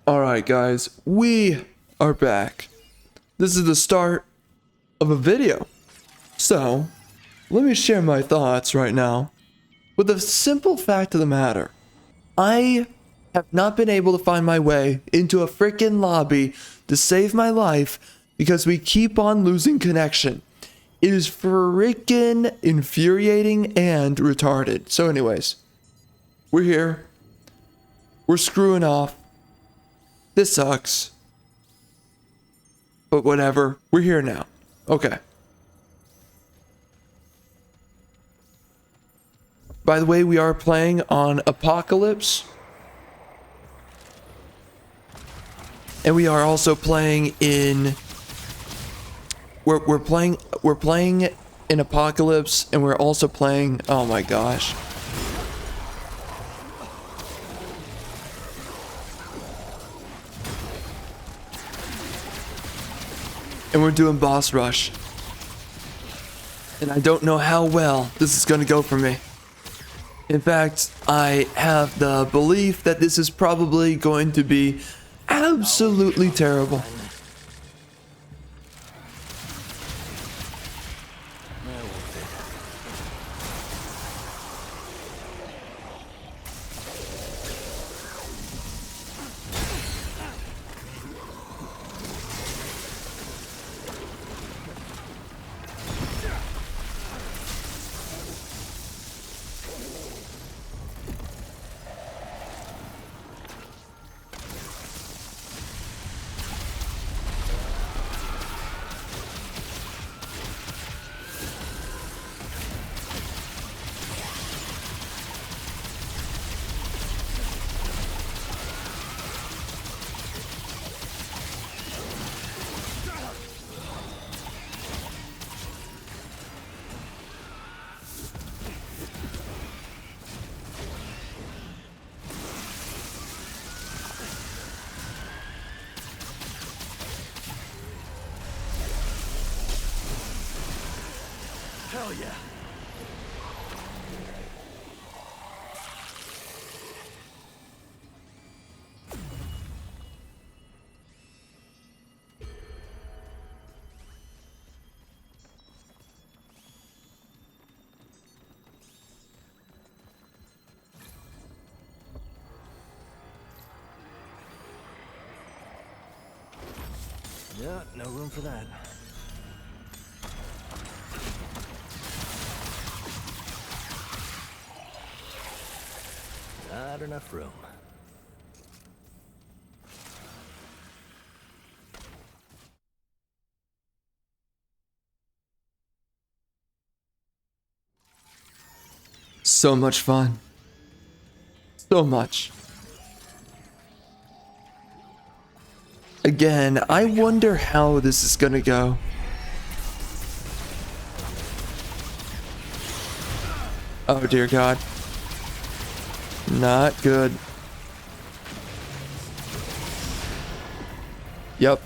Alright guys, we are back. This is the start of a video. So, let me share my thoughts right now. With the simple fact of the matter, I have not been able to find my way into a freaking lobby to save my life because we keep on losing connection. It is freaking infuriating and retarded. So anyways, we're here. We're screwing off. This sucks. But whatever. We're here now. Okay. By the way, we are playing on Apocalypse. And we are also playing in we're playing in Apocalypse, and we're also playing, oh my gosh. And we're doing boss rush. And I don't know how well this is going to go for me. In fact, I have the belief that this is probably going to be absolutely terrible. Hell yeah. Yeah, no room for that. Not enough room. So much fun. So much. Again, I wonder how this is gonna go. Oh dear God. Not good. Yep.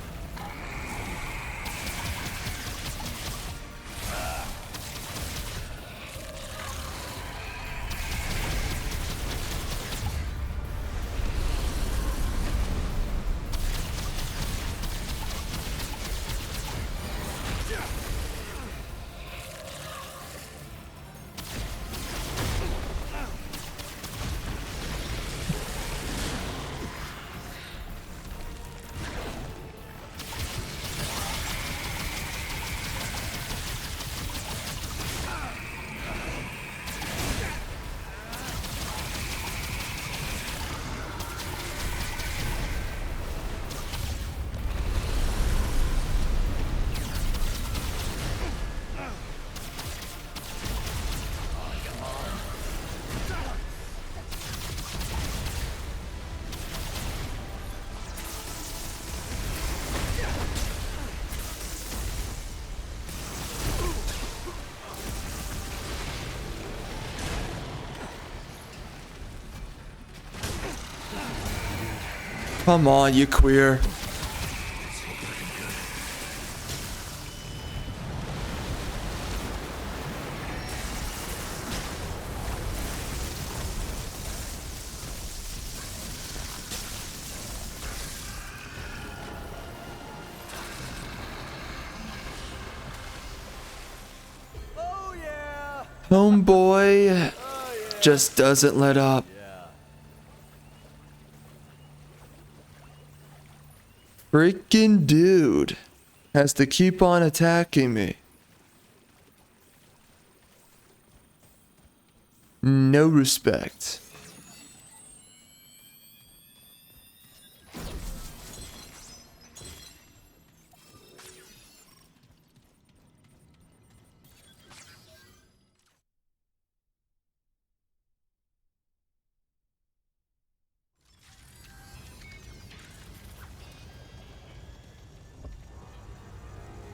Come on, you queer. Homeboy just doesn't let up. Freaking dude has to keep on attacking me. No respect.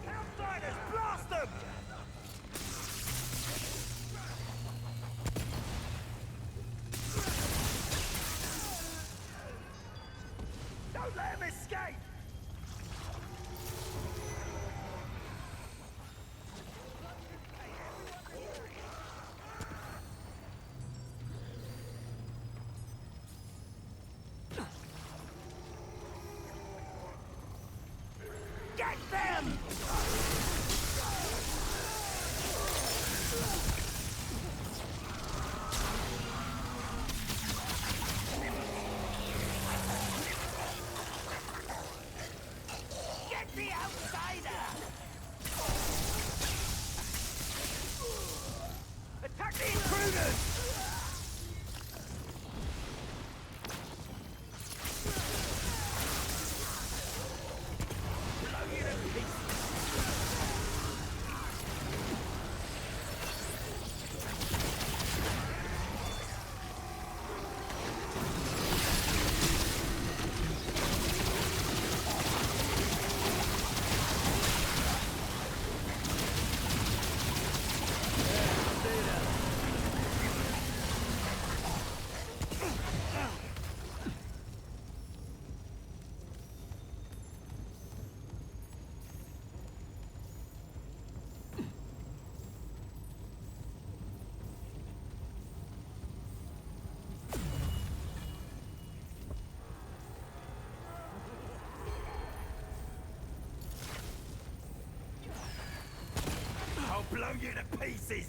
Outsiders, blast them! Don't let him escape! Get them! Get the outsider! Attack the intruders! I'll blow you to pieces!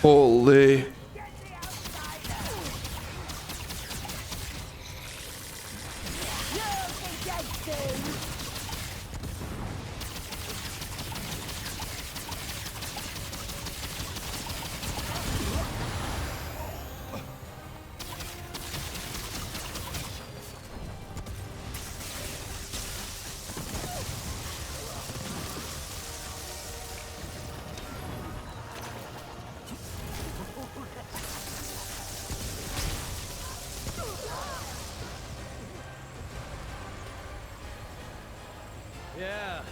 Holy. Yeah.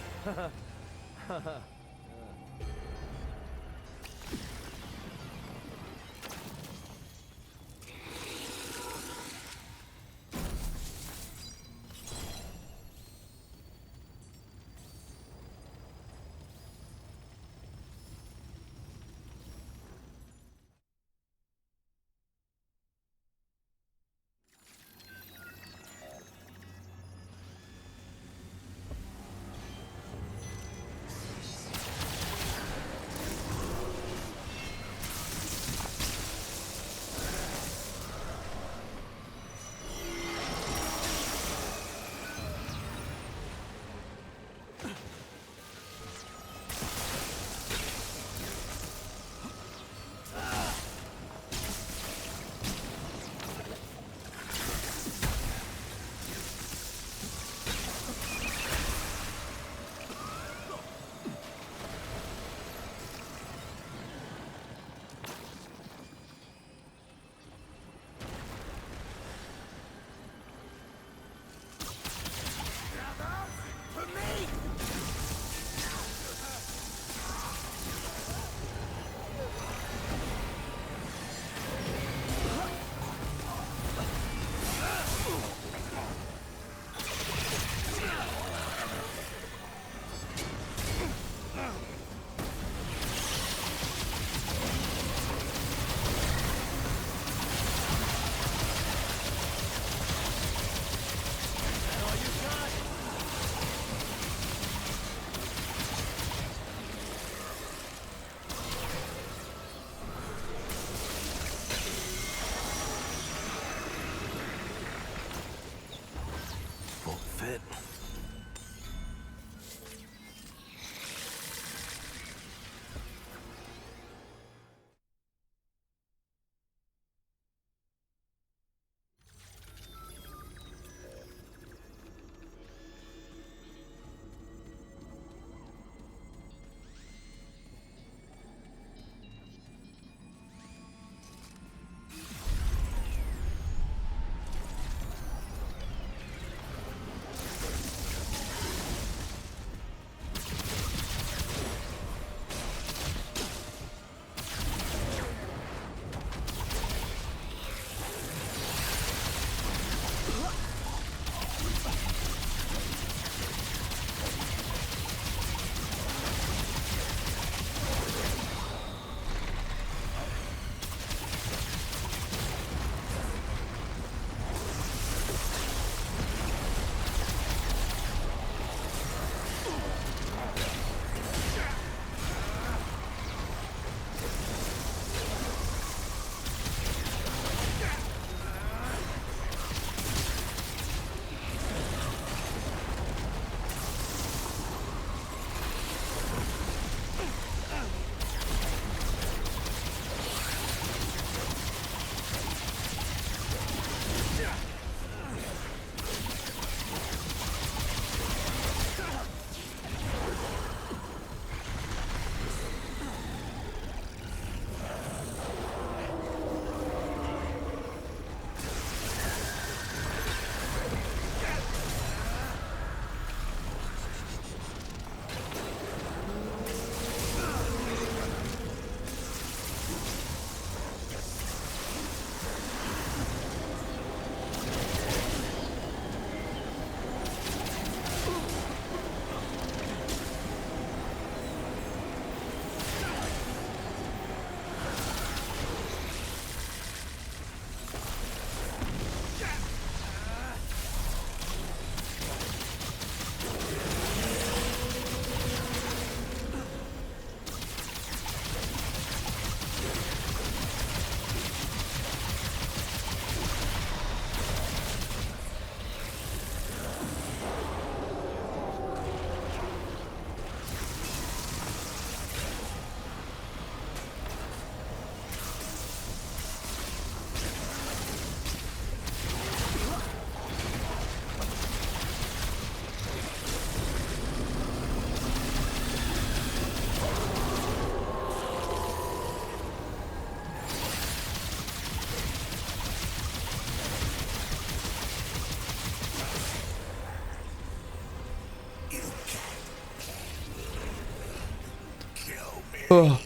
Oh,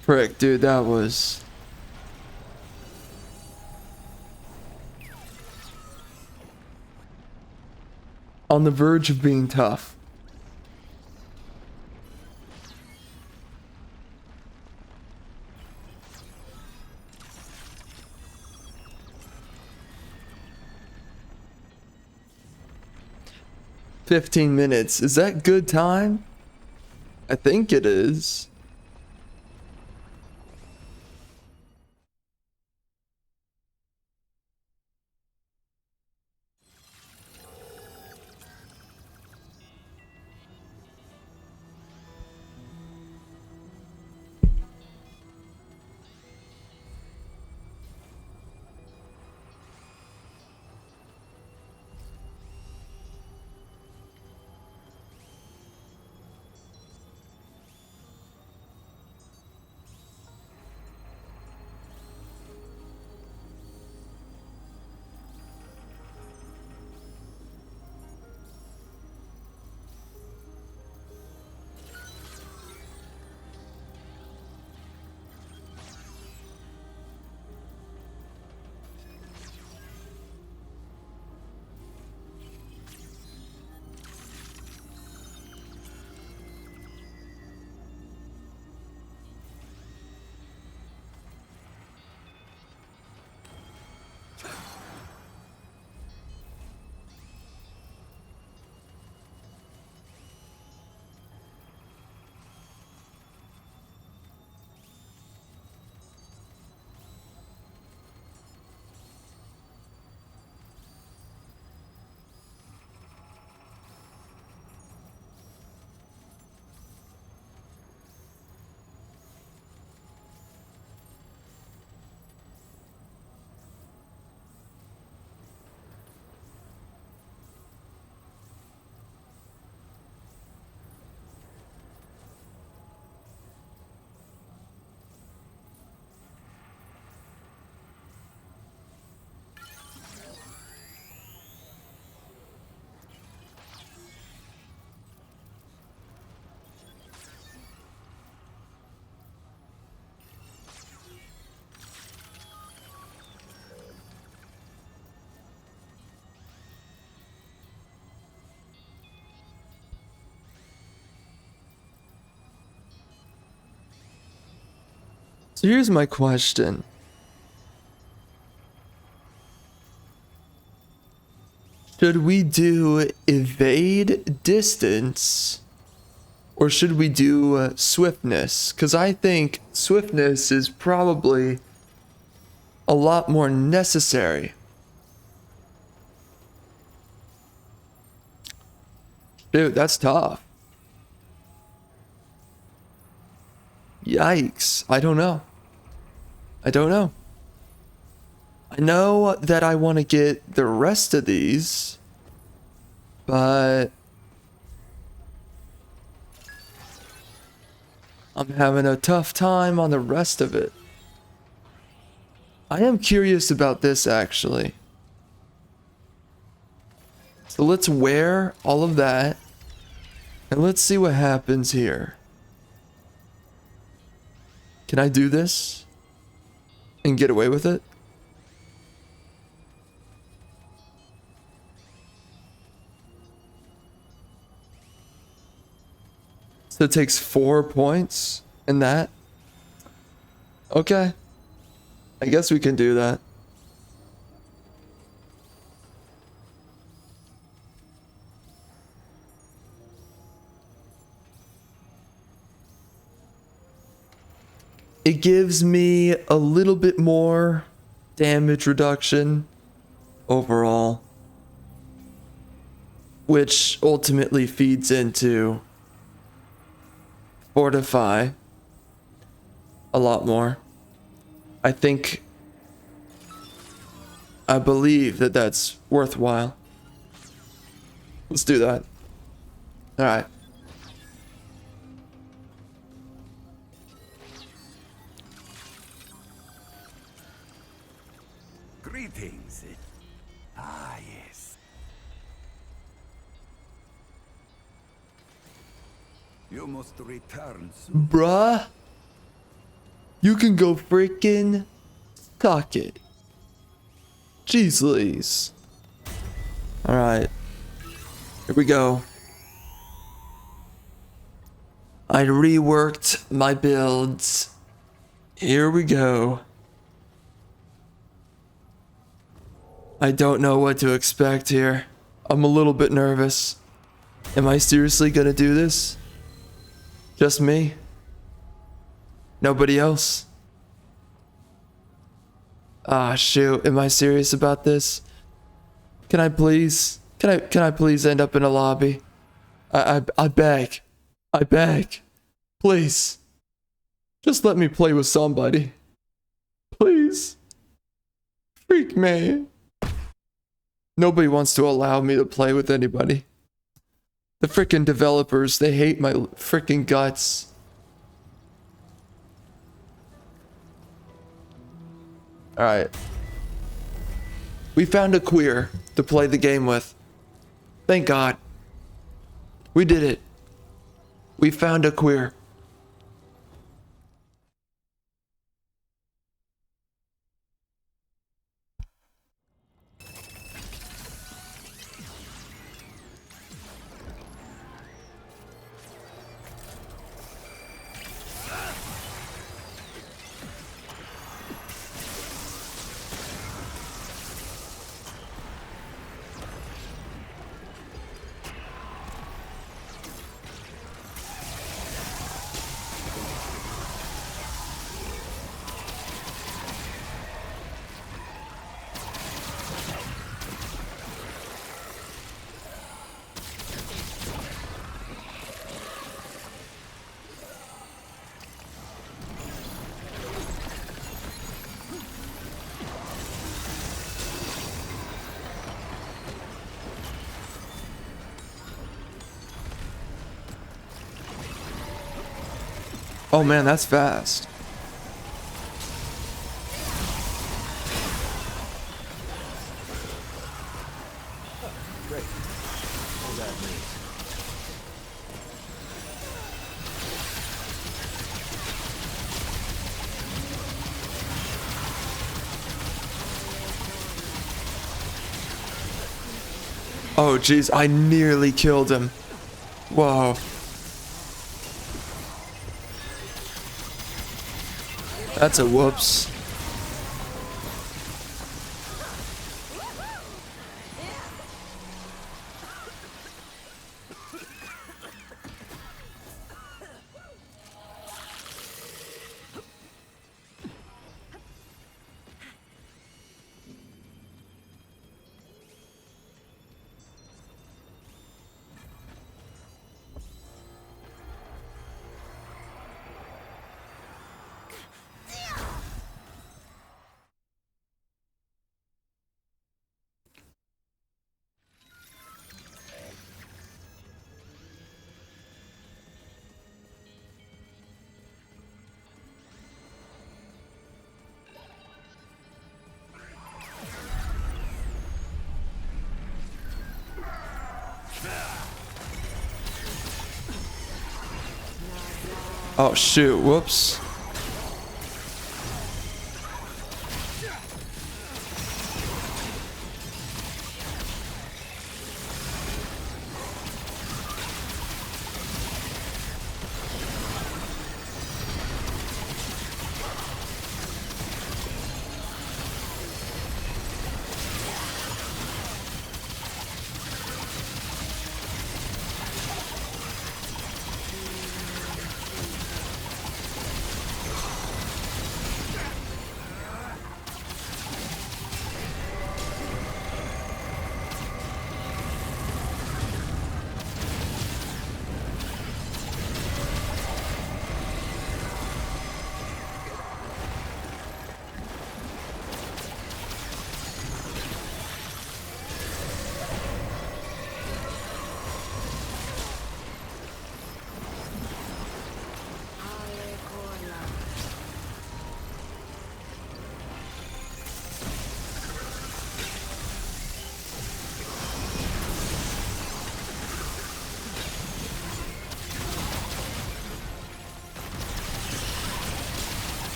frick, dude, that was... on the verge of being tough. $15. Is that good time? I think it is. So here's my question. Should we do evade distance or should we do swiftness? Because I think swiftness is probably a lot more necessary. Dude, that's tough. Yikes. I don't know. I don't know. I know that I want to get the rest of these, but I'm having a tough time on the rest of it. I am curious about this actually. So let's wear all of that and let's see what happens here. Can I do this and get away with it? So it takes 4 points in that. Okay. I guess we can do that. It gives me a little bit more damage reduction overall, which ultimately feeds into fortify a lot more. I believe that that's worthwhile. Let's do that. All right. Greetings. Ah, yes. You must return soon. Bruh. You can go freaking suck it. Jeez Louise. Alright. Here we go. I reworked my builds. Here we go. I don't know what to expect here. I'm a little bit nervous. Am I seriously gonna do this? Just me? Nobody else? Ah, shoot. Am I serious about this? Can I please? Can I please end up in a lobby? I beg. I beg. Please. Just let me play with somebody. Please. Freak me. Nobody wants to allow me to play with anybody. The freaking developers, they hate my freaking guts. Alright. We found a queer to play the game with. Thank God. We did it. We found a queer. Oh man, that's fast. Great. All that news. Oh jeez, I nearly killed him. Whoa. That's a whoops. Oh shoot, whoops.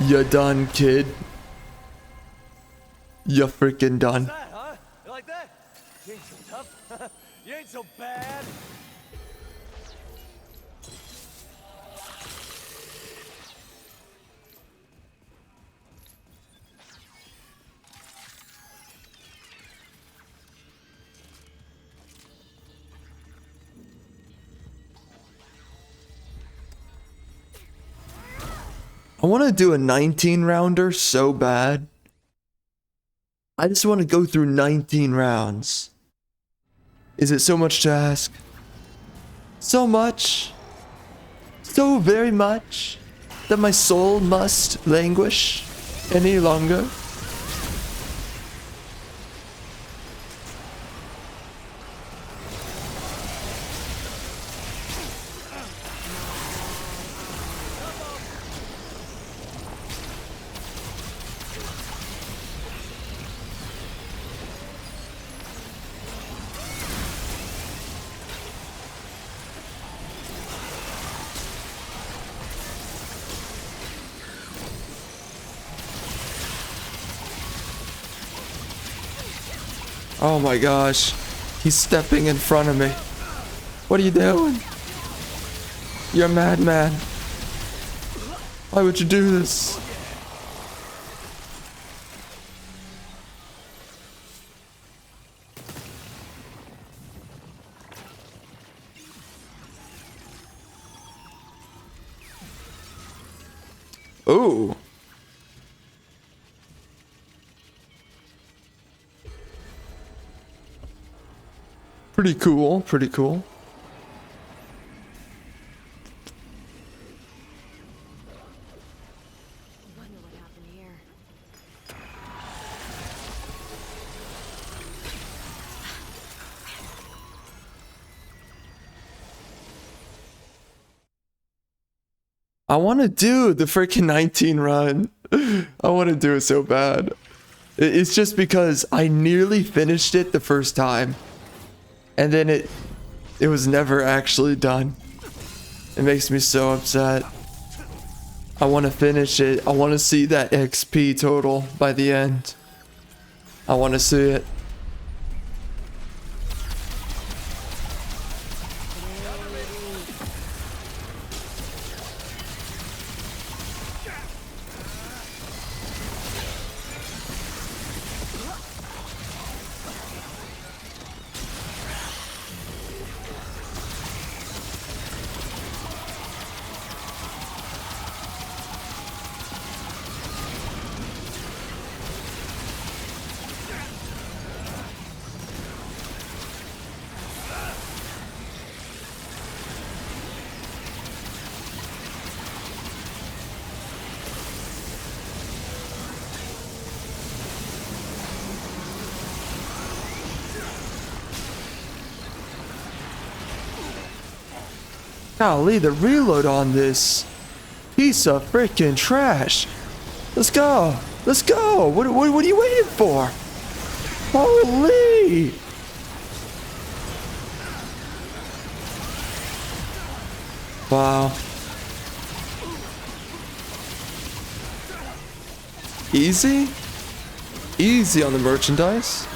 You done, kid. You freaking done. That, huh? You like that? You ain't so tough. You ain't so bad. I want to do a 19 rounder so bad. I just want to go through 19 rounds. Is it so much to ask? So much. So very much that my soul must languish any longer. Oh my gosh. He's stepping in front of me. What are you doing? You're a madman. Why would you do this? Ooh. Pretty cool, pretty cool. I wonder what happened here. I want to do the freaking 19 run. I want to do it so bad. It's just because I nearly finished it the first time. And then it was never actually done. It makes me so upset. I want to finish it. I want to see that XP total by the end. I want to see it. Golly, the reload on this piece of freaking trash. Let's go. Let's go. What are you waiting for? Holy. Wow. Easy? Easy on the merchandise.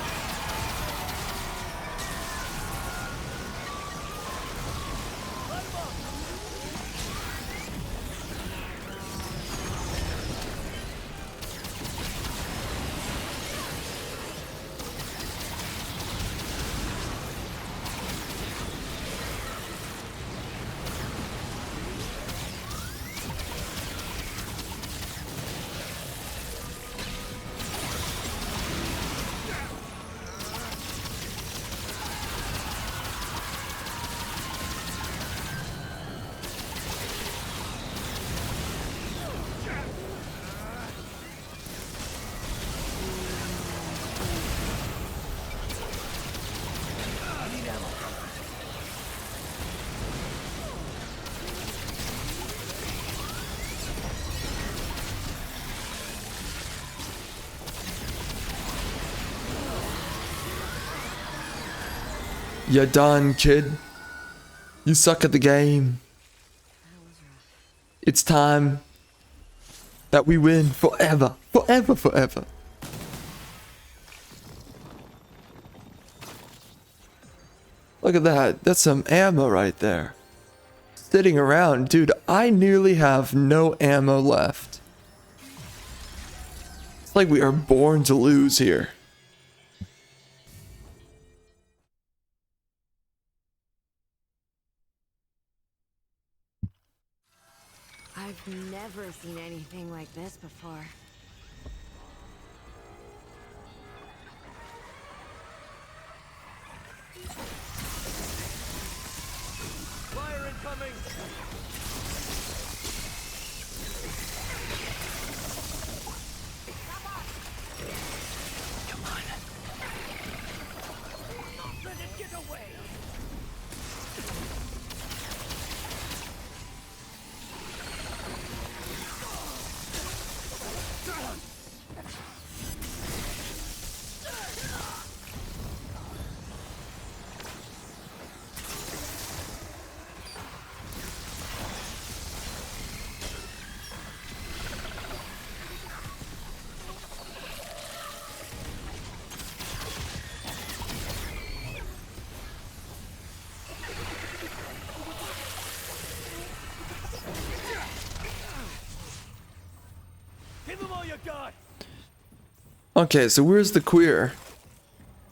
You're done, kid. You suck at the game. It's time that we win forever. Forever, forever. Look at that. That's some ammo right there. Sitting around. Dude, I nearly have no ammo left. It's like we are born to lose here. I've never seen anything like this before. Fire incoming! Come on. Let it get away! Give him all you got! Okay, so where's the queer?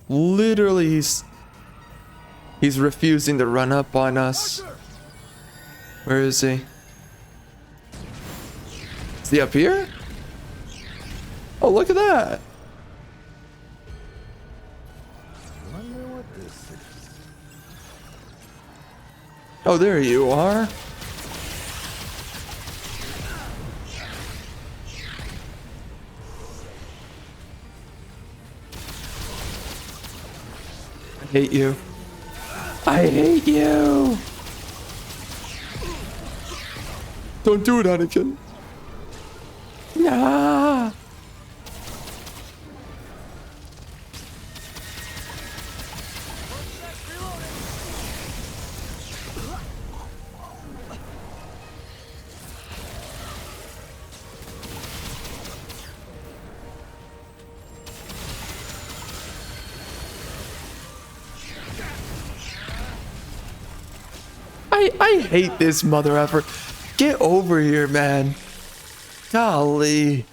Literally, he's refusing to run up on us. Archer! Where is he? Is he up here? Oh, look at that. Wonder what this is. Oh, there you are. I hate you. I hate you. Don't do it, Anakin. Nah. I hate this mother effer. Get over here, man. Golly.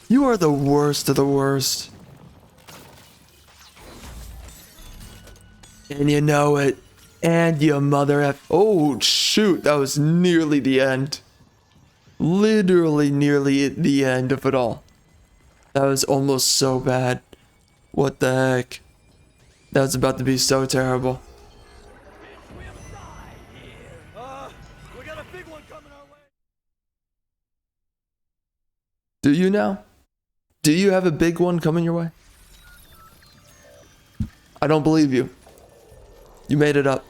You are the worst of the worst. And you know it. And you mother eff. Oh, shoot. That was nearly the end. Literally nearly the end of it all. That was almost so bad. What the heck? That was about to be so terrible. We got a big one coming our way! Do you now? Do you have a big one coming your way? I don't believe you. You made it up.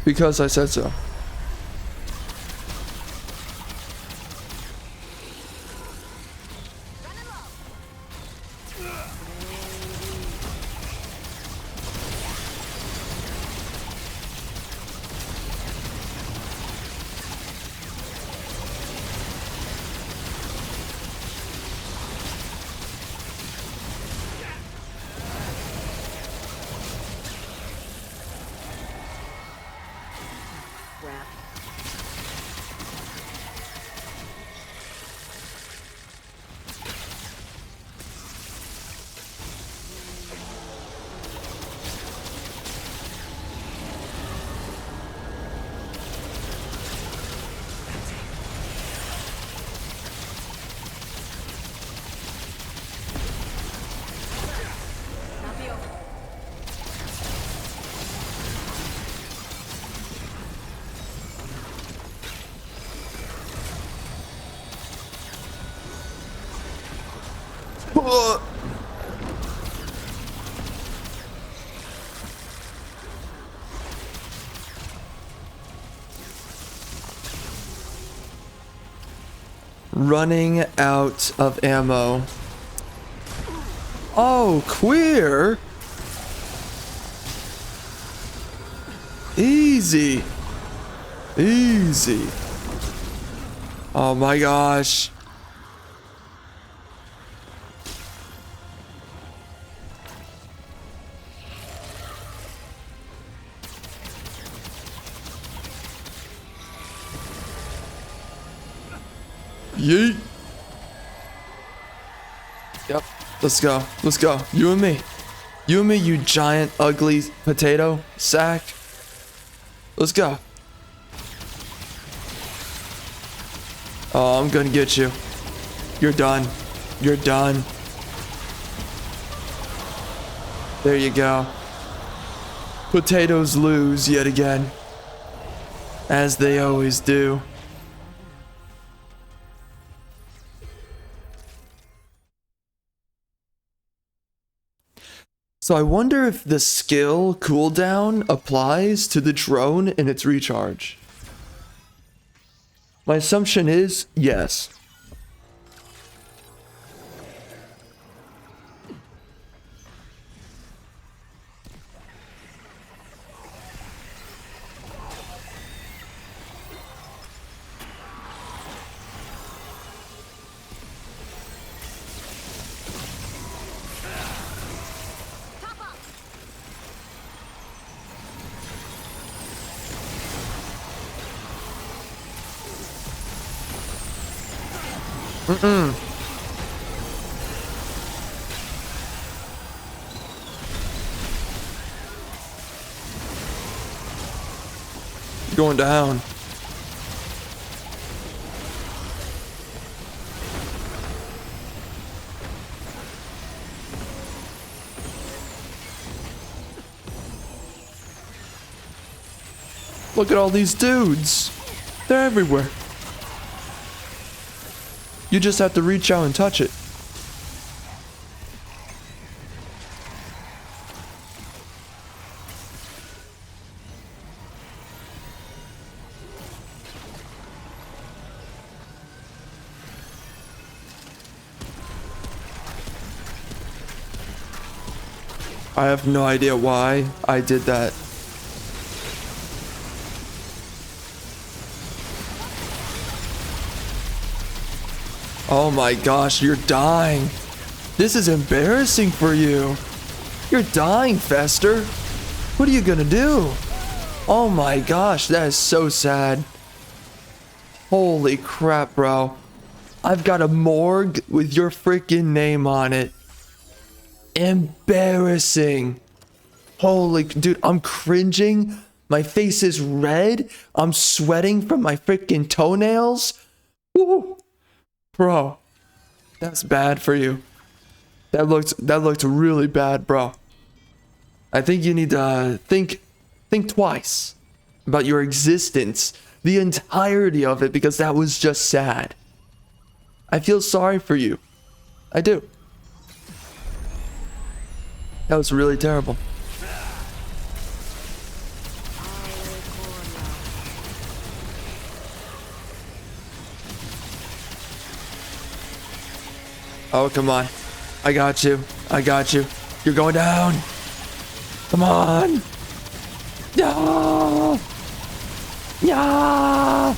Because I said so. Crap. Not the over. Running out of ammo. Oh, queer. Easy. Easy. Oh my gosh. Yeet. Yep. Let's go. Let's go. You and me. You and me, you giant, ugly potato sack. Let's go. Oh, I'm gonna get you. You're done. You're done. There you go. Potatoes lose yet again. As they always do. So I wonder if the skill cooldown applies to the drone in its recharge. My assumption is yes. Going down. Look at all these dudes. They're everywhere. You just have to reach out and touch it. I have no idea why I did that. Oh my gosh, you're dying. This is embarrassing for you. You're dying, Fester. What are you gonna do? Oh my gosh, that is so sad. Holy crap, bro. I've got a morgue with your freaking name on it. Embarrassing. Holy, dude, I'm cringing. My face is red. I'm sweating from my freaking toenails. Woo. Bro, that's bad for you. That looked really bad, bro. I think you need to think twice about your existence, the entirety of it, because that was just sad. I feel sorry for you. I do. That was really terrible. Oh, come on. I got you. I got you. You're going down. Come on. No. No.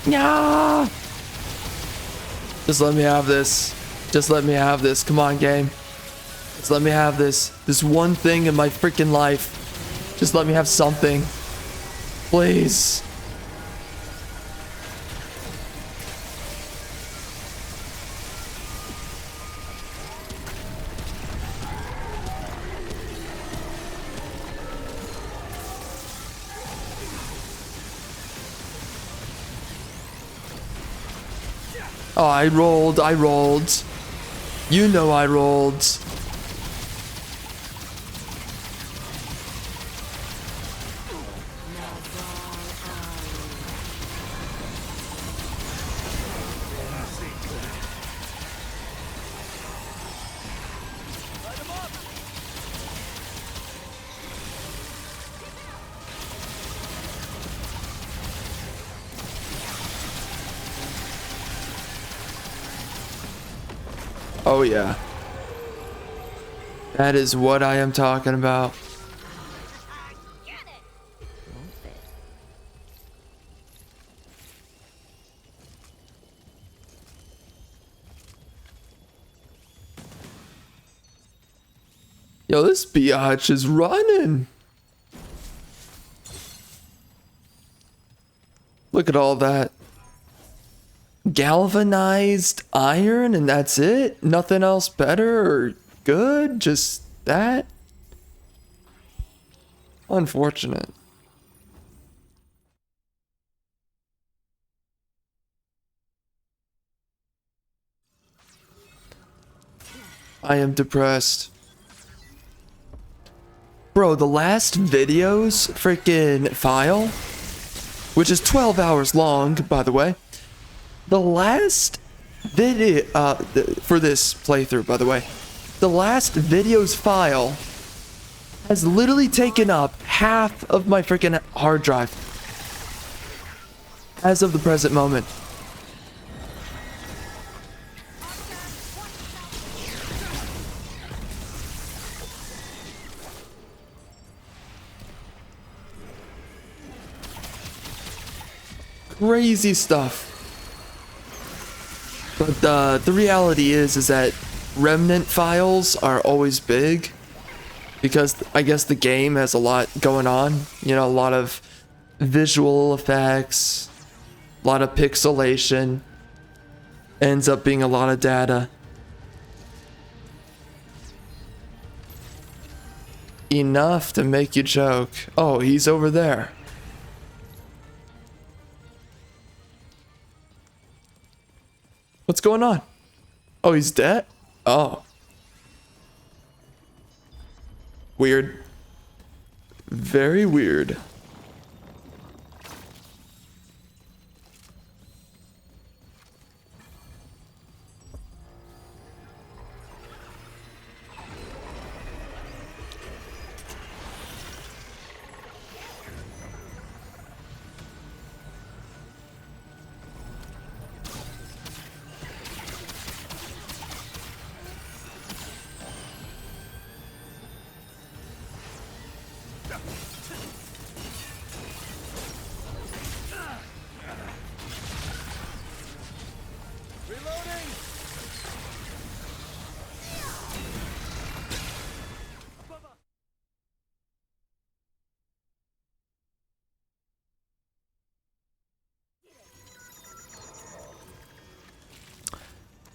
No. Just let me have this. Just let me have this. Come on, game. Just let me have this. This one thing in my freaking life. Just let me have something. Please. Oh, I rolled. I rolled. You know I rolled. Oh yeah. That is what I am talking about. Yo, this biatch is running. Look at all that. Galvanized iron and that's it? Nothing else better or good? Just that? Unfortunate. I am depressed. Bro, the last video's freaking file, which is 12 hours long, by the way. The last video, for this playthrough, by the way, the last video's file has literally taken up half of my freaking hard drive. As of the present moment. Crazy stuff. But the reality is that Remnant files are always big because I guess the game has a lot going on. You know, a lot of visual effects, a lot of pixelation. Ends up being a lot of data. Enough to make you choke. Oh, he's over there. What's going on? Oh, he's dead? Oh. Weird. Very weird.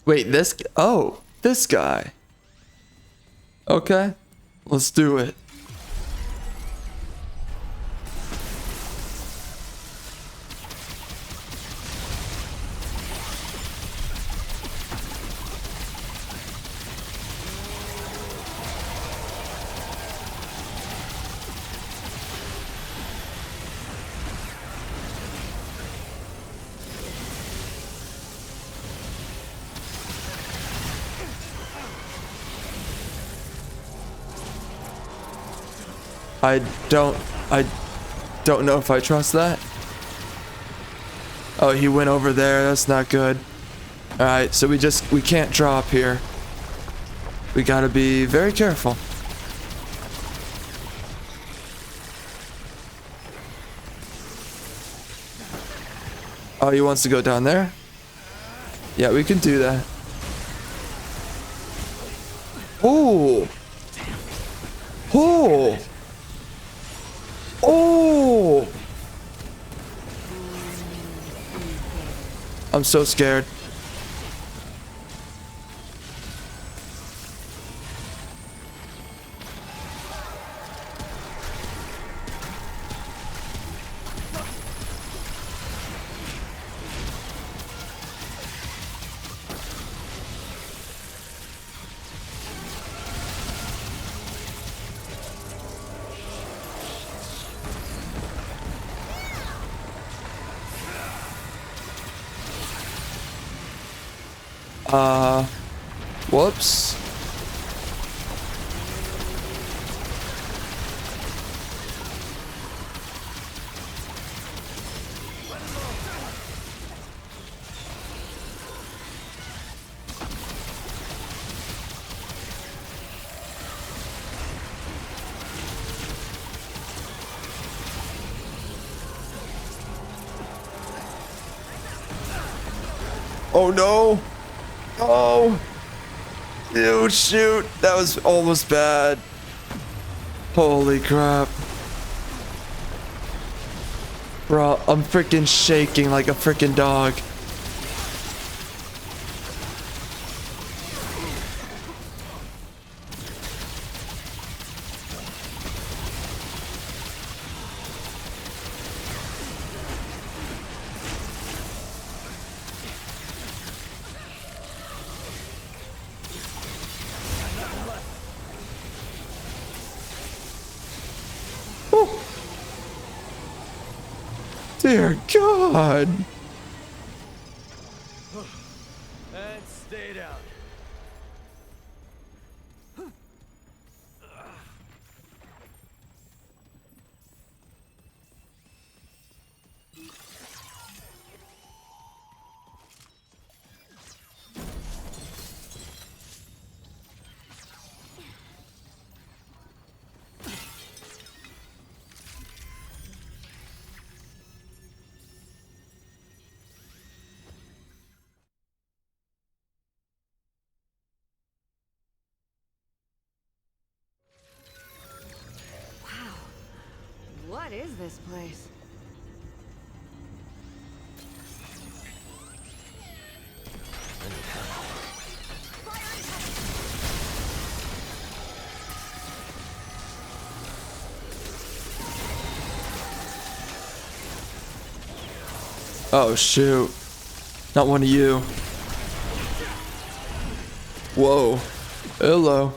Wait, this... Oh, this guy. Okay, let's do it. I don't know if I trust that. Oh, he went over there. That's not good. All right, so we can't drop here. We gotta be very careful. Oh, he wants to go down there? Yeah, we can do that. Oh! Oh! Oh! I'm so scared. Whoops. Oh no! Oh! Ew, shoot! That was almost bad. Holy crap. Bro, I'm freaking shaking like a freaking dog. Dear God. And stay down. What is this place? Oh shoot. Not one of you. Whoa. Hello.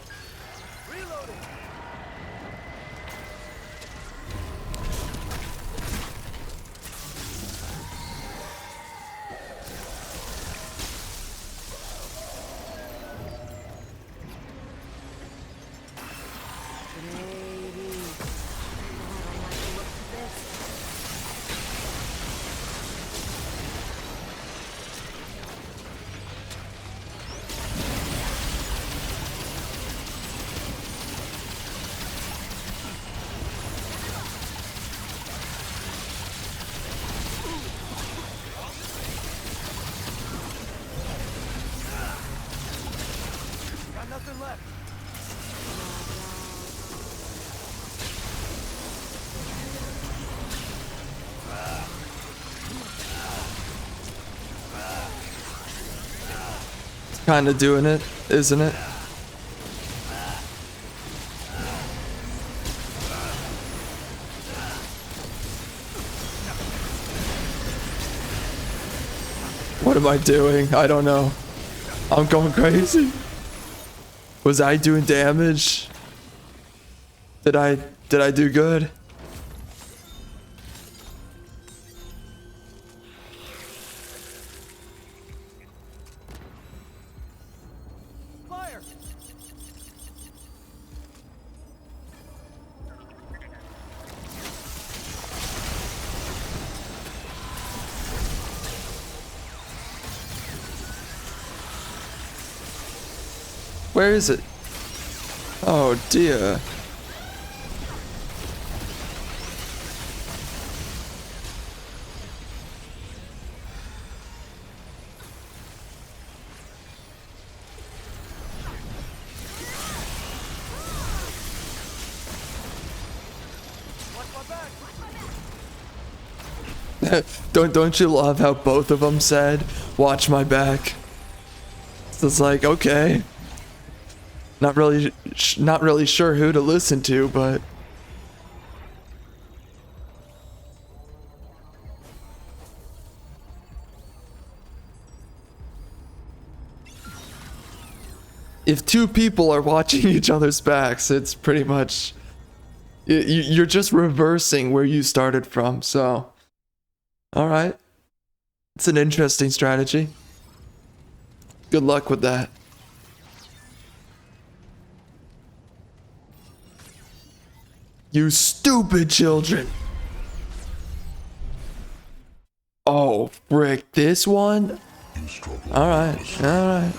Got nothing left. Kinda doing it, isn't it? What am I doing? I don't know. I'm going crazy. Was I doing damage? Did I do good? Fire! Where is it? Oh dear. Watch my back! Don't you love how both of them said, "Watch my back"? So it's like, okay. Not really sure who to listen to, but if two people are watching each other's backs, it's pretty much you're just reversing where you started from. So, all right, it's an interesting strategy. Good luck with that. You stupid children. Oh, frick, this one? Alright, alright.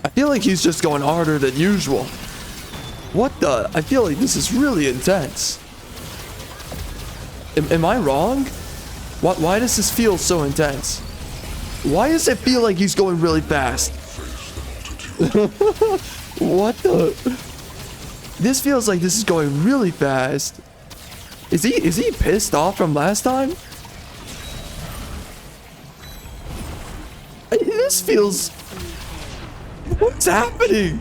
I feel like he's just going harder than usual. What the? I feel like this is really intense. Am I wrong? Why does this feel so intense? Why does it feel like he's going really fast? What the? This feels like this is going really fast. Is he pissed off from last time? This feels... What's happening?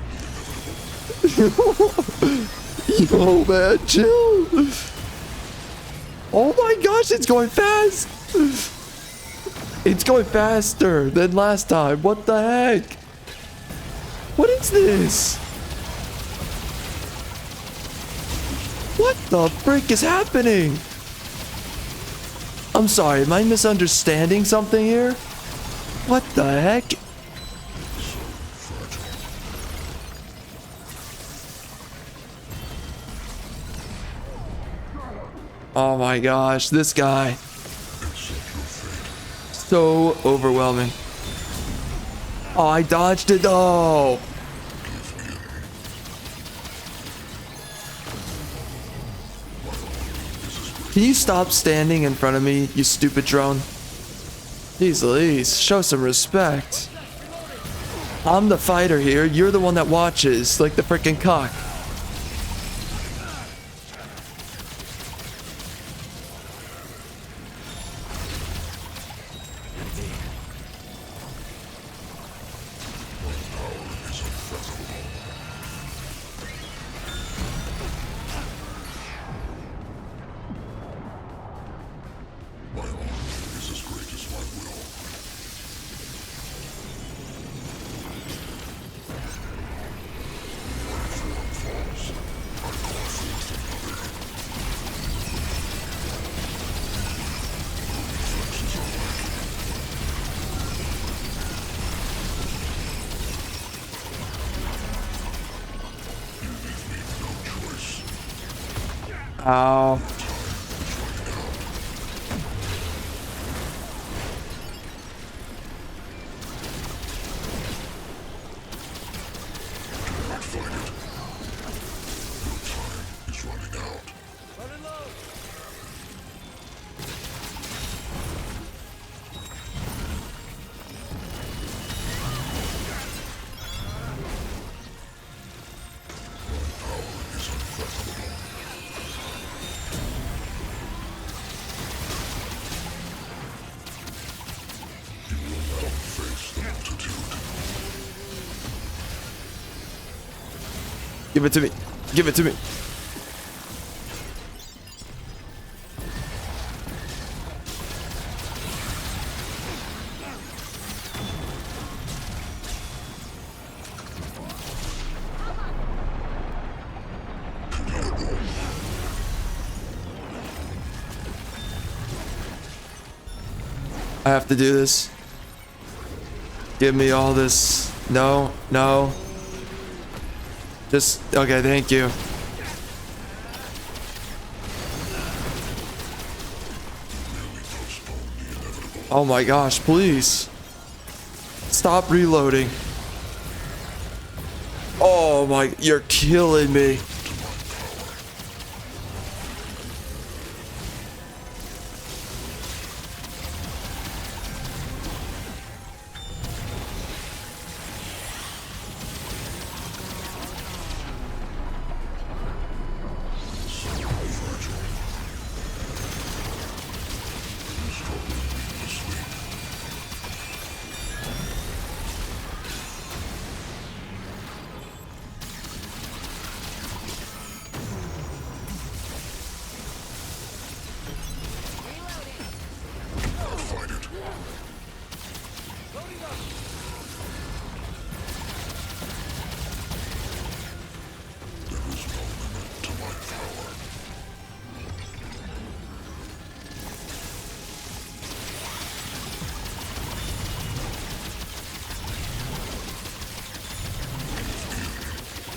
Yo, man, chill. Oh my gosh, it's going fast. It's going faster than last time. What the heck? What is this? What the frick is happening? I'm sorry, am I misunderstanding something here? What the heck? Oh my gosh, this guy. So overwhelming. Oh, I dodged it. Oh. Can you stop standing in front of me, you stupid drone? Jeez Louise, show some respect. I'm the fighter here, you're the one that watches, like the frickin' cock. Ow. Give it to me. Give it to me. I have to do this. Give me all this. No, no. Just, okay, thank you. Oh my gosh, please. Stop reloading. Oh my, you're killing me.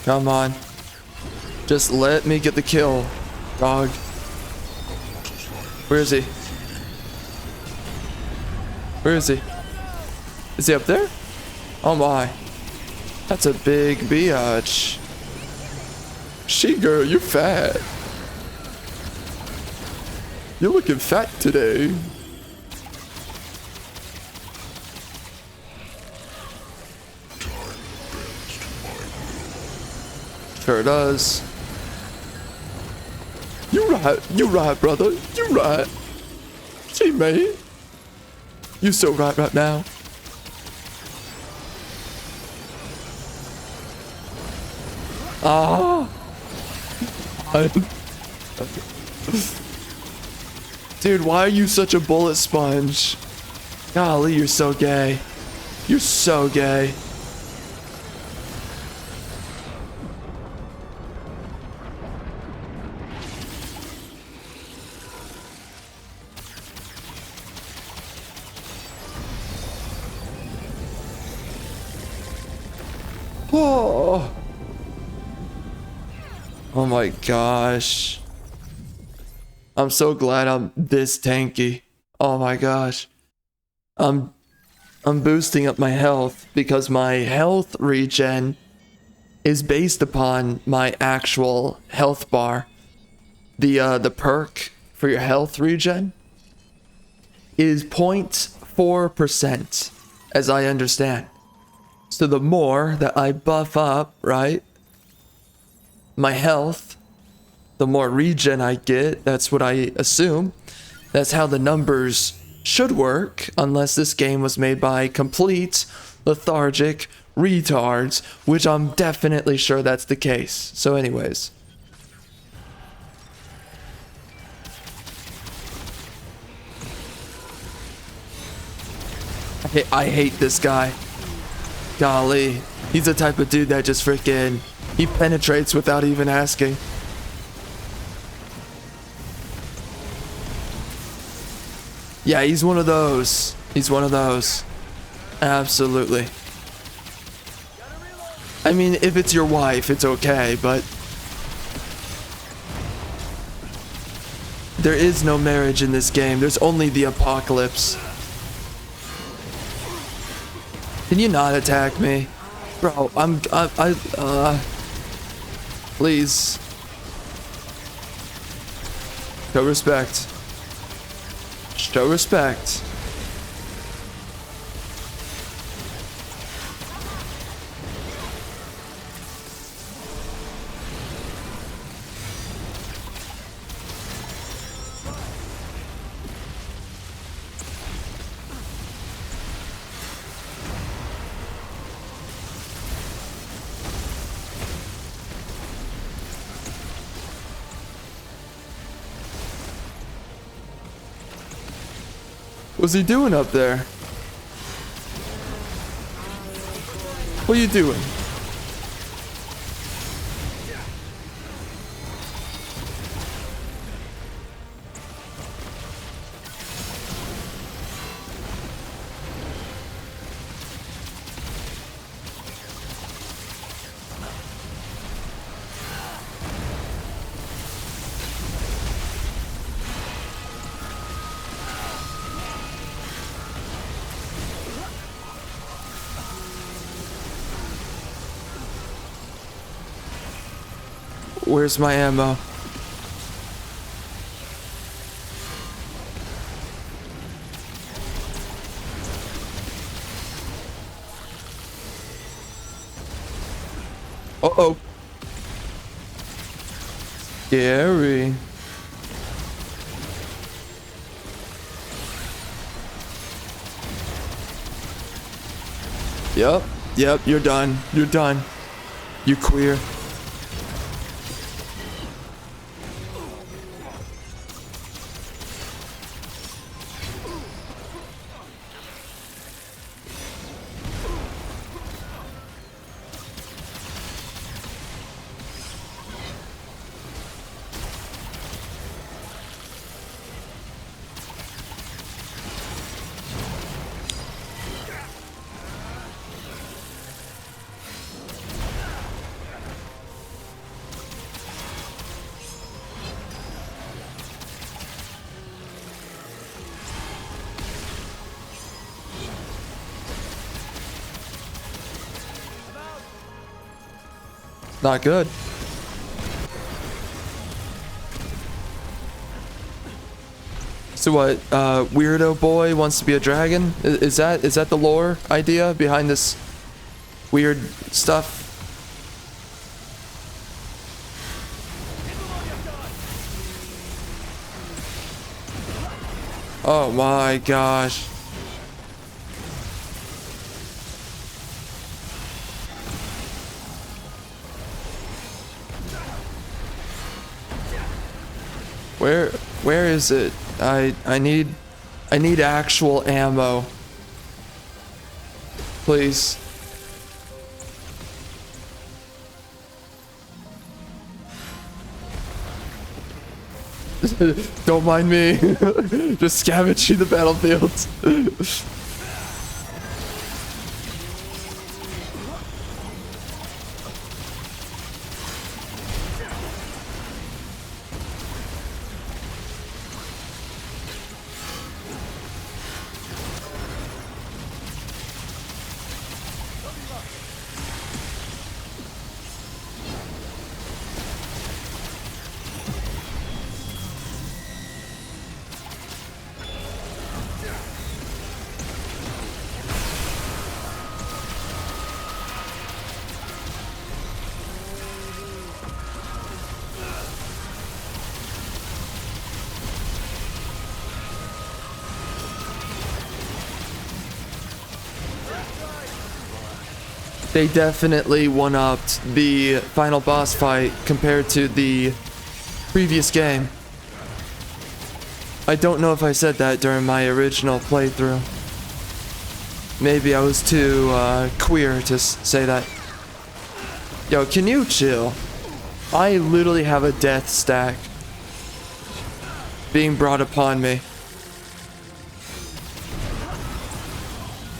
Come on. Just let me get the kill, dog. Where is he? Where is he? Is he up there? Oh my. That's a big biatch. She girl, you're fat. You're looking fat today. Sure does. You right, brother. You right. Teammate. You so right now. Ah. Dude, why are you such a bullet sponge? Golly, you're so gay. You're so gay. Oh. Oh my gosh. I'm so glad I'm this tanky. Oh my gosh. I'm boosting up my health because my health regen is based upon my actual health bar. The perk for your health regen is 0.4%, as I understand. So the more that I buff up, right, my health, the more regen I get. That's what I assume. That's how the numbers should work, unless this game was made by complete lethargic retards, which I'm definitely sure that's the case. So anyways. I hate this guy. Golly. He's the type of dude that just freaking... he penetrates without even asking. Yeah, he's one of those. He's one of those. Absolutely. I mean, if it's your wife, it's okay, but... there is no marriage in this game. There's only the apocalypse. Can you not attack me? Bro, please. Show respect. Show respect. What's he doing up there? What are you doing? Where's my ammo? Uh-oh. Scary. Yep, you're done. You're done. You queer. Not good. So what, weirdo boy wants to be a dragon? Is that the lore idea behind this weird stuff? Oh my gosh. Where is it? I need actual ammo. Please. Don't mind me. Just scavenging the battlefield. They definitely one-upped the final boss fight compared to the previous game. I don't know if I said that during my original playthrough. Maybe I was too queer to say that. Yo, can you chill? I literally have a death stack being brought upon me.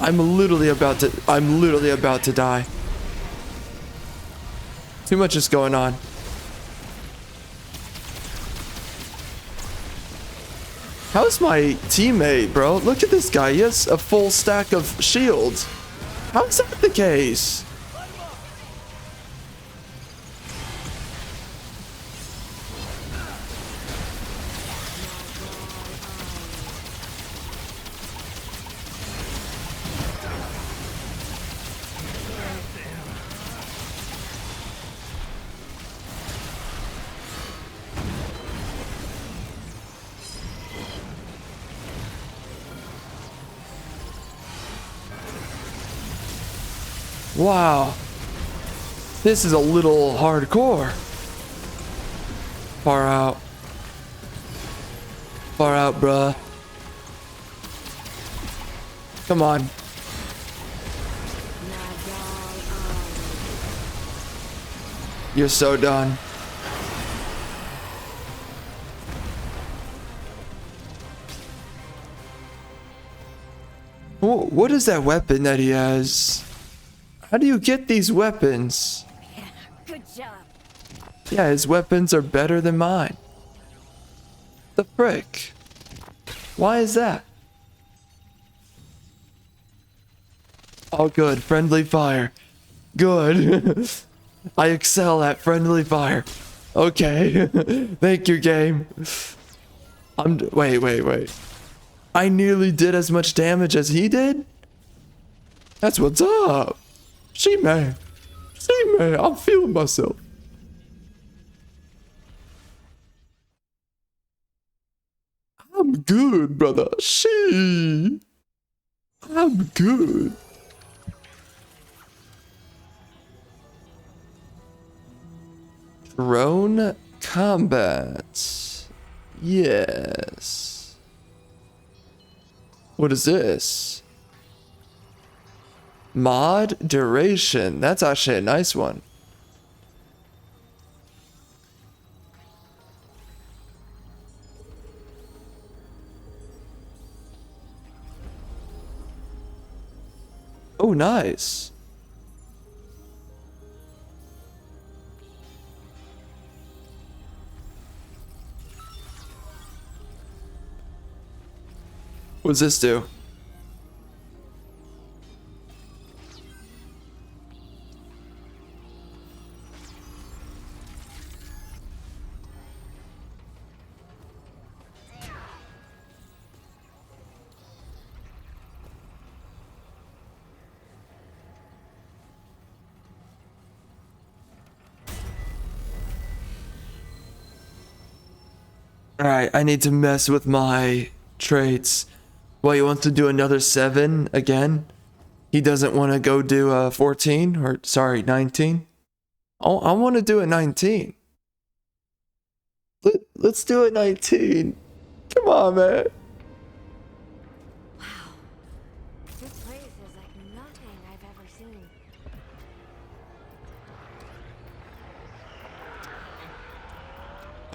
I'm literally about to die. Too much is going on. How's my teammate, bro? Look at this guy. He has a full stack of shields. How's that the case? Wow. This is a little hardcore. Far out. Far out, bruh. Come on. You're so done. What is that weapon that he has? How do you get these weapons? Yeah, good job. Yeah, his weapons are better than mine. The frick? Why is that? Oh, good. Friendly fire. Good. I excel at friendly fire. Okay. Thank you, game. Wait. I nearly did as much damage as he did? That's what's up. See, man. I'm feeling myself. I'm good, brother. I'm good. Drone combat. Yes. What is this? Mod duration. That's actually a nice one. Oh, nice. What does this do? Alright, I need to mess with my traits. Well, you want to do another 7 again? He doesn't want to go do 14 or sorry, 19. Oh, I want to do it 19. Let's do it 19. Come on, man. Wow. This place is like nothing I've ever seen.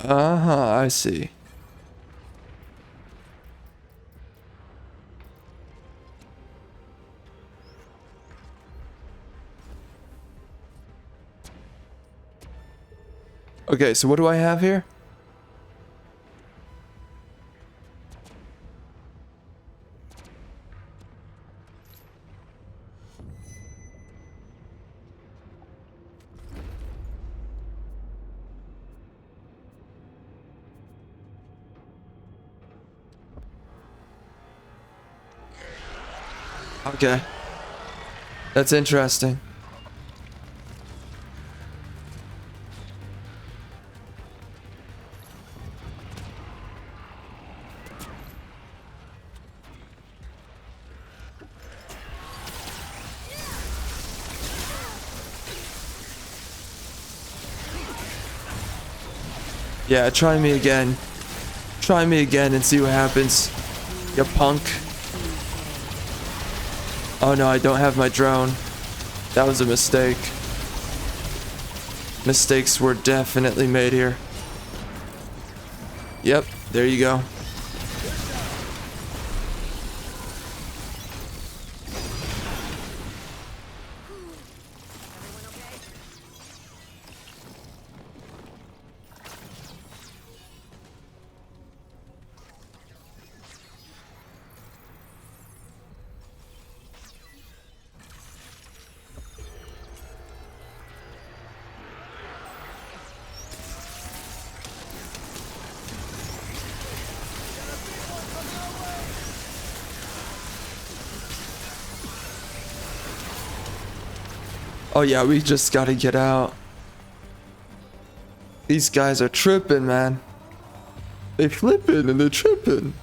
Uh-huh, I see. Okay, so what do I have here? Okay. That's interesting. Yeah, try me again. Try me again and see what happens. You punk. Oh no, I don't have my drone. That was a mistake. Mistakes were definitely made here. Yep, there you go. Oh yeah, we just gotta get out. These guys are tripping, man. They flipping and they're tripping.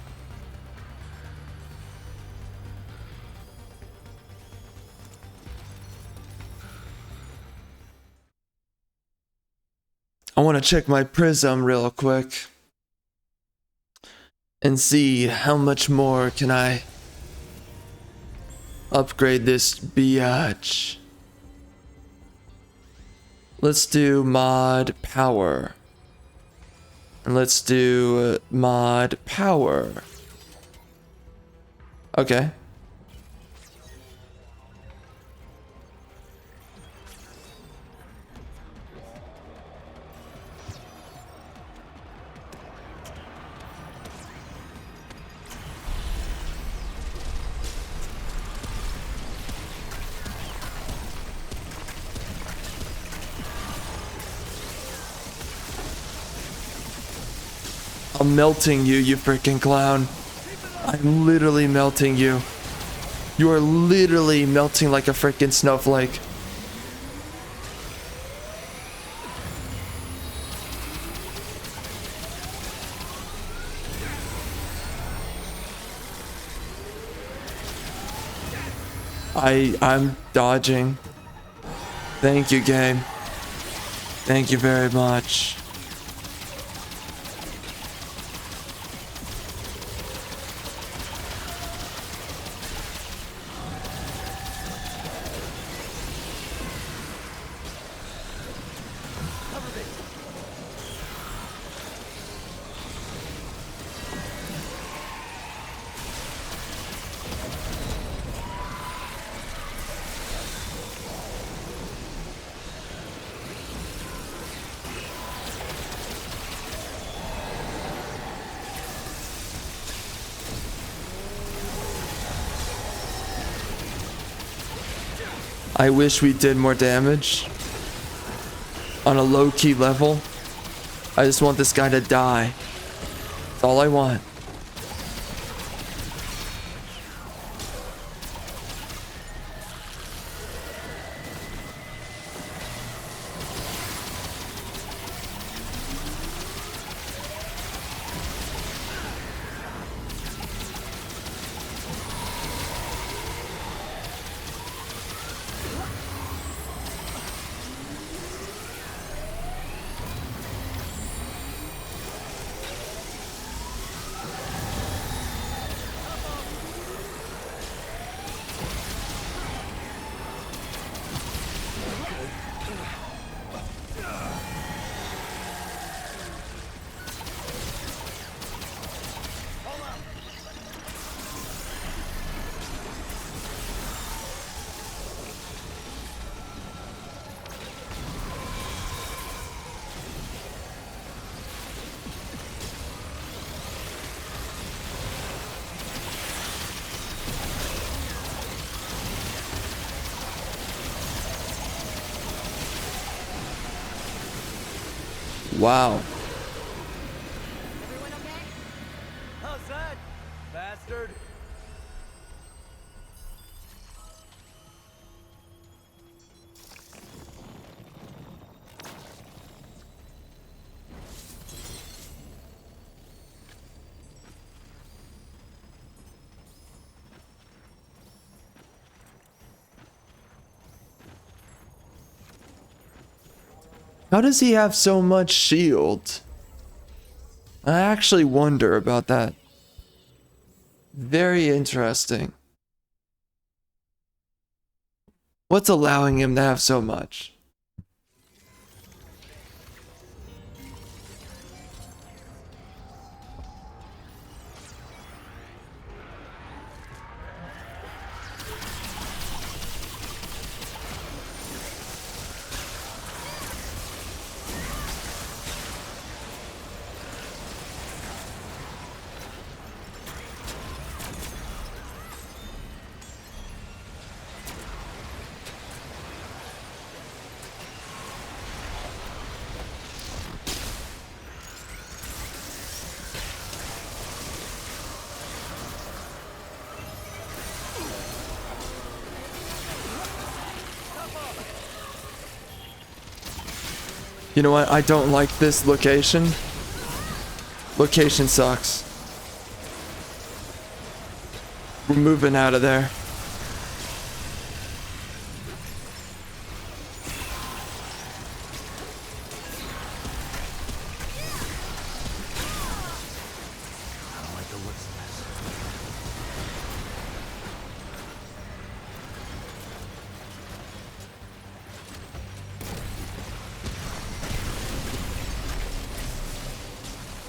I want to check my prism real quick and see how much more can I upgrade this biatch. Let's do mod power. And let's do mod power. Okay. I'm melting you, you freaking clown. I'm literally melting you. You are literally melting like a freaking snowflake. I'm dodging. Thank you, game. Thank you very much. I wish we did more damage on a low-key level. I just want this guy to die. That's all I want. Wow. Everyone okay? How's that, bastard? How does he have so much shield? I actually wonder about that. Very interesting. What's allowing him to have so much? You know what? I don't like this location. Location sucks. We're moving out of there. I don't like the looks of this.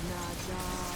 Not all.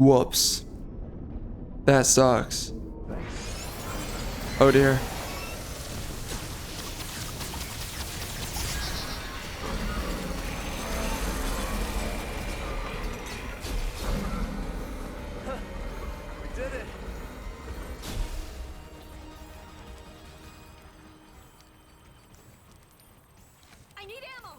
Whoops. That sucks. Oh dear. We did it. I need ammo.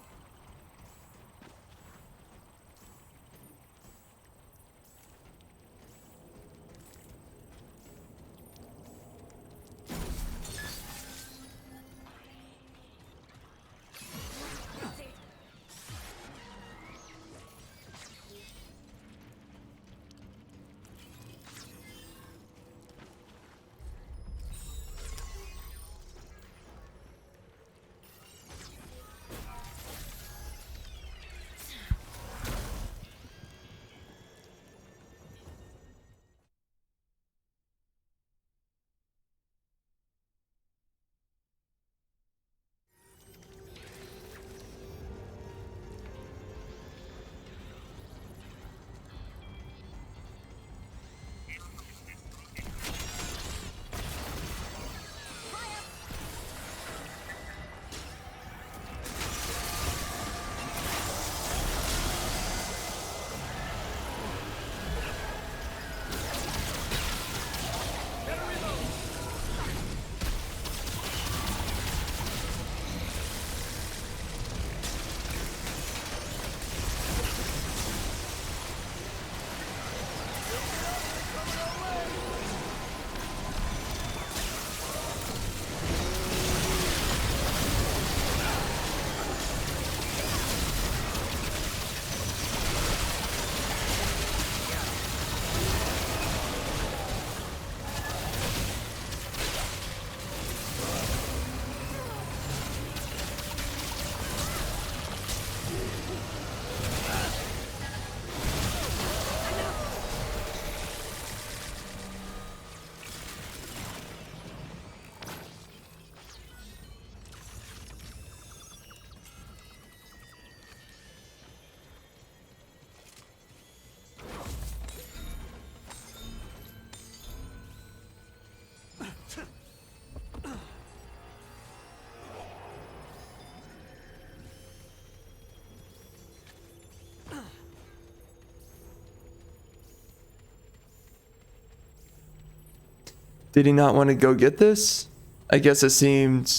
Did he not want to go get this? I guess it seemed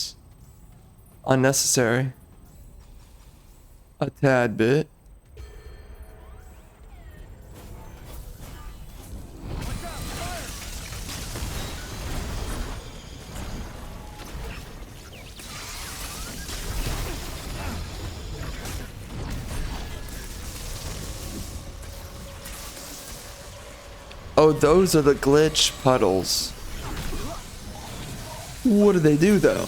unnecessary. A tad bit. Oh, those are the glitch puddles. What do they do though?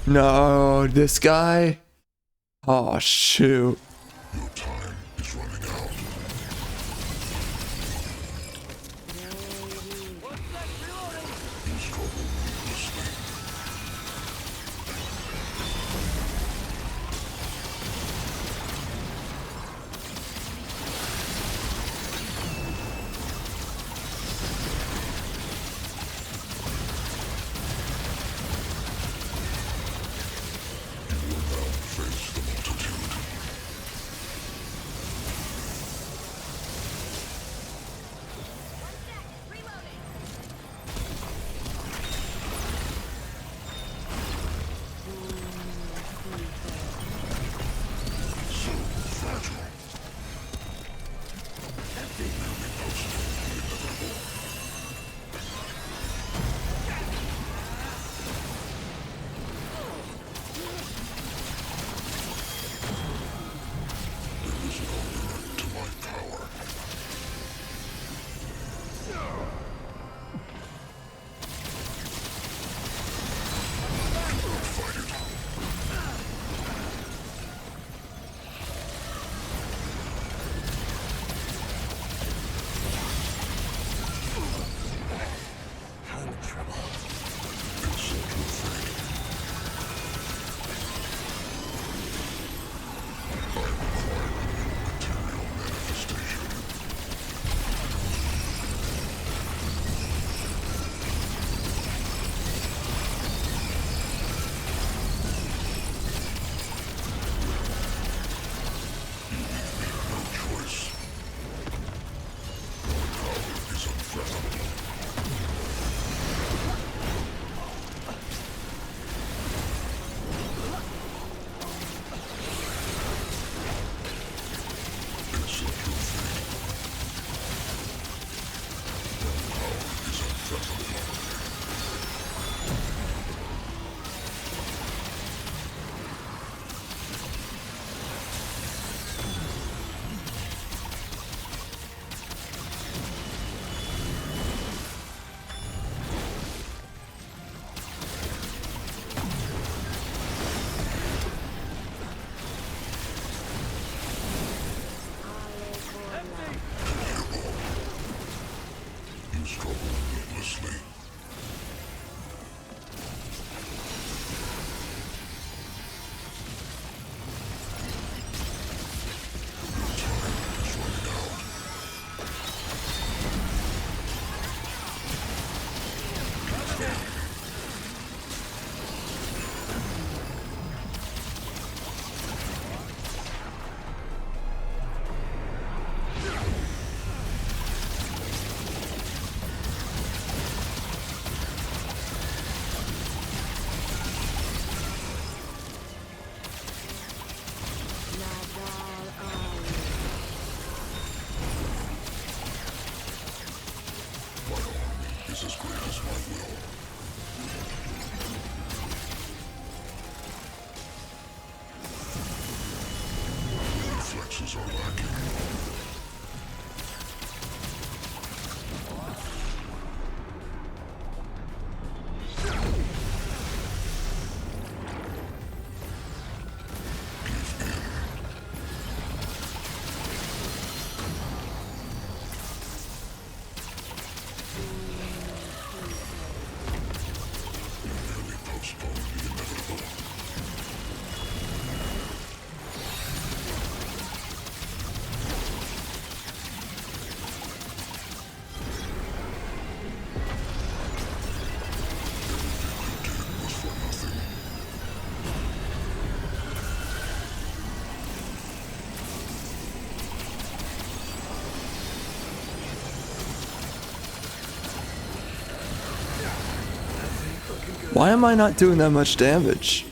No, this guy. Oh, shoot. Your time is running out. You struggle needlessly. You will now face the multitude. Resources are lacking. Merely postpone the inevitable. Was for nothing. Why am I not doing that much damage?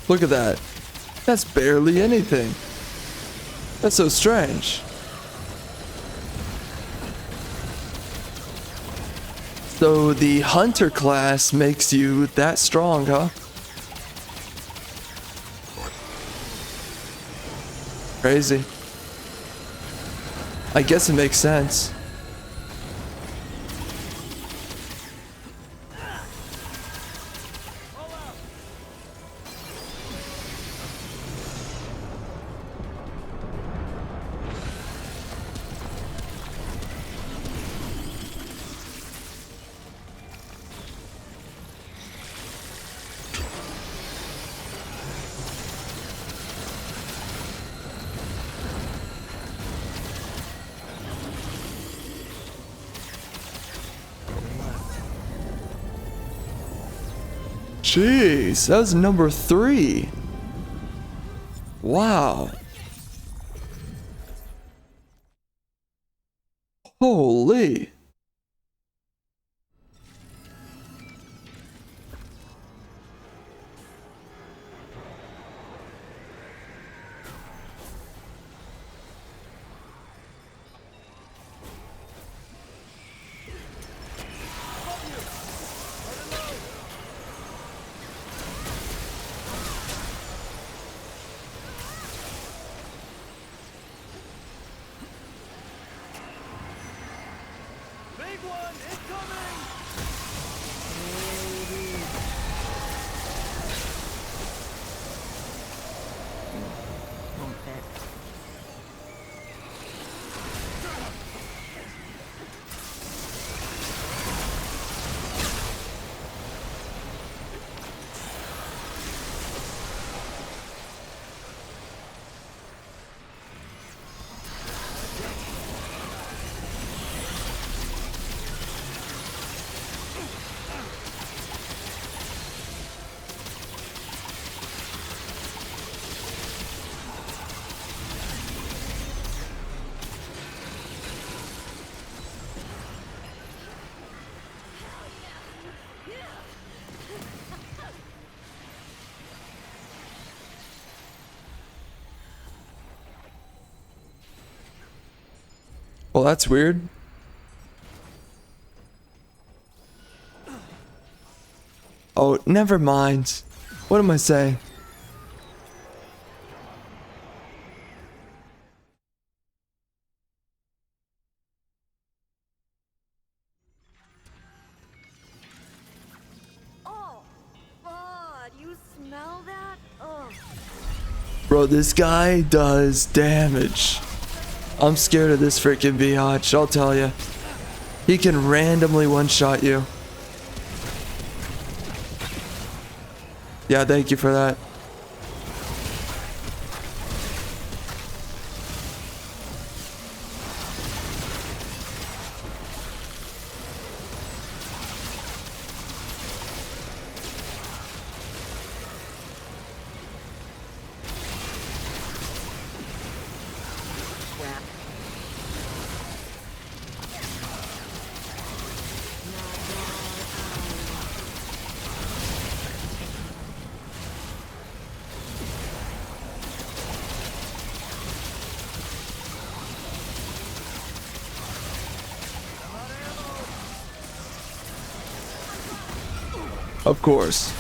Look at that. That's barely anything. That's so strange. So the hunter class makes you that strong, huh? Crazy. I guess it makes sense. Jeez, that was number 3. Wow. Holy. Big one incoming! Won't fit. Well, that's weird. Oh, never mind. What am I saying? Oh, God, you smell that? Oh. Bro, this guy does damage. I'm scared of this freaking biatch, I'll tell you. He can randomly one-shot you. Yeah, thank you for that. Crap. Of course.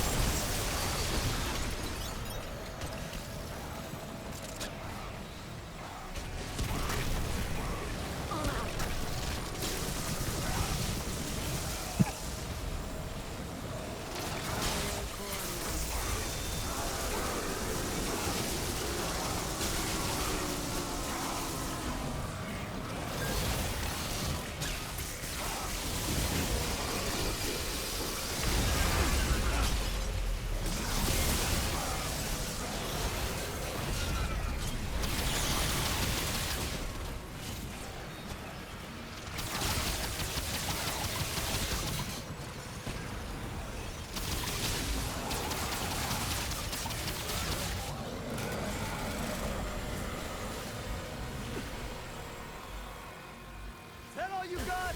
all you got?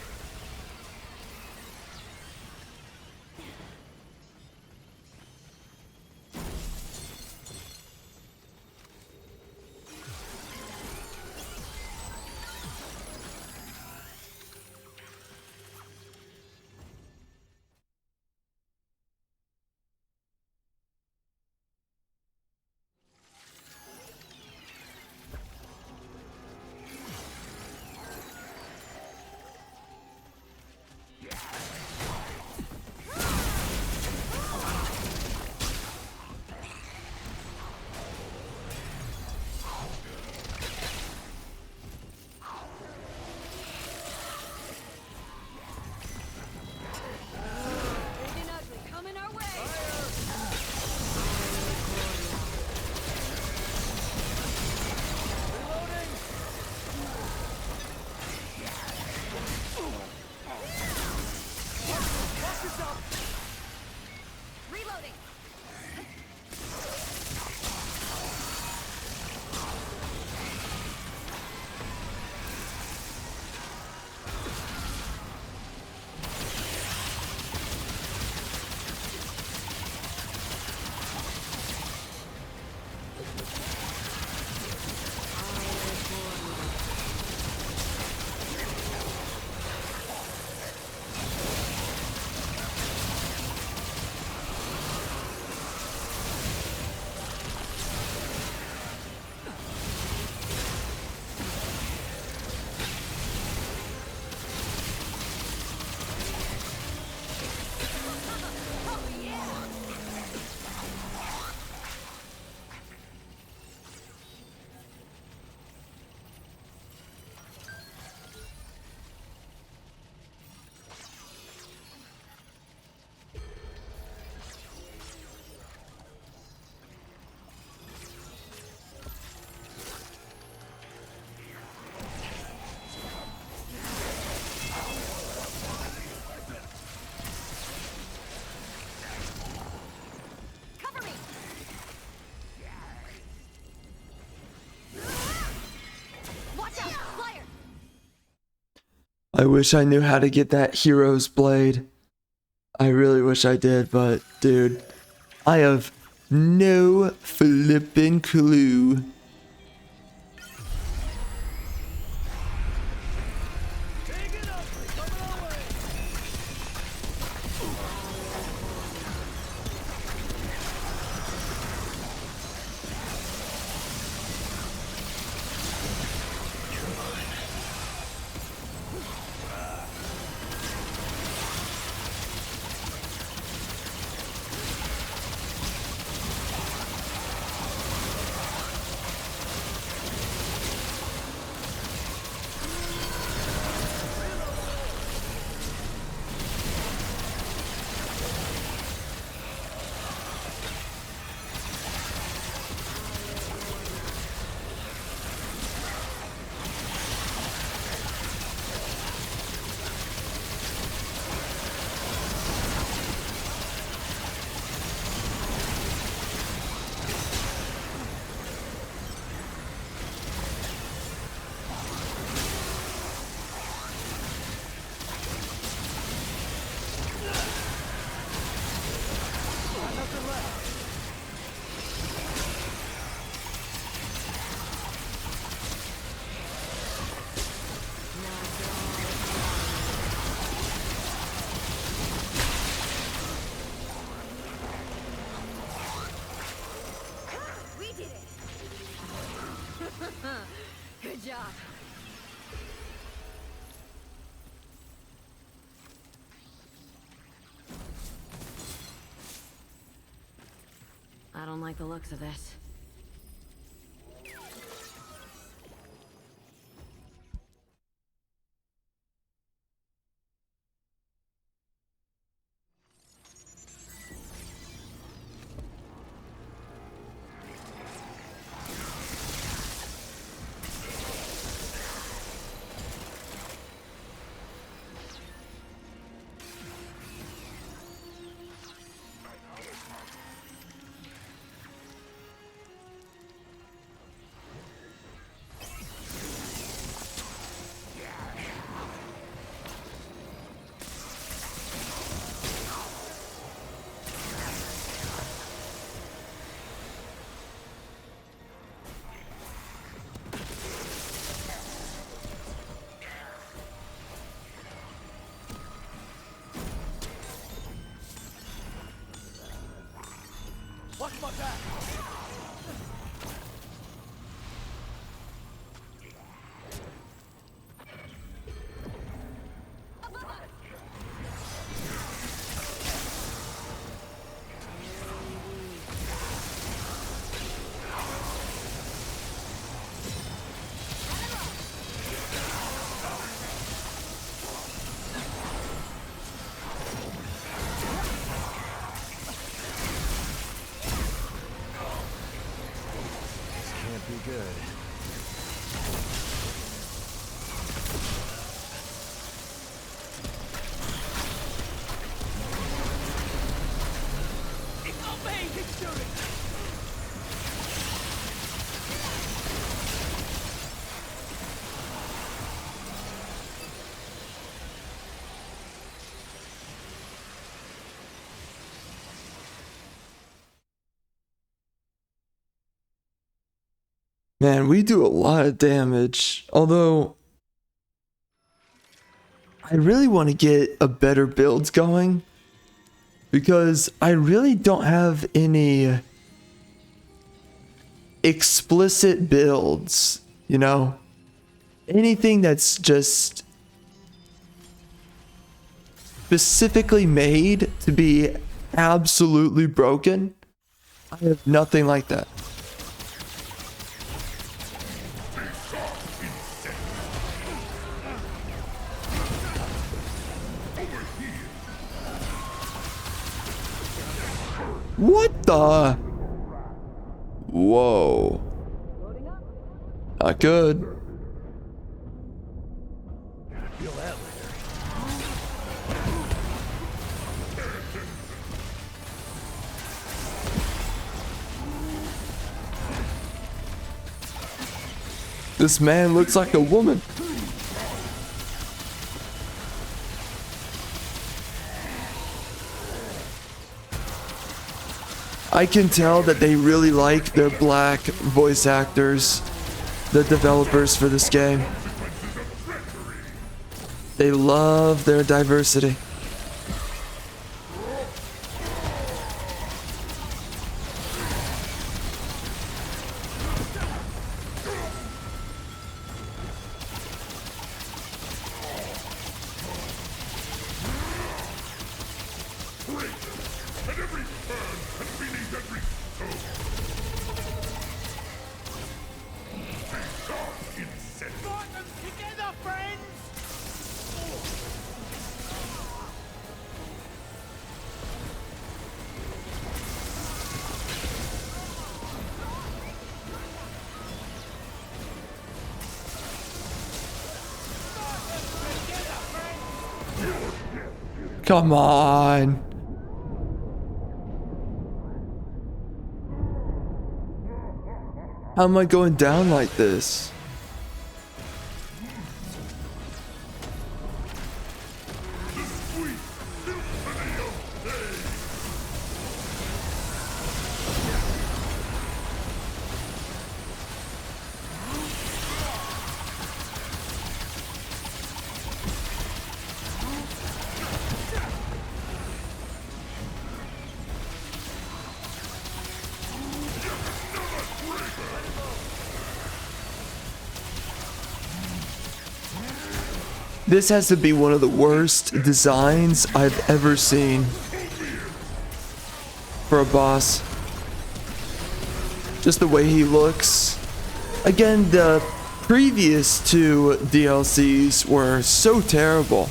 Big and ugly, coming our way. Reloading! Watch yourself! Reloading. Cover me. Watch out, flyer. I wish I knew how to get that hero's blade. I really wish I did, but dude, I have no flippin' clue. Big and ugly, coming our way! We did it. Good job. I don't like the looks of this. my back. Can't be good. It's not me! He's shooting! Man, we do a lot of damage. Although, I really want to get a better build going. Because I really don't have any explicit builds, you know? Anything that's just specifically made to be absolutely broken. I have nothing like that. What the? Whoa. Not good. Feel that later. This man looks like a woman. I can tell that they really like their black voice actors, the developers for this game. They love their diversity. Got them together, friends! Come on. How am I going down like this? This has to be one of the worst designs I've ever seen for a boss. Just the way he looks. Again, the previous two DLCs were so terrible.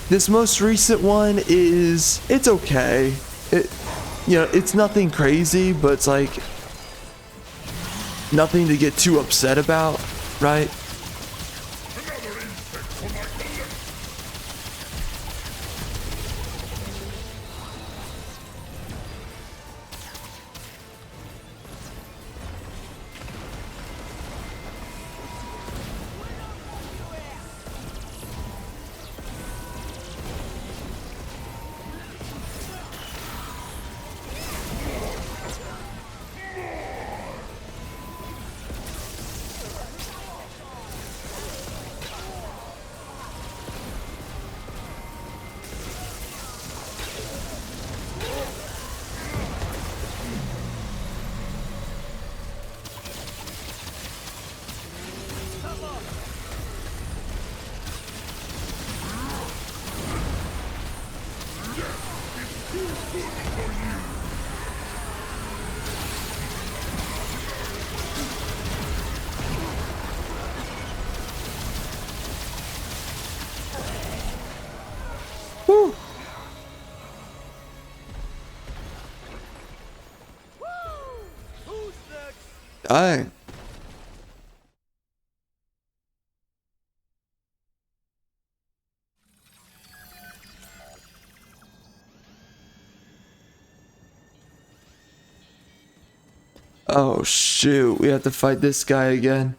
This most recent one is, it's okay. It's nothing crazy, but it's like nothing to get too upset about, right? Woo! Who's next? Dang. Oh shoot, we have to fight this guy again.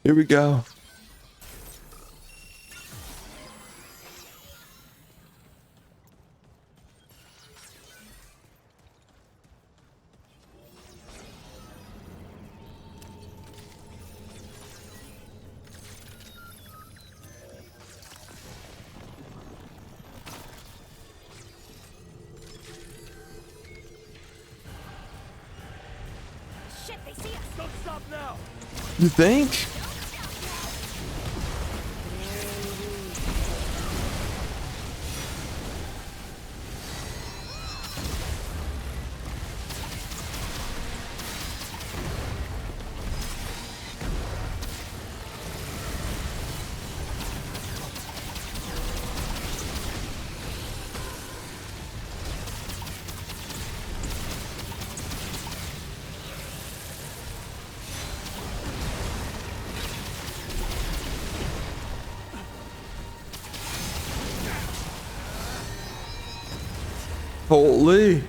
Here we go. Shit, they see us. Don't stop now. You think? Holy.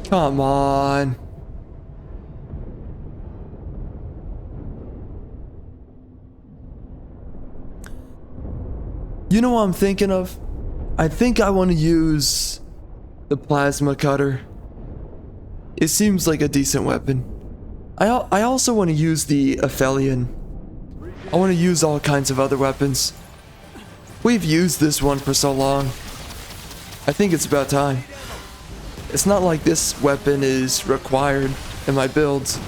Come on. You know what I'm thinking of? I think I want to use the plasma cutter. It seems like a decent weapon. I also want to use the Aphelion. I want to use all kinds of other weapons. We've used this one for so long. I think it's about time. It's not like this weapon is required in my builds.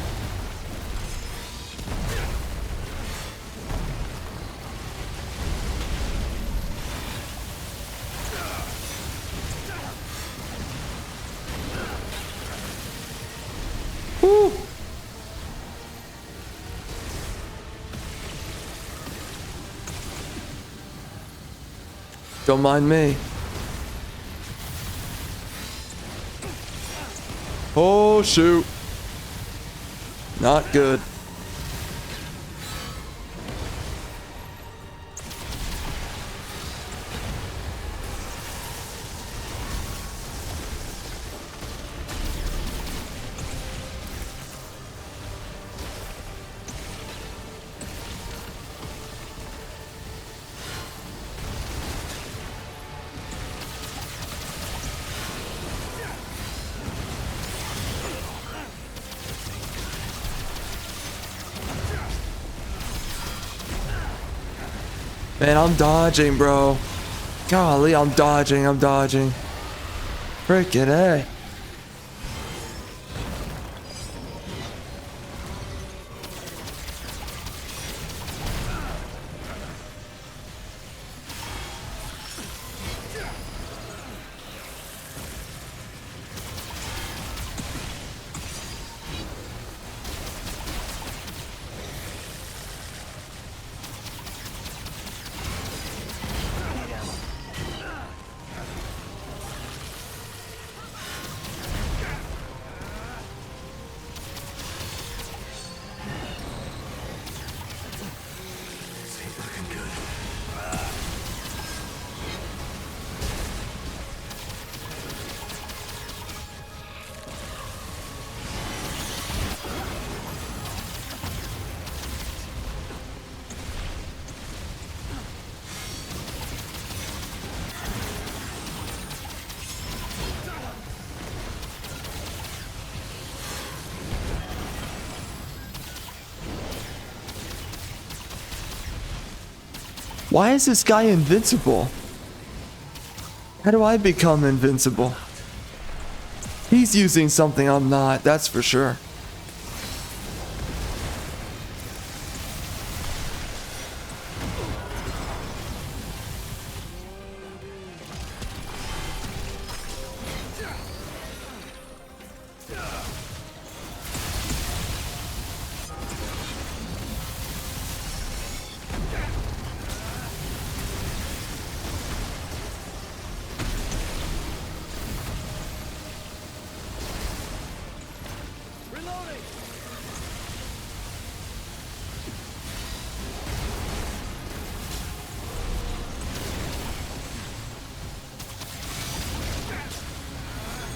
Woo! Don't mind me. Oh shoot. Not good. Man, I'm dodging, bro. Golly, I'm dodging. Frickin' A. Why is this guy invincible? How do I become invincible? He's using something I'm not, that's for sure. Reloading.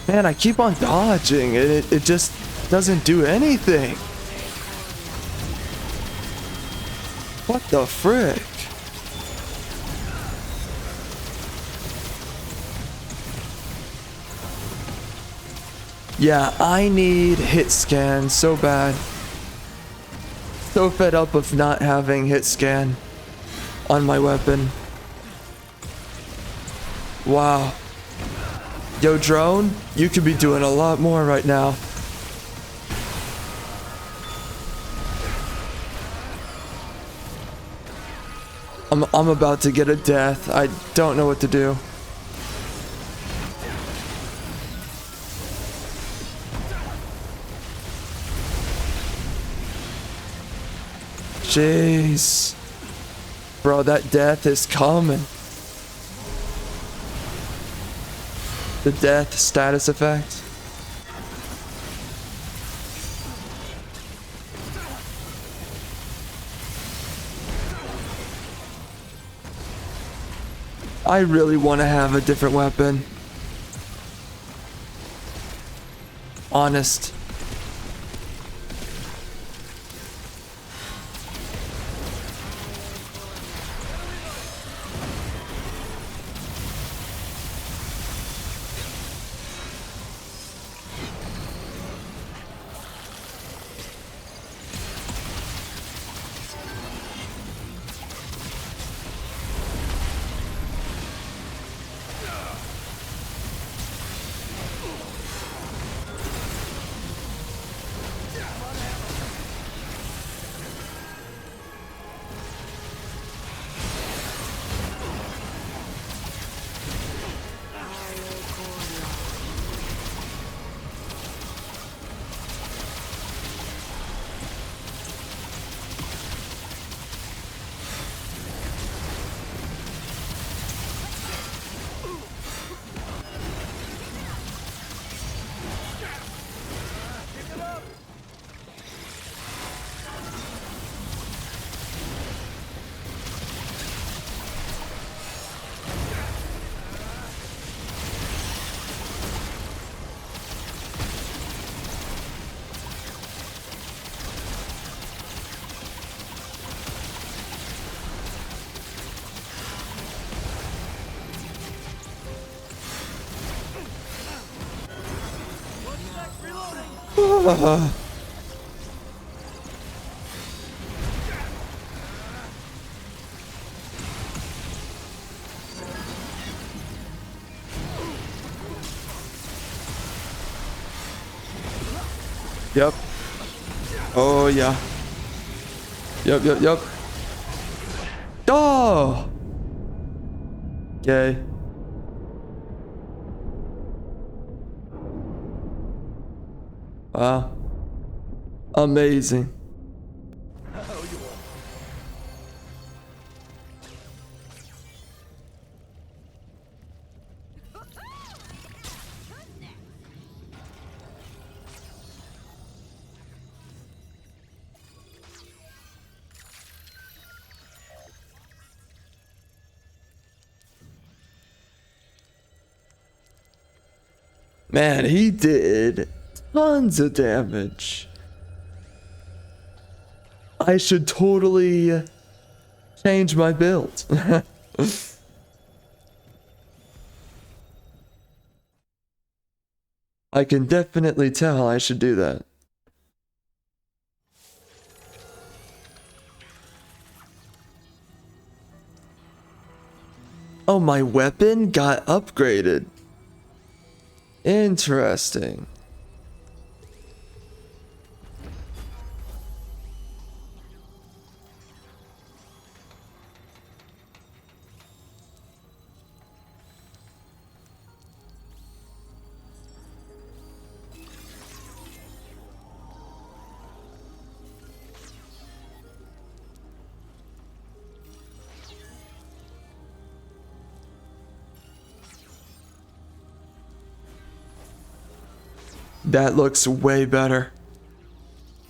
Man, I keep on dodging and it just doesn't do anything. What the frick? Yeah, I need hit scan so bad. So fed up of not having hit scan on my weapon. Wow. Yo, drone, you could be doing a lot more right now. I'm about to get a death. I don't know what to do. Jeez. Bro, that death is coming. The death status effect. I really want to have a different weapon. Honest. Yep. Oh yeah. Yep. Oh. Okay. Wow. Amazing. Man, he did tons of damage. I should totally change my build. I can definitely tell I should do that. Oh, my weapon got upgraded. Interesting. That looks way better.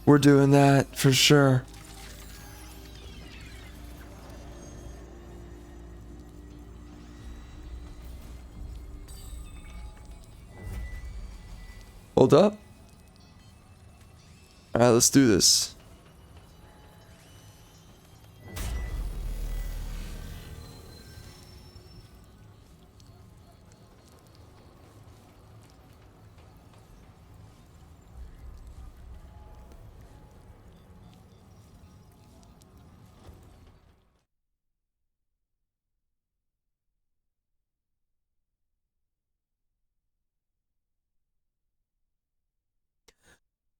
We're doing that for sure. Hold up. Alright, let's do this.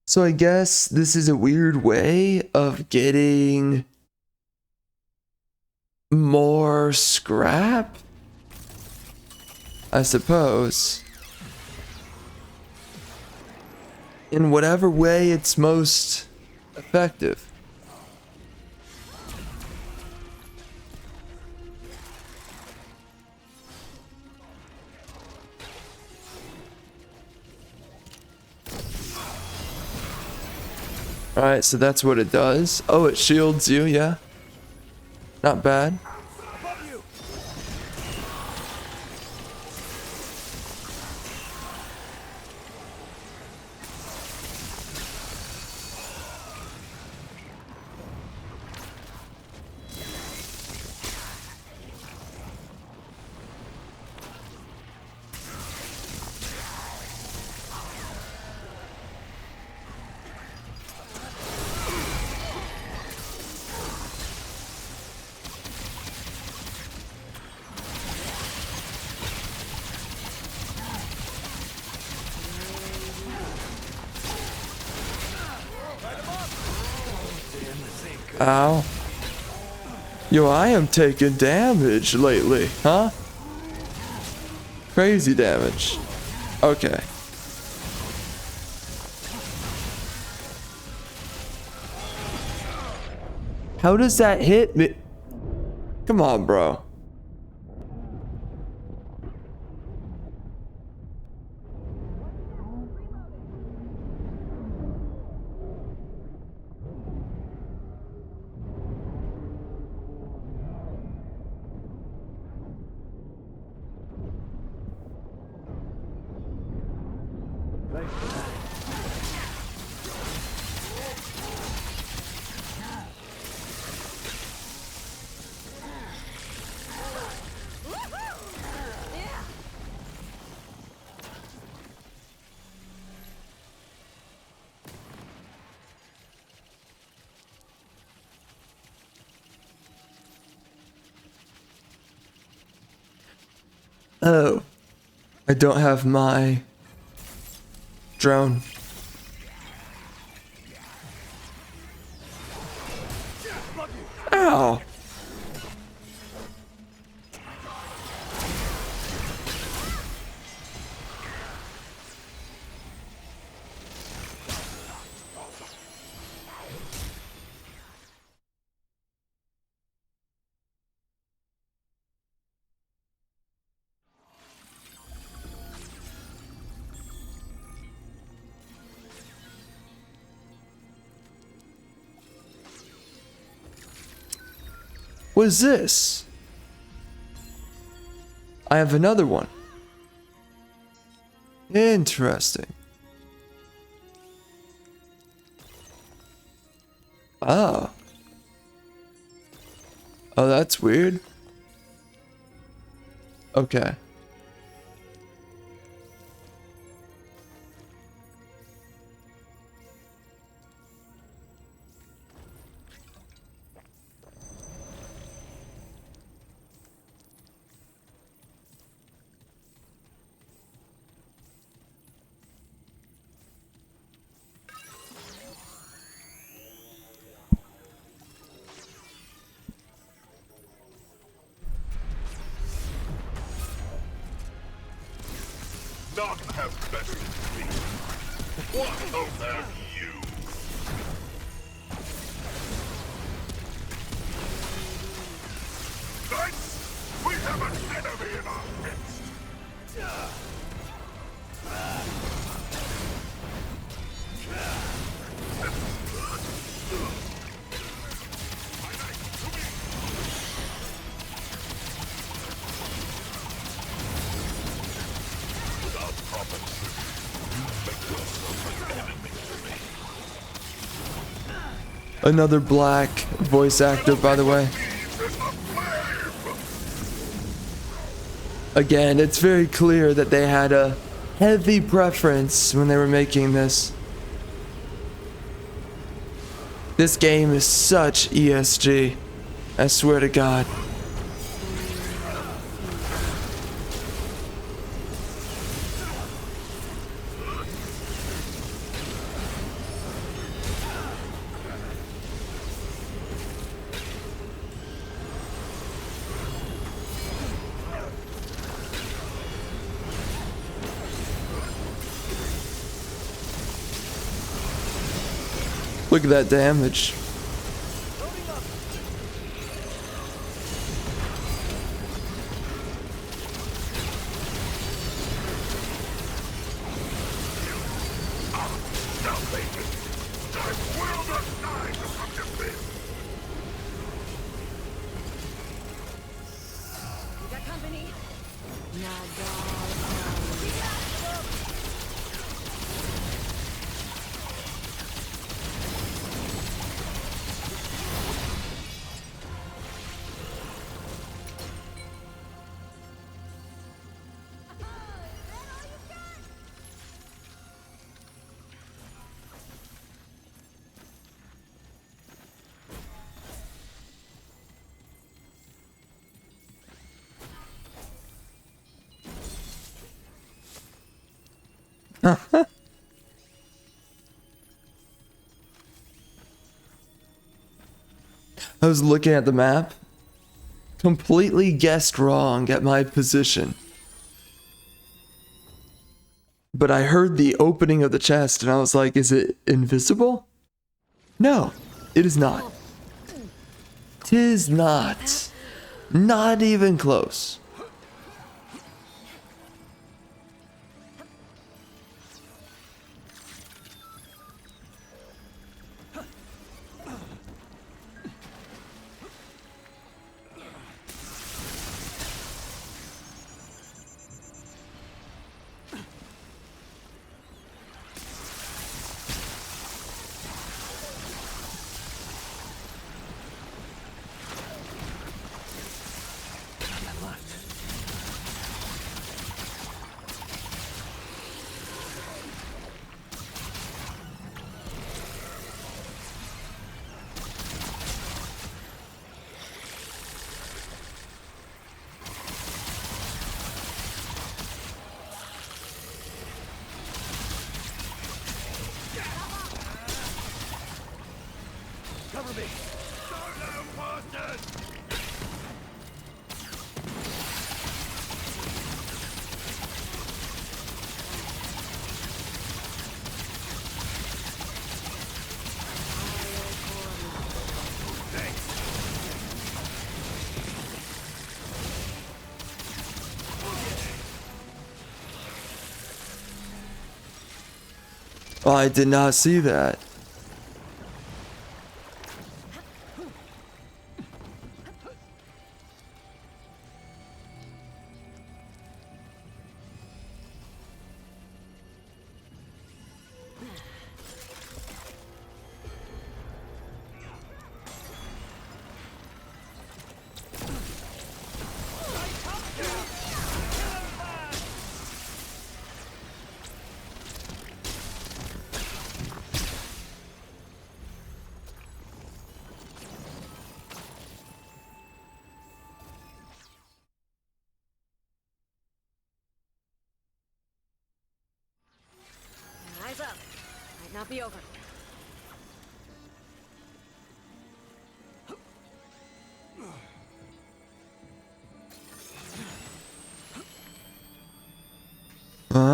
So I guess this is a weird way of getting more scrap, I suppose. In whatever way it's most effective. Alright, so that's what it does. Oh, it shields you, yeah. Not bad. Above you! Ow. Yo, I am taking damage lately, huh? Crazy damage. Okay. How does that hit me? Come on, bro. Oh, I don't have my drone. Ow. What is this? I have another one. Interesting. Oh. Oh, that's weird. Okay. None have bested me. What of have you? Knights, we have an enemy in our midst. Without proper tribute, you make yourself an enemy to me. Another black voice actor, by the way. Again, it's very clear that they had a heavy preference when they were making this. This game is such ESG. I swear to God. Look at that damage. You got company? Not dog. I was looking at the map, completely guessed wrong at my position. But I heard the opening of the chest and I was like, is it invisible? No, it is not. 'Tis not. Not even close. Cover me. Oh, I did not see that. Eyes up. Might not be over.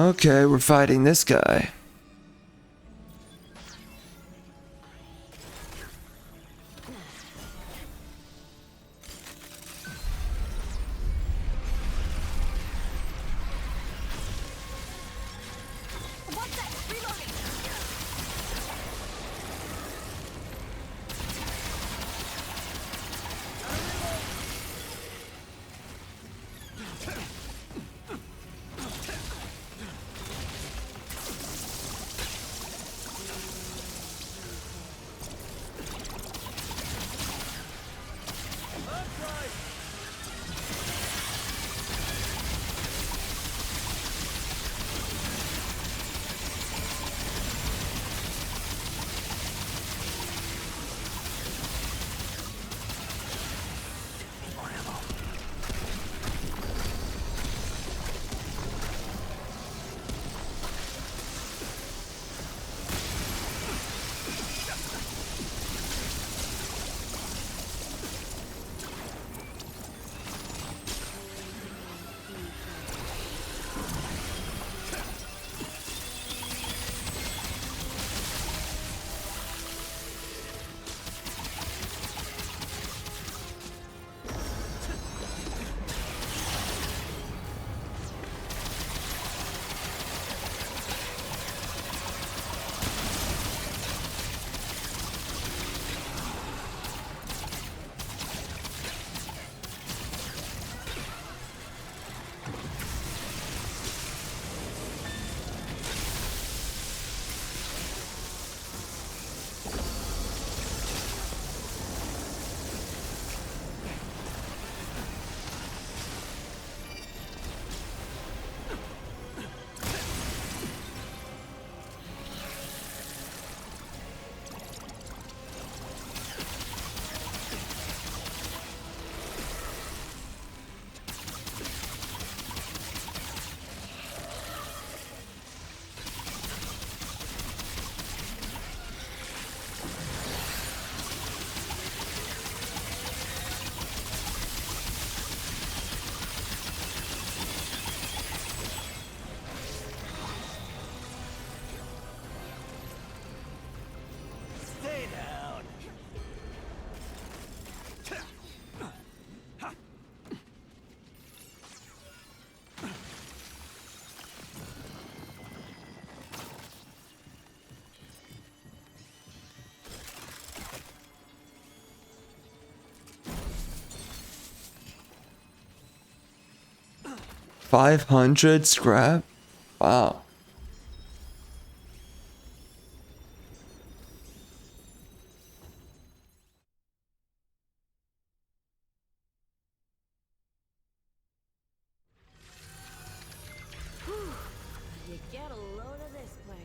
Okay, we're fighting this guy. What's that? Reloading! Stay down. 500 scrap? Wow. You get a load of this place.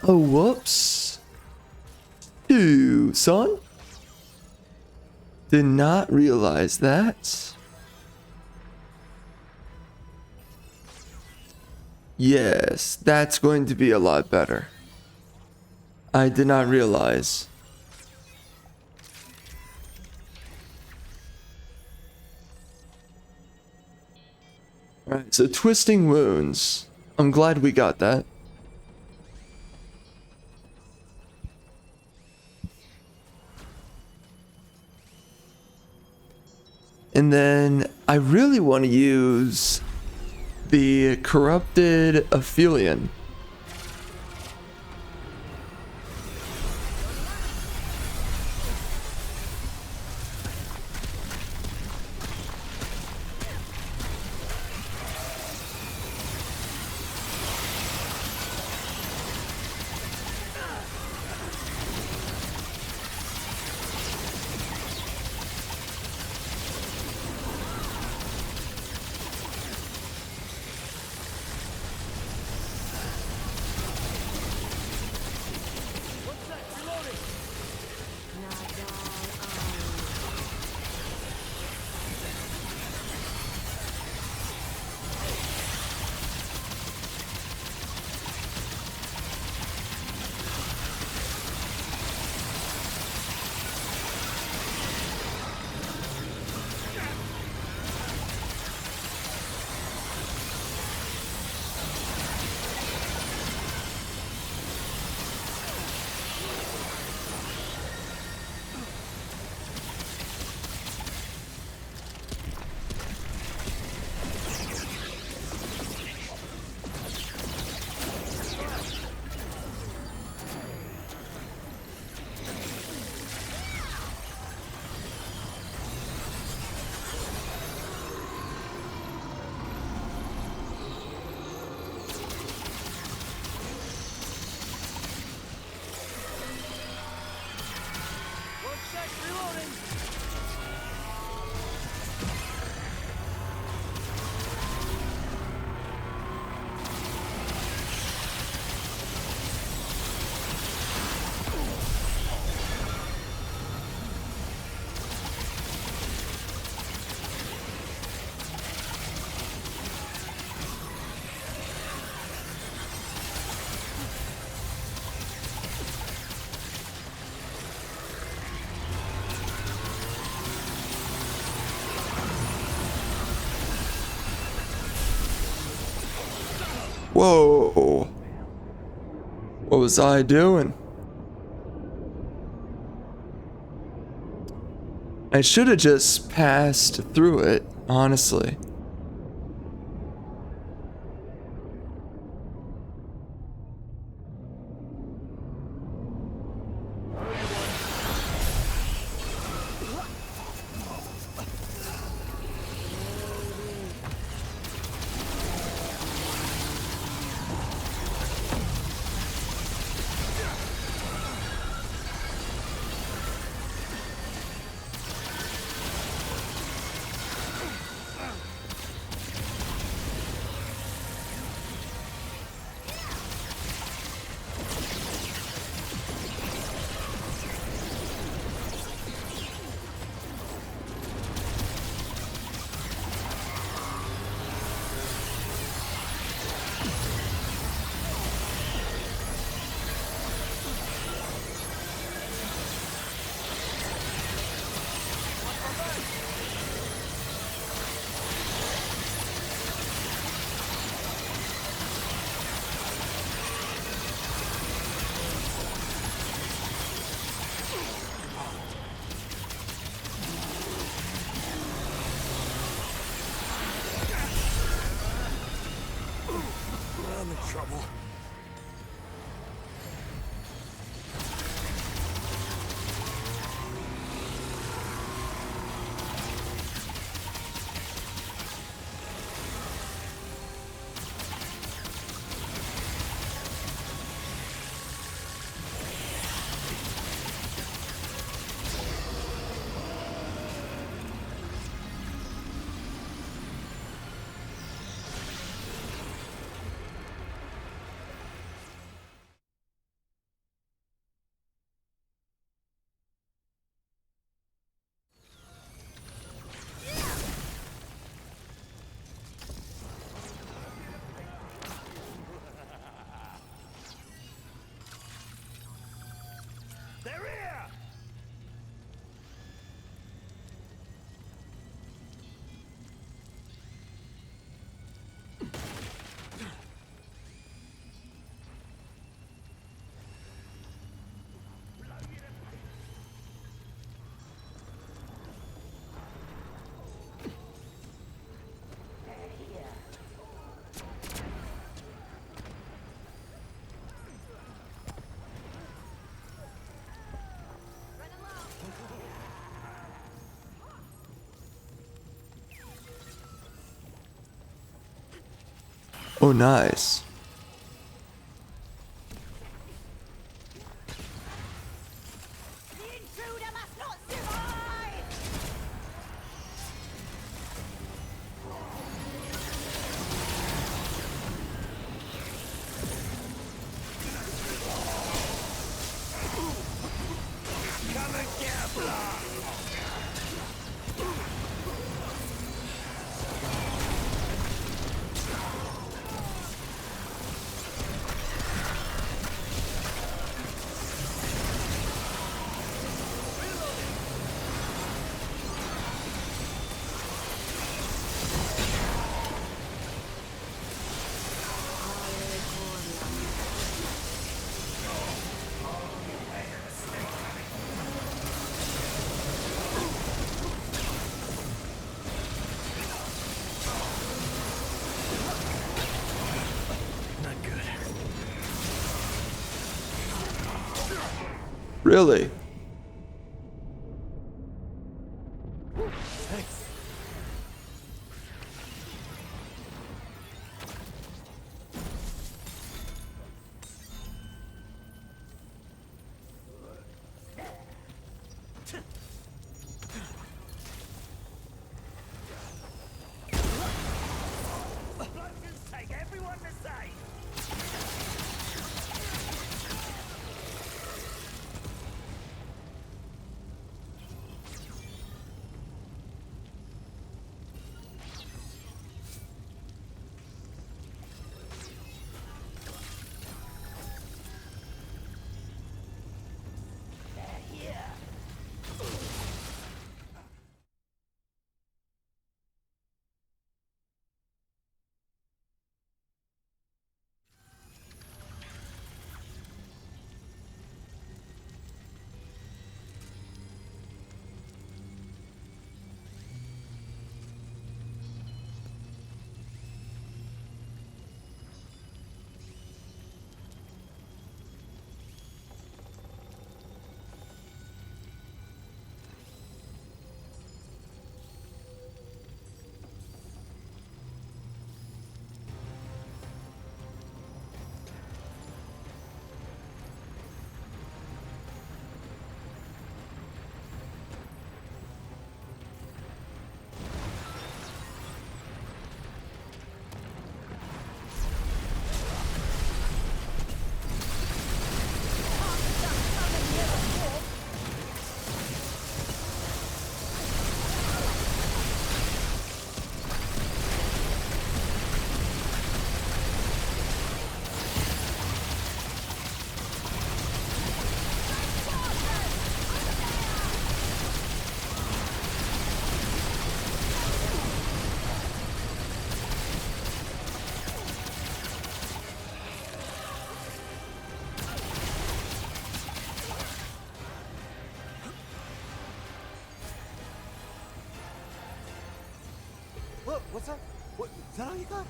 Oh, whoops. Two, son. Did not realize that. Yes, that's going to be a lot better. I did not realize. Alright, so twisting wounds. I'm glad we got that. And then I really want to use the corrupted Aphelion. Whoa. What was I doing? I should have just passed through it, honestly. Oh, nice. The intruder must not survive! Come and get a blow! Not good. Really? Thanks. Take everyone the same. What? What's that? What? Is that all you got?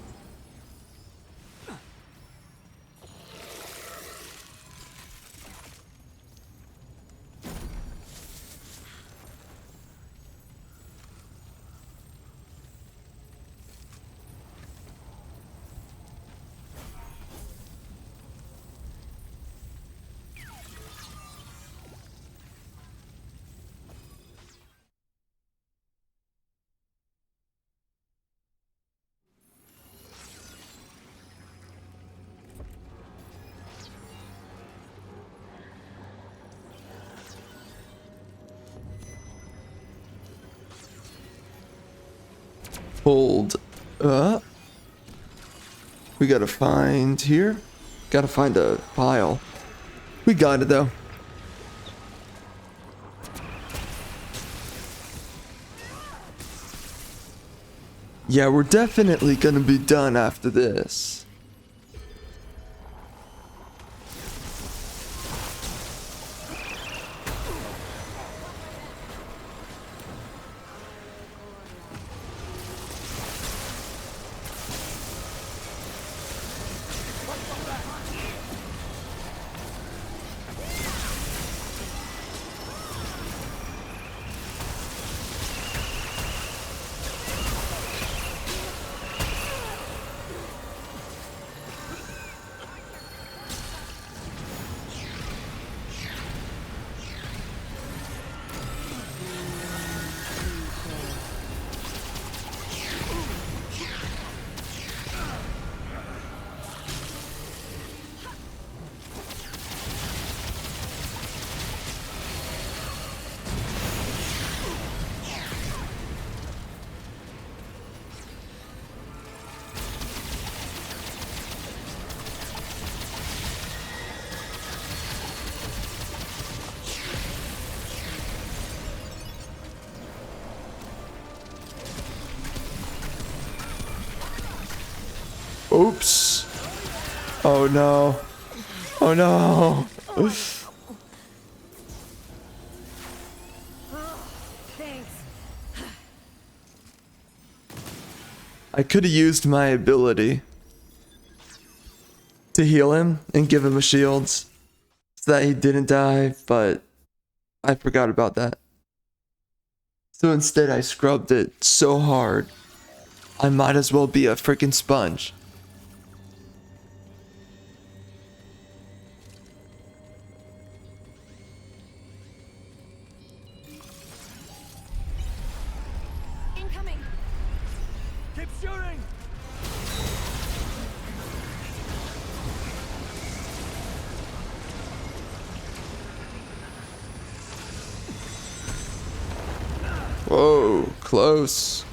Hold up. We gotta find here. Gotta find a file. We got it though. Yeah, we're definitely gonna be done after this. Oops. Oh no. Oh no. Thanks. I could have used my ability to heal him and give him a shield so that he didn't die, but I forgot about that. So instead I scrubbed it so hard, I might as well be a freaking sponge. Incoming. Keep shooting! Whoa, close.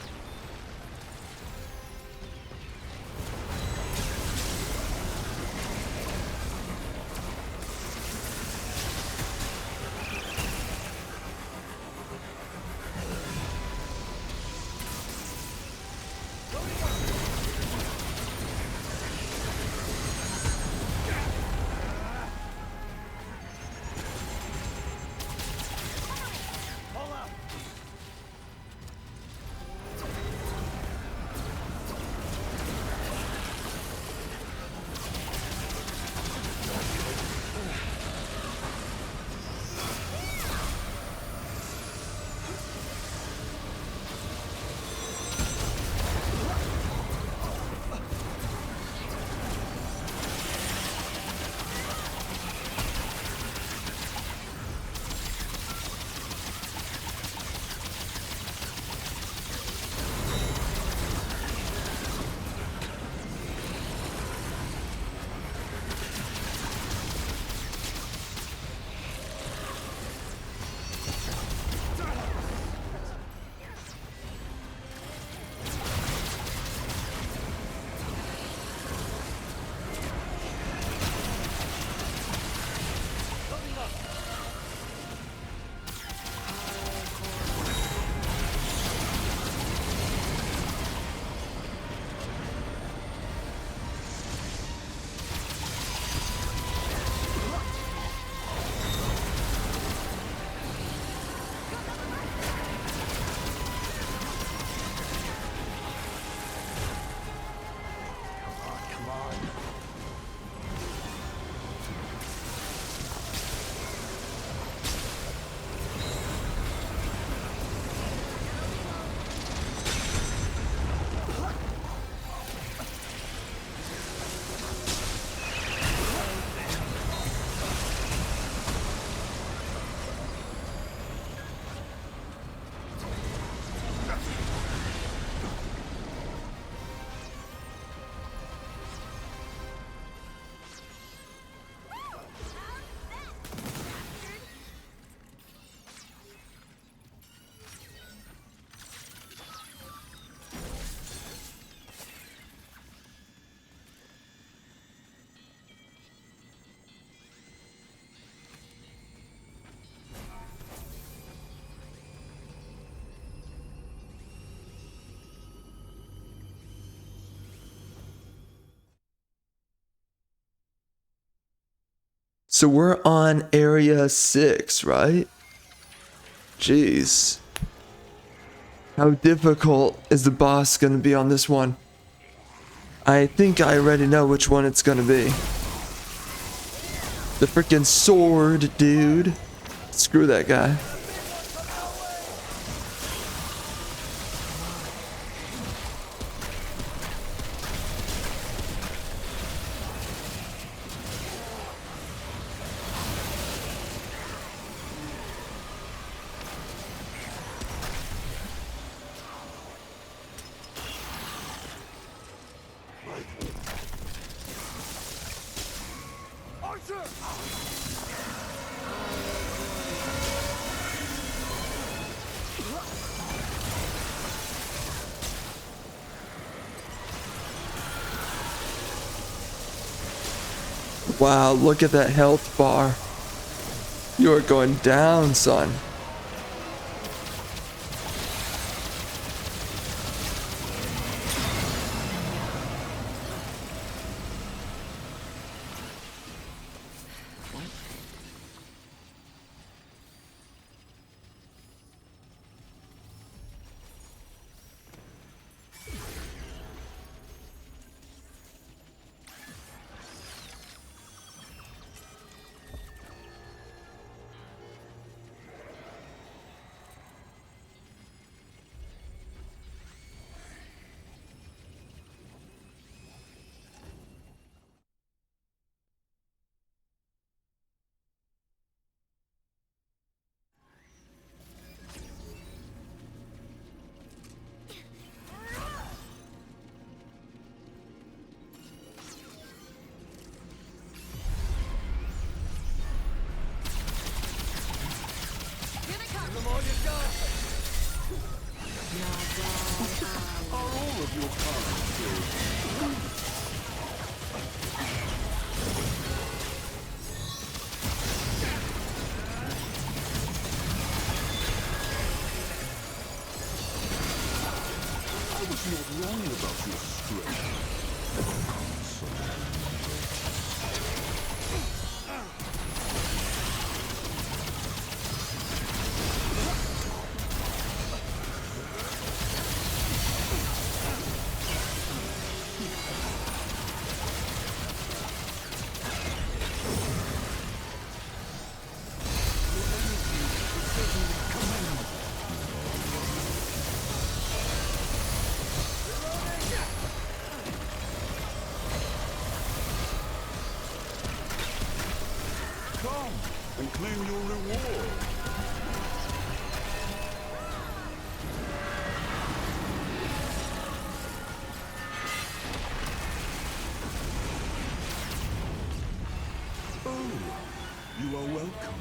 Pull up! Come on. So we're on area 6, right? Jeez. How difficult is the boss gonna be on this one? I think I already know which one it's gonna be. The freaking sword, dude. Screw that guy. Archer! Wow, look at that health bar. You are going down, son. of your kind, Jade. I was not wrong about your strength. Come and claim your reward. Oh, you are welcome.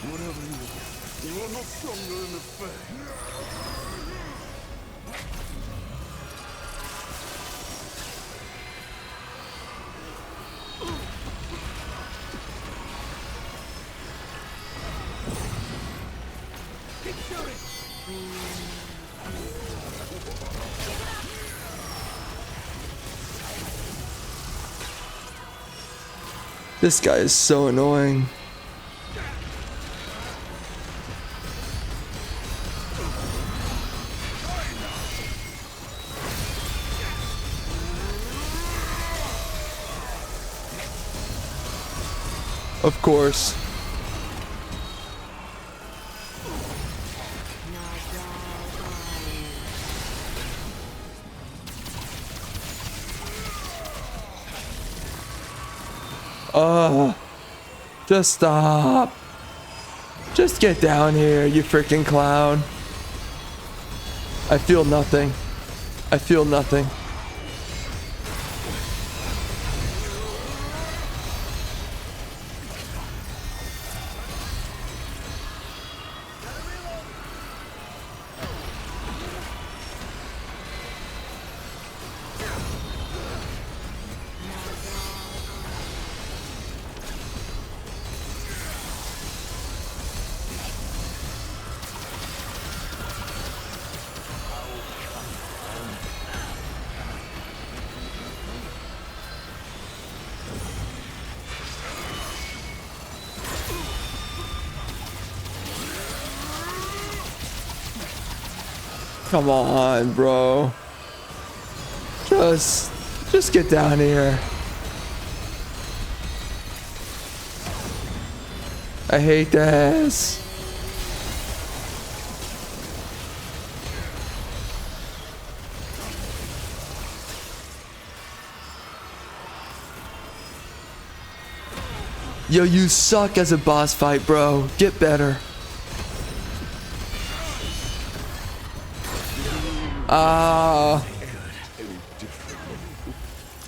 Whatever you are not stronger in effect. Keep shooting! This guy is so annoying. Of course. Just stop. Just get down here, you freaking clown. I feel nothing. I feel nothing. Come on, bro. Just get down here. I hate this. Yo, you suck as a boss fight, bro. Get better.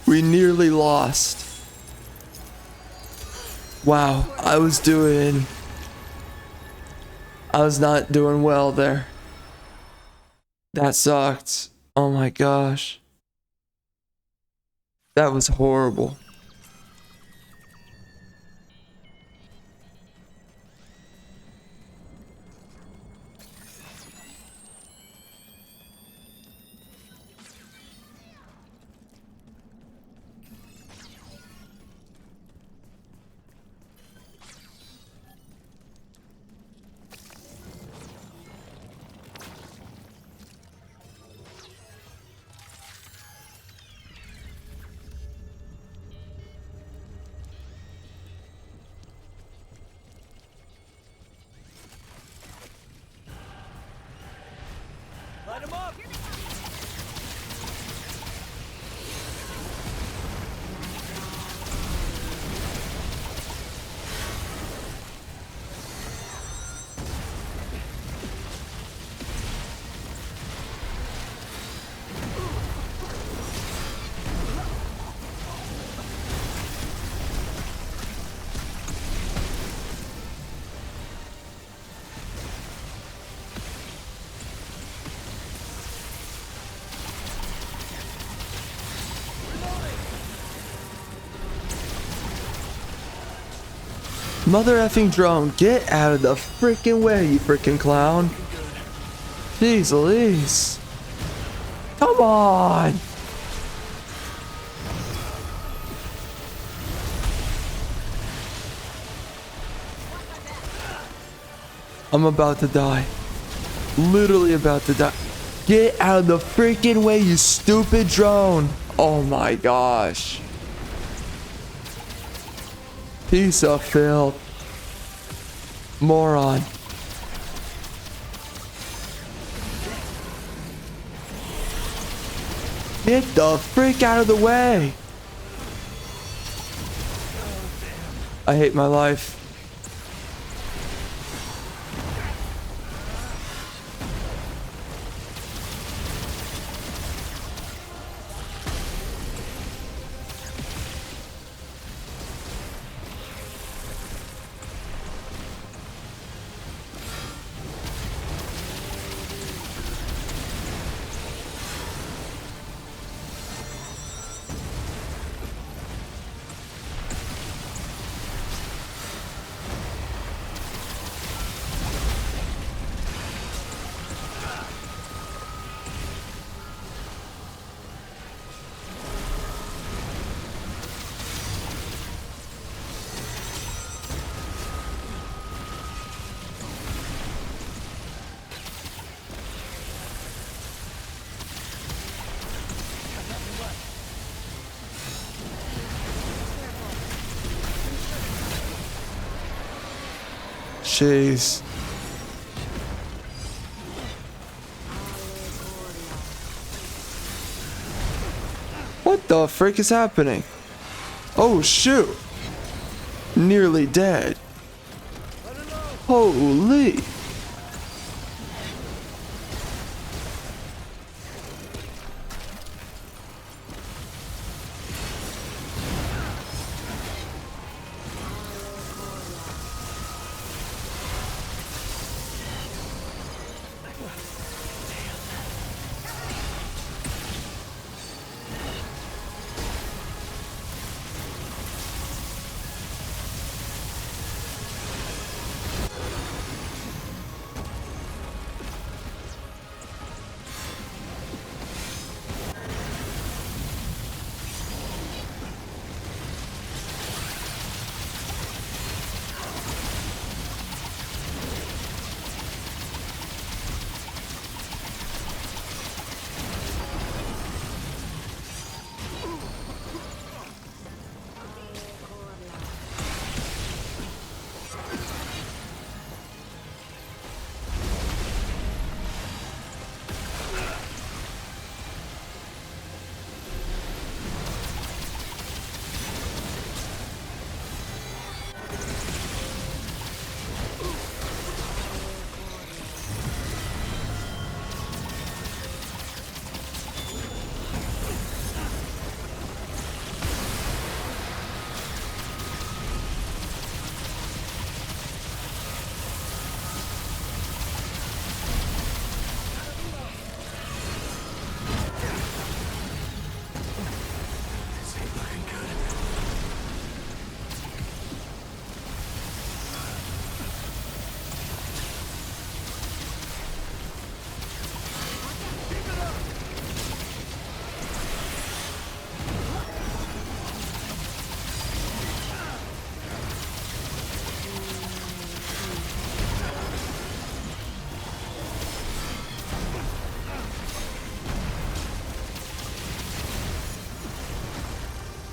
We nearly lost. Wow, I was not doing well there. That sucked. Oh my gosh. That was horrible. Mother effing drone, get out of the freaking way, you freaking clown. Jeez Louise. Come on. I'm about to die. Literally about to die. Get out of the freaking way, you stupid drone. Oh my gosh. Piece of filth. Moron. Get the freak out of the way. I hate my life. Jeez. What the frick is happening? Oh shoot. Nearly dead. Holy.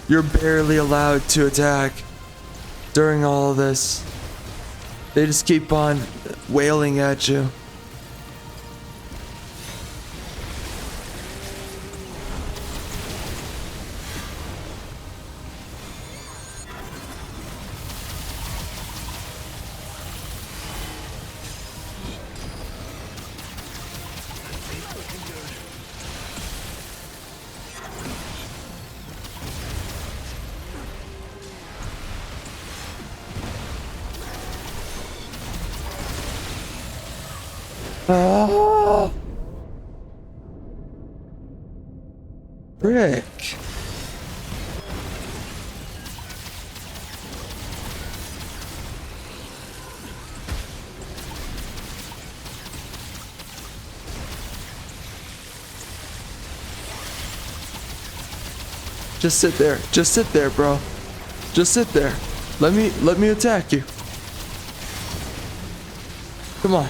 You're barely allowed to attack during all of this. They just keep on wailing at you. Ah! Frick. Just sit there. Just sit there, bro. Just sit there. Let me attack you. Come on.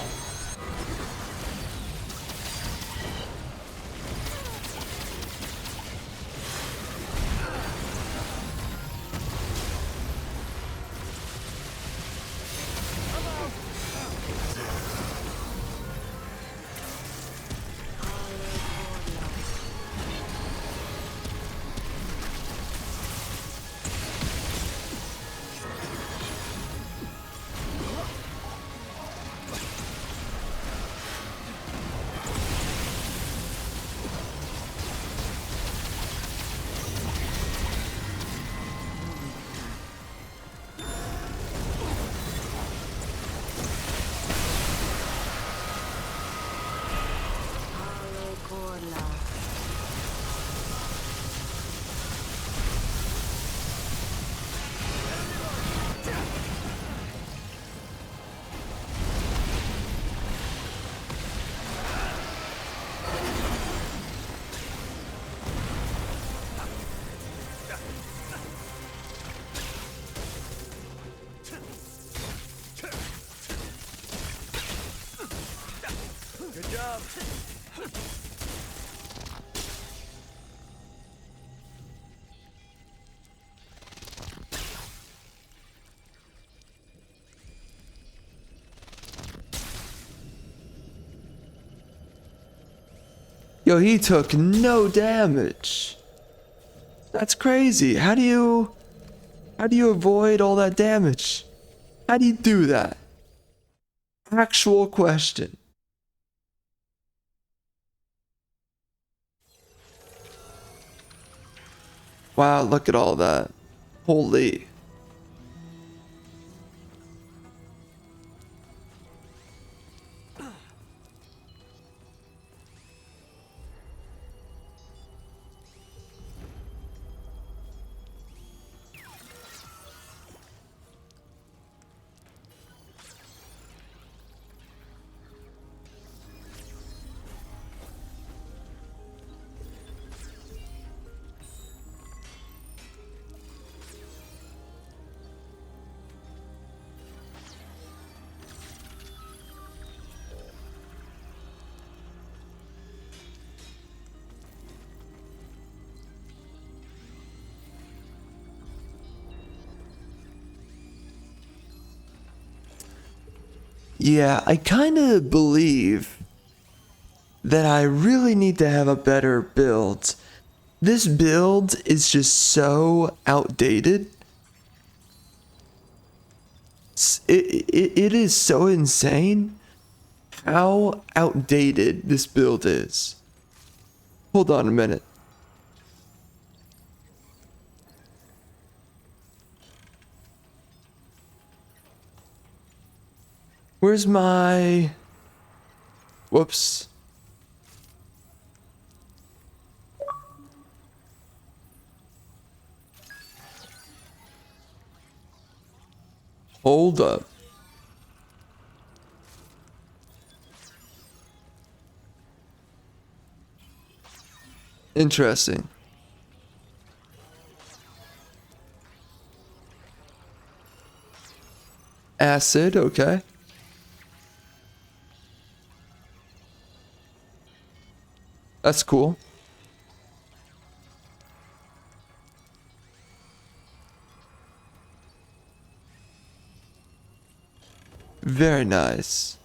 Good job. Yo, he took no damage. That's crazy. How do you avoid all that damage? How do you do that? Actual question. Wow, look at all that. Holy. Yeah, I kind of believe that I really need to have a better build. This build is just so outdated. It is so insane how outdated this build is. Hold on a minute. Where's my... Whoops. Hold up. Interesting. Acid, okay. That's cool. Very nice.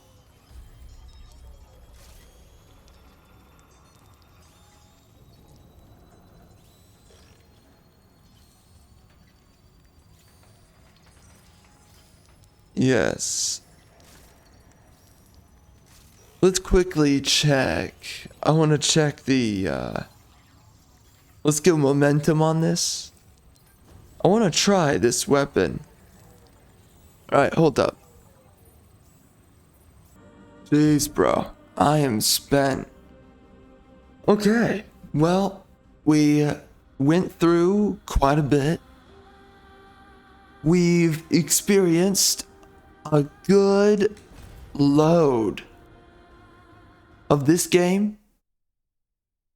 Yes. Let's quickly check. I want to check the, let's give momentum on this. I want to try this weapon. Alright, hold up. Jeez, bro. I am spent. Okay. Well, we went through quite a bit. We've experienced a good load of this game,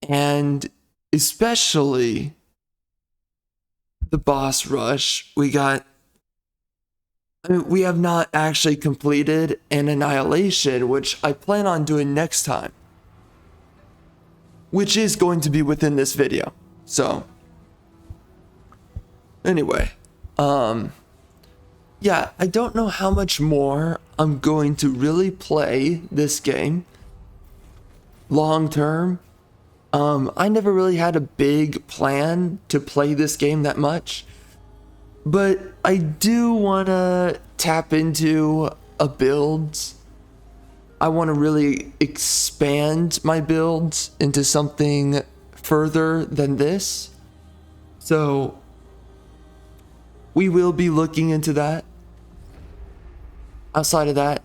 and especially the boss rush. We have not actually completed an annihilation, which I plan on doing next time, which is going to be within this video. So anyway, yeah, I don't know how much more I'm going to really play this game long term. I never really had a big plan to play this game that much, but I do want to tap into a build. I want to really expand my builds into something further than this. So we will be looking into that. Outside of that,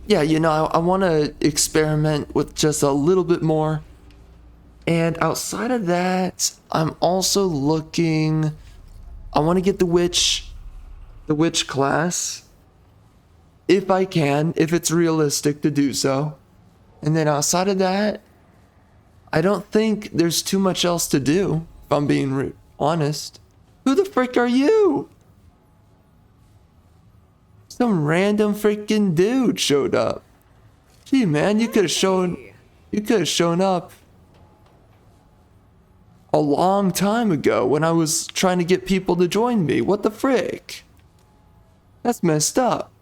yeah, you know, I want to experiment with just a little bit more. And outside of that, I'm also looking, I want to get the witch class, if I can, if it's realistic to do so. And then outside of that, I don't think there's too much else to do, if I'm being honest. Who the frick are you? Some random freaking dude showed up. Gee, man, you could have shown up a long time ago when I was trying to get people to join me. What the frick? That's messed up.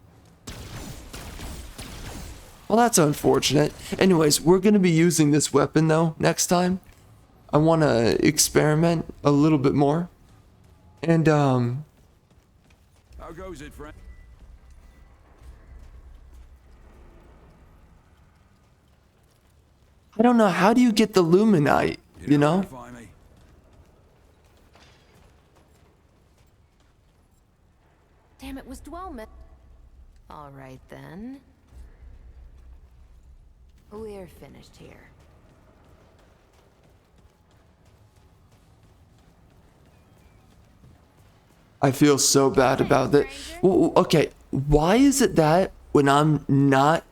Well, that's unfortunate. Anyways, we're going to be using this weapon though next time. I want to experiment a little bit more. And How goes it, friend? I don't know, how do you get the luminite, you know? Notify me. Damn, it was Dwellman. All right then. We're finished here. I feel so bad about that. Okay, why is it that when I'm not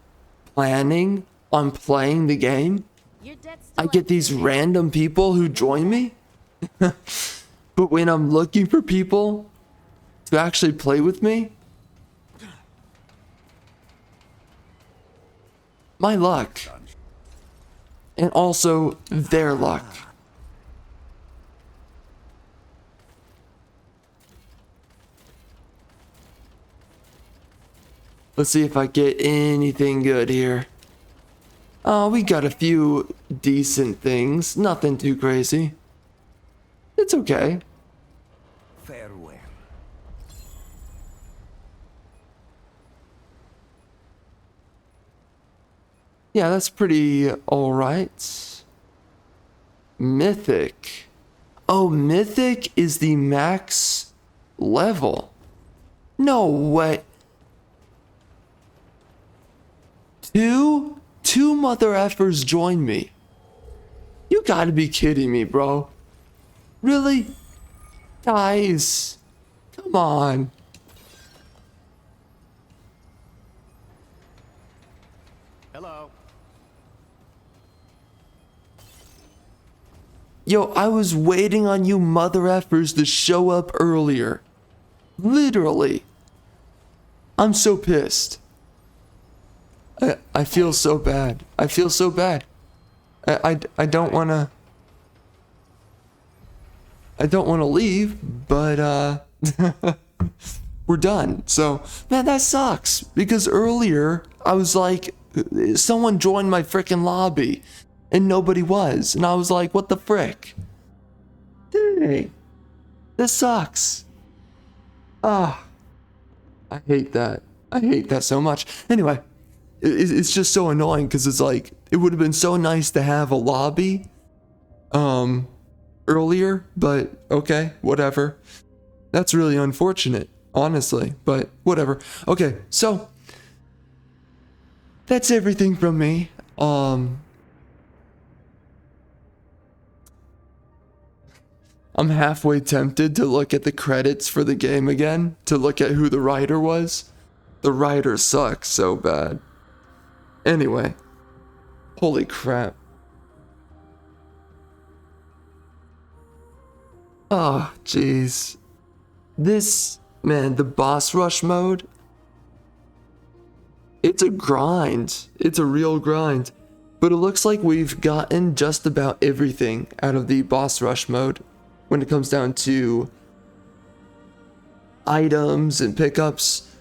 planning on playing the game, Your debt's I still get these active. random people who join me? But when I'm looking for people to actually play with me, my luck. And also their luck. Let's see if I get anything good here. Oh, we got a few decent things. Nothing too crazy. It's okay. Farewell. Yeah, that's pretty alright. Mythic. Oh, Mythic is the max level. No way. Two mother effers join me. You gotta be kidding me, bro. Really? Guys, come on. Hello. Yo, I was waiting on you mother effers to show up earlier. Literally. I'm so pissed. I feel so bad. I feel so bad. I don't wanna... I don't wanna leave, but we're done. So, man, that sucks. Because earlier, I was like, someone joined my frickin' lobby. And nobody was. And I was like, what the frick? Dang. This sucks. Ah. I hate that. I hate that so much. Anyway, it's just so annoying because it's like, it would have been so nice to have a lobby earlier, but okay, whatever. That's really unfortunate, honestly, but whatever. Okay, so that's everything from me. I'm halfway tempted to look at the credits for the game again, to look at who the writer was. The writer sucks so bad. Anyway, holy crap. Oh, jeez. This, man, the boss rush mode, it's a grind. It's a real grind. But it looks like we've gotten just about everything out of the boss rush mode when it comes down to items and pickups.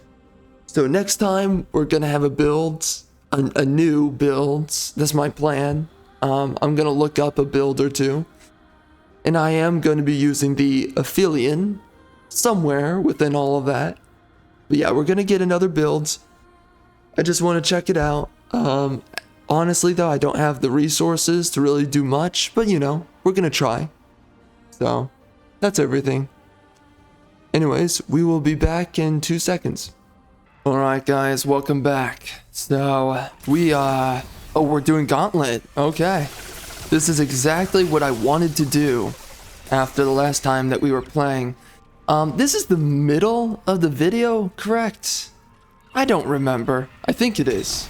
So next time we're gonna have a build, a new build. That's my plan. I'm gonna look up a build or two. And I am going to be using the Aphelion somewhere within all of that. But yeah, we're going to get another build. I just want to check it out. Honestly, though, I don't have the resources to really do much. But, you know, we're going to try. So, that's everything. Anyways, we will be back in 2 seconds. Alright, guys, welcome back. So, we're doing Gauntlet. Okay. This is exactly what I wanted to do after the last time that we were playing. This is the middle of the video, correct? I don't remember. I think it is.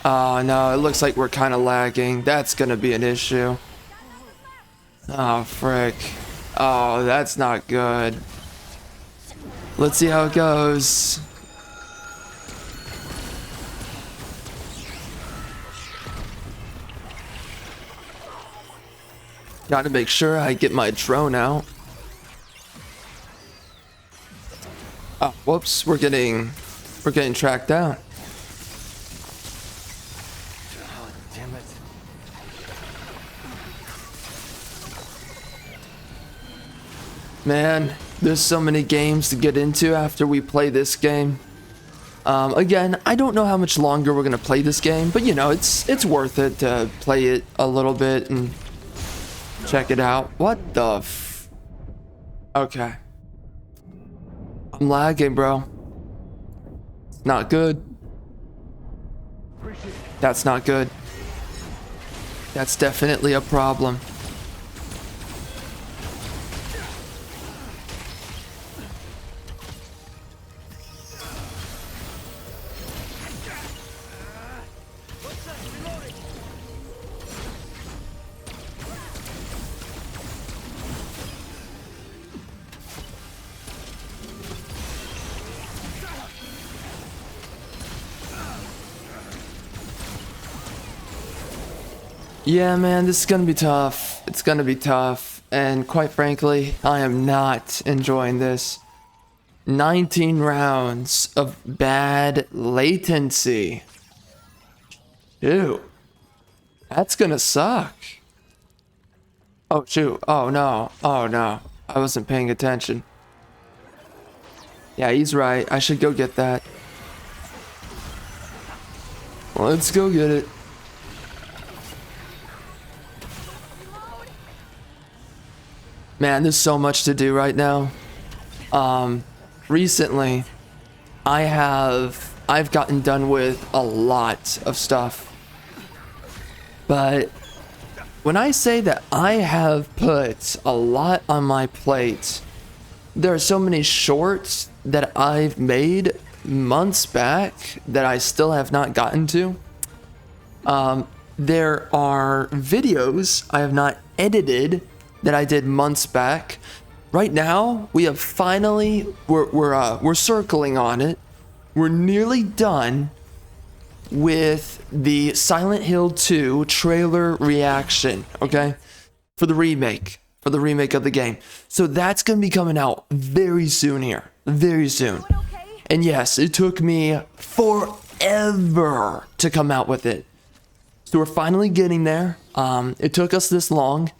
Oh, no, it looks like we're kind of lagging. That's gonna be an issue. Oh, frick. Oh, that's not good. Let's see how it goes. Gotta make sure I get my drone out. Oh, whoops, we're getting tracked down. Oh, damn it. Man, there's so many games to get into after we play this game. Again, I don't know how much longer we're gonna play this game, but you know, it's worth it to play it a little bit and check it out. What the f... Okay. I'm lagging, bro. It's not good. That's not good. That's definitely a problem. Yeah, man, this is gonna be tough. It's gonna be tough. And quite frankly, I am not enjoying this. 19 rounds of bad latency. Ew. That's gonna suck. Oh, shoot. Oh, no. Oh, no. I wasn't paying attention. Yeah, he's right. I should go get that. Let's go get it. Man, there's so much to do right now. Recently, I've gotten done with a lot of stuff. But when I say that I have put a lot on my plate, there are so many shorts that I've made months back that I still have not gotten to. There are videos I have not edited that I did months back. Right now, we have finally, we're circling on it. We're nearly done with the Silent Hill 2 trailer reaction, okay? For the remake of the game. So that's gonna be coming out very soon here, very soon. And yes, it took me forever to come out with it. So we're finally getting there. It took us this long,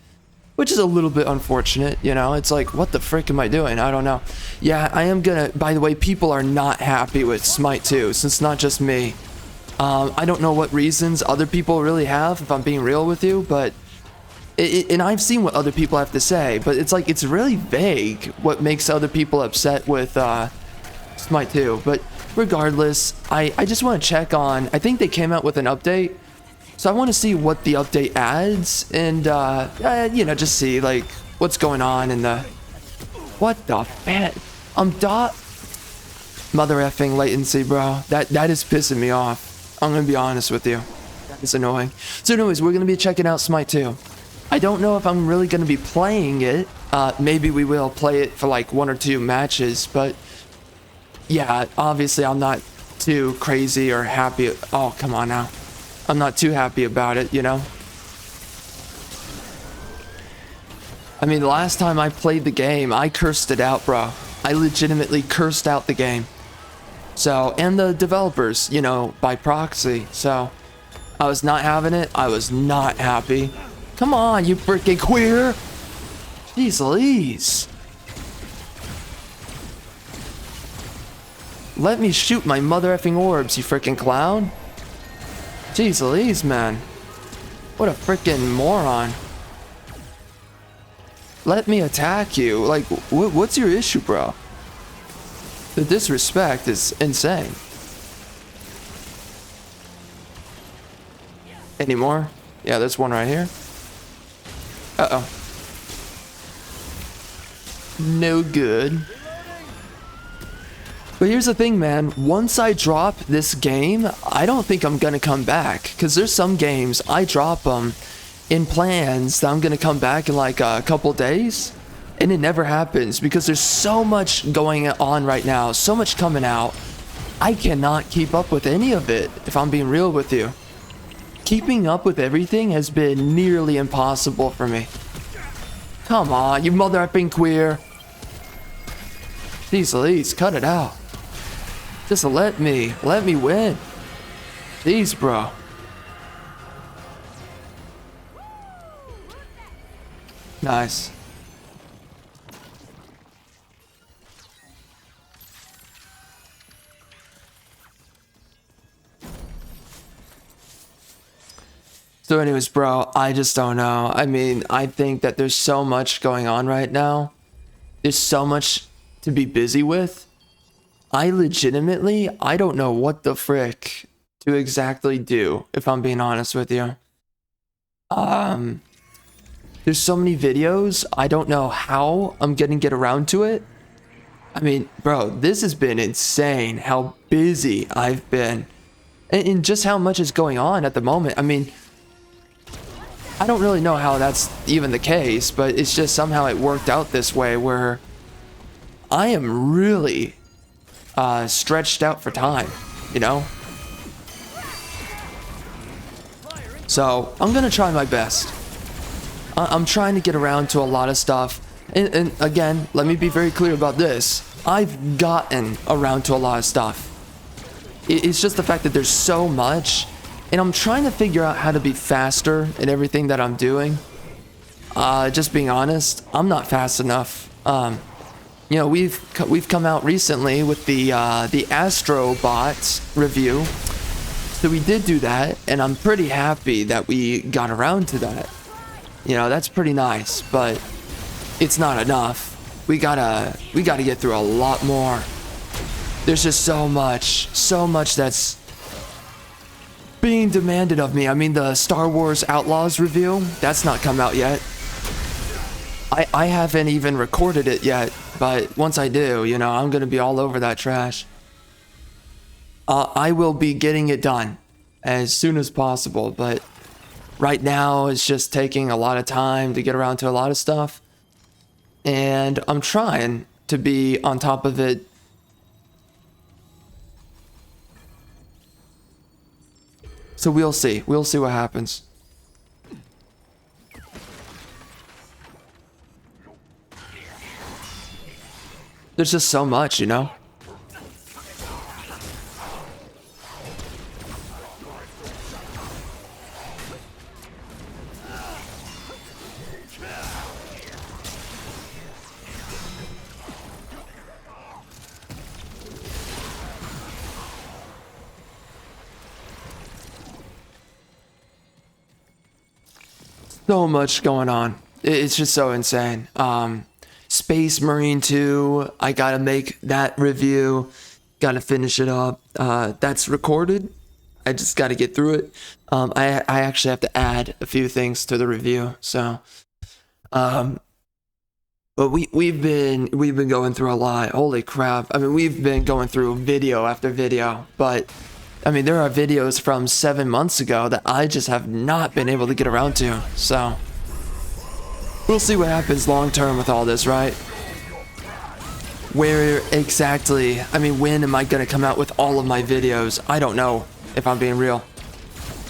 which is a little bit unfortunate, you know? It's like, what the frick am I doing? I don't know. Yeah, I am gonna... By the way, people are not happy with Smite 2, so it's not just me. I don't know what reasons other people really have, if I'm being real with you, but... and I've seen what other people have to say, but it's like, it's really vague what makes other people upset with Smite 2. But regardless, I just want to check on... I think they came out with an update. So I want to see what the update adds and, you know, just see, like, what's going on in the... What the fan? Mother effing latency, bro. That is pissing me off. I'm going to be honest with you. That is annoying. So anyways, we're going to be checking out Smite 2. I don't know if I'm really going to be playing it maybe we will play it for like 1 or 2 matches, but yeah, obviously I'm not too crazy or happy. Oh, come on now. I'm not too happy about it, you know? I mean, the last time I played the game, I cursed it out, bro. I legitimately cursed out the game. So, and the developers, you know, by proxy. So, I was not having it. I was not happy. Come on, you freaking queer. Jeez Louise. Let me shoot my mother effing orbs, you freaking clown. Jeez Louise, man. What a freaking moron. Let me attack you. Like, what's your issue, bro? The disrespect is insane. Any more? Yeah, there's one right here. Uh-oh. No good. But here's the thing, man. Once I drop this game, I don't think I'm gonna come back. Because there's some games, I drop them in plans that I'm gonna come back in like a couple days. And it never happens because there's so much going on right now. So much coming out. I cannot keep up with any of it, if I'm being real with you. Keeping up with everything has been nearly impossible for me. Come on, you mother effing queer. Jeez Louise, cut it out. Just let me win. Jeez, bro. Nice. So anyways, bro, I just don't know. I mean, I think that there's so much going on right now. There's so much to be busy with. I don't know what the frick to exactly do, if I'm being honest with you. There's so many videos, I don't know how I'm gonna get around to it. I mean, bro, this has been insane how busy I've been. And just how much is going on at the moment. I mean, I don't really know how that's even the case, but it's just somehow it worked out this way where I am really stretched out for time, you know? So I'm gonna try my best. I'm trying to get around to a lot of stuff. And again, let me be very clear about this. I've gotten around to a lot of stuff. It's just the fact that there's so much. And I'm trying to figure out how to be faster in everything that I'm doing. Just being honest, I'm not fast enough. You know, we've come out recently with the Astro Bot review. So we did do that, and I'm pretty happy that we got around to that. You know, that's pretty nice, but it's not enough. We gotta get through a lot more. There's just so much that's being demanded of me. I mean, the Star Wars Outlaws review, that's not come out yet. I haven't even recorded it yet, but once I do, you know, I'm gonna be all over that trash. I will be getting it done as soon as possible, but right now it's just taking a lot of time to get around to a lot of stuff. And I'm trying to be on top of it. So we'll see. We'll see what happens. There's just so much, you know? So much going on. It's just so insane. Space Marine 2, I gotta make that review. Gotta finish it up. That's recorded. I just gotta get through it. I actually have to add a few things to the review. So, but we've been going through a lot. Holy crap! I mean, we've been going through video after video. But I mean, there are videos from 7 months ago that I just have not been able to get around to. So, We'll see what happens long term with all this, right? Where exactly, I mean, when am I gonna come out with all of my videos? I don't know, if I'm being real.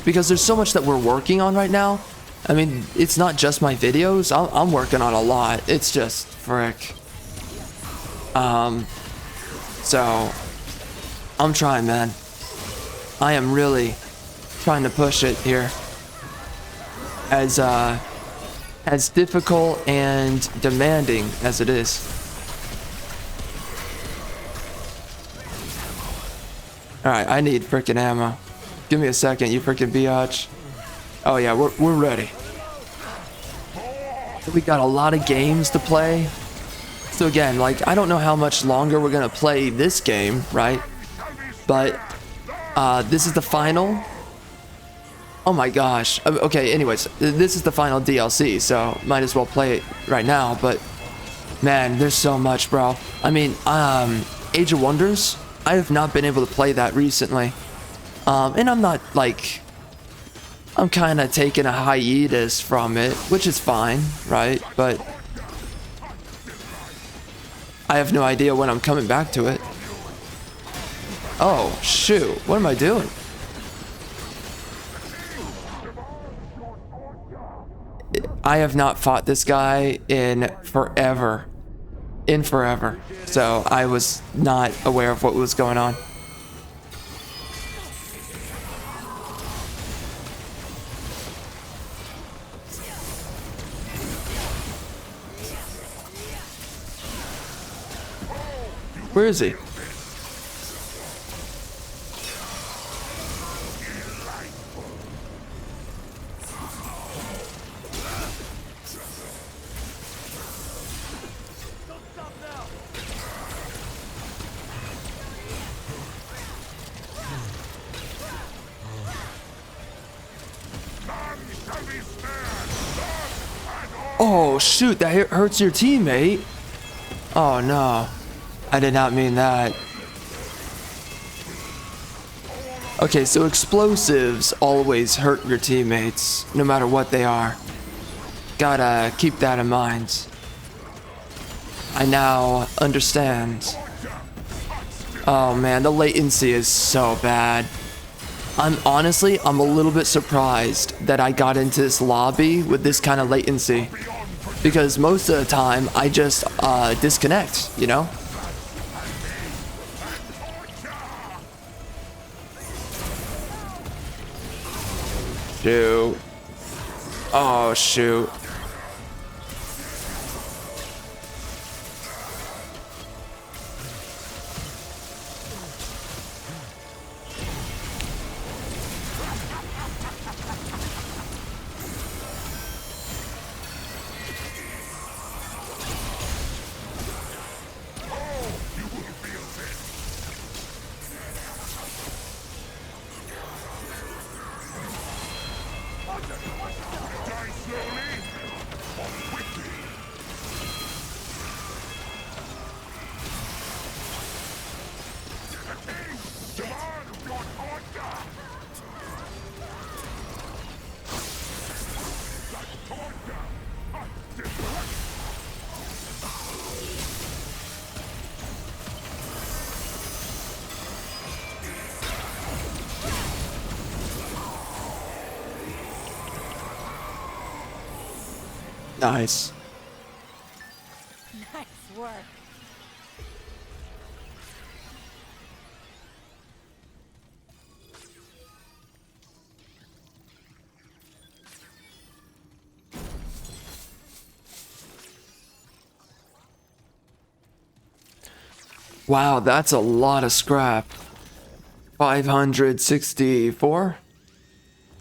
Because there's so much that we're working on right now. I mean, it's not just my videos. I'm working on a lot. It's just frick. So I'm trying, man. I am really trying to push it here. As difficult and demanding as it is. Alright, I need frickin' ammo. Give me a second, you frickin' biatch. Oh yeah, we're ready. We got a lot of games to play. So again, like, I don't know how much longer we're gonna play this game, right? But, this is the final. Oh my gosh. Okay, anyways, this is the final DLC, so might as well play it right now, but man, there's so much, bro. I mean, Age of Wonders, I have not been able to play that recently. And I'm not, like, I'm kind of taking a hiatus from it, which is fine, right? But I have no idea when I'm coming back to it. Oh, shoot. What am I doing? I have not fought this guy in forever. So I was not aware of what was going on. Where is he? Oh shoot, that hurts your teammate. Oh no, I did not mean that. Okay, so explosives always hurt your teammates, no matter what they are. Gotta keep that in mind. I now understand. Oh man, the latency is so bad. I'm a little bit surprised that I got into this lobby with this kind of latency. Because most of the time, I just disconnect, you know? Shoot. Oh, shoot. Nice. Nice work. Wow, that's a lot of scrap. 564?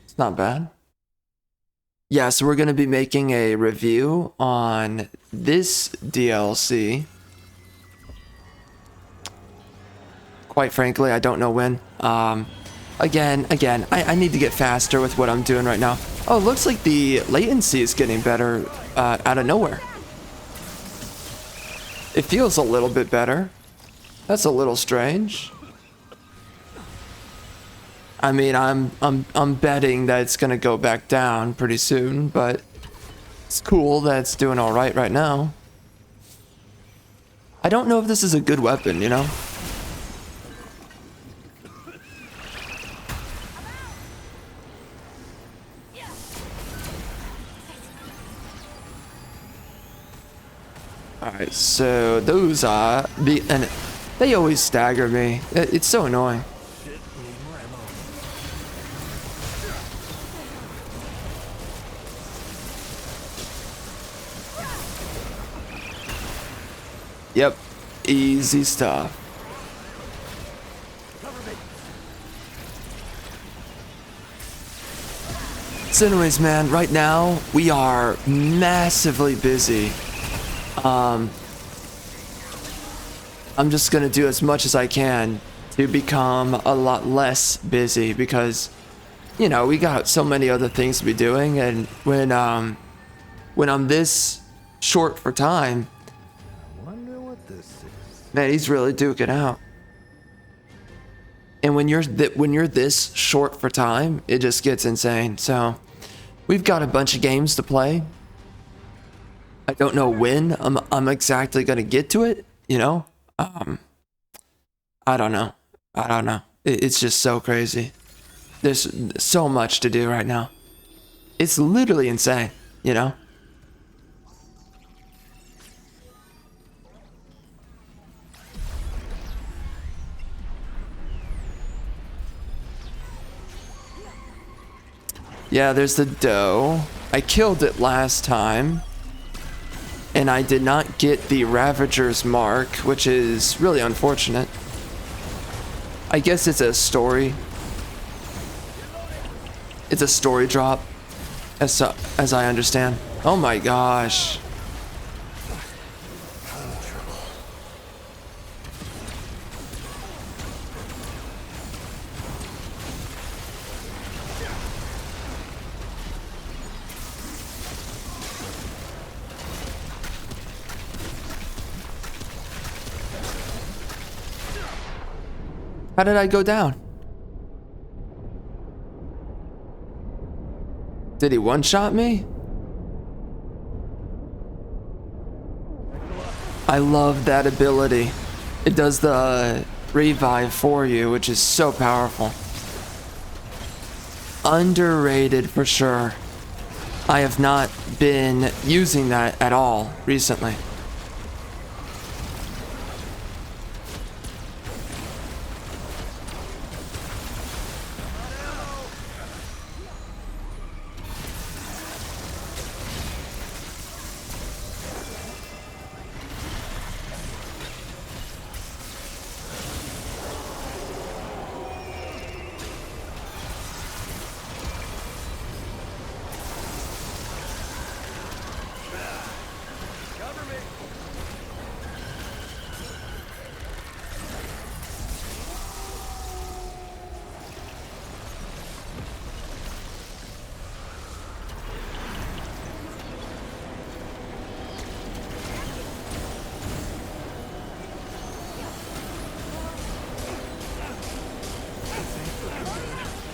It's not bad. Yeah, so we're going to be making a review on this DLC. Quite frankly, I don't know when. Again, I need to get faster with what I'm doing right now. Oh, it looks like the latency is getting better out of nowhere. It feels a little bit better. That's a little strange. I mean, I'm betting that it's gonna go back down pretty soon, but It's cool that it's doing all right now. I don't know if this is a good weapon, you know? Alright, so those are and they always stagger me. It's so annoying. Yep, easy stuff. So anyways, man, right now we are massively busy. I'm just gonna do as much as I can to become a lot less busy because, you know, we got so many other things to be doing, and when I'm this short for time, man, he's really duking out. And when you're this short for time, it just gets insane. So we've got a bunch of games to play. I don't know when I'm exactly gonna get to it, you know. I don't know. It's just so crazy. There's so much to do right now. It's literally insane, you know. Yeah, there's the doe. I killed it last time. And I did not get the Ravager's mark, which is really unfortunate. I guess it's a story. It's a story drop, as I understand. Oh my gosh. How did I go down? Did he one-shot me? I love that ability. It does the revive for you, which is so powerful. Underrated for sure. I have not been using that at all recently.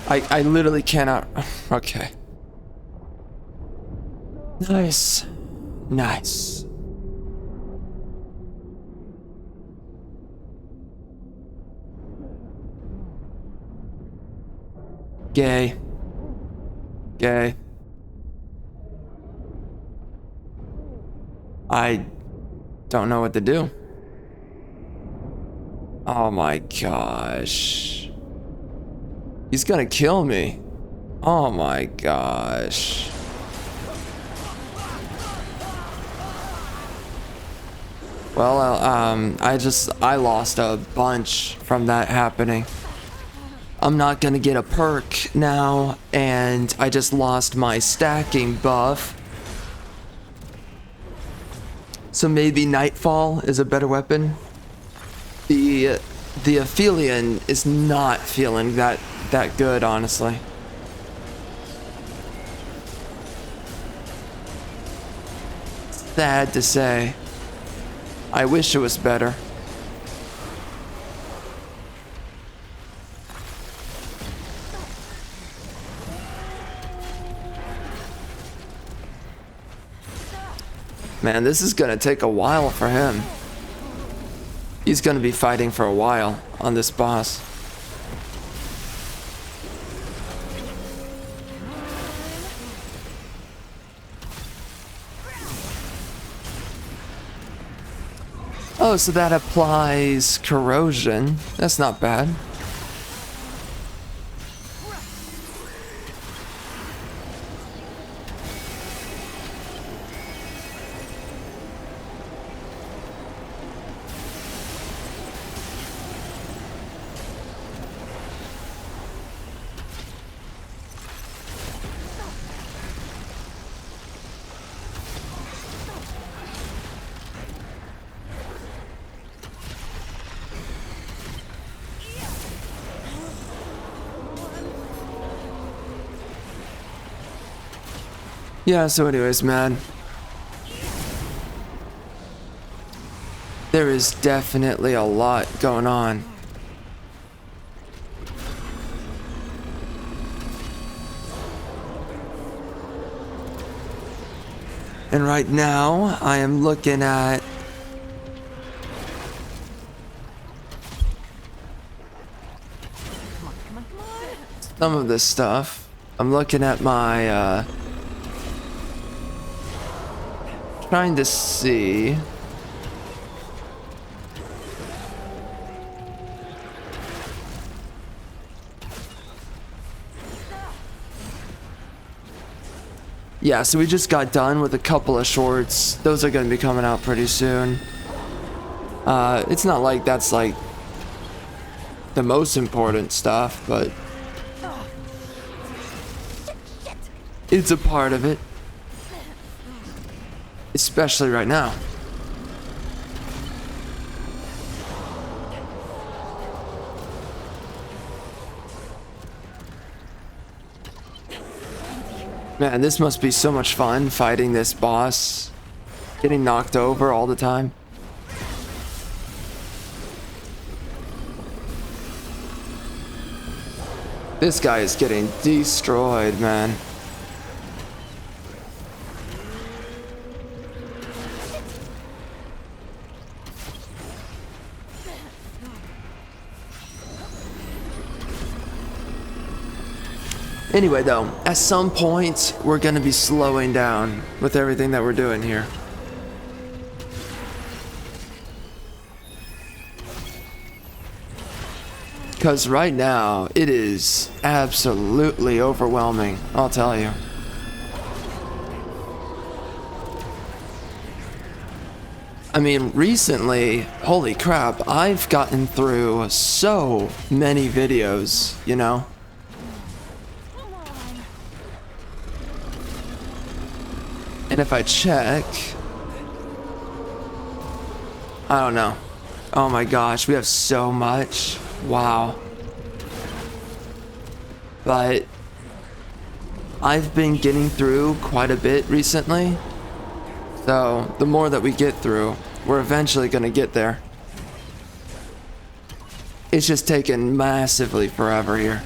I literally cannot. Okay. Nice. Nice. Gay. Gay. I don't know what to do. Oh my gosh. He's gonna kill me. Oh my gosh. Well, I lost a bunch from that happening. I'm not gonna get a perk now, and I just lost my stacking buff. So maybe Nightfall is a better weapon. The Aphelion is not feeling that good, honestly. Sad to say. I wish it was better. Man, this is gonna take a while for him. He's gonna be fighting for a while on this boss. Oh, so that applies corrosion. That's not bad. Yeah, so anyways, man. There is definitely a lot going on. And right now, I am looking at some of this stuff. I'm looking at my trying to see. Yeah, so we just got done with a couple of shorts. Those are going to be coming out pretty soon. It's not like that's like the most important stuff, but it's a part of it. Especially right now. Man, this must be so much fun fighting this boss. Getting knocked over all the time. This guy is getting destroyed, man. Anyway, though, at some point, we're gonna be slowing down with everything that we're doing here. Because right now, it is absolutely overwhelming, I'll tell you. I mean, recently, holy crap, I've gotten through so many videos, you know? And if I check, I don't know. Oh my gosh, we have so much. Wow. But I've been getting through quite a bit recently. So the more that we get through, we're eventually gonna get there. It's just taken massively forever here.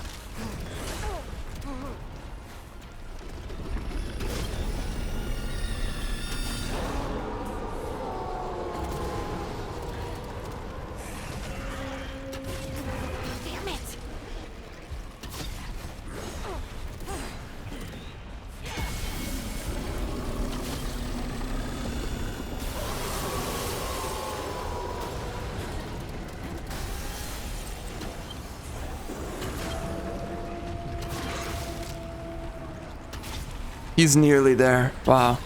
He's nearly there. Wow.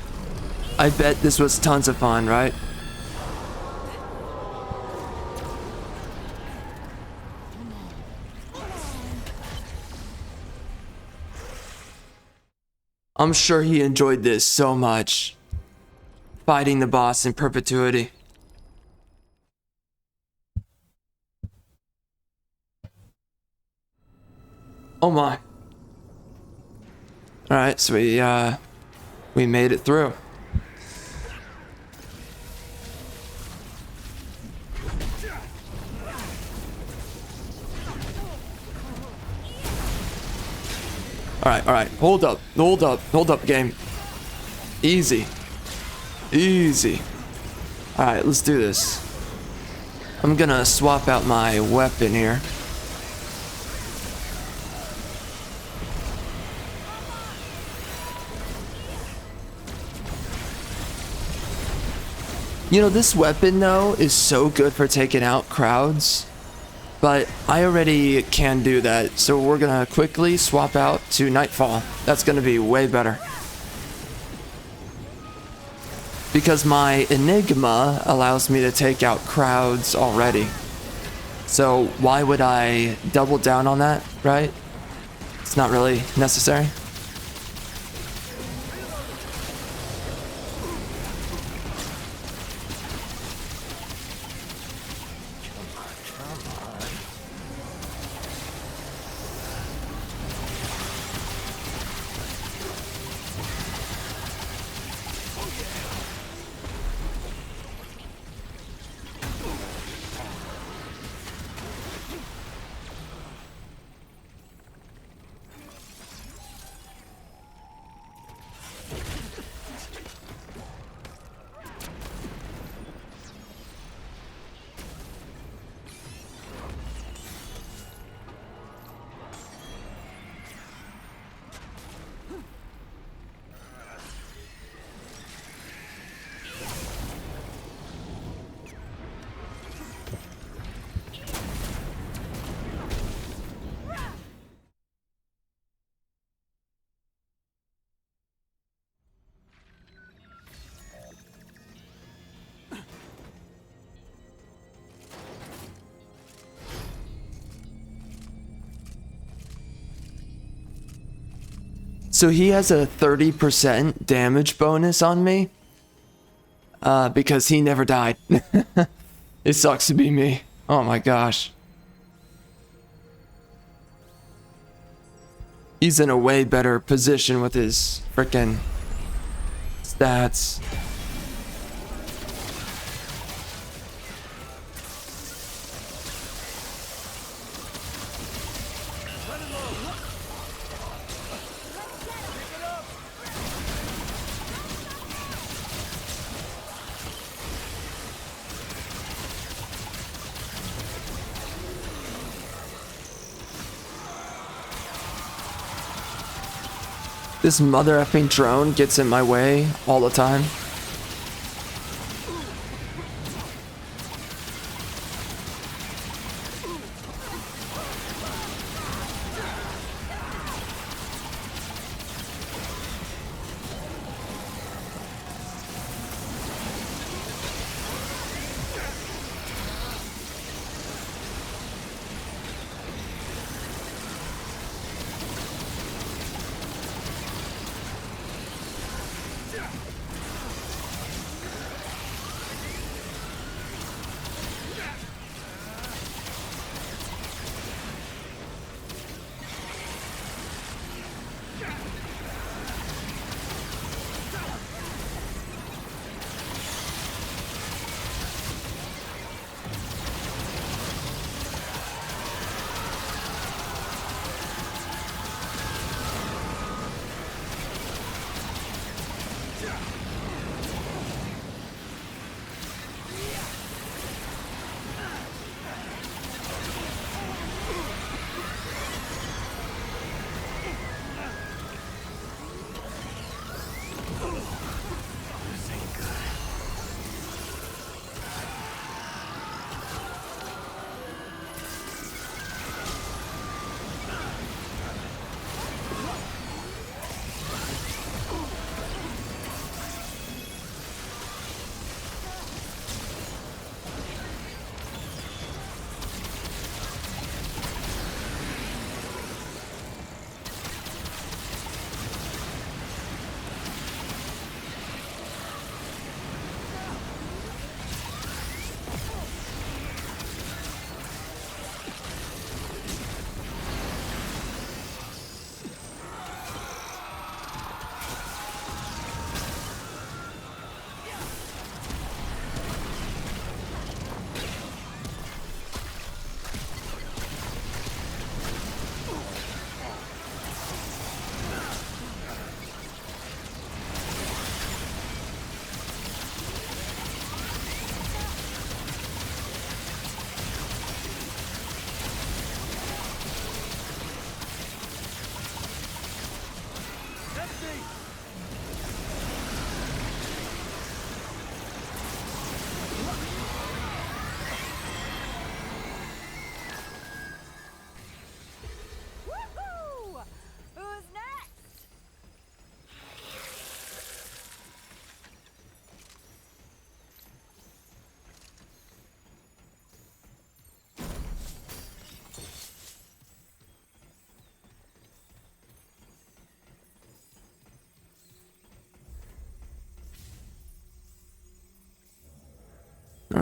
I bet this was tons of fun, right? I'm sure he enjoyed this so much. Fighting the boss in perpetuity. Oh my. Alright, so we made it through. Alright, hold up, game. Easy. Easy. Alright, let's do this. I'm gonna swap out my weapon here. You know, this weapon though is so good for taking out crowds, but I already can do that, so we're gonna quickly swap out to Nightfall. That's gonna be way better. Because my Enigma allows me to take out crowds already. So why would I double down on that, right? It's not really necessary. So he has a 30% damage bonus on me. Because he never died. It sucks to be me. Oh my gosh. He's in a way better position with his frickin' stats. This mother effing drone gets in my way all the time.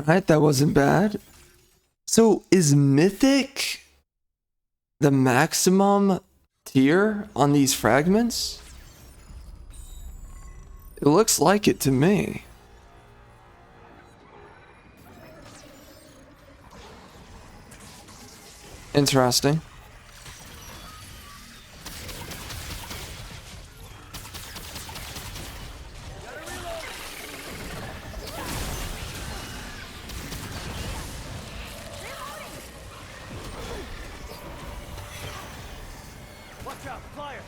Alright, that wasn't bad. So is Mythic the maximum tier on these fragments? It looks like it to me. Interesting. Watch out, flyer!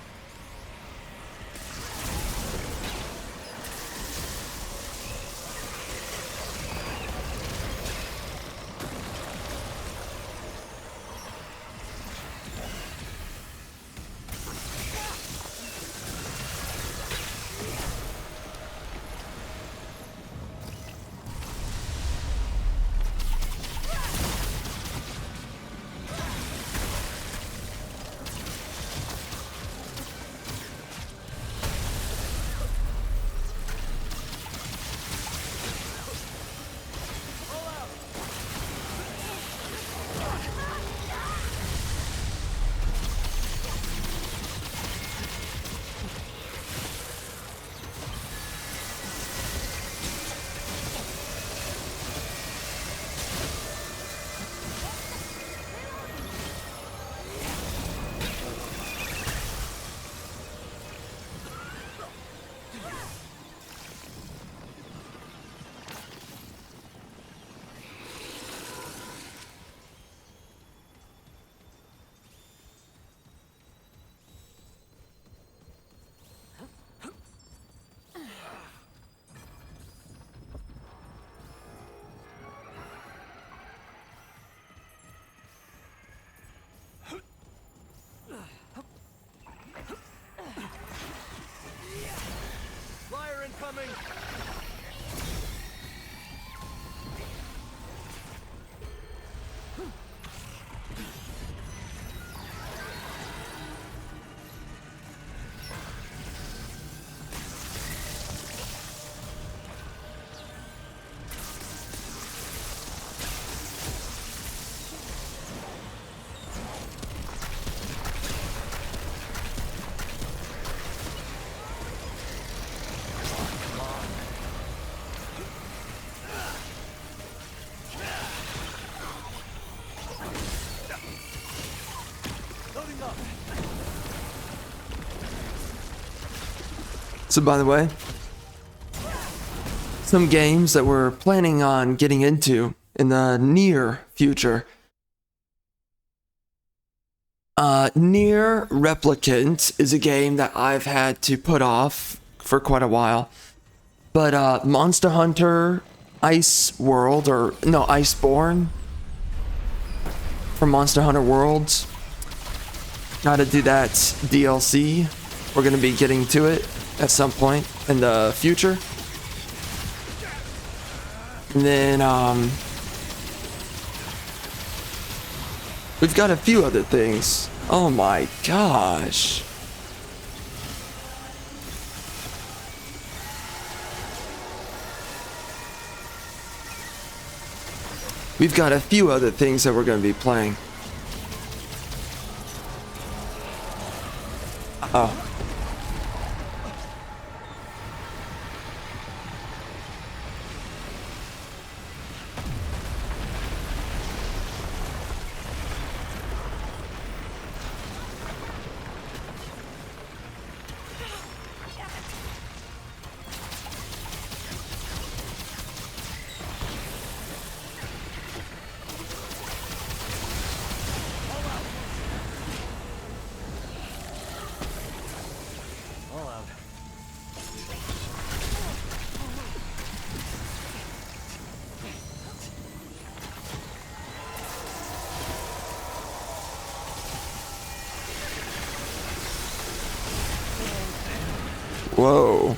Flyer incoming! Loading up! So by the way, some games that we're planning on getting into in the near future. Near Replicant is a game that I've had to put off for quite a while. But Monster Hunter Ice World, or no, Iceborne from Monster Hunter Worlds. Gotta do that DLC. We're gonna be getting to it at some point in the future. And then, we've got a few other things. Oh my gosh. We've got a few other things that we're going to be playing. Oh. All out. Whoa.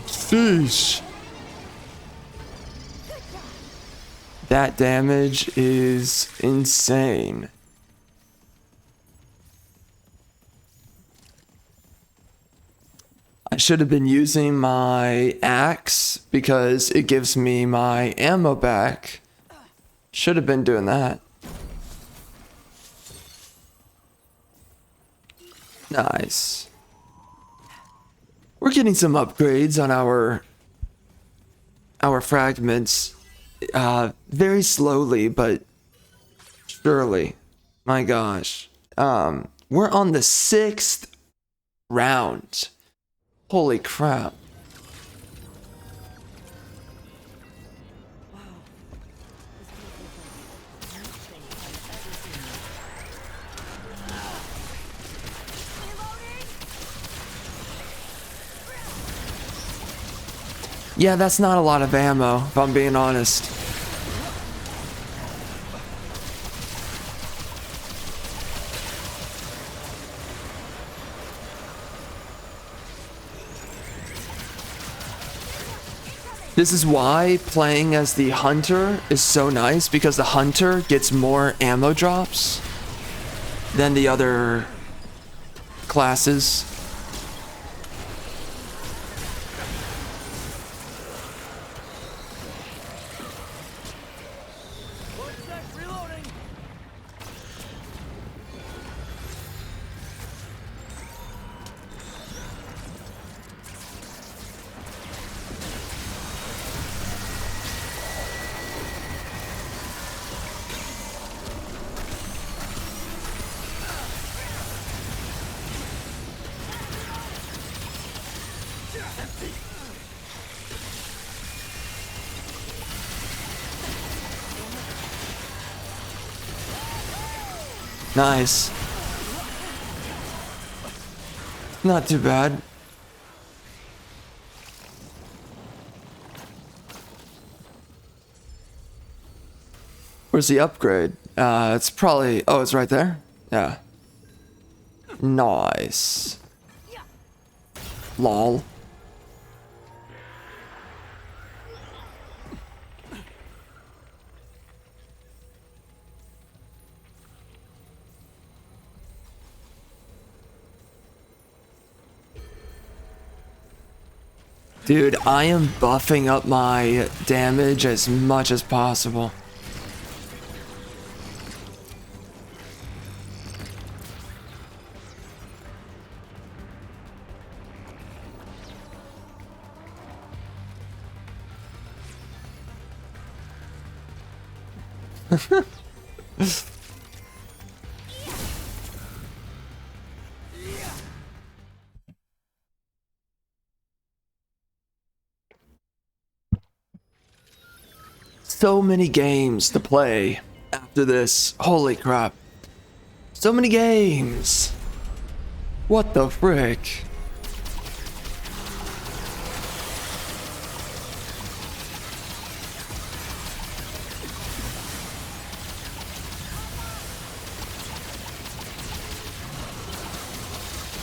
Sheesh. That damage is insane. I should have been using my axe because it gives me my ammo back. Should have been doing that. Nice. We're getting some upgrades on our fragments. Very slowly, but surely. My gosh. We're on the 6th round. Holy crap. Yeah, that's not a lot of ammo, if I'm being honest. This is why playing as the hunter is so nice, because the hunter gets more ammo drops than the other classes. Reloading. Nice. Not too bad. Where's the upgrade? It's probably... Oh, it's right there? Yeah. Nice. Lol. Dude, I am buffing up my damage as much as possible. So many games to play after this. Holy crap. So many games. What the frick?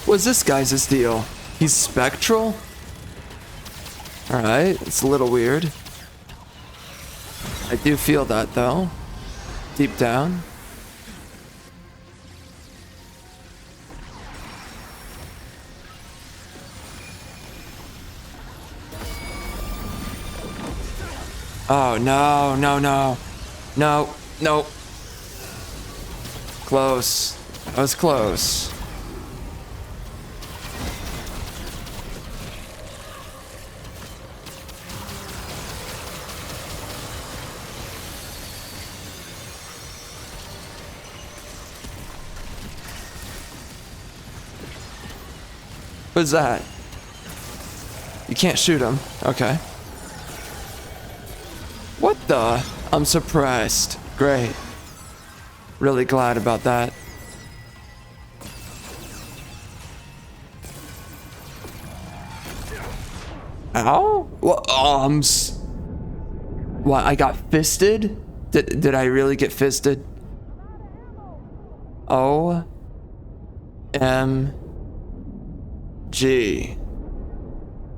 What's this guy's deal? He's spectral? Alright, it's a little weird. I do feel that though, deep down. Oh no, no, no. No, no. Close. That was close. What's that? You can't shoot him. Okay. What the? I'm surprised. Great. Really glad about that. Ow? What? What? I got fisted? Did I really get fisted? OMG.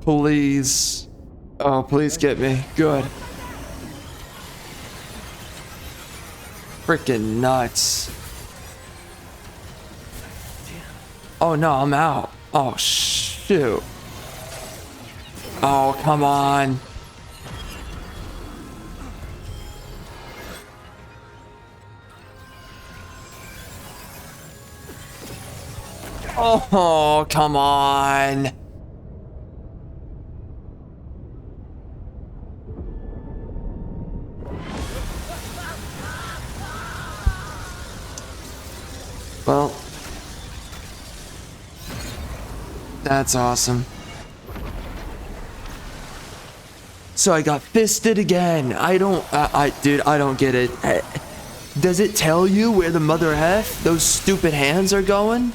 Please. Oh, please get me. Good. Freaking nuts. Oh no, I'm out. Oh shoot. Oh, come on. Oh, come on. Well, that's awesome. So I got fisted again. Dude, I don't get it. Does it tell you where the mother F, those stupid hands are going?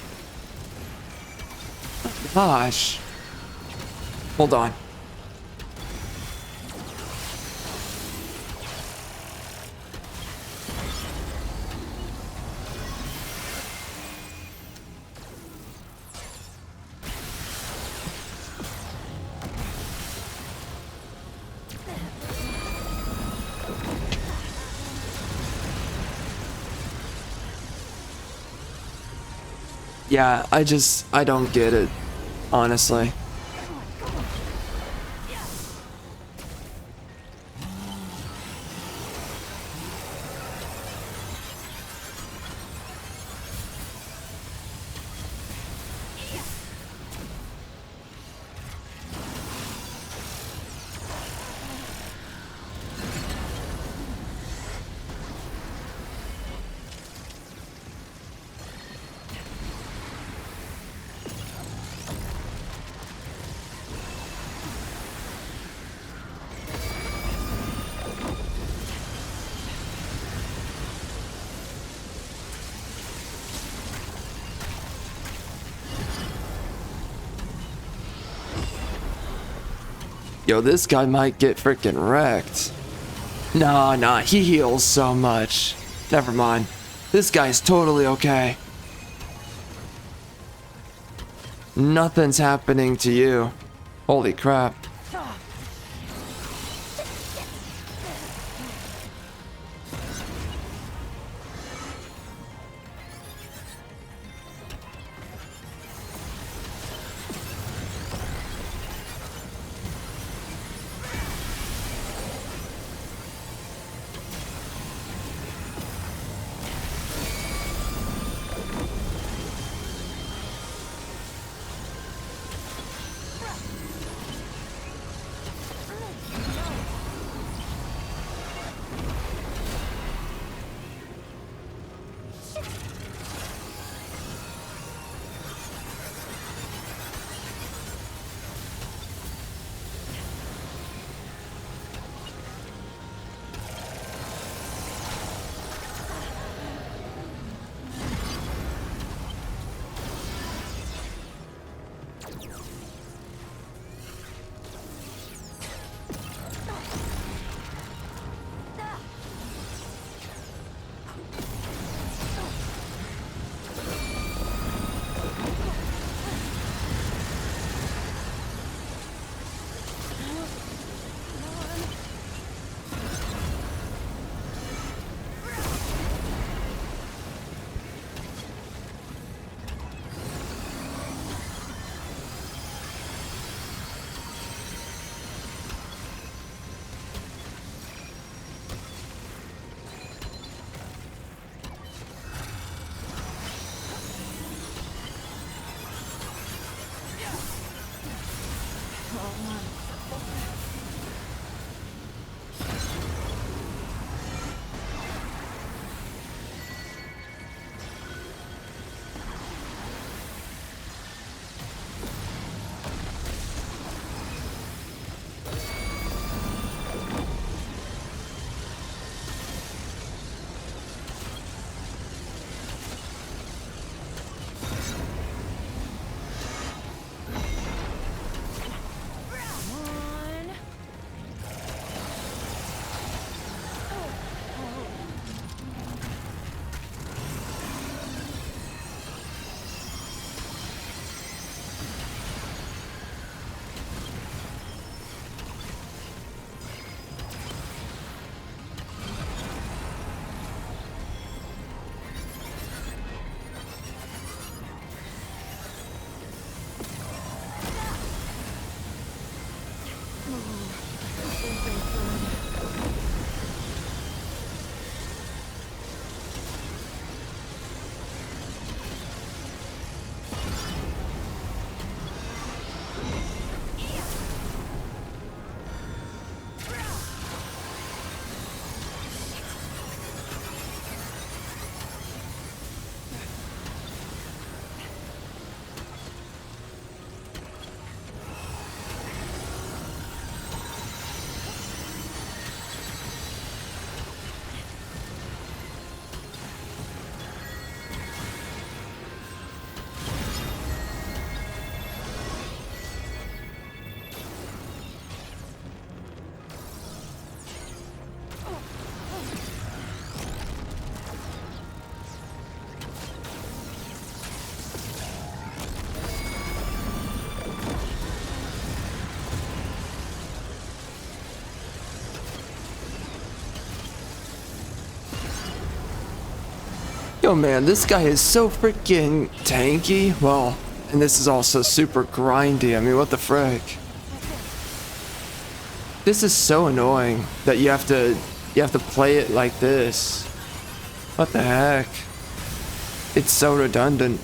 Gosh. Hold on. Yeah, I don't get it, honestly. Yo, this guy might get freaking wrecked. Nah, he heals so much. Never mind. This guy's totally okay. Nothing's happening to you. Holy crap. Yo, man, this guy is so freaking tanky. Well, and this is also super grindy. I mean, what the frick? This is so annoying that you have to play it like this. What the heck? It's so redundant.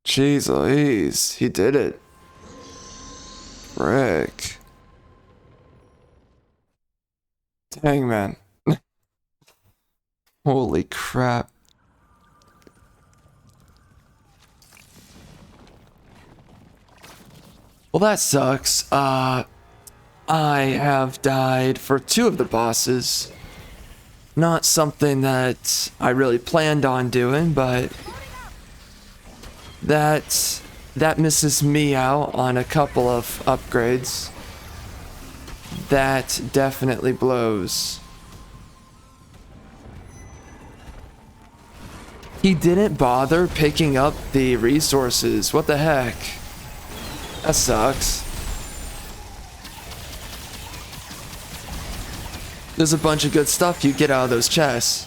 Jeez Louise, he did it. Frick. Dang, man. Holy crap. Well, that sucks. I have died for 2 of the bosses. Not something that I really planned on doing, but that misses me out on a couple of upgrades. That definitely blows. He didn't bother picking up the resources. What the heck? That sucks. There's a bunch of good stuff you get out of those chests.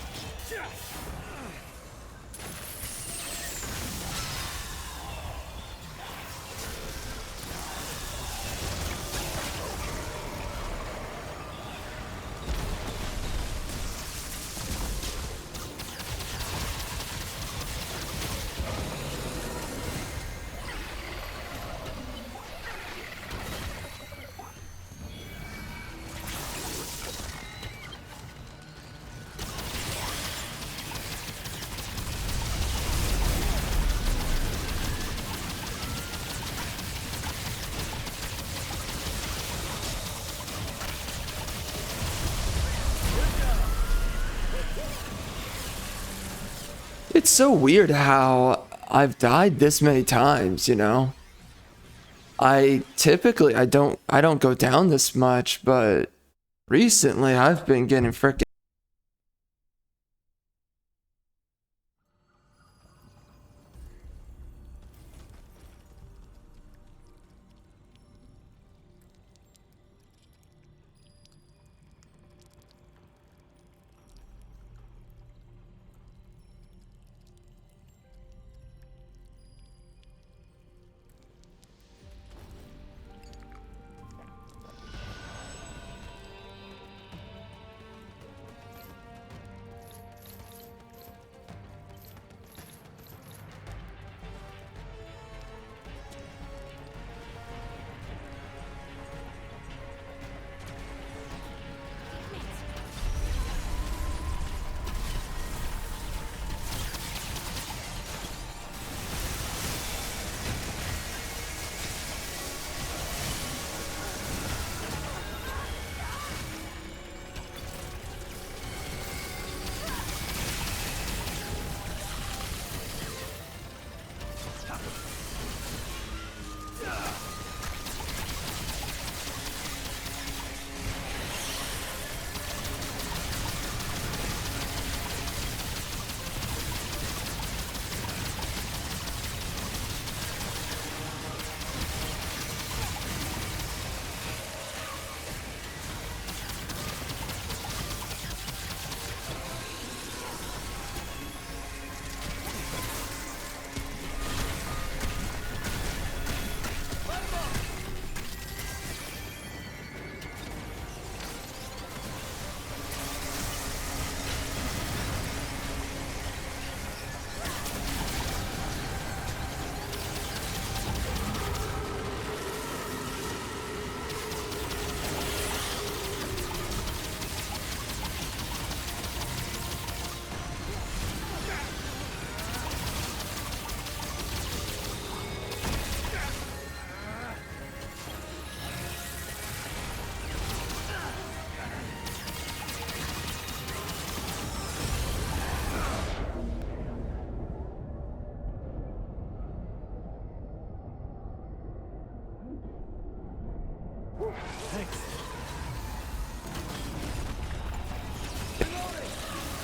It's so weird how I've died this many times, you know? I typically I don't go down this much, but recently I've been getting frickin'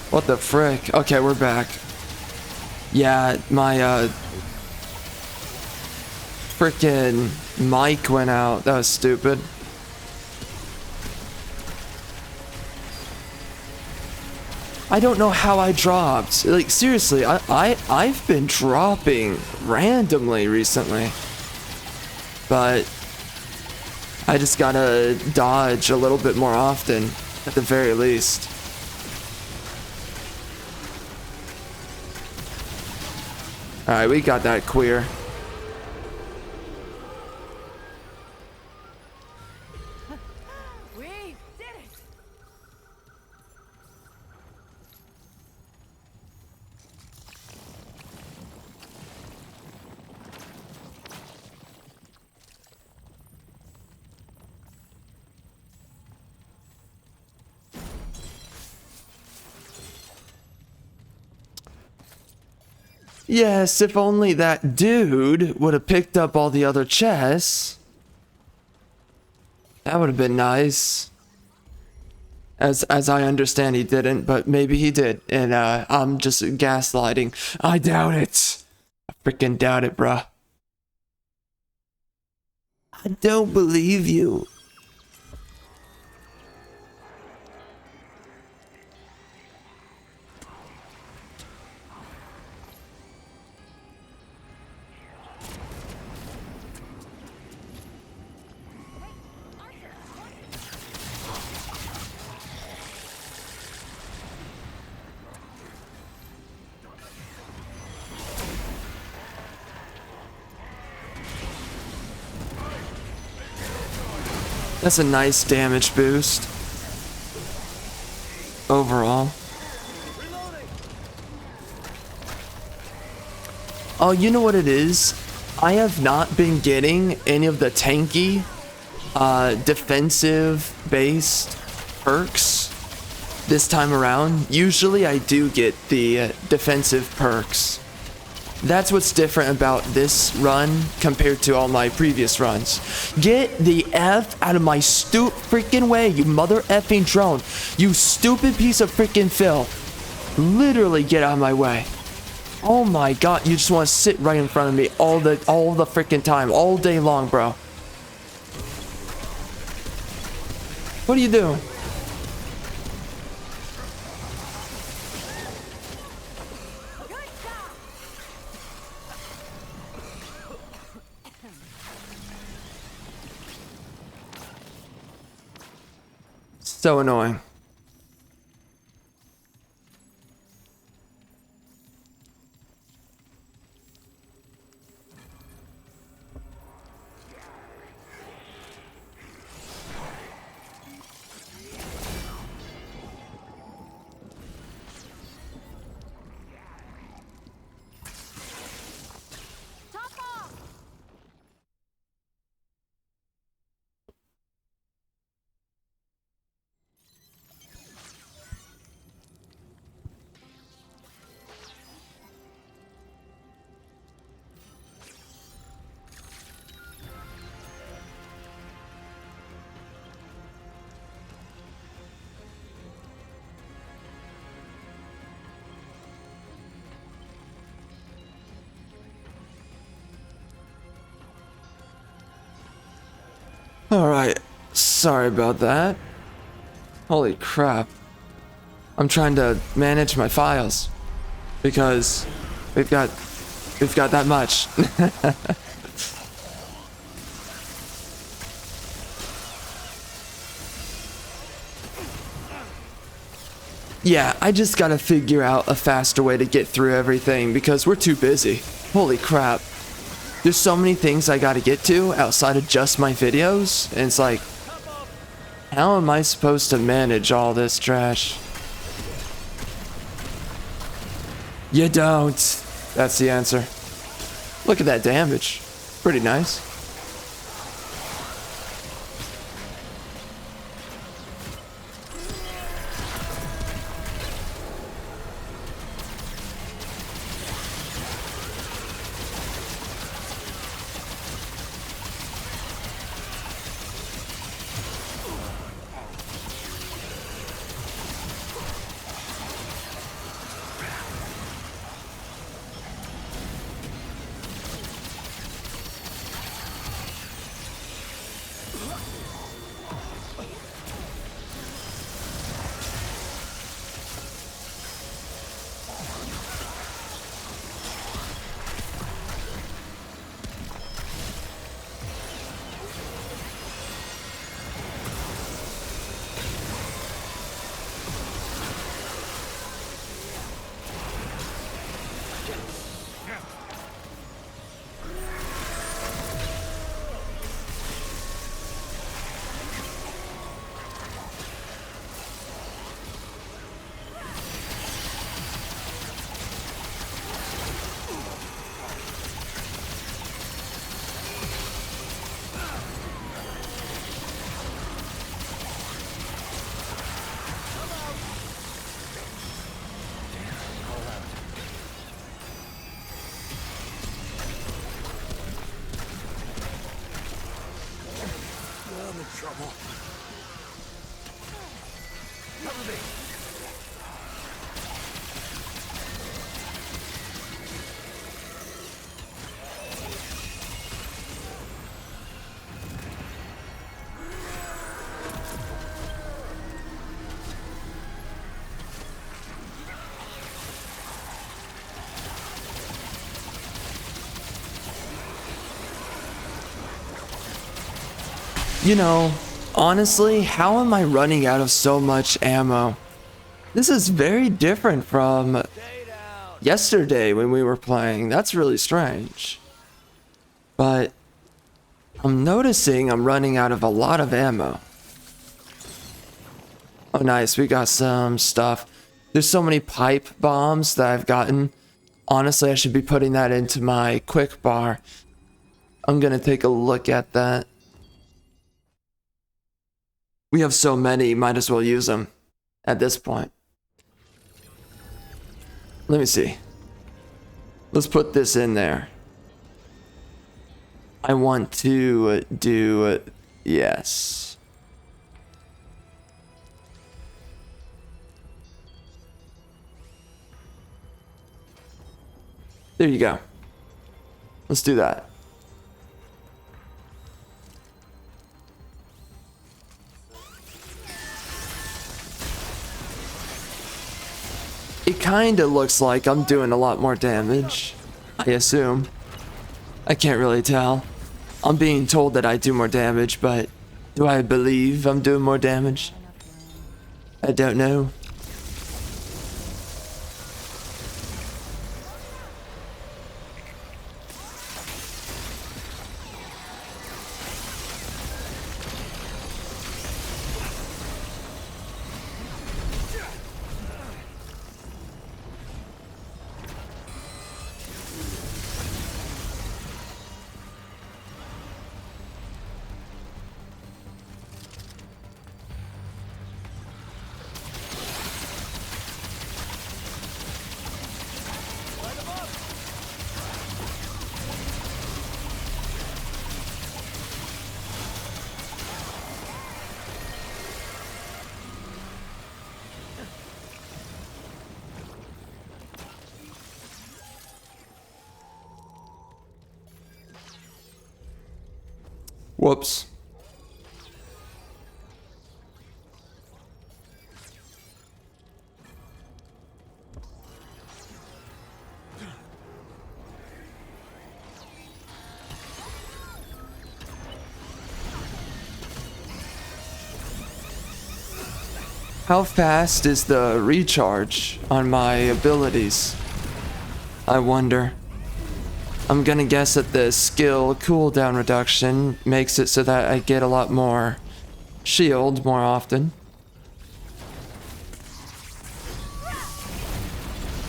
What the frick? Okay, we're back. Yeah, my freaking mic went out. That was stupid. I don't know how I dropped. Like, seriously, I've been dropping randomly recently. But I just gotta dodge a little bit more often, at the very least. Alright, we got that queer. We did it! Yes, if only that dude would have picked up all the other chests. That would have been nice. As I understand, he didn't, but maybe he did. And I'm just gaslighting. I doubt it. I freaking doubt it, bruh. I don't believe you. That's a nice damage boost. Overall. Oh, you know what it is? I have not been getting any of the tanky, defensive-based perks this time around. Usually I do get the defensive perks. That's what's different about this run compared to all my previous runs. Get the F out of my freaking way, you mother effing drone. You stupid piece of freaking filth. Literally get out of my way. Oh my god, you just want to sit right in front of me all the freaking time, all day long, bro. What are you doing? So annoying. Alright, sorry about that. Holy crap. I'm trying to manage my files because we've got that much. Yeah, I just gotta figure out a faster way to get through everything because we're too busy. Holy crap. There's so many things I gotta get to outside of just my videos, and it's like, how am I supposed to manage all this trash? You don't. That's the answer. Look at that damage. Pretty nice. You know, honestly, how am I running out of so much ammo? This is very different from Stay down. yesterday when we were playing. That's really strange. But I'm noticing I'm running out of a lot of ammo. Oh, nice. We got some stuff. There's so many pipe bombs that I've gotten. Honestly, I should be putting that into my quick bar. I'm gonna take a look at that. We have so many, might as well use them at this point. Let me see. Let's put this in there. I want to do yes. There you go. Let's do that. It kinda looks like I'm doing a lot more damage. I assume. I can't really tell. I'm being told that I do more damage, but do I believe I'm doing more damage? I don't know. Whoops. How fast is the recharge on my abilities? I wonder. I'm gonna guess that the skill cooldown reduction makes it so that I get a lot more shield more often.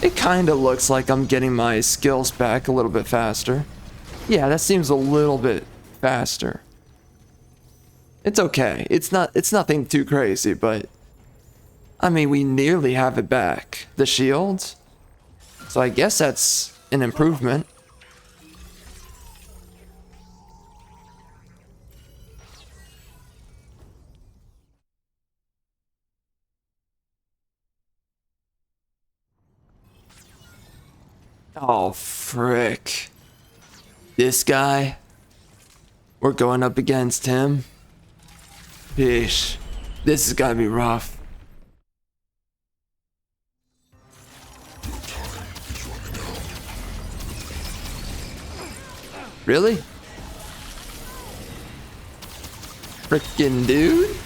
It kinda looks like I'm getting my skills back a little bit faster. Yeah, that seems a little bit faster. It's okay. It's nothing too crazy, but I mean, we nearly have it back. The shield. So I guess that's an improvement. Oh, frick. This guy? We're going up against him? Bish. This is gonna be rough. Really? Frickin' dude?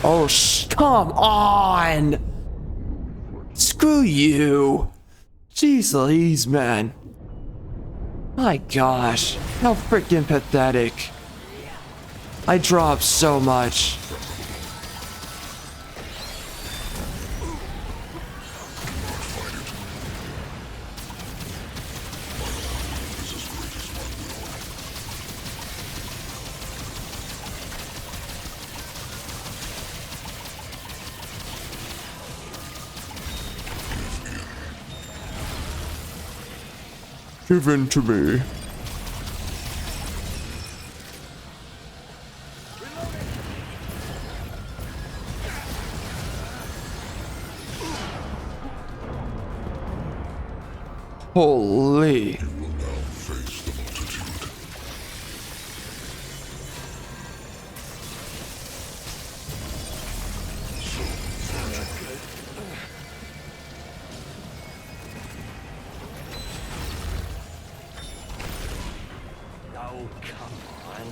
Oh, come on! Screw you! Jeez Louise, man. My gosh, how freaking pathetic. I dropped so much. Give in to me. Holy. You will now face the multitude. Oh, come on.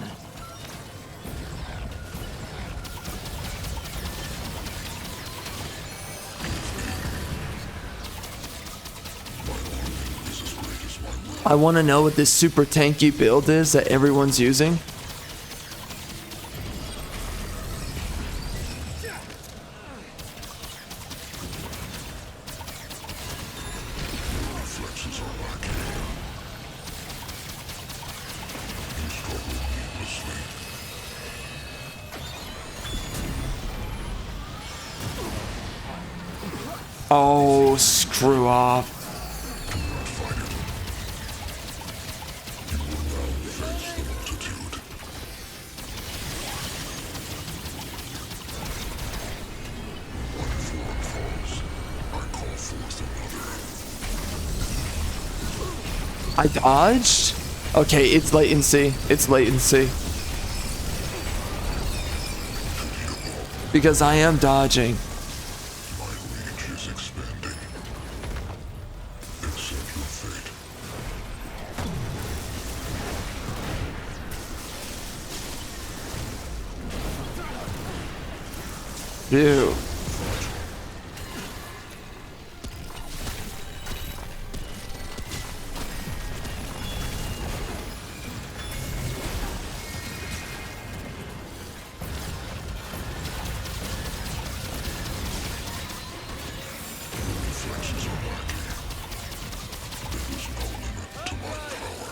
I want to know what this super tanky build is that everyone's using. Reflexes are lacking. You struggle needlessly. Oh, screw off. Face the multitude. One form falls. I call forth another. I dodged? Okay, it's latency. It's latency. Because I am dodging. My reach is expanding. Accept your fate. Dude. Reflexes are lacking. There is no limit to my power.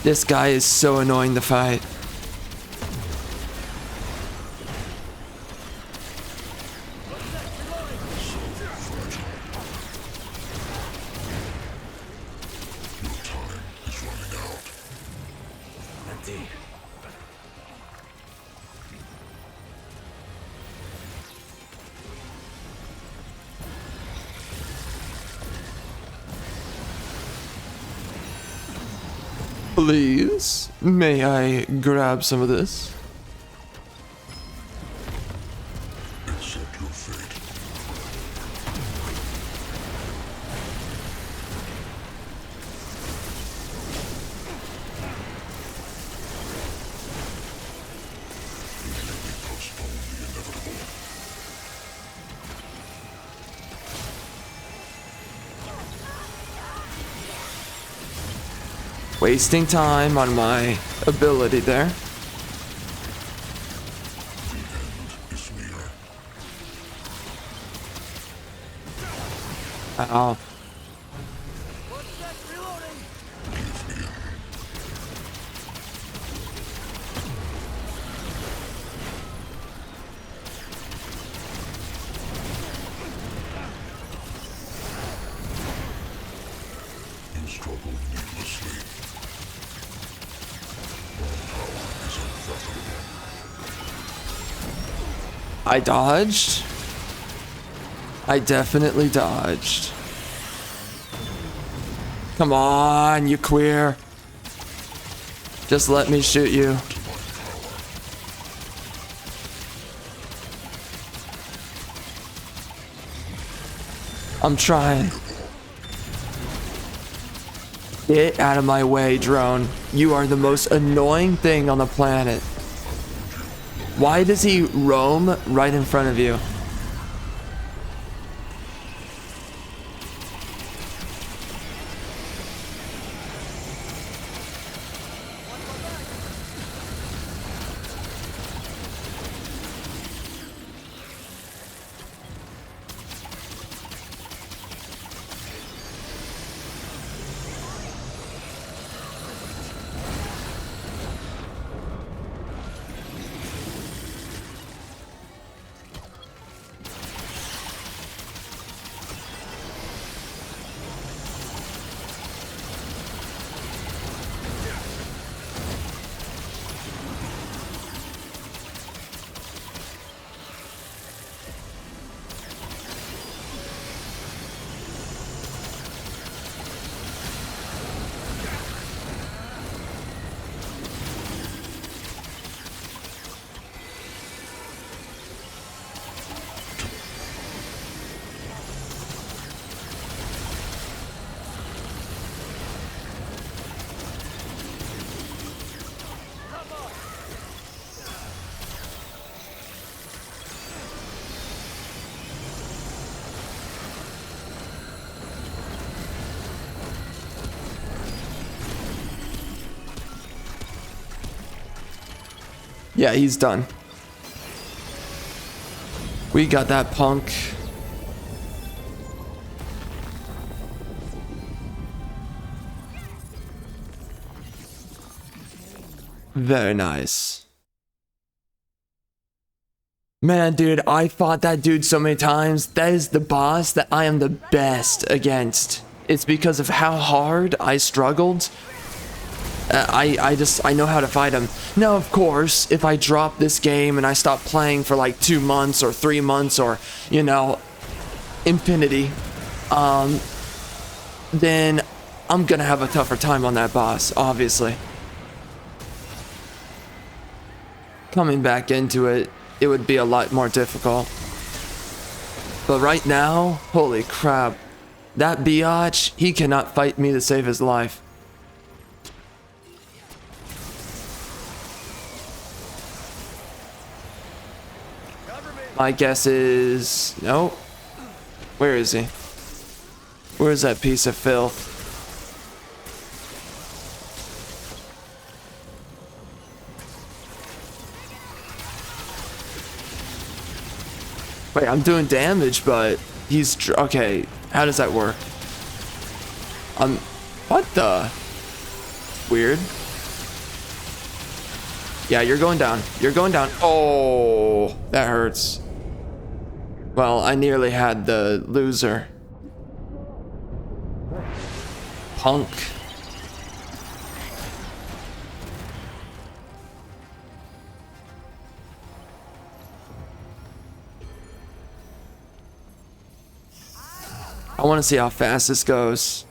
This guy is so annoying to fight. Your time is running out. Empty. Please, may I grab some of this? Accept your fate. We merely postpone the inevitable. Wasting time on my ability there. The end is near. Ow. Give in. You struggle needlessly. My power is unfathomable. I dodged. I definitely dodged. Come on, you queer. Just let me shoot you. I'm trying. Get out of my way, drone. You are the most annoying thing on the planet. Why does he roam right in front of you? Yeah, he's done. We got that punk. Very nice. Man, dude, I fought that dude so many times. That is the boss that I am the best against. It's because of how hard I struggled. I know how to fight him. Now, of course, if I drop this game and I stop playing for like 2 months or 3 months or, you know, infinity, then I'm gonna have a tougher time on that boss, obviously. Coming back into it, it would be a lot more difficult. But right now, holy crap. That biatch, he cannot fight me to save his life. My guess is... no. Where is he? Where's that piece of filth? Wait, I'm doing damage, but he's... okay, how does that work? What the? Weird. Yeah, you're going down. You're going down. Oh, that hurts. Well, I nearly had the loser. Punk. I want to see how fast this goes.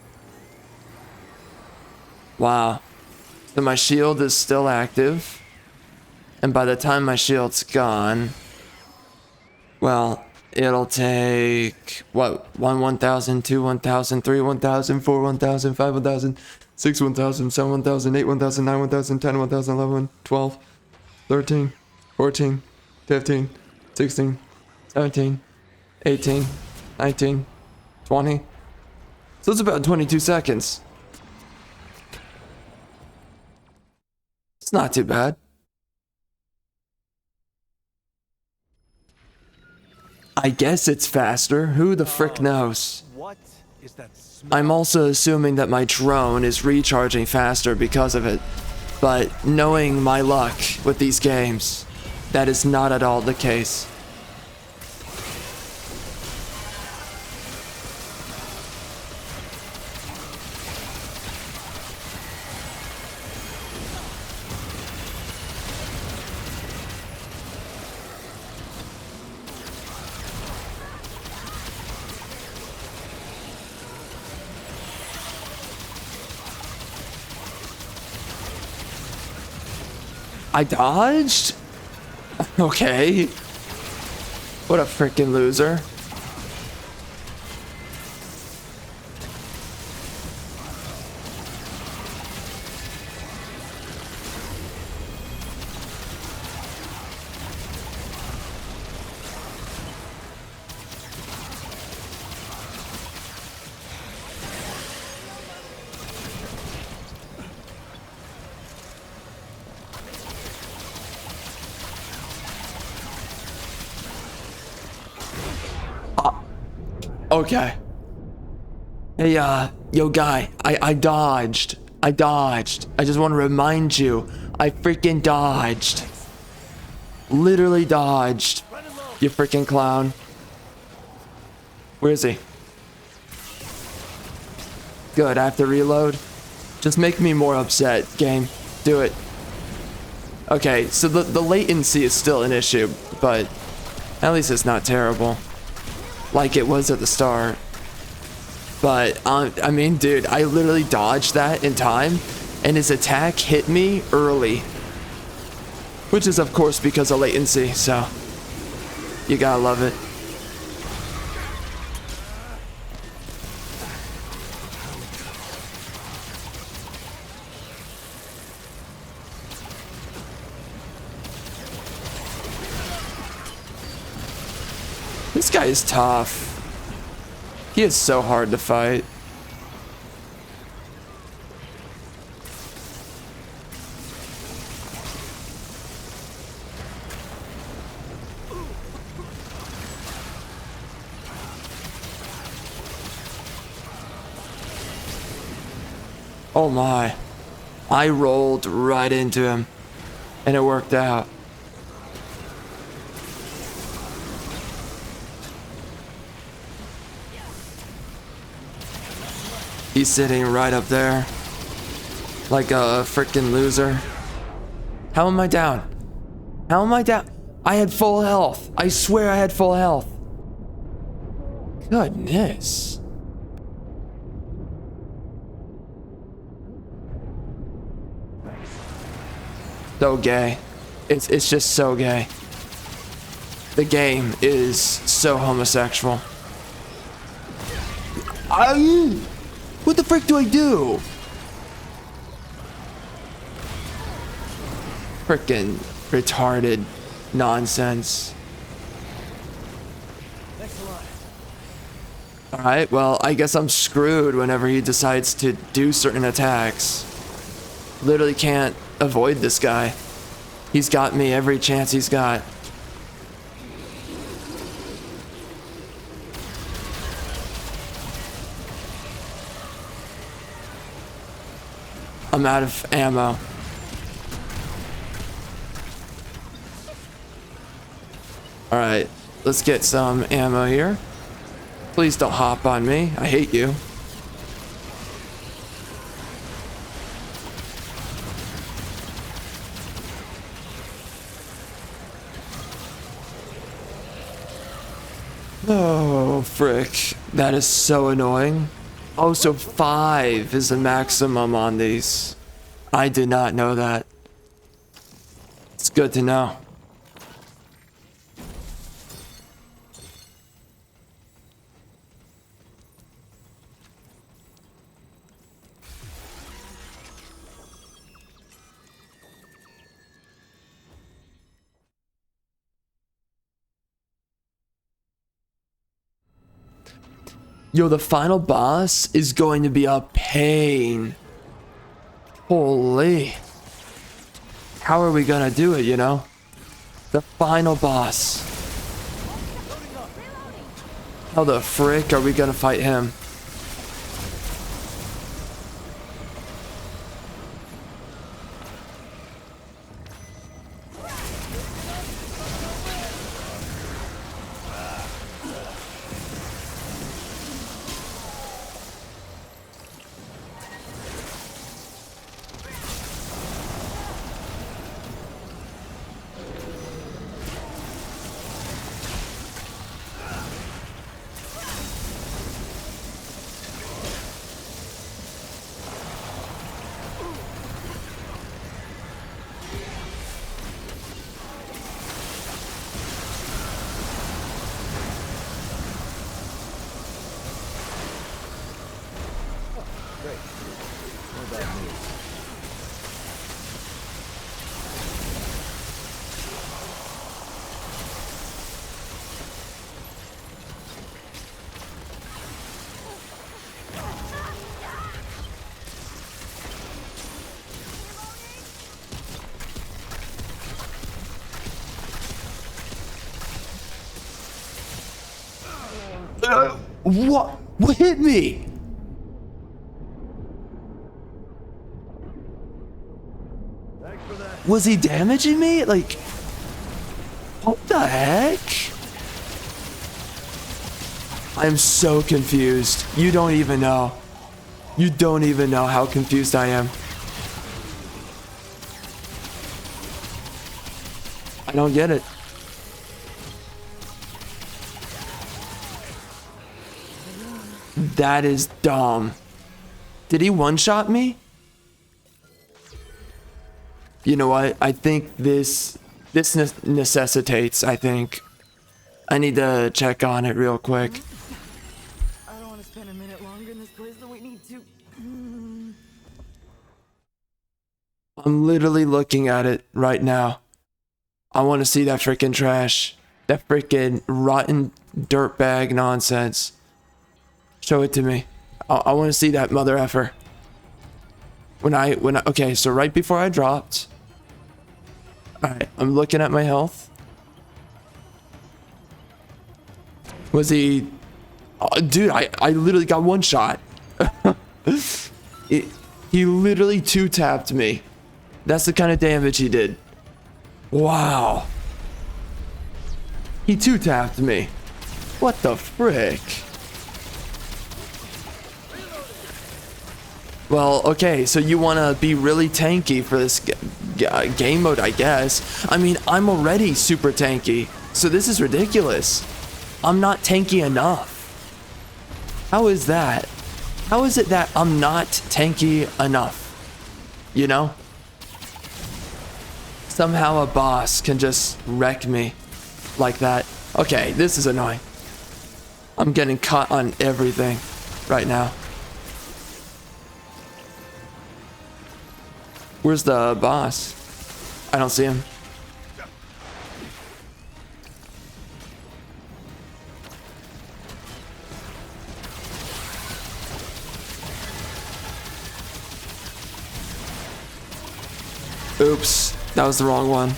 Wow. So my shield is still active. And by the time my shield's gone, well, it'll take, what, 1,000, 2, 1,000, 3, 1,000, 4, 1,000, 5, 1,000, 6, 1,000, 7, 1,000, 8, 1,000, 9, 1,000, 10, 1,000, 11, 12, 13, 14, 15, 16, 17, 18, 19, 20. So it's about 22 seconds. It's not too bad. I guess it's faster. Who the frick knows? What is that smell? I'm also assuming that my drone is recharging faster because of it. But knowing my luck with these games, that is not at all the case. I dodged? Okay. What a freaking loser. Okay. Hey, yo guy, I dodged. I just want to remind you, I freaking dodged. Literally dodged. You freaking clown. Where is he? Good, I have to reload. Just make me more upset, game. Do it. Okay, so the latency is still an issue, but at least it's not terrible. Like it was at the start. But, I mean, dude, I literally dodged that in time, and his attack hit me early. Which is, of course, because of latency, so you gotta love it. This guy is tough. He is so hard to fight. Oh my. I rolled right into him. And it worked out. He's sitting right up there. Like a freaking loser. How am I down? How am I down? I had full health. I swear I had full health. Goodness. So gay. It's just so gay. The game is so homosexual. What the frick do I do? Frickin' retarded nonsense. Alright, well, I guess I'm screwed whenever he decides to do certain attacks. Literally can't avoid this guy. He's got me every chance he's got. I'm out of ammo. Alright, let's get some ammo here. Please don't hop on me. I hate you. Oh, frick. That is so annoying. Oh, so 5 is the maximum on these. I did not know that. It's good to know. Yo, the final boss is going to be a pain. Holy. How are we gonna do it, you know? The final boss. How the frick are we gonna fight him? What? What hit me? Was he damaging me? Like, what the heck? I'm so confused. You don't even know. You don't even know how confused I am. I don't get it. That is dumb. Did he one-shot me? You know what? I think this necessitates, I think. I need to check on it real quick. I don't want to spend a minute longer in this place than we need to. I'm literally looking at it right now. I want to see that freaking trash. That freaking rotten dirtbag nonsense. Show it to me. I want to see that mother effer. Okay, so right before I dropped. Alright, I'm looking at my health. Was he... Oh, dude, I literally got one shot. He He literally two-tapped me. That's the kind of damage he did. Wow. He two-tapped me. What the frick? Well, okay, so you want to be really tanky for this game mode, I guess. I mean, I'm already super tanky, so this is ridiculous. I'm not tanky enough. How is that? How is it that I'm not tanky enough? You know? Somehow a boss can just wreck me like that. Okay, this is annoying. I'm getting caught on everything right now. Where's the boss? I don't see him. Oops, that was the wrong one.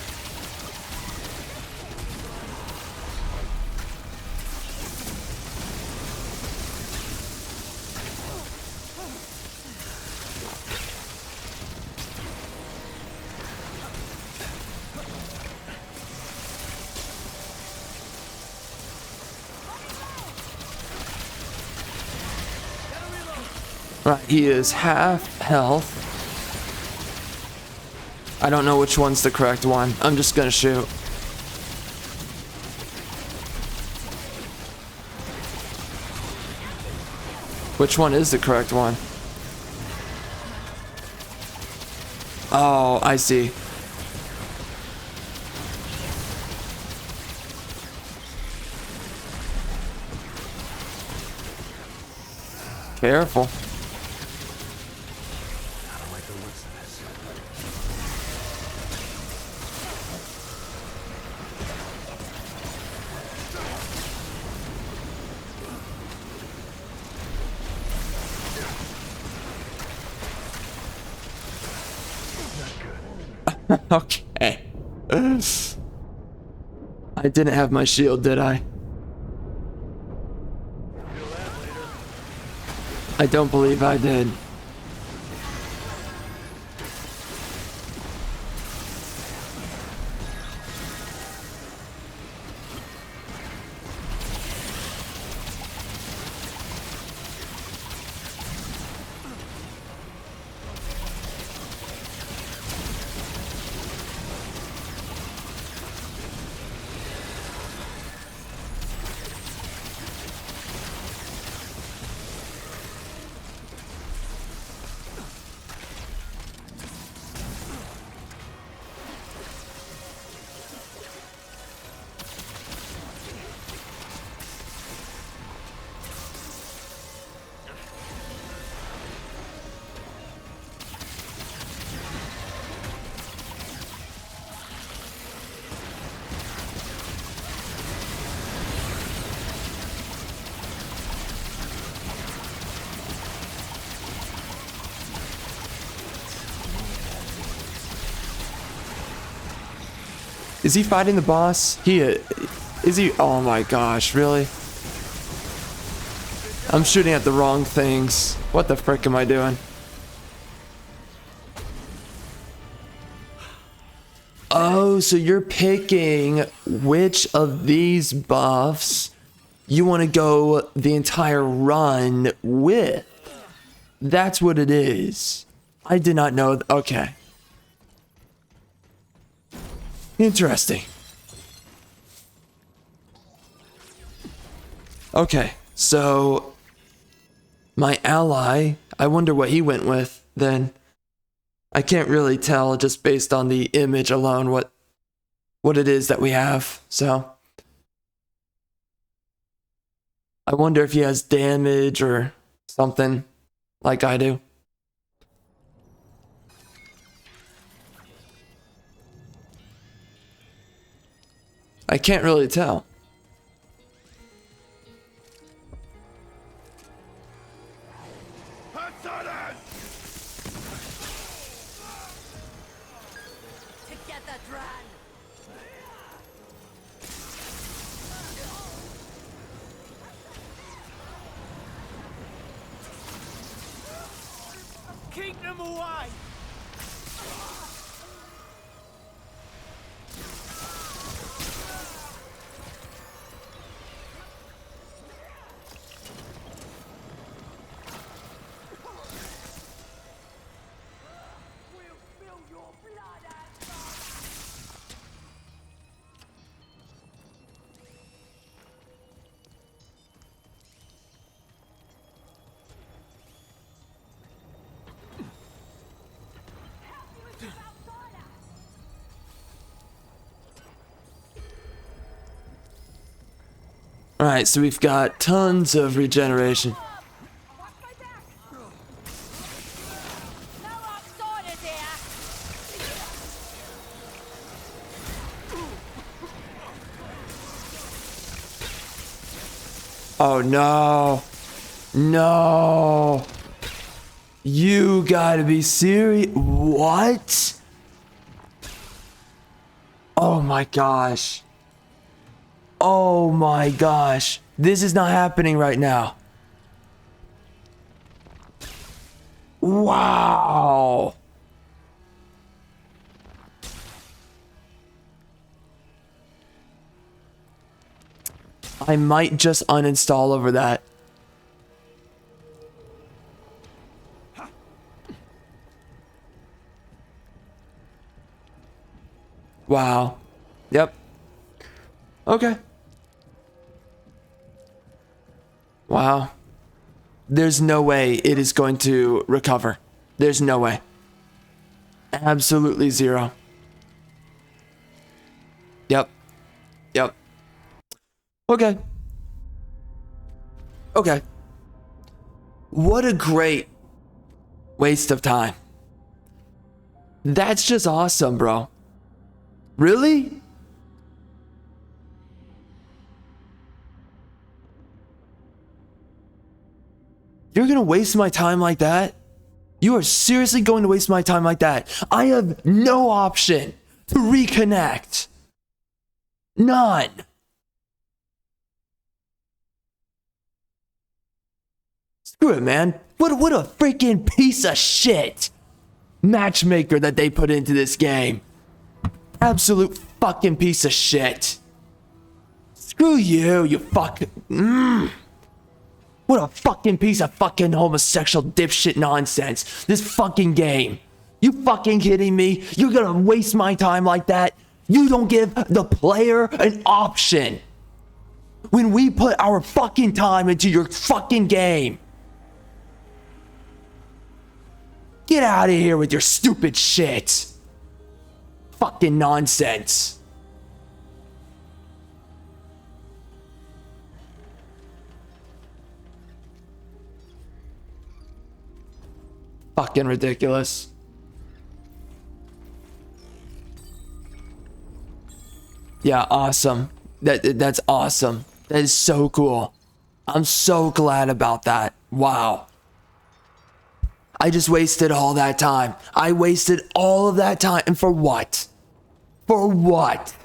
Right, he is half health. I don't know which one's the correct one. I'm just gonna shoot. Which one is the correct one? Oh, I see. Careful. Okay. I didn't have my shield, did I? I don't believe I did. Is he fighting the boss? Is he? Oh my gosh, really? I'm shooting at the wrong things. What the frick am I doing? Oh, so you're picking which of these buffs you want to go the entire run with. That's what it is. I did not know. Okay. Interesting. Okay, so my ally, I wonder what he went with then. I can't really tell just based on the image alone what it is that we have. So I wonder if he has damage or something like I do. I can't really tell. Together, Dran! Keep him away! Alright, so we've got tons of regeneration. Watch my back! No outsiders here! Oh no. No. You gotta be serious. What? Oh my gosh. Oh my gosh. This is not happening right now. Wow. I might just uninstall over that. Wow. Yep. Okay. Wow. There's no way it is going to recover. There's no way. Absolutely zero. Yep. Yep. Okay. Okay. What a great waste of time. That's just awesome, bro. Really? You're gonna waste my time like that? You are seriously going to waste my time like that? I have no option to reconnect. None. Screw it, man. What a freaking piece of shit matchmaker that they put into this game. Absolute fucking piece of shit. Screw you, you fucking... What a fucking piece of fucking homosexual dipshit nonsense. This fucking game. You fucking kidding me? You're gonna waste my time like that? You don't give the player an option. When we put our fucking time into your fucking game. Get out of here with your stupid shit. Fucking nonsense. Fucking ridiculous. Yeah, awesome. That's awesome. That is so cool. I'm so glad about that. Wow. I just wasted all that time. I wasted all of that time. And for what? For what?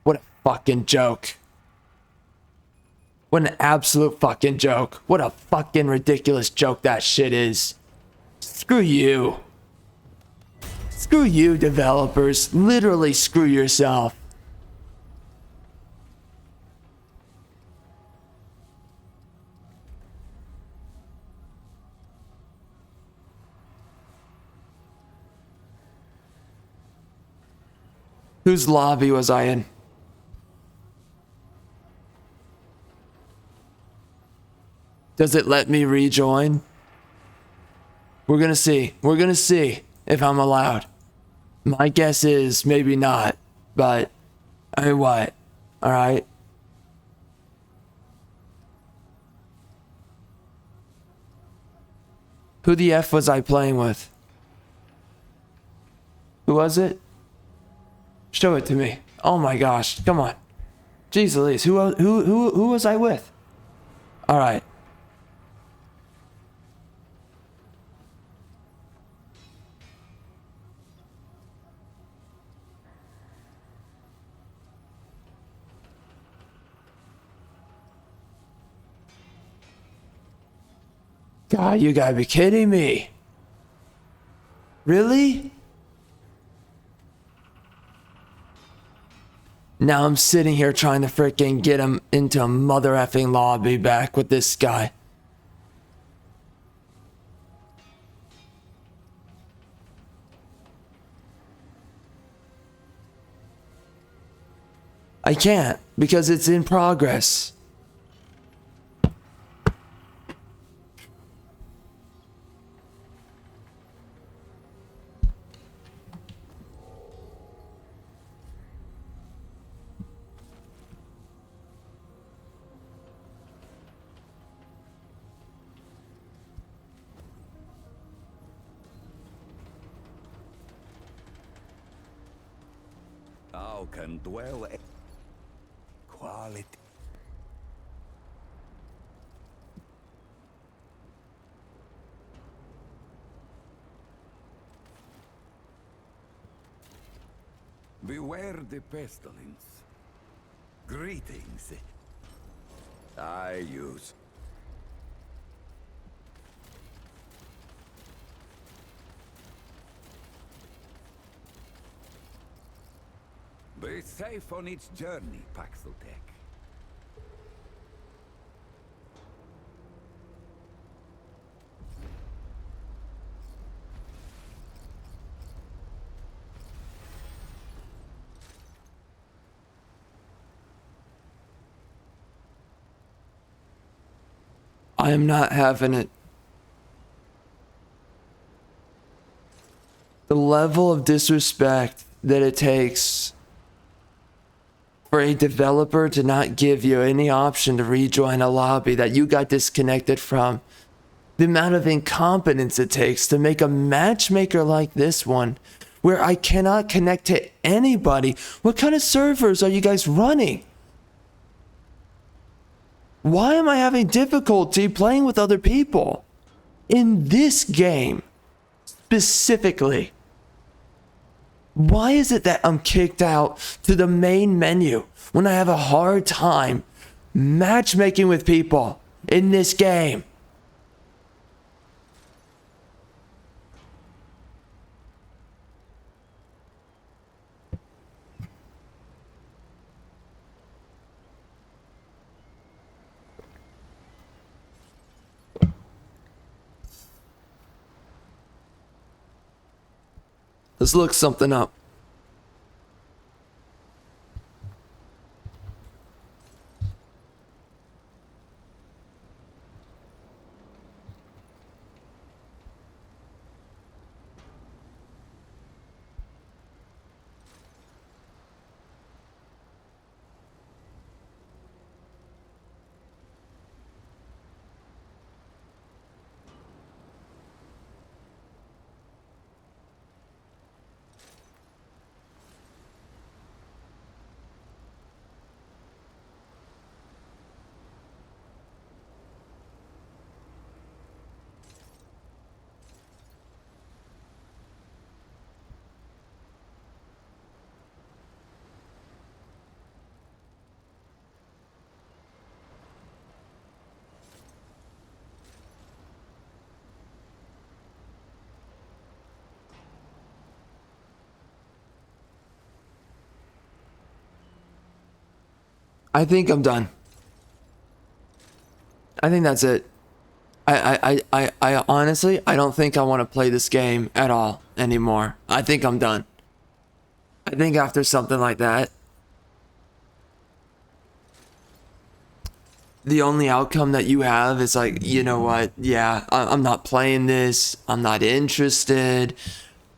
What a fucking joke. What an absolute fucking joke. What a fucking ridiculous joke that shit is. Screw you. Screw you, developers. Literally screw yourself. Whose lobby was I in? Does it let me rejoin? We're gonna see. We're gonna see if I'm allowed. My guess is maybe not, but I mean, what? All right. Who the F was I playing with? Who was it? Show it to me. Oh my gosh, come on. Jeez Louise, who was I with? All right. God, you gotta be kidding me. Really? Now I'm sitting here trying to freaking get him into a mother effing lobby back with this guy. I can't because it's in progress. Thou can dwell quality. Beware the pestilence. Greetings. I use. Be safe on its journey, Paxeltech. I am not having it. The level of disrespect that it takes for a developer to not give you any option to rejoin a lobby that you got disconnected from. The amount of incompetence it takes to make a matchmaker like this one where I cannot connect to anybody. What kind of servers are you guys running? Why am I having difficulty playing with other people in this game specifically? Why is it that I'm kicked out to the main menu when I have a hard time matchmaking with people in this game? Let's look something up. I think I'm done. I think that's it. I honestly, I don't think I want to play this game at all anymore. I think I'm done. I think after something like that, the only outcome that you have is like, you know what? Yeah, I'm not playing this. I'm not interested.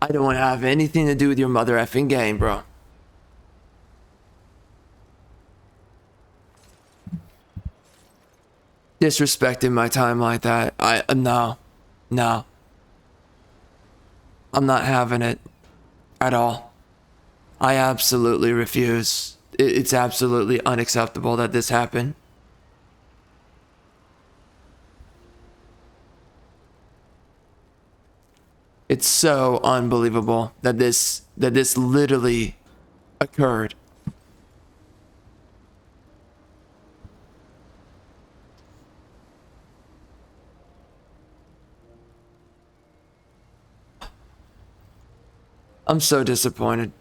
I don't want to have anything to do with your mother effing game, bro. Disrespecting my time like that. No. I'm not having it at all. I absolutely refuse. It's absolutely unacceptable that this happened. It's so unbelievable that this literally occurred. I'm so disappointed.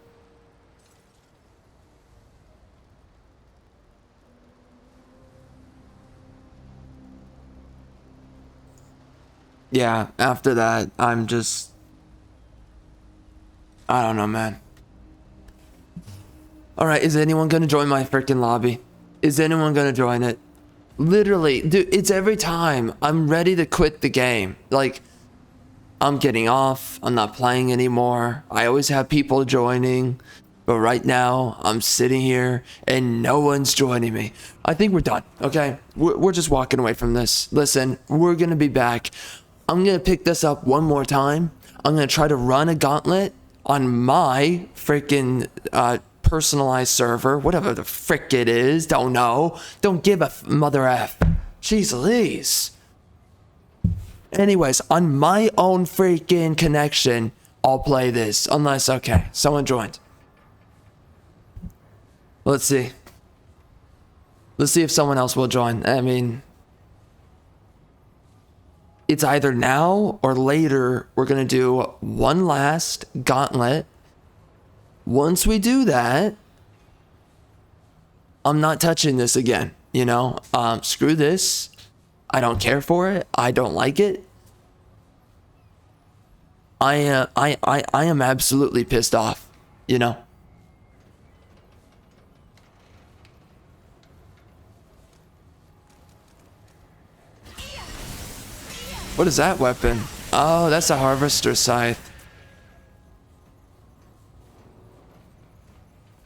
Yeah, after that, I'm just... I don't know, man. Alright, is anyone gonna join my freaking lobby? Is anyone gonna join it? Literally, dude, it's every time. I'm ready to quit the game. Like, I'm getting off. I'm not playing anymore. I always have people joining. But right now, I'm sitting here and no one's joining me. I think we're done, okay? We're just walking away from this. Listen, we're gonna be back. I'm gonna pick this up one more time. I'm gonna try to run a gauntlet on my freaking personalized server, whatever the frick it is. Don't know. Don't give a mother F. Jeez Louise. Anyways, on my own freaking connection, I'll play this. Unless, okay, someone joined. Let's see. Let's see if someone else will join. I mean, it's either now or later. We're going to do one last gauntlet. Once we do that, I'm not touching this again. You know, screw this. I don't care for it. I don't like it. I am absolutely pissed off, you know. What is that weapon? Oh, that's a harvester scythe.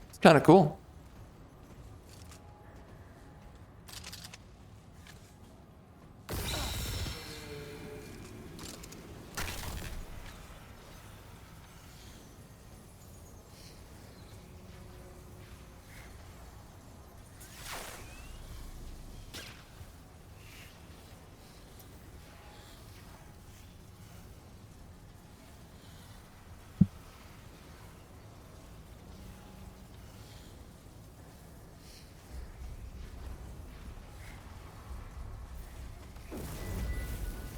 It's kind of cool.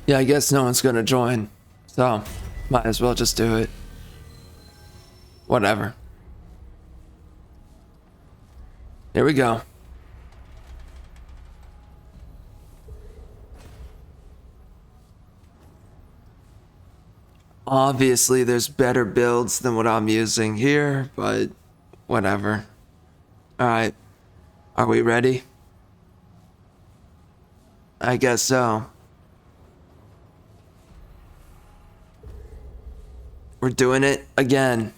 Yeah, I guess no one's gonna join, so might as well just do it. Whatever. Here we go. Obviously, there's better builds than what I'm using here, but whatever. Alright. Are we ready? I guess so. We're doing it again.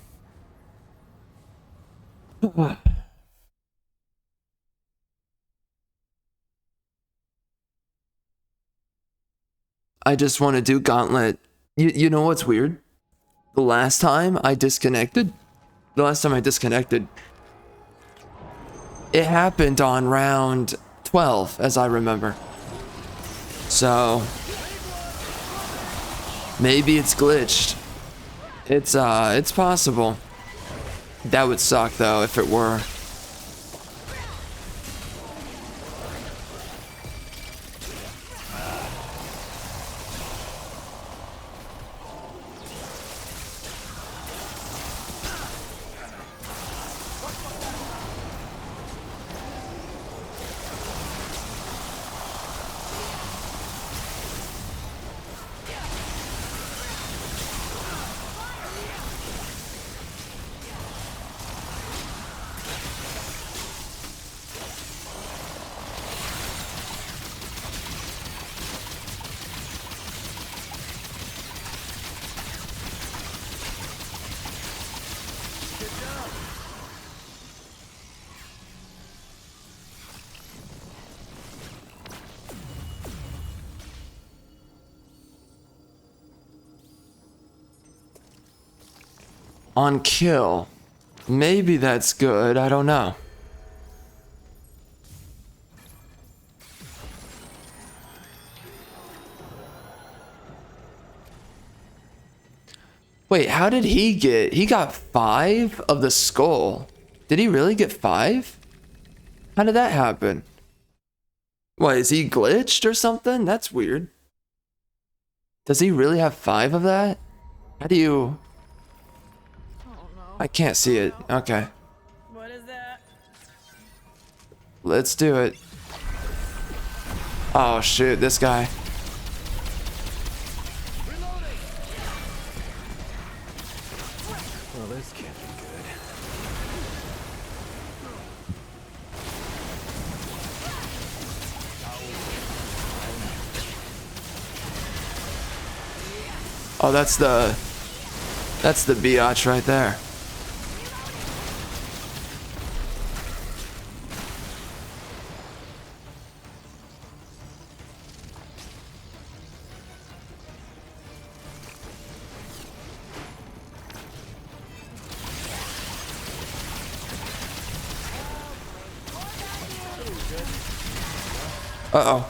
I just want to do gauntlet. You know what's weird? The last time I disconnected, it happened on round 12, as I remember. So maybe it's glitched. It's possible. That would suck though if it were. On kill. Maybe that's good, I don't know. Wait, how did he get? He got 5 of the skull. Did he really get 5? How did that happen? What, is he glitched or something? That's weird. Does he really have 5 of that? How do you... I can't see it. Okay. What is that? Let's do it. Oh shoot, this guy. Well, this can't be good. Oh, that's the biatch right there. Uh-oh.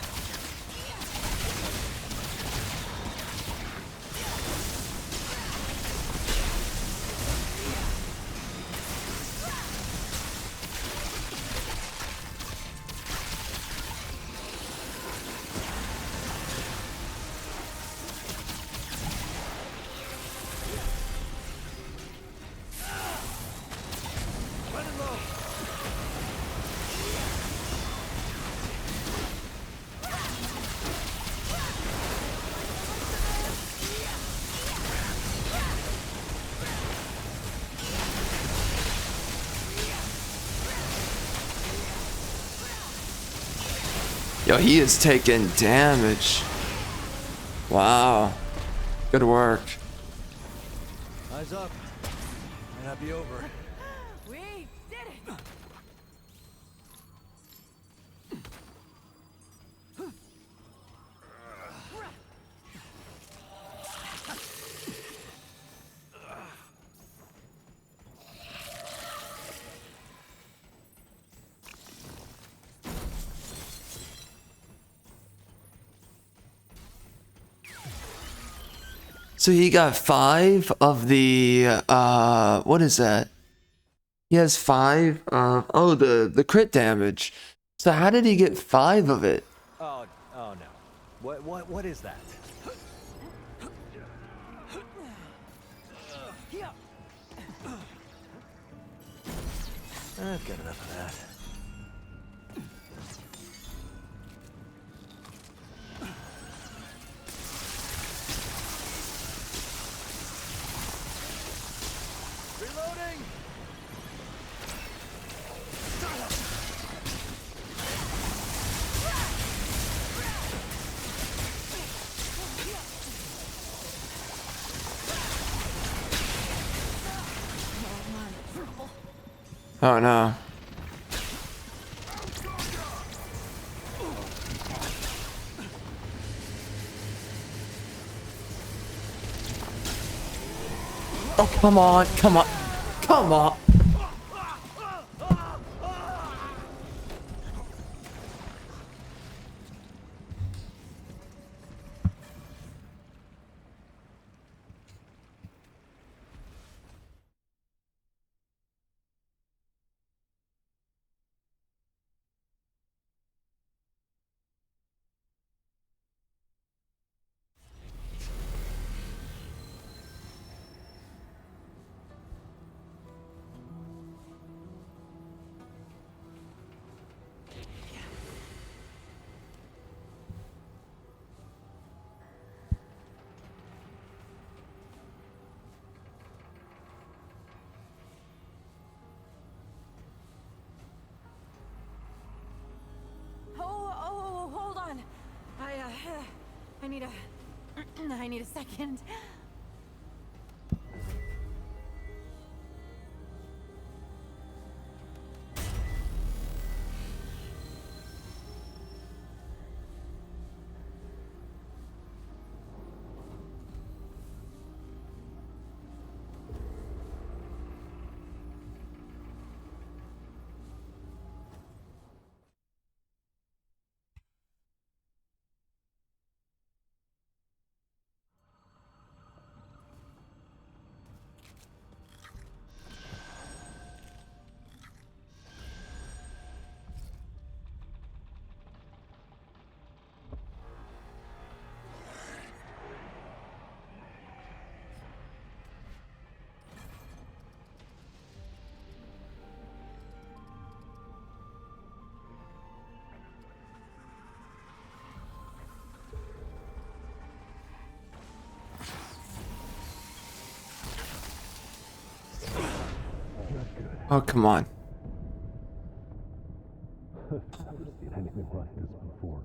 Yo, he is taking damage. Wow. Good work. Eyes up. Might not be over. We did it! So he got 5 of the what is that? He has 5 of the crit damage. So how did he get 5 of it? Oh no. What is that? I've got enough of that. Reloading! Oh no. Oh, come on, come on, come on. Oh, hold on. I need a... I need a second. Oh, come on. Anything like this before.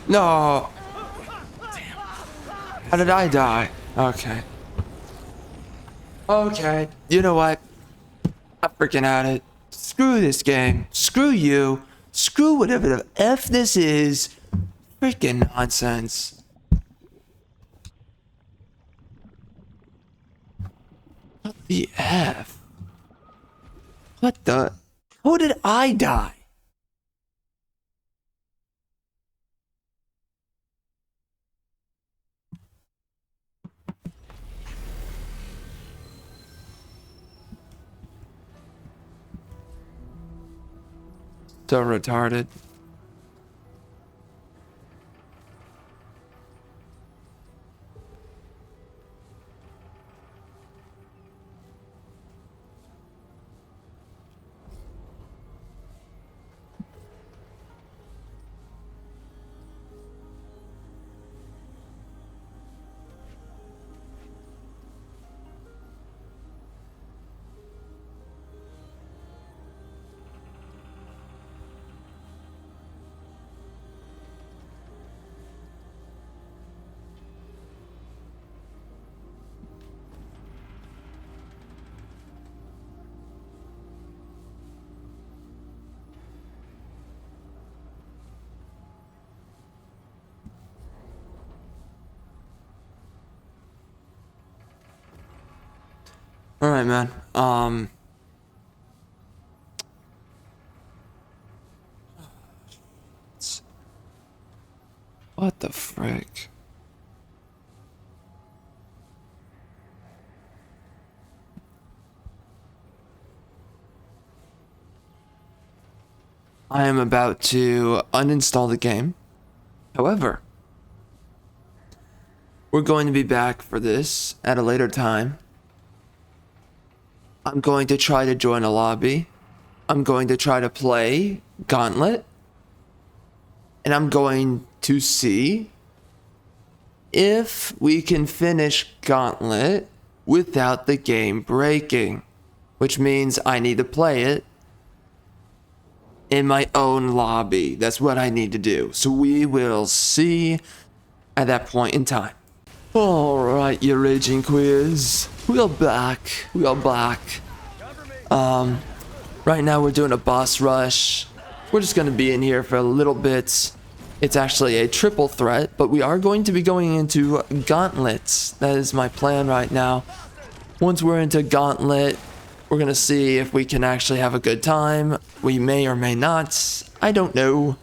No. How did I die? Okay. Okay. You know what? I'm freaking out it. Screw this game. Screw you. Screw whatever the F this is. Freaking nonsense. What the F? What the? How did I die? So retarded. All right, man. What the frick? I am about to uninstall the game. However, we're going to be back for this at a later time. I'm going to try to join a lobby. I'm going to try to play Gauntlet. And I'm going to see if we can finish Gauntlet without the game breaking. Which means I need to play it in my own lobby. That's what I need to do. So we will see at that point in time. Alright, you raging quiz. We are back. We are back. Right now we're doing a boss rush. We're just gonna be in here for a little bit. It's actually a triple threat, but we are going to be going into gauntlets. That is my plan right now. Once we're into gauntlet, we're gonna see if we can actually have a good time. We may or may not. I don't know,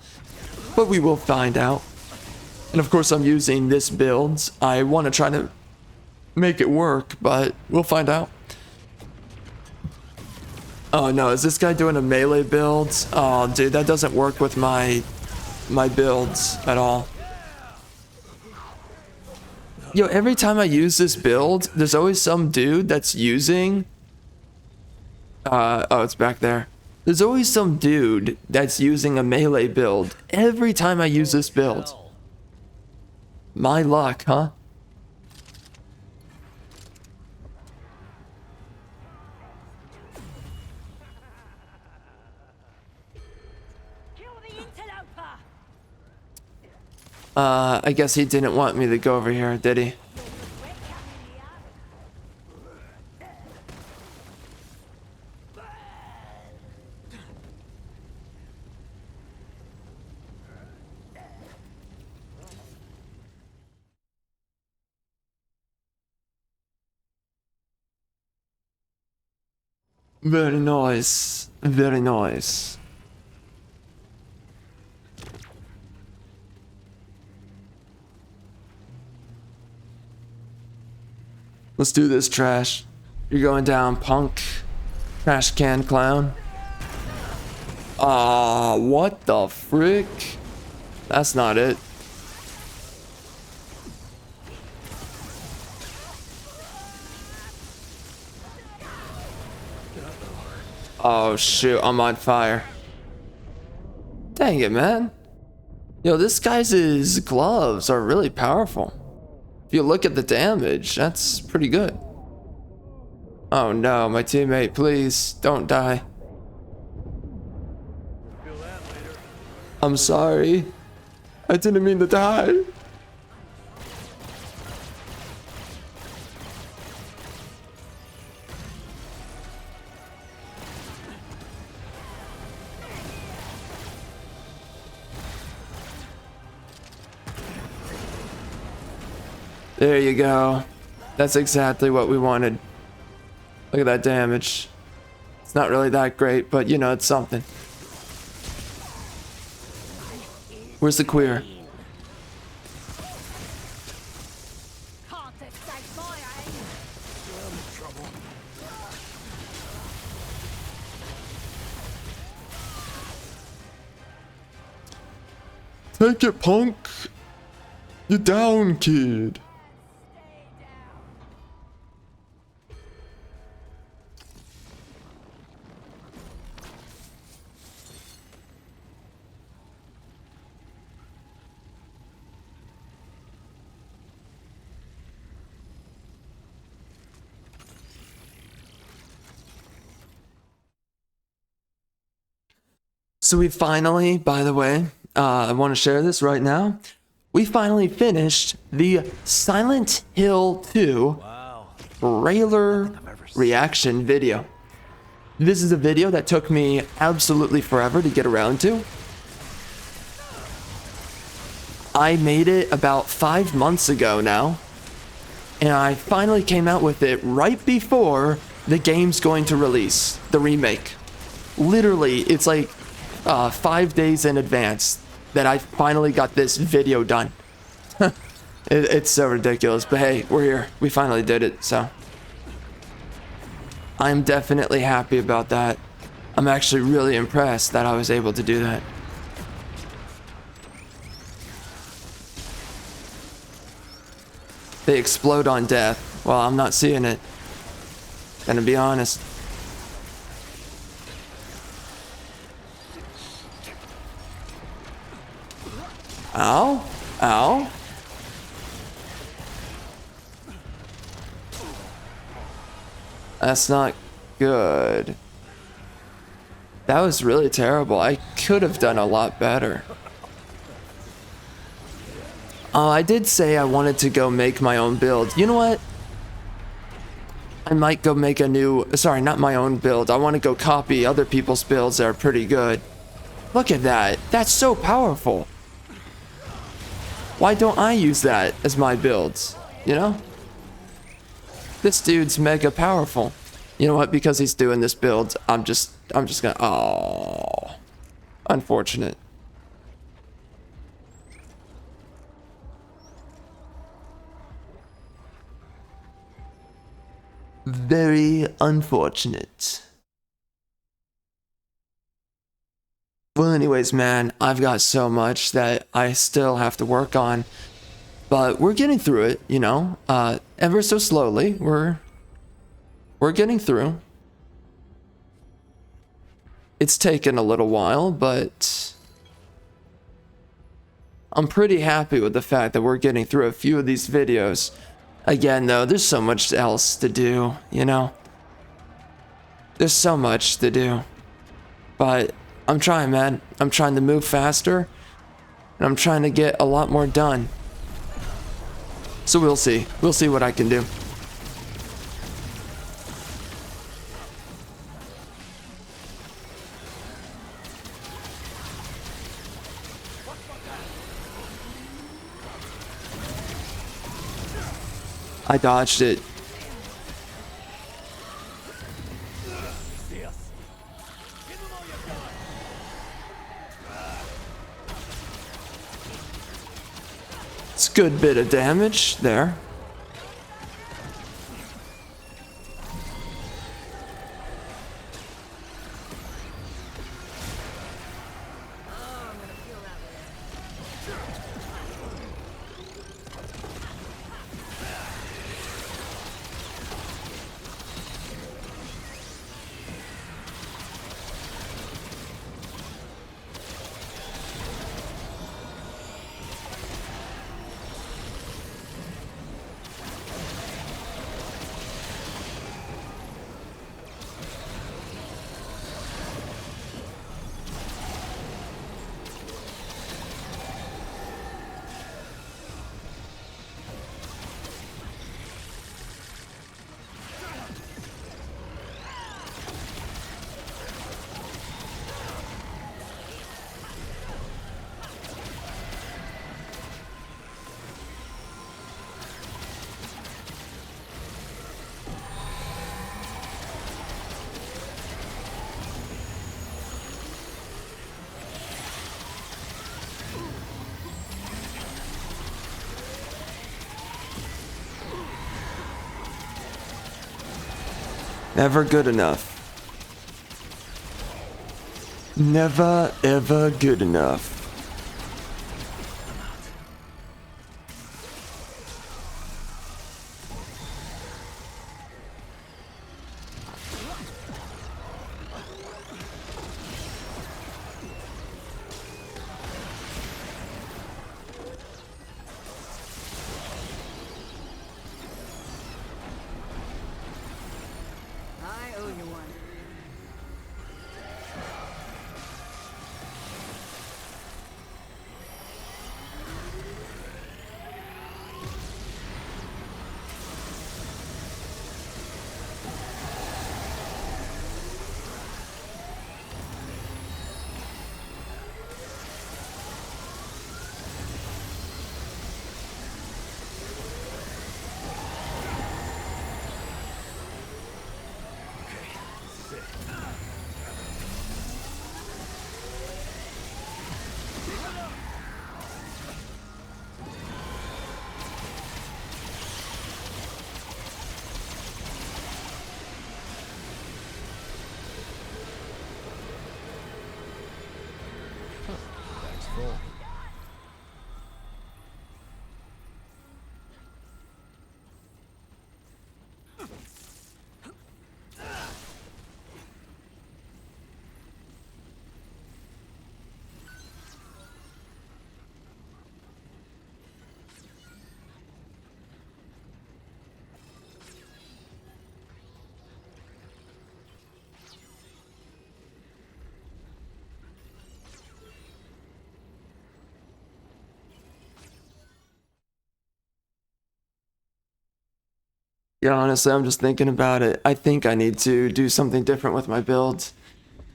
but we will find out. And of course I'm using this build. I want to try to make it work, but we'll find out. Oh no, is this guy doing a melee build? Oh dude, that doesn't work with my builds at all. Yo, every time I use this build, there's always some dude that's using... oh, it's back there. There's always some dude that's using a melee build every time I use this build. My luck, huh? I guess he didn't want me to go over here, did he? Very nice. Very nice. Let's do this, trash. You're going down, punk. Trash can clown. Ah, what the frick? That's not it. Oh shoot, I'm on fire. Dang it, man. Yo, this guy's gloves are really powerful. If you look at the damage, that's pretty good. Oh no, my teammate, please don't die. I'm sorry. I didn't mean to die. There you go. That's exactly what we wanted. Look at that damage. It's not really that great, but you know, it's something. Where's the queer? Take it, punk. You're down, kid. So we finally, by the way, I want to share this right now. We finally finished the Silent Hill 2 trailer reaction video. This is a video that took me absolutely forever to get around to. I made it about 5 months ago now, and I finally came out with it right before the game's going to release, the remake. Literally, it's like 5 days in advance that I finally got this video done. It's so ridiculous, but hey, we're here. We finally did it, so I'm definitely happy about that. I'm actually really impressed that I was able to do that. They explode on death. Well, I'm not seeing it. Gonna be honest. Ow. Ow. That's not good. That was really terrible. I could have done a lot better. I did say I wanted to go make my own build. You know what? I might go make a new... Sorry, not my own build. I want to go copy other people's builds that are pretty good. Look at that. That's so powerful. Why don't I use that as my builds? You know? This dude's mega powerful. You know what? Because he's doing this build, I'm just gonna... Oh, unfortunate. Very unfortunate. Well, anyways, man, I've got so much that I still have to work on, but we're getting through it, you know, ever so slowly. We're getting through. It's taken a little while, but I'm pretty happy with the fact that we're getting through a few of these videos. Again, though, there's so much else to do, you know? There's so much to do. But I'm trying, man. I'm trying to move faster. And I'm trying to get a lot more done. So we'll see. We'll see what I can do. I dodged it. It's a good bit of damage there. Never good enough. Never ever good enough. I owe you one. Yeah, honestly, I'm just thinking about it. I think I need to do something different with my builds.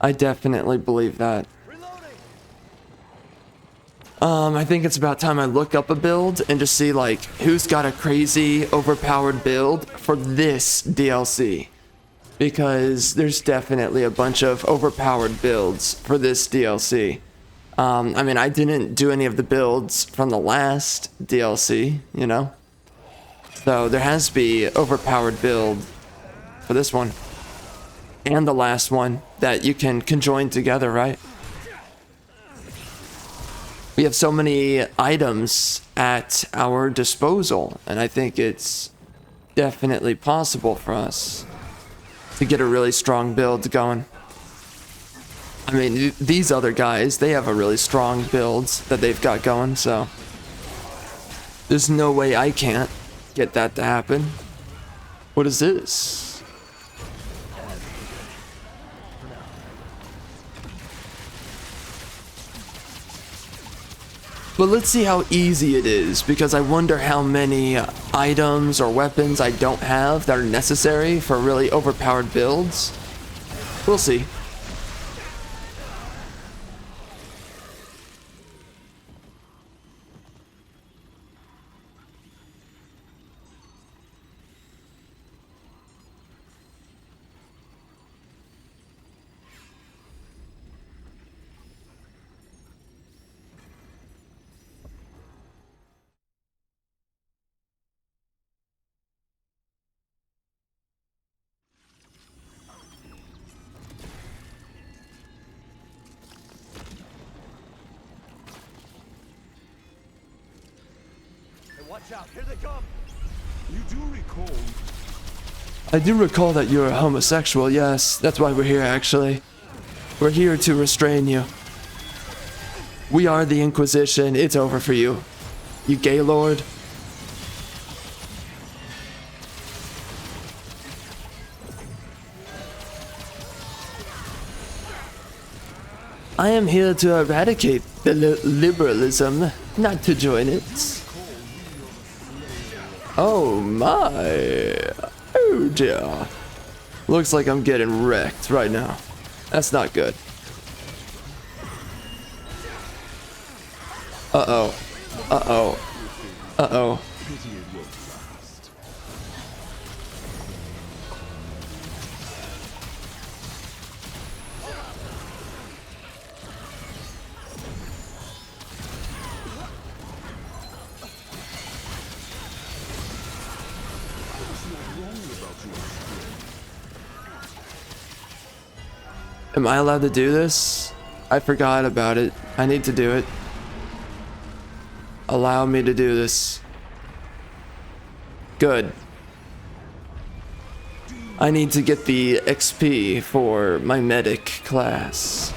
I definitely believe that. I think it's about time I look up a build and just see like who's got a crazy overpowered build for this DLC. Because there's definitely a bunch of overpowered builds for this DLC. I mean, I didn't do any of the builds from the last DLC, you know? So there has to be overpowered build for this one. And the last one that you can conjoin together, right? We have so many items at our disposal, and I think it's definitely possible for us to get a really strong build going. I mean, these other guys, they have a really strong build that they've got going, so there's no way I can't get that to happen. What is this? But let's see how easy it is, because I wonder how many items or weapons I don't have that are necessary for really overpowered builds. We'll see. Hey, watch out! Here they come! You do recall I do recall that you're a homosexual, yes. That's why we're here, actually. We're here to restrain you. We are the Inquisition. It's over for you. You gay lord. I am here to eradicate the liberalism, not to join it. Oh my. Oh dear. Looks like I'm getting wrecked right now. That's not good. Uh-oh. Uh-oh. Uh-oh. Am I allowed to do this? I forgot about it. I need to do it. Allow me to do this. Good. I need to get the XP for my medic class.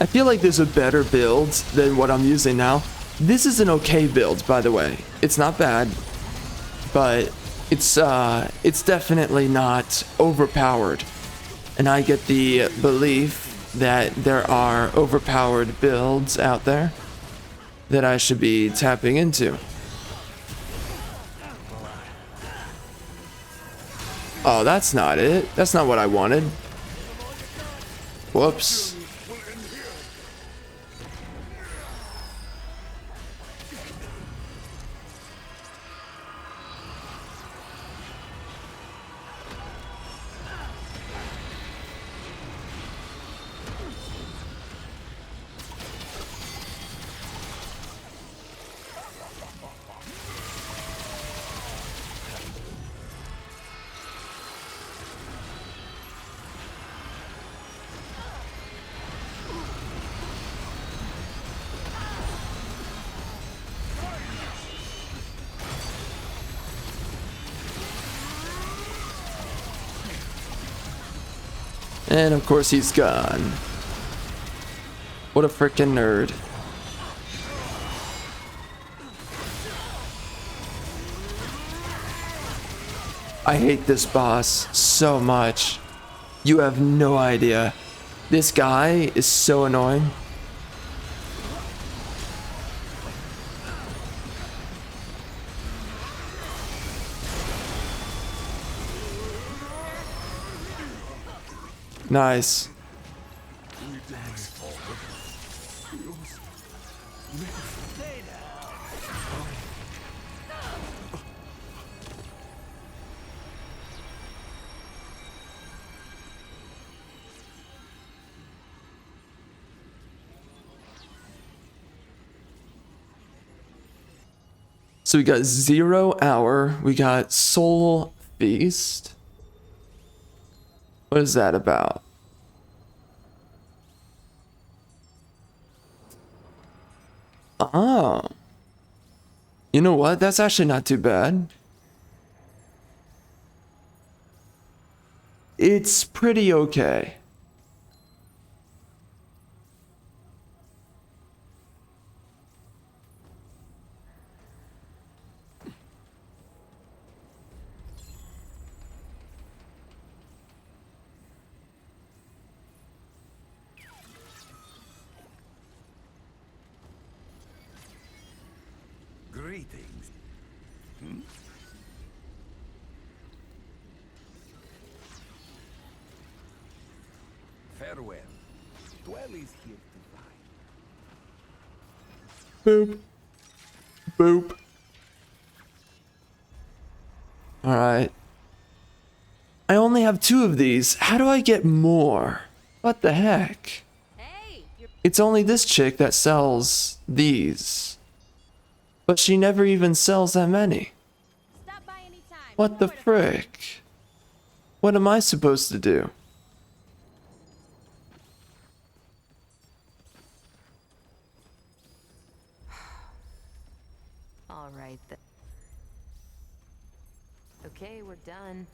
I feel like there's a better build than what I'm using now. This is an okay build, by the way. It's not bad, but it's definitely not overpowered. And I get the belief that there are overpowered builds out there that I should be tapping into. Oh, that's not it. That's not what I wanted. Whoops. And of course he's gone. What a freaking nerd. I hate this boss so much. You have no idea. This guy is so annoying. Nice. So we got 0 hour, we got soul feast. What is that about? Oh. You know what? That's actually not too bad. It's pretty okay. Greetings. Farewell. Dwell is here to die. Boop. Boop. Alright. I only have 2 of these. How do I get more? What the heck? Hey, you're It's only this chick that sells these. But she never even sells that many. stop by anytime. What the frick? What am I supposed to do? All right then. Okay, we're done.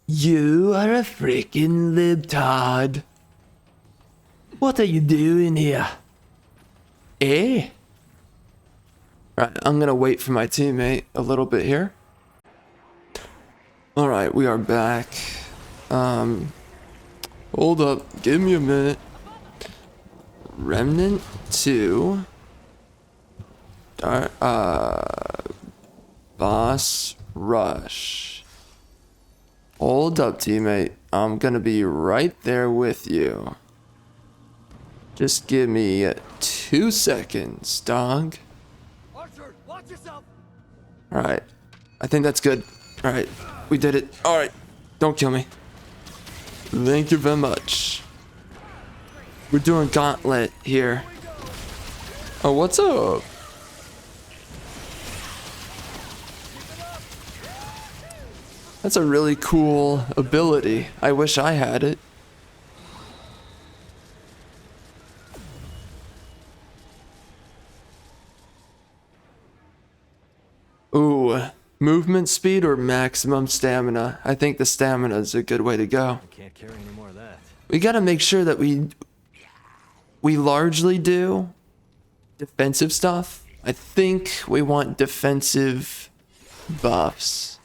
You are a freaking libtard. What are you doing here? Eh? Alright, I'm gonna wait for my teammate a little bit here. Alright, we are back. Hold up, give me a minute. Remnant 2. Boss Rush. Hold up, teammate. I'm gonna be right there with you. Just give me 2 seconds, dog. Archer, watch yourself. Alright. I think that's good. Alright. We did it. Alright. Don't kill me. Thank you very much. We're doing gauntlet here. Oh, what's up? That's a really cool ability. I wish I had it. Ooh, movement speed or maximum stamina? I think the stamina is a good way to go. Can't carry any more of that. We gotta make sure that we largely do defensive stuff. I think we want defensive buffs.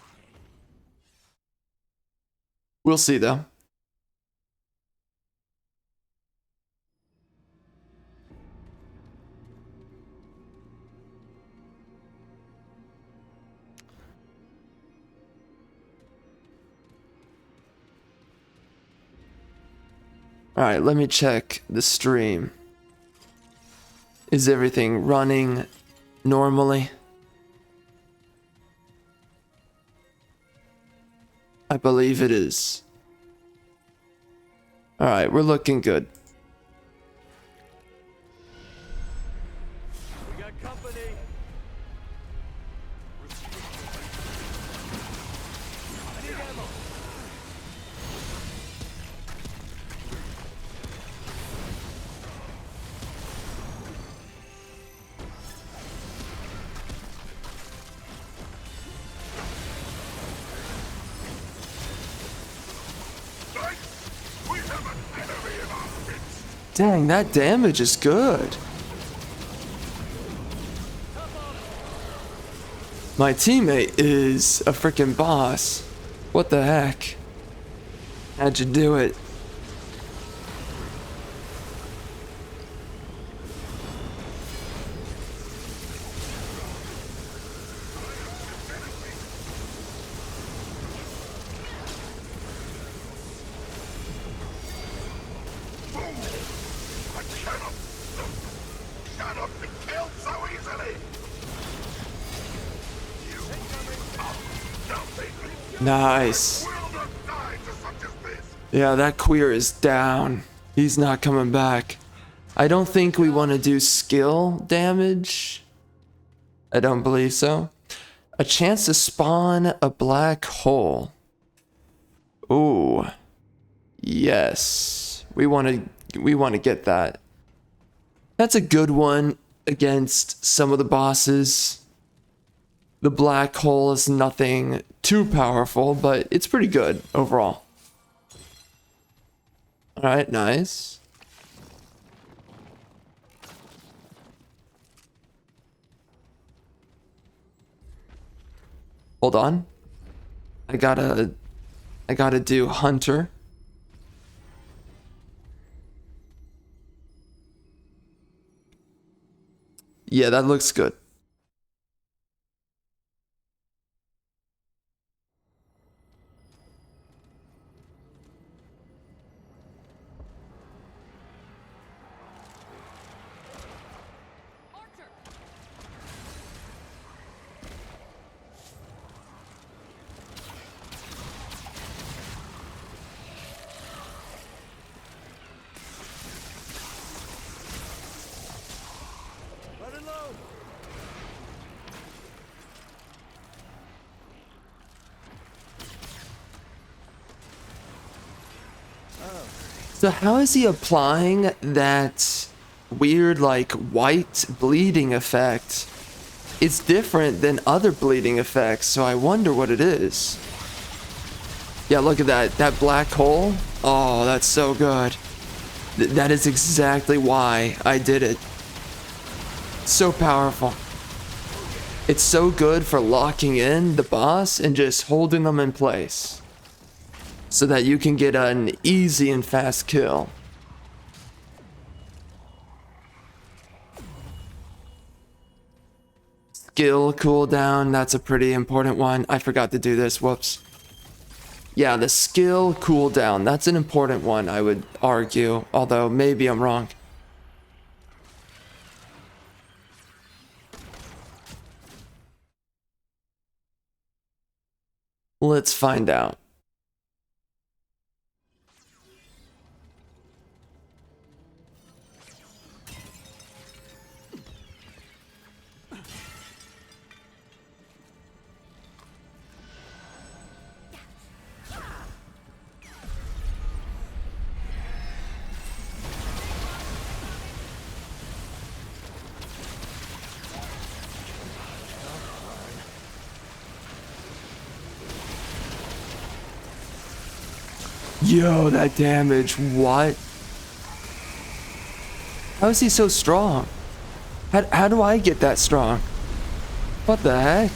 We'll see though. Alright, let me check the stream. Is everything running normally? I believe it is. Alright, we're looking good. We got company. I need ammo. We have an enemy in our midst. Dang, that damage is good. My teammate is a freaking boss. What the heck? How'd you do it? I cannot. Cannot be killed so easily. You are nothing. Nice. Will not die to such as this. Yeah, that queer is down. He's not coming back. I don't think we want to do skill damage. I don't believe so. A chance to spawn a black hole. Ooh. Yes. We want to get that. That's a good one against some of the bosses. The black hole is nothing too powerful, but it's pretty good overall. Alright, nice. Hold on. I gotta do Hunter. Yeah, that looks good. So how is he applying that weird, like, white bleeding effect? It's different than other bleeding effects, so I wonder what it is. Yeah, look at that. That black hole. Oh, that's so good. That is exactly why I did it. So powerful. It's so good for locking in the boss and just holding them in place, so that you can get an easy and fast kill. Skill cooldown, that's a pretty important one. I forgot to do this, whoops. Yeah, the skill cooldown, that's an important one, I would argue, although maybe I'm wrong. Let's find out. Yo, that damage, what? How is he so strong? How do I get that strong? What the heck?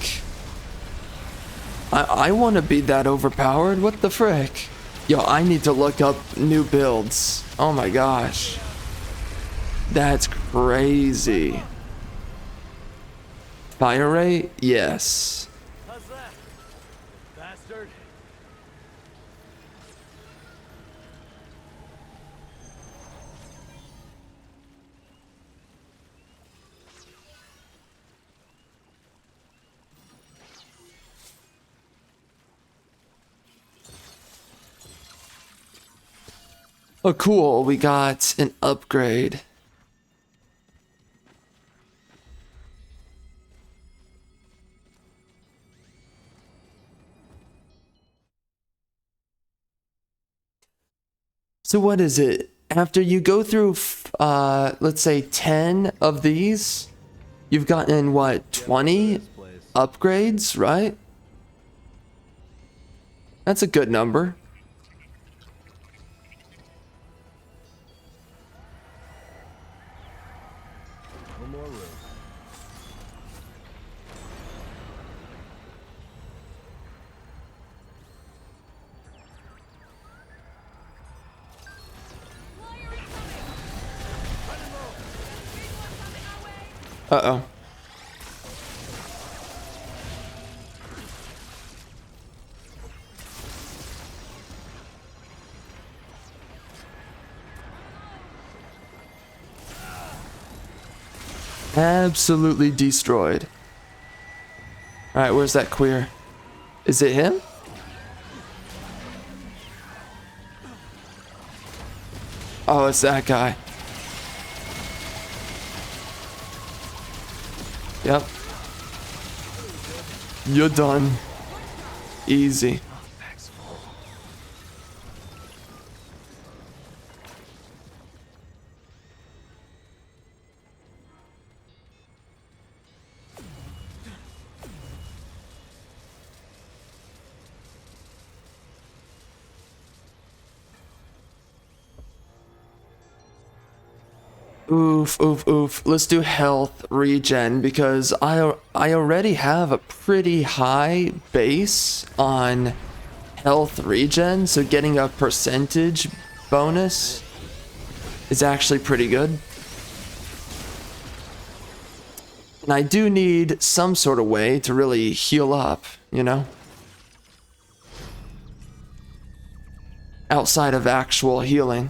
I want to be that overpowered, what the frick? Yo, I need to look up new builds. Oh my gosh. That's crazy. Fire rate? Yes. How's that, bastard? Oh, cool. We got an upgrade. So what is it? After you go through, let's say 10 of these, you've gotten, what, 20 upgrades, right? That's a good number. No more room. Uh-oh. Absolutely destroyed. Alright, where's that queer? Is it him? Oh, it's that guy. Yep. You're done. Easy. Oof, oof, oof. Let's do health regen because I already have a pretty high base on health regen, so getting a percentage bonus is actually pretty good. And I do need some sort of way to really heal up, you know? Outside of actual healing.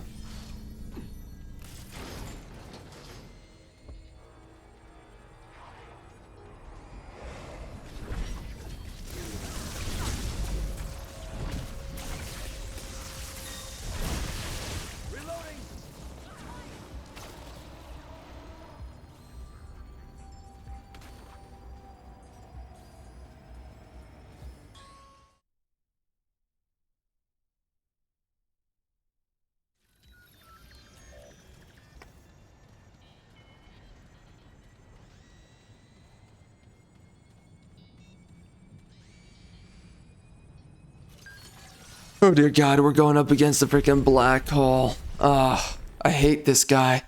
Oh dear God, we're going up against the freaking black hole. Ah, I hate this guy.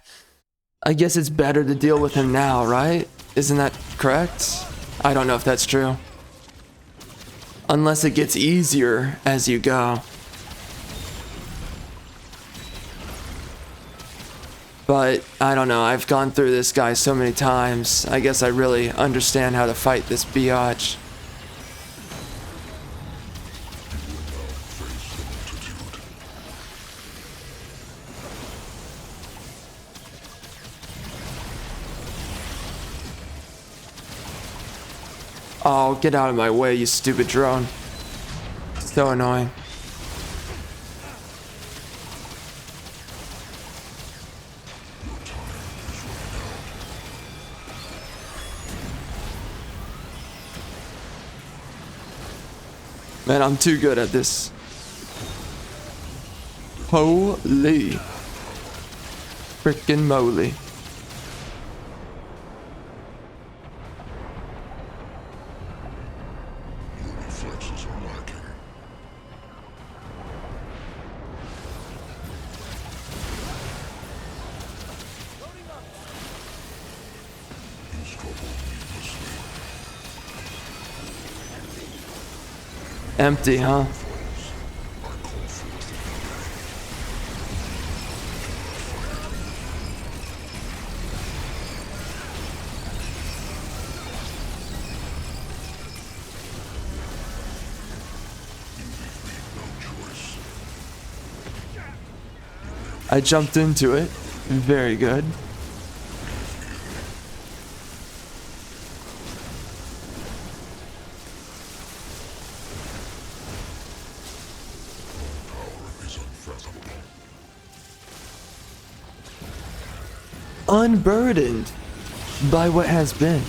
I guess it's better to deal with him now, right? Isn't that correct? I don't know if that's true. Unless it gets easier as you go. But I don't know, I've gone through this guy so many times. I guess I really understand how to fight this biatch. Oh, get out of my way, you stupid drone. So annoying. Man, I'm too good at this. Holy. Frickin' moly. Reflexes are lacking. You struggle needlessly. Empty, huh? I jumped into it. Very good. Unburdened by what has been.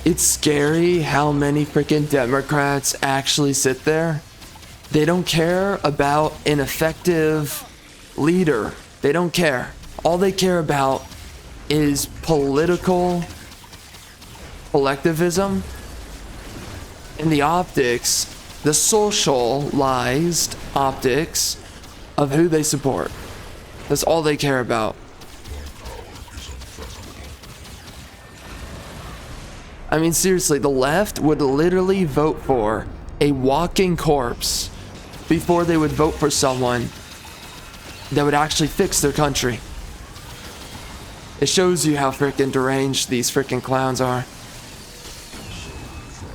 It's scary how many freaking Democrats actually sit there. They don't care about an effective leader. They don't care. All they care about is political collectivism and the optics, the socialized optics of who they support. That's all they care about. I mean, seriously, the left would literally vote for a walking corpse before they would vote for someone that would actually fix their country. It shows you how freaking deranged these freaking clowns are.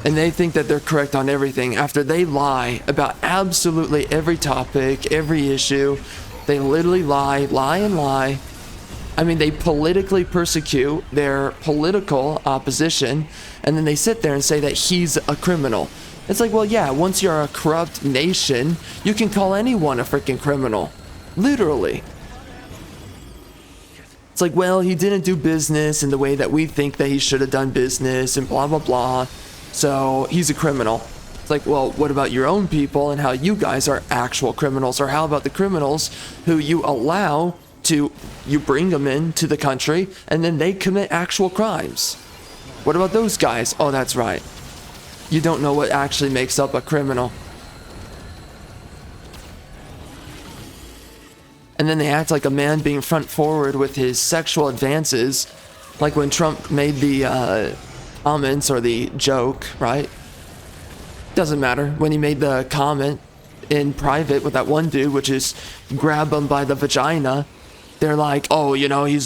And they think that they're correct on everything after they lie about absolutely every topic, every issue. They literally lie, and lie. I mean, they politically persecute their political opposition, and then they sit there and say that he's a criminal. It's like, well, yeah, once you're a corrupt nation, you can call anyone a freaking criminal. Literally. It's like, well, he didn't do business in the way that we think that he should have done business, and blah, blah, blah. So he's a criminal. It's like, well, what about your own people and how you guys are actual criminals? Or how about the criminals who you allow to, you bring them into the country and then they commit actual crimes? What about those guys? Oh, that's right. You don't know what actually makes up a criminal. And then they act like a man being front forward with his sexual advances, like when Trump made the comments or the joke, right? Doesn't matter. When he made the comment in private with that one dude, which is grab him by the vagina, they're like, oh, you know, he's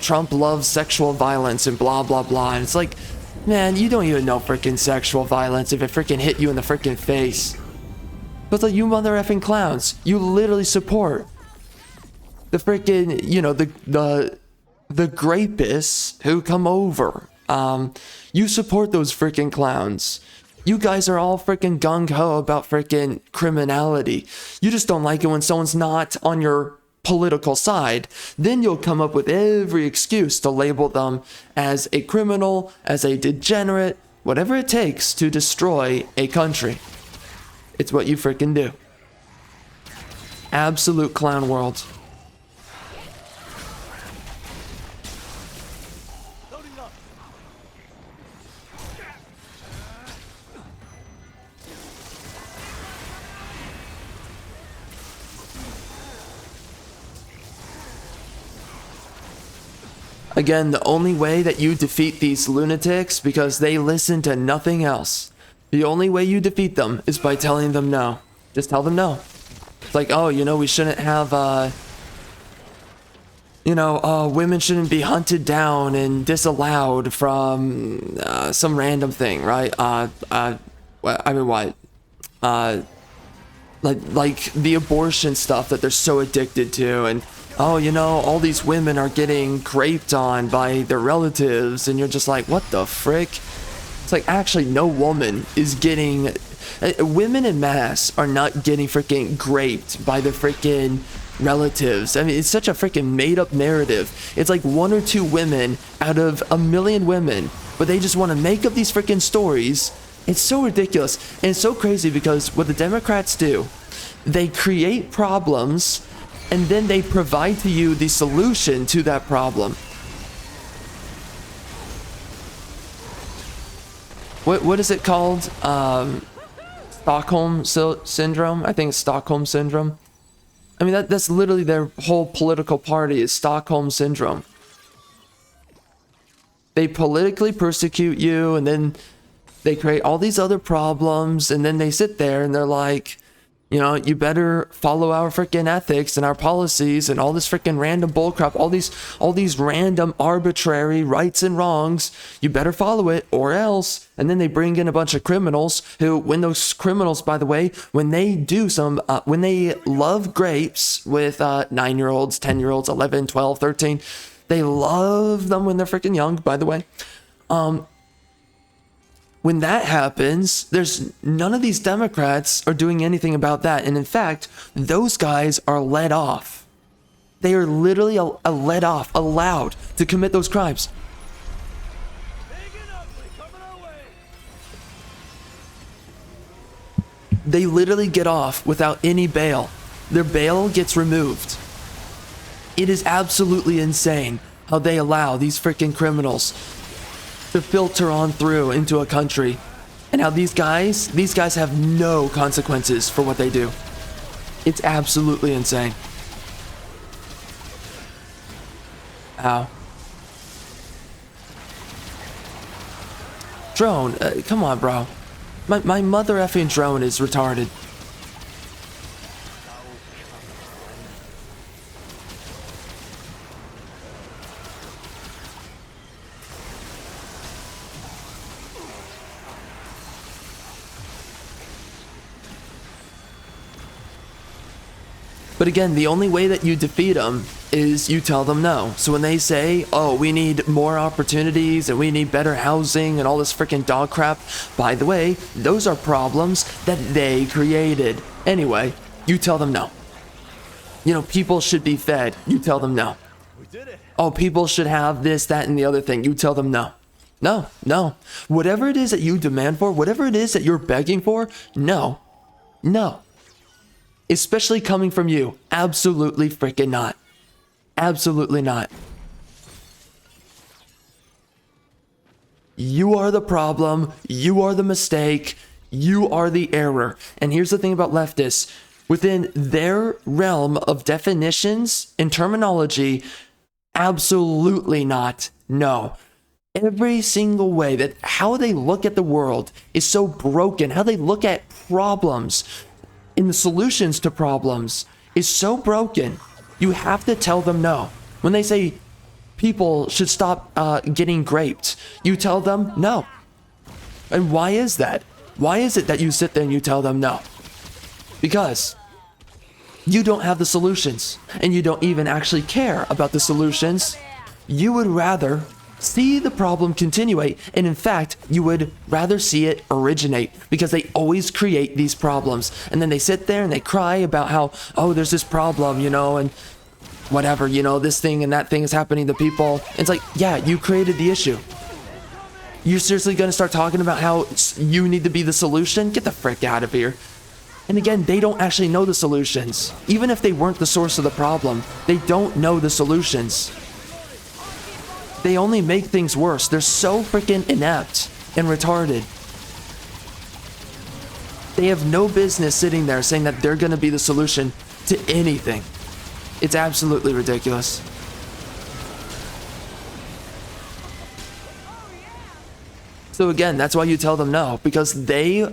Trump loves sexual violence and blah, blah, blah. And it's like, man, you don't even know freaking sexual violence if it freaking hit you in the freaking face. But like, you mother effing clowns, you literally support the freaking, you know, the grapists who come over. You support those freaking clowns. You guys are all freaking gung-ho about freaking criminality. You just don't like it when someone's not on your political side. Then you'll come up with every excuse to label them as a criminal, as a degenerate, whatever it takes to destroy a country. It's what you freaking do. Absolute clown world. Again, the only way that you defeat these lunatics, because they listen to nothing else, the only way you defeat them is by telling them no. Just tell them no. It's like, oh, you know, we shouldn't have, women shouldn't be hunted down and disallowed from some random thing, right? Like the abortion stuff that they're so addicted to, and oh, you know, all these women are getting raped on by their relatives, and you're just like, what the frick? It's like, actually, no woman is getting... women en masse are not getting freaking raped by their freaking relatives. I mean, it's such a freaking made-up narrative. It's like 1 or 2 women out of a million women, but they just want to make up these freaking stories. It's so ridiculous, and it's so crazy because what the Democrats do, they create problems, and then they provide to you the solution to that problem. What is it called? Stockholm syndrome? I think it's Stockholm syndrome. I mean, that's literally their whole political party is Stockholm syndrome. They politically persecute you, and then they create all these other problems, and then they sit there and they're like, you know, you better follow our freaking ethics and our policies and all this freaking random bullcrap, all these random arbitrary rights and wrongs. You better follow it or else. And then they bring in a bunch of criminals who, when those criminals, by the way, when they do when they love grapes with 9-year-olds, 10-year-olds, 11, 12, 13, they love them when they're freaking young, by the way. When that happens, there's none of these Democrats are doing anything about that. And in fact, those guys are let off. They are literally let off, allowed to commit those crimes. Big and ugly coming our way. They literally get off without any bail. Their bail gets removed. It is absolutely insane how they allow these freaking criminals to filter on through into a country, and how these guys have no consequences for what they do. It's absolutely insane. Ow. Drone, come on, bro. My mother effing drone is retarded. But again, the only way that you defeat them is you tell them no. So when they say, oh, we need more opportunities and we need better housing and all this freaking dog crap, by the way, those are problems that they created. Anyway, you tell them no. You know, people should be fed. You tell them no. We did it. Oh, people should have this, that, and the other thing. You tell them no. No, no. Whatever it is that you demand for, whatever it is that you're begging for, no. No. Especially coming from you. Absolutely freaking not. Absolutely not. You are the problem. You are the mistake. You are the error. And here's the thing about leftists. Within their realm of definitions and terminology, absolutely not. No. Every single way that how they look at the world is so broken. How they look at problems in the solutions to problems is so broken. You have to tell them no. When they say people should stop getting raped, you tell them no. And why is that? Why is it that you sit there and you tell them no? Because you don't have the solutions, and you don't even actually care about the solutions. You would rather see the problem continuate, and in fact, you would rather see it originate, because they always create these problems. And then they sit there and they cry about how, oh, there's this problem, you know, and whatever, you know, this thing and that thing is happening to people. It's like, yeah, you created the issue. You're seriously going to start talking about how you need to be the solution? Get the frick out of here. And again, they don't actually know the solutions. Even if they weren't the source of the problem, they don't know the solutions. They only make things worse. They're so freaking inept and retarded. They have no business sitting there saying that they're going to be the solution to anything. It's absolutely ridiculous. So again, that's why you tell them no, because they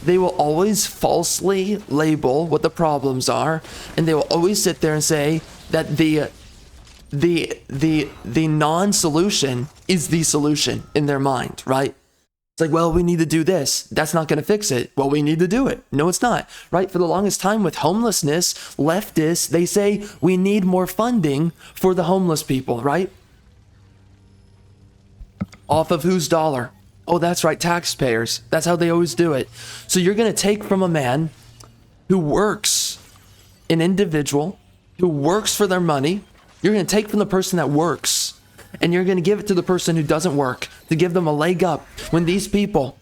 will always falsely label what the problems are, and they will always sit there and say that the non-solution is the solution in their mind, right? It's like, well, we need to do this. That's not going to fix it. Well, we need to do it. No, it's not, right? For the longest time with homelessness, leftists, they say we need more funding for the homeless people, right? Off of whose dollar? Oh, that's right, taxpayers. That's how they always do it. So you're going to take from a man who works, an individual who works for their money. You're going to take from the person that works, and you're going to give it to the person who doesn't work to give them a leg up. When these people,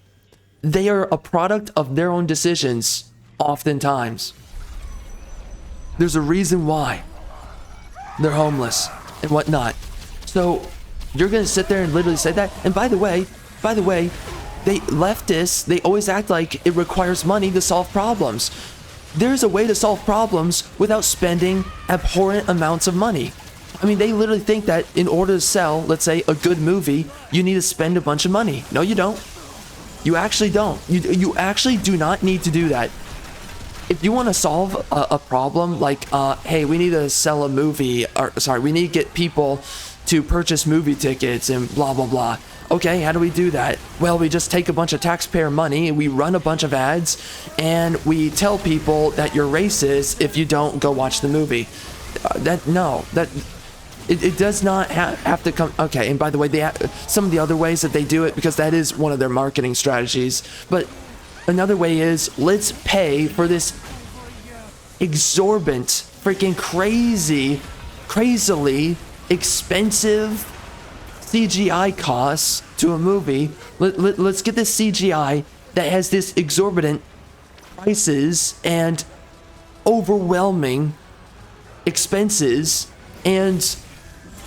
they are a product of their own decisions, oftentimes. There's a reason why they're homeless and whatnot. So you're going to sit there and literally say that. And by the way, they leftists, they always act like it requires money to solve problems. There's a way to solve problems without spending abhorrent amounts of money. I mean, they literally think that in order to sell, let's say, a good movie, you need to spend a bunch of money. No, you don't. You actually don't. You actually do not need to do that. If you want to solve a problem, like, hey, we need to sell a movie, or sorry, we need to get people to purchase movie tickets and blah, blah, blah. Okay, how do we do that? Well, we just take a bunch of taxpayer money, we run a bunch of ads, and we tell people that you're racist if you don't go watch the movie. It does not have to come. Okay, and by the way, some of the other ways that they do it, because that is one of their marketing strategies. But another way is, let's pay for this exorbitant, freaking crazily expensive CGI costs to a movie. Let's get this CGI that has this exorbitant prices and overwhelming expenses, and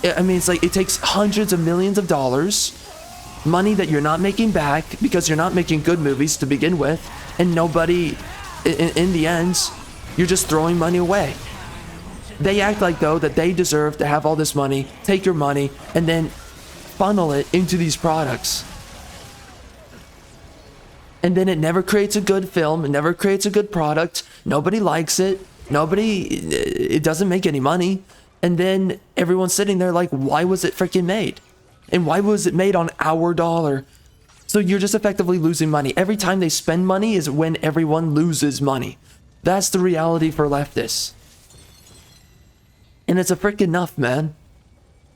I mean, it's like it takes hundreds of millions of dollars, money that you're not making back because you're not making good movies to begin with, and nobody, in the end, you're just throwing money away. They act like, though, that they deserve to have all this money, take your money, and then funnel it into these products. And then it never creates a good film, it never creates a good product, nobody likes it, it doesn't make any money, and then everyone's sitting there like, why was it freaking made? And why was it made on our dollar? So you're just effectively losing money. Every time they spend money is when everyone loses money. That's the reality for leftists. And it's a freaking enough, man.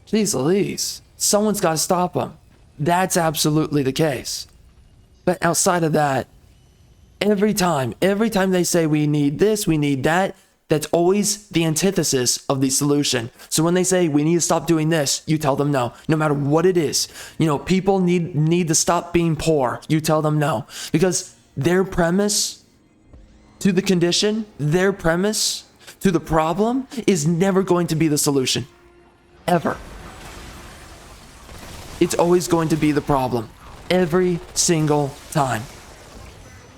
Jeez Louise. Someone's got to stop them. That's absolutely the case. But outside of that, every time they say we need this, we need that, that's always the antithesis of the solution. So when they say we need to stop doing this, you tell them no, no matter what it is. You know, people need to stop being poor. You tell them no, because their premise to the condition, their premise to the problem is never going to be the solution. Ever. It's always going to be the problem. Every single time.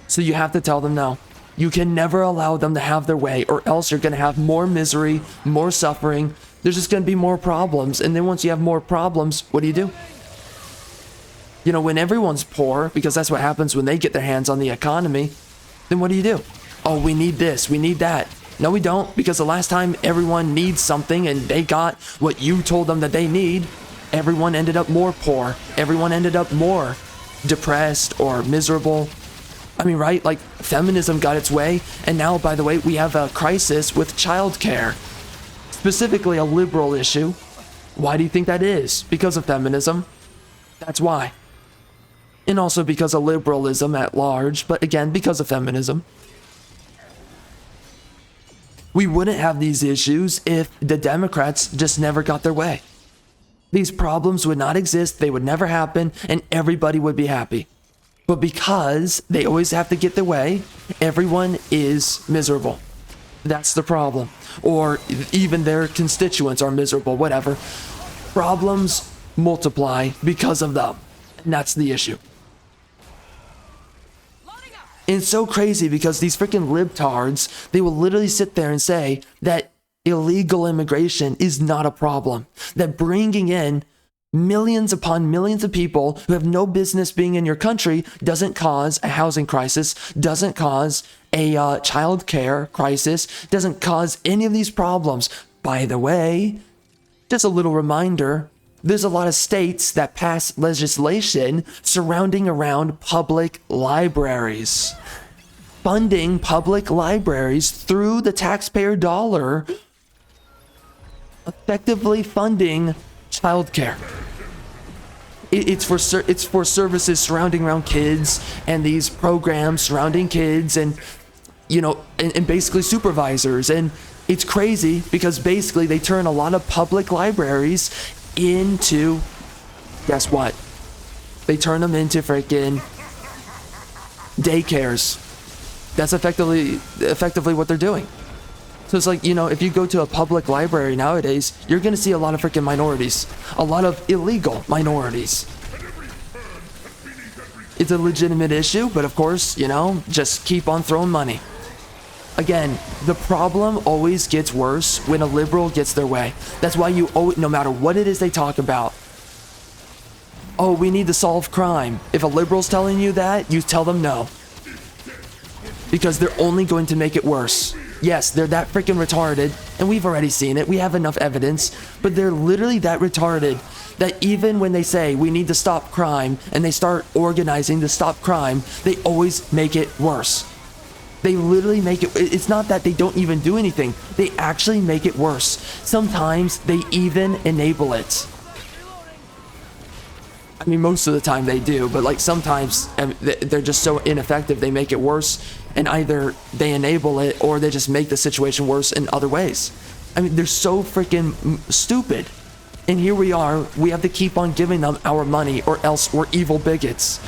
So you have to tell them no. You can never allow them to have their way, or else you're going to have more misery, more suffering. There's just going to be more problems. And then once you have more problems, what do? You know, when everyone's poor, because that's what happens when they get their hands on the economy, then what do? Oh, we need this, we need that. No, we don't, because the last time everyone needs something and they got what you told them that they need, everyone ended up more poor. Everyone ended up more depressed or miserable. I mean, right? Like, feminism got its way, and now, by the way, we have a crisis with childcare. Specifically a liberal issue. Why do you think that is? Because of feminism. That's why. And also because of liberalism at large, but again, because of feminism. We wouldn't have these issues if the Democrats just never got their way. These problems would not exist, they would never happen, and everybody would be happy. But because they always have to get their way, everyone is miserable. That's the problem. Or even their constituents are miserable, whatever. Problems multiply because of them. And that's the issue. And it's so crazy because these freaking libtards, they will literally sit there and say that illegal immigration is not a problem. That bringing in millions upon millions of people who have no business being in your country doesn't cause a housing crisis, doesn't cause a child care crisis, doesn't cause any of these problems. By the way, just a little reminder, there's a lot of states that pass legislation surrounding around public libraries. Funding public libraries through the taxpayer dollar, effectively funding childcare. It's for services surrounding around kids and these programs surrounding kids and, you know, and basically supervisors. And it's crazy because basically they turn a lot of public libraries into, guess what? They turn them into freaking daycares. That's effectively what they're doing. So it's like, you know, if you go to a public library nowadays, you're going to see a lot of freaking minorities, a lot of illegal minorities. It's a legitimate issue, but of course, you know, just keep on throwing money. Again, the problem always gets worse when a liberal gets their way. That's why you always, no matter what it is they talk about, oh, we need to solve crime. If a liberal's telling you that, you tell them no. Because they're only going to make it worse. Yes, they're that freaking retarded, and we've already seen it. We have enough evidence, but they're literally that retarded that even when they say we need to stop crime and they start organizing to stop crime, they always make it worse. They literally make it, it's not that they don't even do anything, they actually make it worse. Sometimes they even enable it. I mean, most of the time they do, but like sometimes they're just so ineffective, they make it worse, and either they enable it or they just make the situation worse in other ways. I mean, they're so freaking stupid. And here we are, we have to keep on giving them our money or else we're evil bigots.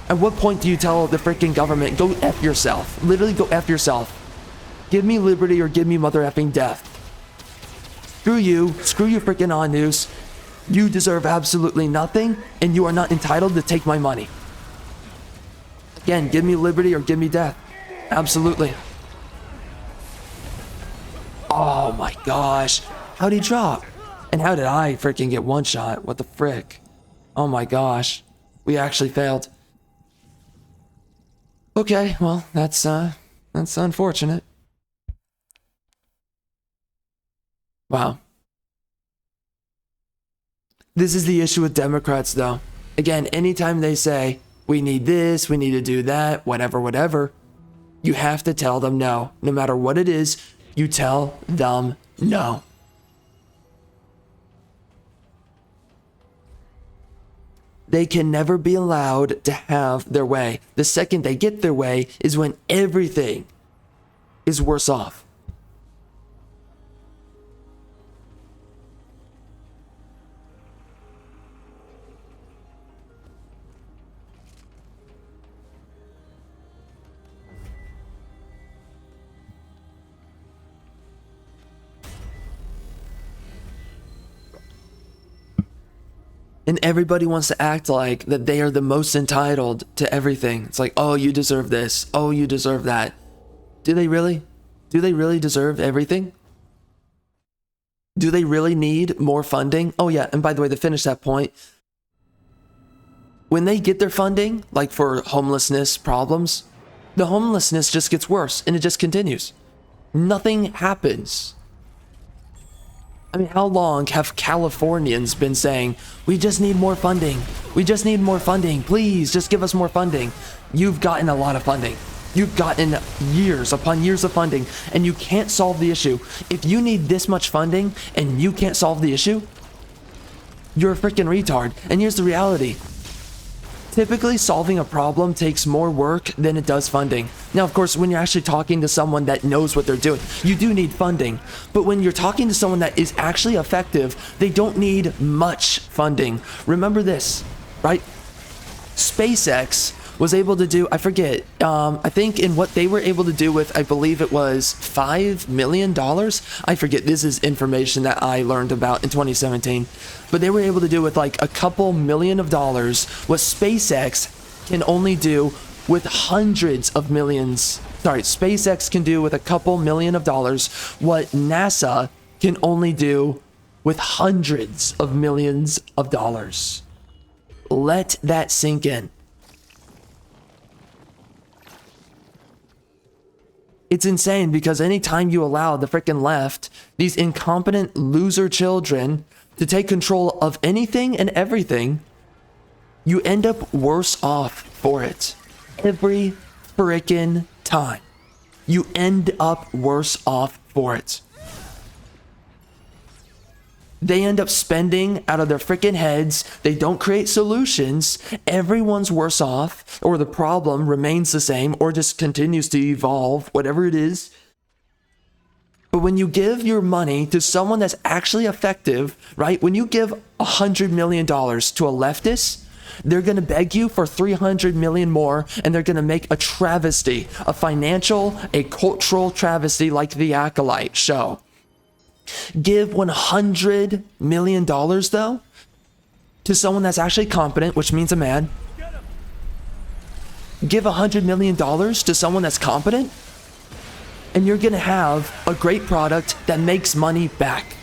At what point do you tell the freaking government, go F yourself? Literally go F yourself. Give me liberty or give me mother effing death. Screw you freaking on news. You deserve absolutely nothing, and you are not entitled to take my money. Again, give me liberty or give me death. Absolutely. Oh my gosh. How'd he drop? And how did I freaking get one shot? What the frick? Oh my gosh. We actually failed. Okay, well, that's unfortunate. Wow. This is the issue with Democrats, though. Again, anytime they say, we need this, we need to do that, whatever, you have to tell them no. No matter what it is, you tell them no. They can never be allowed to have their way. The second they get their way is when everything is worse off. And everybody wants to act like that they are the most entitled to everything. It's like, oh, you deserve this. Oh, you deserve that. Do they really? Do they really deserve everything? Do they really need more funding? Oh yeah, and by the way, to finish that point, when they get their funding, like for homelessness problems, the homelessness just gets worse and it just continues. Nothing happens. I mean, how long have Californians been saying, we just need more funding. We just need more funding. Please, just give us more funding. You've gotten a lot of funding. You've gotten years upon years of funding, and you can't solve the issue. If you need this much funding and you can't solve the issue, you're a freaking retard. And here's the reality. Typically, solving a problem takes more work than it does funding. Now, of course, when you're actually talking to someone that knows what they're doing, you do need funding. But when you're talking to someone that is actually effective, they don't need much funding. Remember this, right? SpaceX was able to do, I forget, I think in what they were able to do with, I believe it was $5 million. I forget, this is information that I learned about in 2017. But they were able to do with like a couple million of dollars what SpaceX can only do with hundreds of millions. Sorry, SpaceX can do with a couple million of dollars what NASA can only do with hundreds of millions of dollars. Let that sink in. It's insane because anytime you allow the freaking left, these incompetent loser children, to take control of anything and everything, you end up worse off for it. Every freaking time. You end up worse off for it. They end up spending out of their freaking heads. They don't create solutions. Everyone's worse off, or the problem remains the same, or just continues to evolve, whatever it is. But when you give your money to someone that's actually effective, right? When you give $100 million to a leftist, they're going to beg you for 300 million more, and they're going to make a travesty, a financial, a cultural travesty like the Acolyte show. Give $100 million, though, to someone that's actually competent, which means a man. Give $100 million to someone that's competent, and you're going to have a great product that makes money back.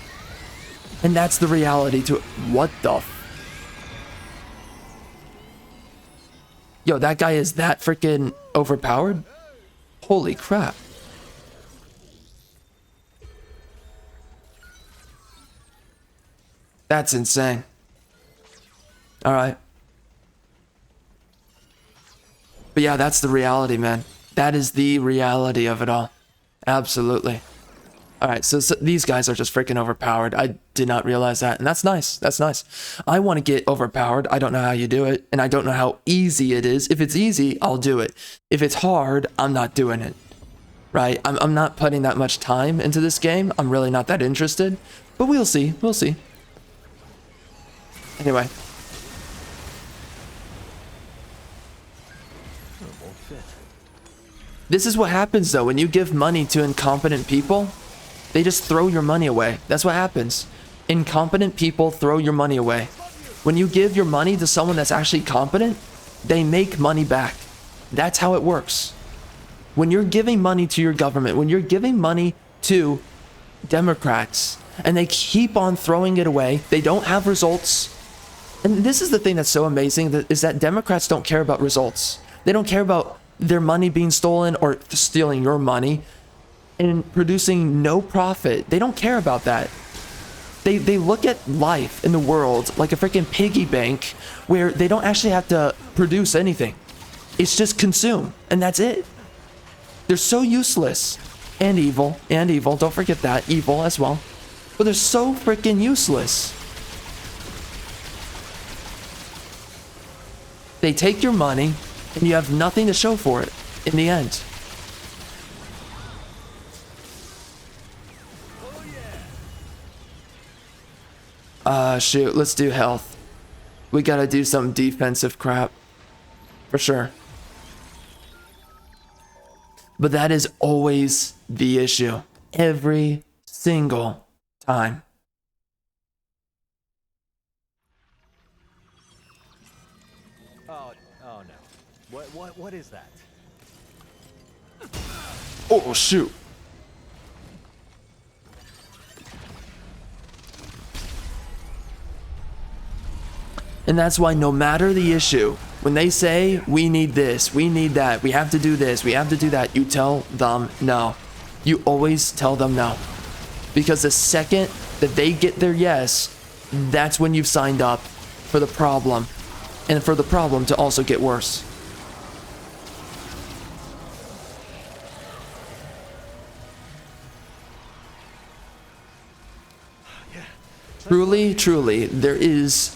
And that's the reality to it. What the Yo, that guy is that freaking overpowered? Holy crap. That's insane. All right. But yeah, that's the reality, man. That is the reality of it all. Absolutely. All right, so these guys are just freaking overpowered. I did not realize that, and that's nice. That's nice. I want to get overpowered. I don't know how you do it, and I don't know how easy it is. If it's easy, I'll do it. If it's hard, I'm not doing it. Right? I'm not putting that much time into this game. I'm really not that interested, but we'll see. We'll see. Anyway. This is what happens, though, when you give money to incompetent people. They just throw your money away. That's what happens. Incompetent people throw your money away. When you give your money to someone that's actually competent, they make money back. That's how it works. When you're giving money to your government, when you're giving money to Democrats, and they keep on throwing it away, they don't have results. And this is the thing that's so amazing, is that Democrats don't care about results. They don't care about their money being stolen or stealing your money and producing no profit. They don't care about that. They look at life in the world like a freaking piggy bank where they don't actually have to produce anything. It's just consume, and that's it. They're so useless. And evil. Don't forget that. Evil as well. But they're so freaking useless. They take your money, and you have nothing to show for it in the end. Shoot, let's do health. We gotta do some defensive crap. For sure. But that is always the issue. Every single time. Oh no. What is that? Oh, shoot. And that's why no matter the issue, when they say, we need this, we need that, we have to do this, we have to do that, you tell them no. You always tell them no. Because the second that they get their yes, that's when you've signed up for the problem. And for the problem to also get worse. Truly, there is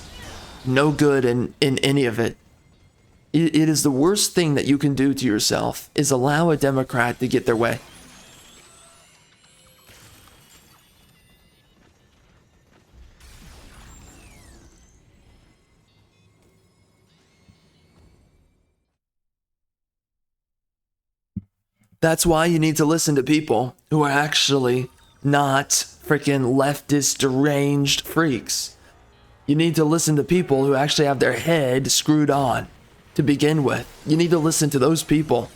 no good in any of it. It is the worst thing that you can do to yourself, is allow a Democrat to get their way. That's why you need to listen to people who are actually not freaking leftist deranged freaks. You need to listen to people who actually have their head screwed on to begin with. You need to listen to those people.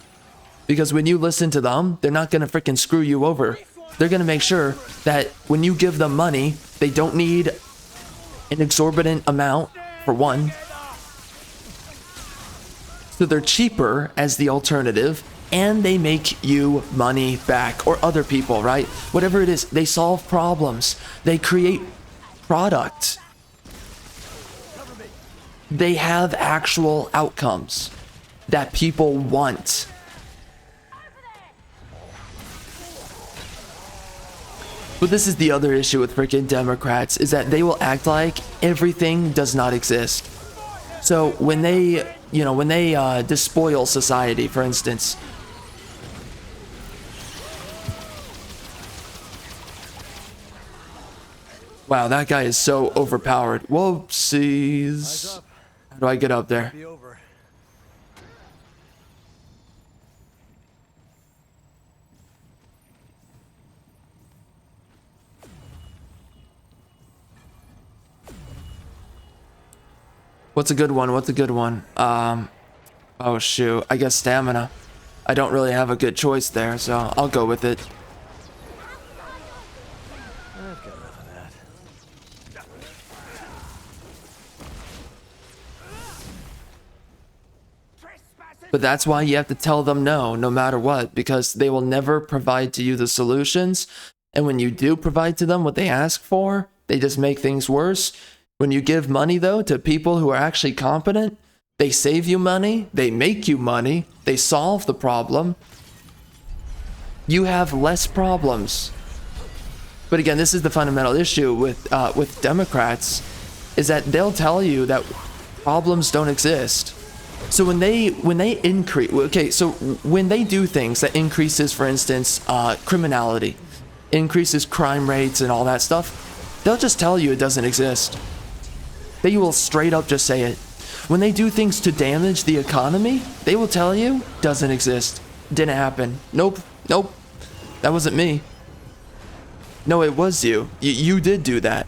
Because when you listen to them, they're not going to freaking screw you over they're going to make sure that when you give them money, they don't need an exorbitant amount, for one. So they're cheaper as the alternative, and they make you money back, or other people, right? Whatever it is, they solve problems. They create product. They have actual outcomes that people want. But this is the other issue with freaking Democrats, is that they will act like everything does not exist. So when they, despoil society, for instance, wow, that guy is so overpowered. Whoopsies. How do I get up there? Be over. What's a good one? What's a good one? Oh shoot, I guess stamina. I don't really have a good choice there, so I'll go with it. I've got enough of that. But that's why you have to tell them no, no matter what, because they will never provide to you the solutions. And when you do provide to them what they ask for, they just make things worse. When you give money, though, to people who are actually competent, they save you money, they make you money, they solve the problem. You have less problems. But again, this is the fundamental issue with Democrats, is that they'll tell you that problems don't exist. So when they increase, okay, so when they do things that increases, for instance, criminality, increases crime rates and all that stuff, they'll just tell you it doesn't exist. They will straight up just say it. When they do things to damage the economy, they will tell you doesn't exist, didn't happen. Nope, that wasn't me. No, it was you. You did do that.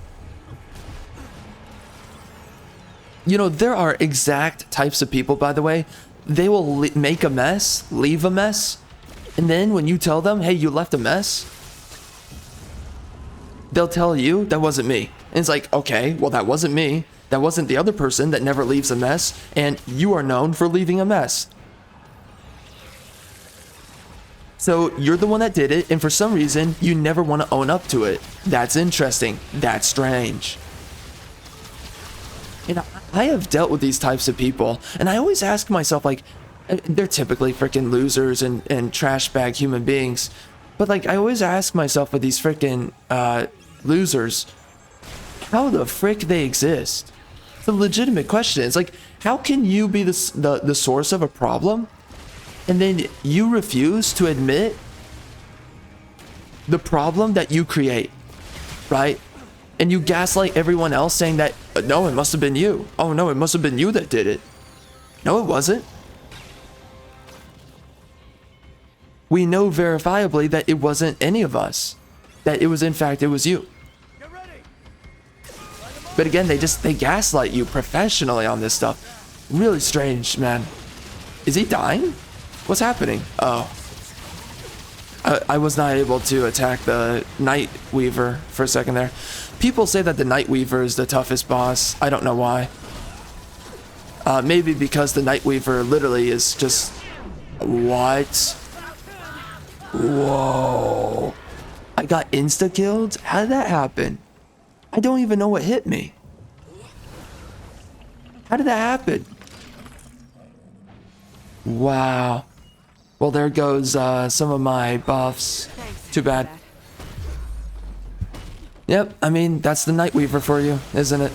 You know, there are exact types of people, by the way. They will make a mess, leave a mess, and then when you tell them, hey, you left a mess, they'll tell you, that wasn't me. And it's like, okay, well, that wasn't me. That wasn't the other person that never leaves a mess, and you are known for leaving a mess. So you're the one that did it, and for some reason, you never want to own up to it. That's interesting. That's strange. You know, I have dealt with these types of people, and I always ask myself, like, they're typically freaking losers and trash bag human beings, but like, I always ask myself with these freaking losers, how the frick they exist? It's a legitimate question. It's like, how can you be the source of a problem, and then you refuse to admit the problem that you create, right? And you gaslight everyone else saying that, no, it must have been you. Oh no, it must have been you that did it. No, it wasn't. We know verifiably that it wasn't any of us. That it was, in fact, it was you. Get ready. But again, they gaslight you professionally on this stuff. Really strange, man. Is he dying? What's happening? Oh. I was not able to attack the Night Weaver for a second there. People say that the Night Weaver is the toughest boss. I don't know why. Maybe because the Night Weaver literally is just... What? Whoa. I got insta-killed? How did that happen? I don't even know what hit me. How did that happen? Wow. Well, there goes some of my buffs. Too bad. Yep, I mean, that's the Night Weaver for you, isn't it?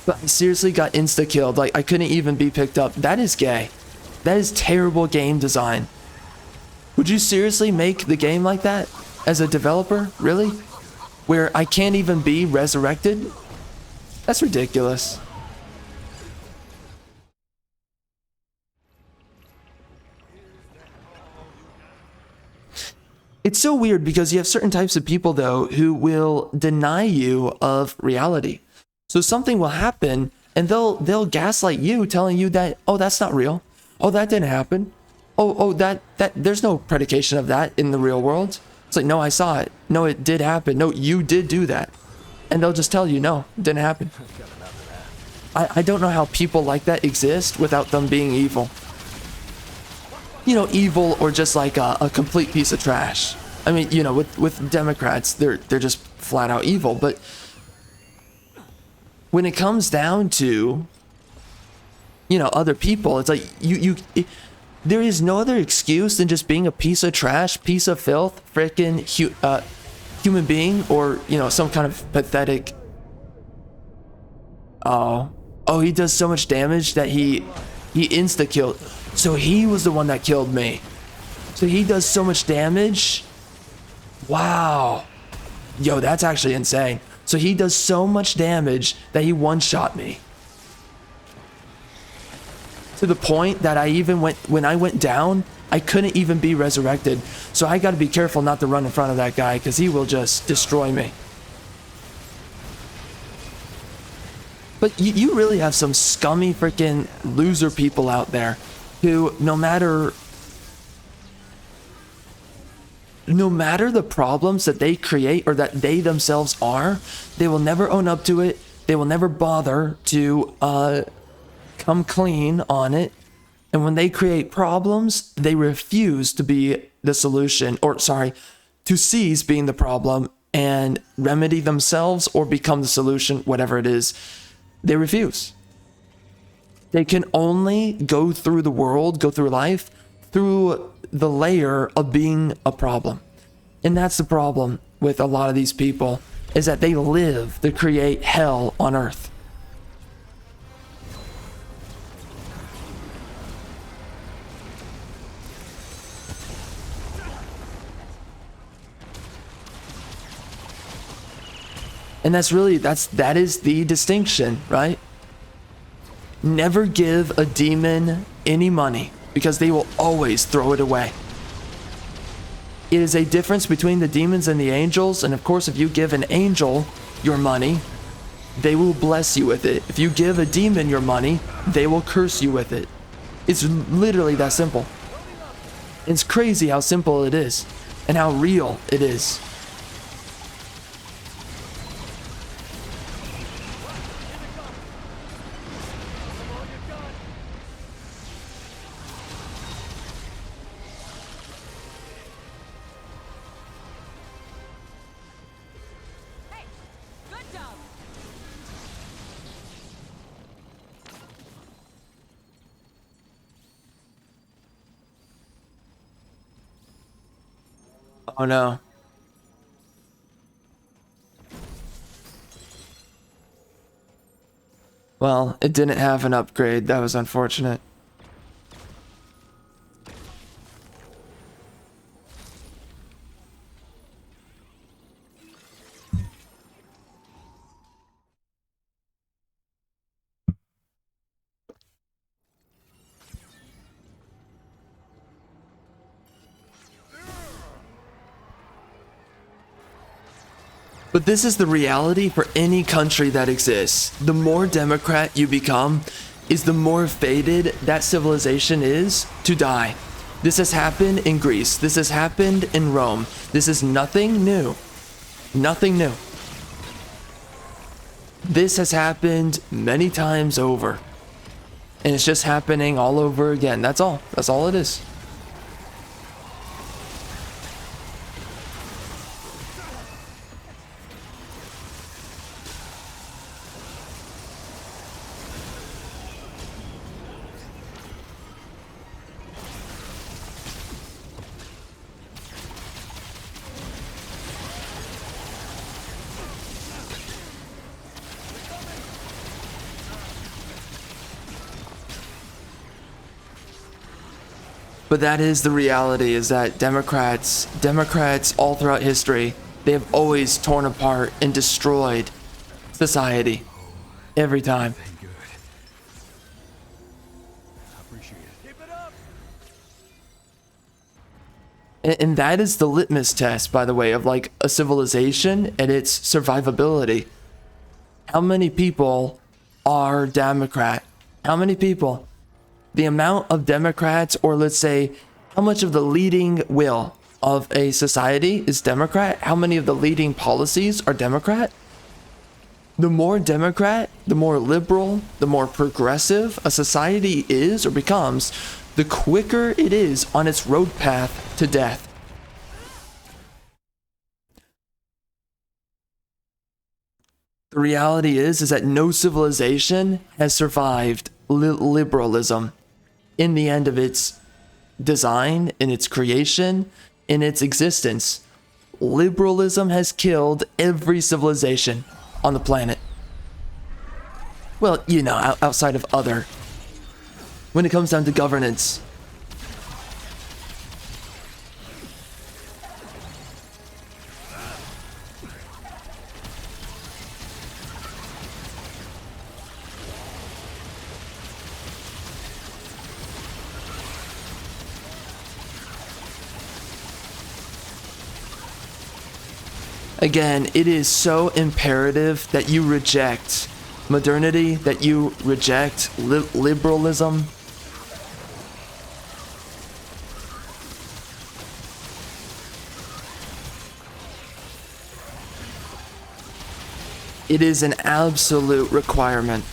But I seriously got insta-killed. Like, I couldn't even be picked up. That is gay. That is terrible game design. Would you seriously make the game like that? As a developer? Really? Where I can't even be resurrected? That's ridiculous. It's so weird because you have certain types of people, though, who will deny you of reality. So something will happen and they'll gaslight you, telling you that, oh, that's not real. Oh, that didn't happen. oh, that there's no predication of that in the real world. It's like, no, I saw it. No, it did happen. No, you did do that. And they'll just tell you, no, it didn't happen. I don't know how people like that exist without them being evil. You know, evil or just like a complete piece of trash. I mean, you know, with Democrats, they're just flat out evil. But when it comes down to, you know, other people, it's like there is no other excuse than just being a piece of trash, piece of filth, freaking human being, or, you know, some kind of pathetic. Oh, he does so much damage that he insta killed. So he was the one that killed me. So he does so much damage. Wow. Yo, that's actually insane. So he does so much damage that he one-shot me. To the point that when I went down, I couldn't even be resurrected. So I gotta be careful not to run in front of that guy, because he will just destroy me. But you really have some scummy freaking loser people out there who, no matter the problems that they create or that they themselves are, they will never own up to it. They will never bother to come clean on it. And when they create problems, they refuse to be the solution, or sorry, to cease being the problem and remedy themselves or become the solution, whatever it is. They refuse. They can only go through the world, go through life, through the layer of being a problem. And that's the problem with a lot of these people, is that they live to create hell on earth. And that is the distinction, right? Never give a demon any money, because they will always throw it away. It is a difference between the demons and the angels. And of course, if you give an angel your money, they will bless you with it. If you give a demon your money, they will curse you with it. It's literally that simple. It's crazy how simple it is and how real it is. Oh no. Well, it didn't have an upgrade. That was unfortunate. But this is the reality for any country that exists. The more Democrat you become, is the more fated that civilization is to die. This has happened in Greece. This has happened in Rome. This is nothing new. Nothing new. This has happened many times over. And it's just happening all over again. That's all. That's all it is. But that is the reality, is that Democrats all throughout history, they have always torn apart and destroyed society. Every time. And that is the litmus test, by the way, of like a civilization and its survivability. How many people are Democrat? How many people? the amount of Democrats, or let's say how much of the leading will of a society is Democrat, how many of the leading policies are Democrat, the more Democrat, the more liberal, the more progressive a society is or becomes, the quicker it is on its road path to death. The reality is that no civilization has survived liberalism in the end of its design, in its creation, in its existence. Liberalism has killed every civilization on the planet. Well, you know, outside of other. When it comes down to governance. Again, it is so imperative that you reject modernity, that you reject liberalism. It is an absolute requirement.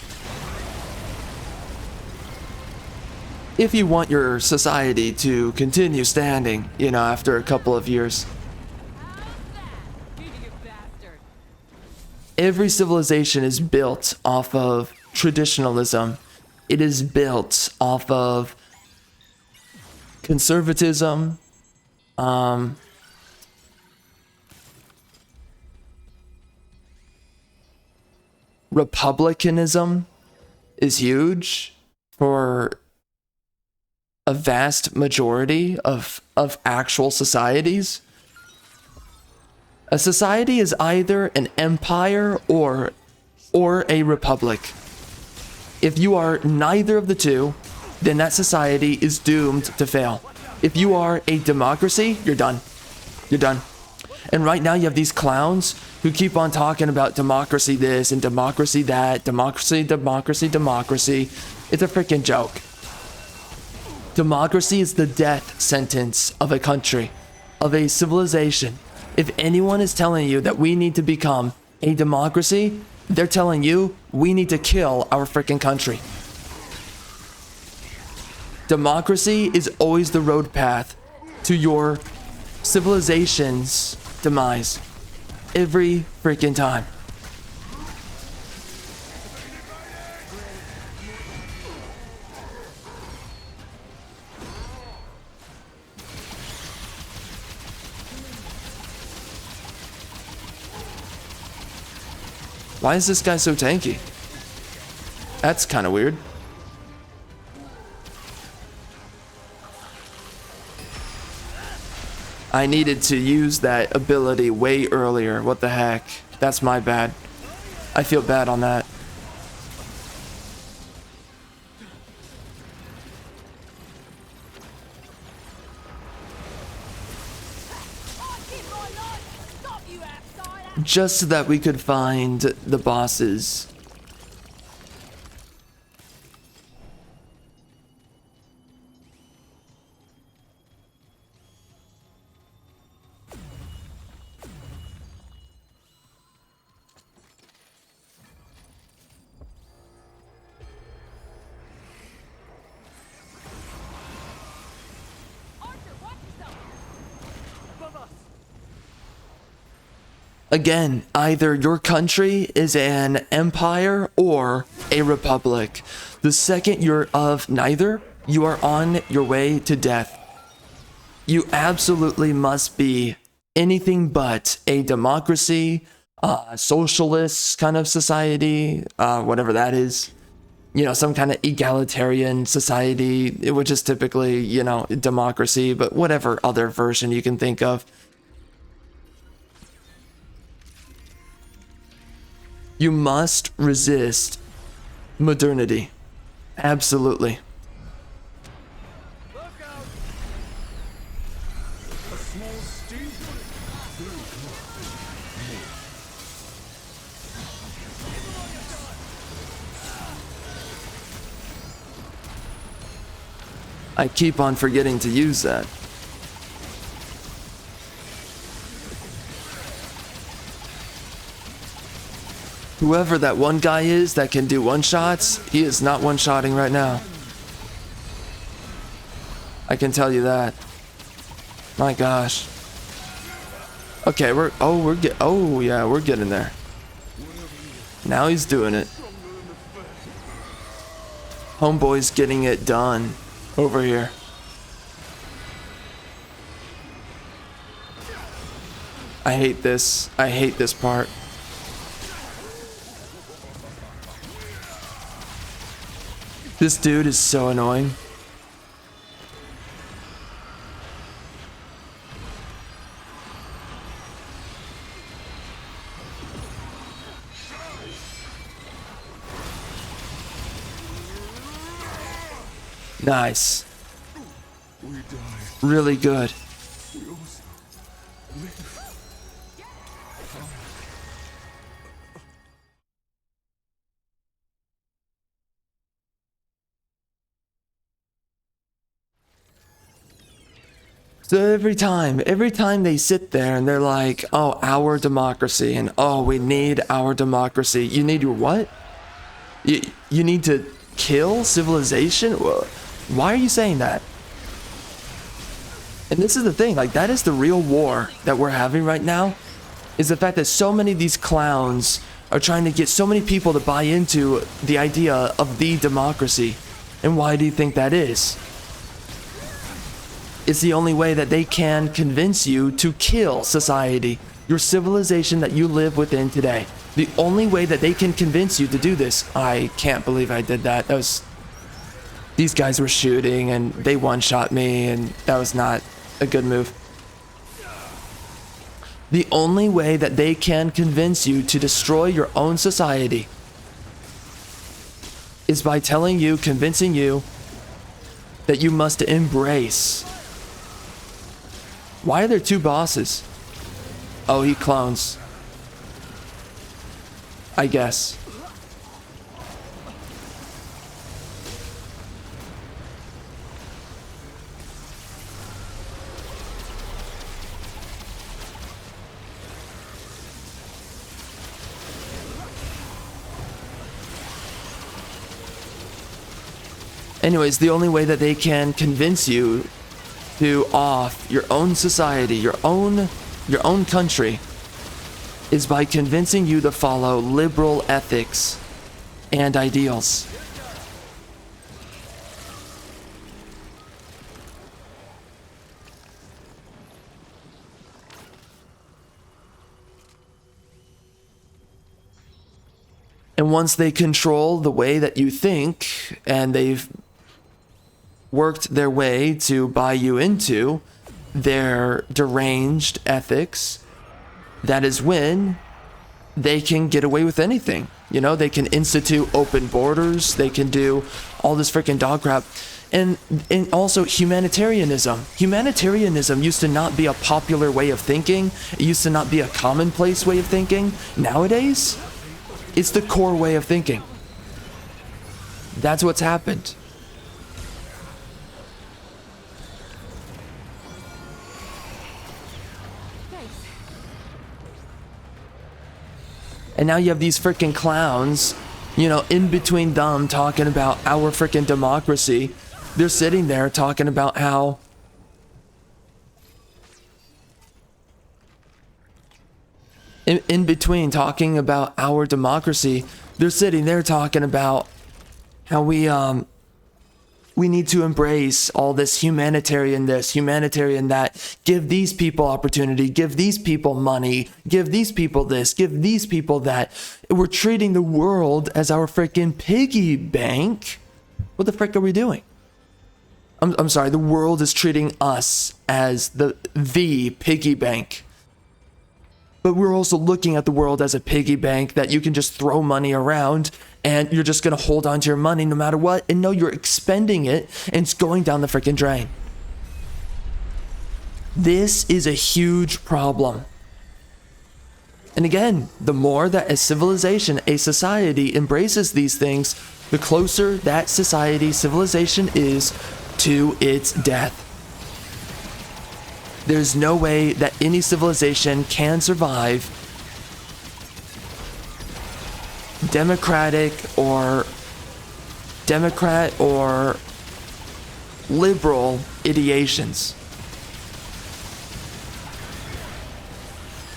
If you want your society to continue standing, you know, after a couple of years. Every civilization is built off of traditionalism. It is built off of conservatism, republicanism is huge for a vast majority of actual societies. A society is either an empire or a republic. If you are neither of the two, then that society is doomed to fail. If you are a democracy, you're done. You're done. And right now you have these clowns who keep on talking about democracy this and democracy that, democracy, democracy, democracy. It's a freaking joke. Democracy is the death sentence of a country, of a civilization. If anyone is telling you that we need to become a democracy, they're telling you we need to kill our freaking country. Democracy is always the road path to your civilization's demise. Every freaking time. Why is this guy so tanky? That's kind of weird. I needed to use that ability way earlier. What the heck? That's my bad. I feel bad on that. Just so that we could find the bosses. Again, either your country is an empire or a republic. The second you're of neither, you are on your way to death. You absolutely must be anything but a democracy, socialist kind of society, whatever that is. You know, some kind of egalitarian society, which is typically, you know, democracy, but whatever other version you can think of. You must resist modernity. Absolutely. Look out! A small steamboat. I keep on forgetting to use that. Whoever that one guy is that can do one-shots, he is not one-shotting right now. I can tell you that. My gosh. Okay, we're getting there. Now he's doing it. Homeboy's getting it done over here. I hate this. I hate this part. This dude is so annoying. Nice. Really good. So every time they sit there and they're like, oh, our democracy, and oh, we need our democracy. You need your what? You need to kill civilization? Why are you saying that? And this is the thing, like, that is the real war that we're having right now, is the fact that so many of these clowns are trying to get so many people to buy into the idea of the democracy. And why do you think that is? It's the only way that they can convince you to kill society, your civilization that you live within today. The only way that they can convince you to do this. I can't believe I did that. That was... These guys were shooting and they one-shot me, and that was not a good move. The only way that they can convince you to destroy your own society is by telling you, convincing you, that you must embrace. Why are there two bosses? Oh, he clones. I guess. Anyways, the only way that they can convince you to off your own society, your own country, is by convincing you to follow liberal ethics and ideals. And once they control the way that you think, and they've worked their way to buy you into their deranged ethics, that is when they can get away with anything. You know, they can institute open borders, they can do all this freaking dog crap. And also humanitarianism. Humanitarianism used to not be a popular way of thinking. It used to not be a commonplace way of thinking. Nowadays, it's the core way of thinking. That's what's happened. And now you have these freaking clowns, you know, in between them talking about our freaking democracy. They're sitting there talking about how in between talking about our democracy, they're sitting there talking about how we need to embrace all this, humanitarian that, give these people opportunity, give these people money, give these people this, give these people that. We're treating the world as our freaking piggy bank. What the frick are we doing? I'm sorry, the world is treating us as the piggy bank. But we're also looking at the world as a piggy bank that you can just throw money around and you're just going to hold on to your money no matter what. And no, you're expending it and it's going down the freaking drain. This is a huge problem. And again, the more that a civilization, a society embraces these things, the closer that society, civilization is to its death. There's no way that any civilization can survive Democrat or liberal ideations.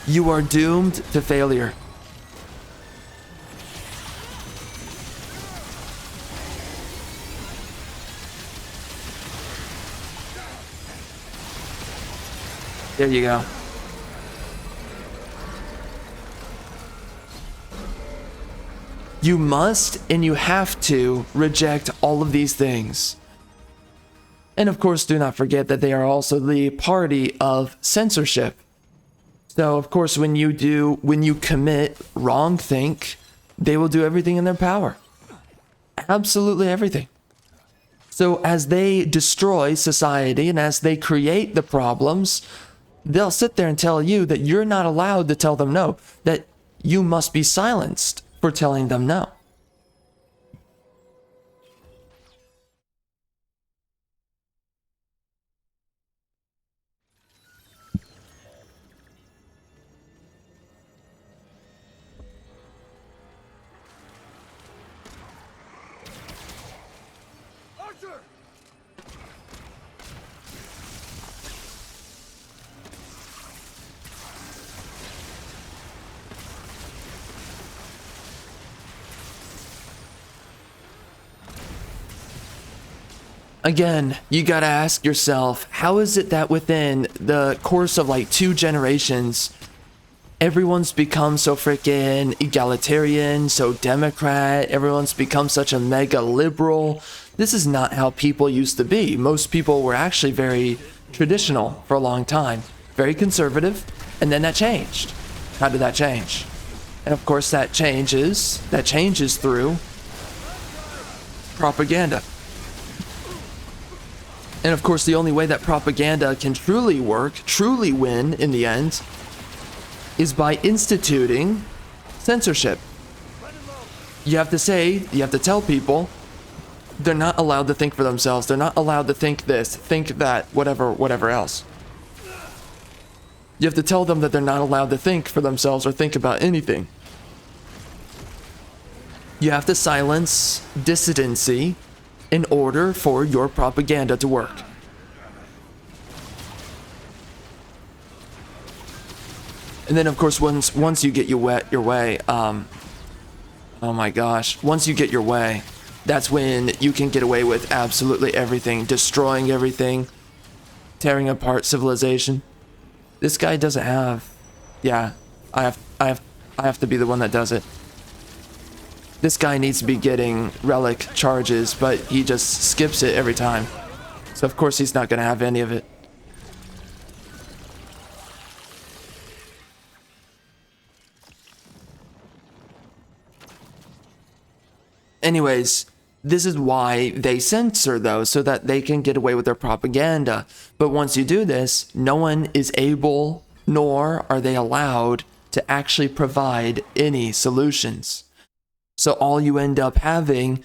You are doomed to failure. There you go. You must and you have to reject all of these things. And of course, do not forget that they are also the party of censorship. So of course, when you commit wrong think, they will do everything in their power. Absolutely everything. So as they destroy society and as they create the problems, they'll sit there and tell you that you're not allowed to tell them no, that you must be silenced for telling them no. Archer! Again, you gotta ask yourself, how is it that within the course of like 2 generations, everyone's become so freaking egalitarian, so Democrat, everyone's become such a mega liberal? This is not how people used to be. Most people were actually very traditional for a long time, very conservative, and then that changed. How did that change? And of course that changes through propaganda. And of course, the only way that propaganda can truly work, truly win in the end, is by instituting censorship. You have to tell people they're not allowed to think for themselves. They're not allowed to think this, think that, whatever else. You have to tell them that they're not allowed to think for themselves or think about anything. You have to silence dissidency in order for your propaganda to work. And then of course once you get your way, oh my gosh, once you get your way, that's when you can get away with absolutely everything, destroying everything, tearing apart civilization. This guy doesn't have, yeah, I have to be the one that does it. This guy needs to be getting relic charges, but he just skips it every time. So of course he's not going to have any of it. Anyways, this is why they censor those, so that they can get away with their propaganda. But once you do this, no one is able, nor are they allowed, to actually provide any solutions. So all you end up having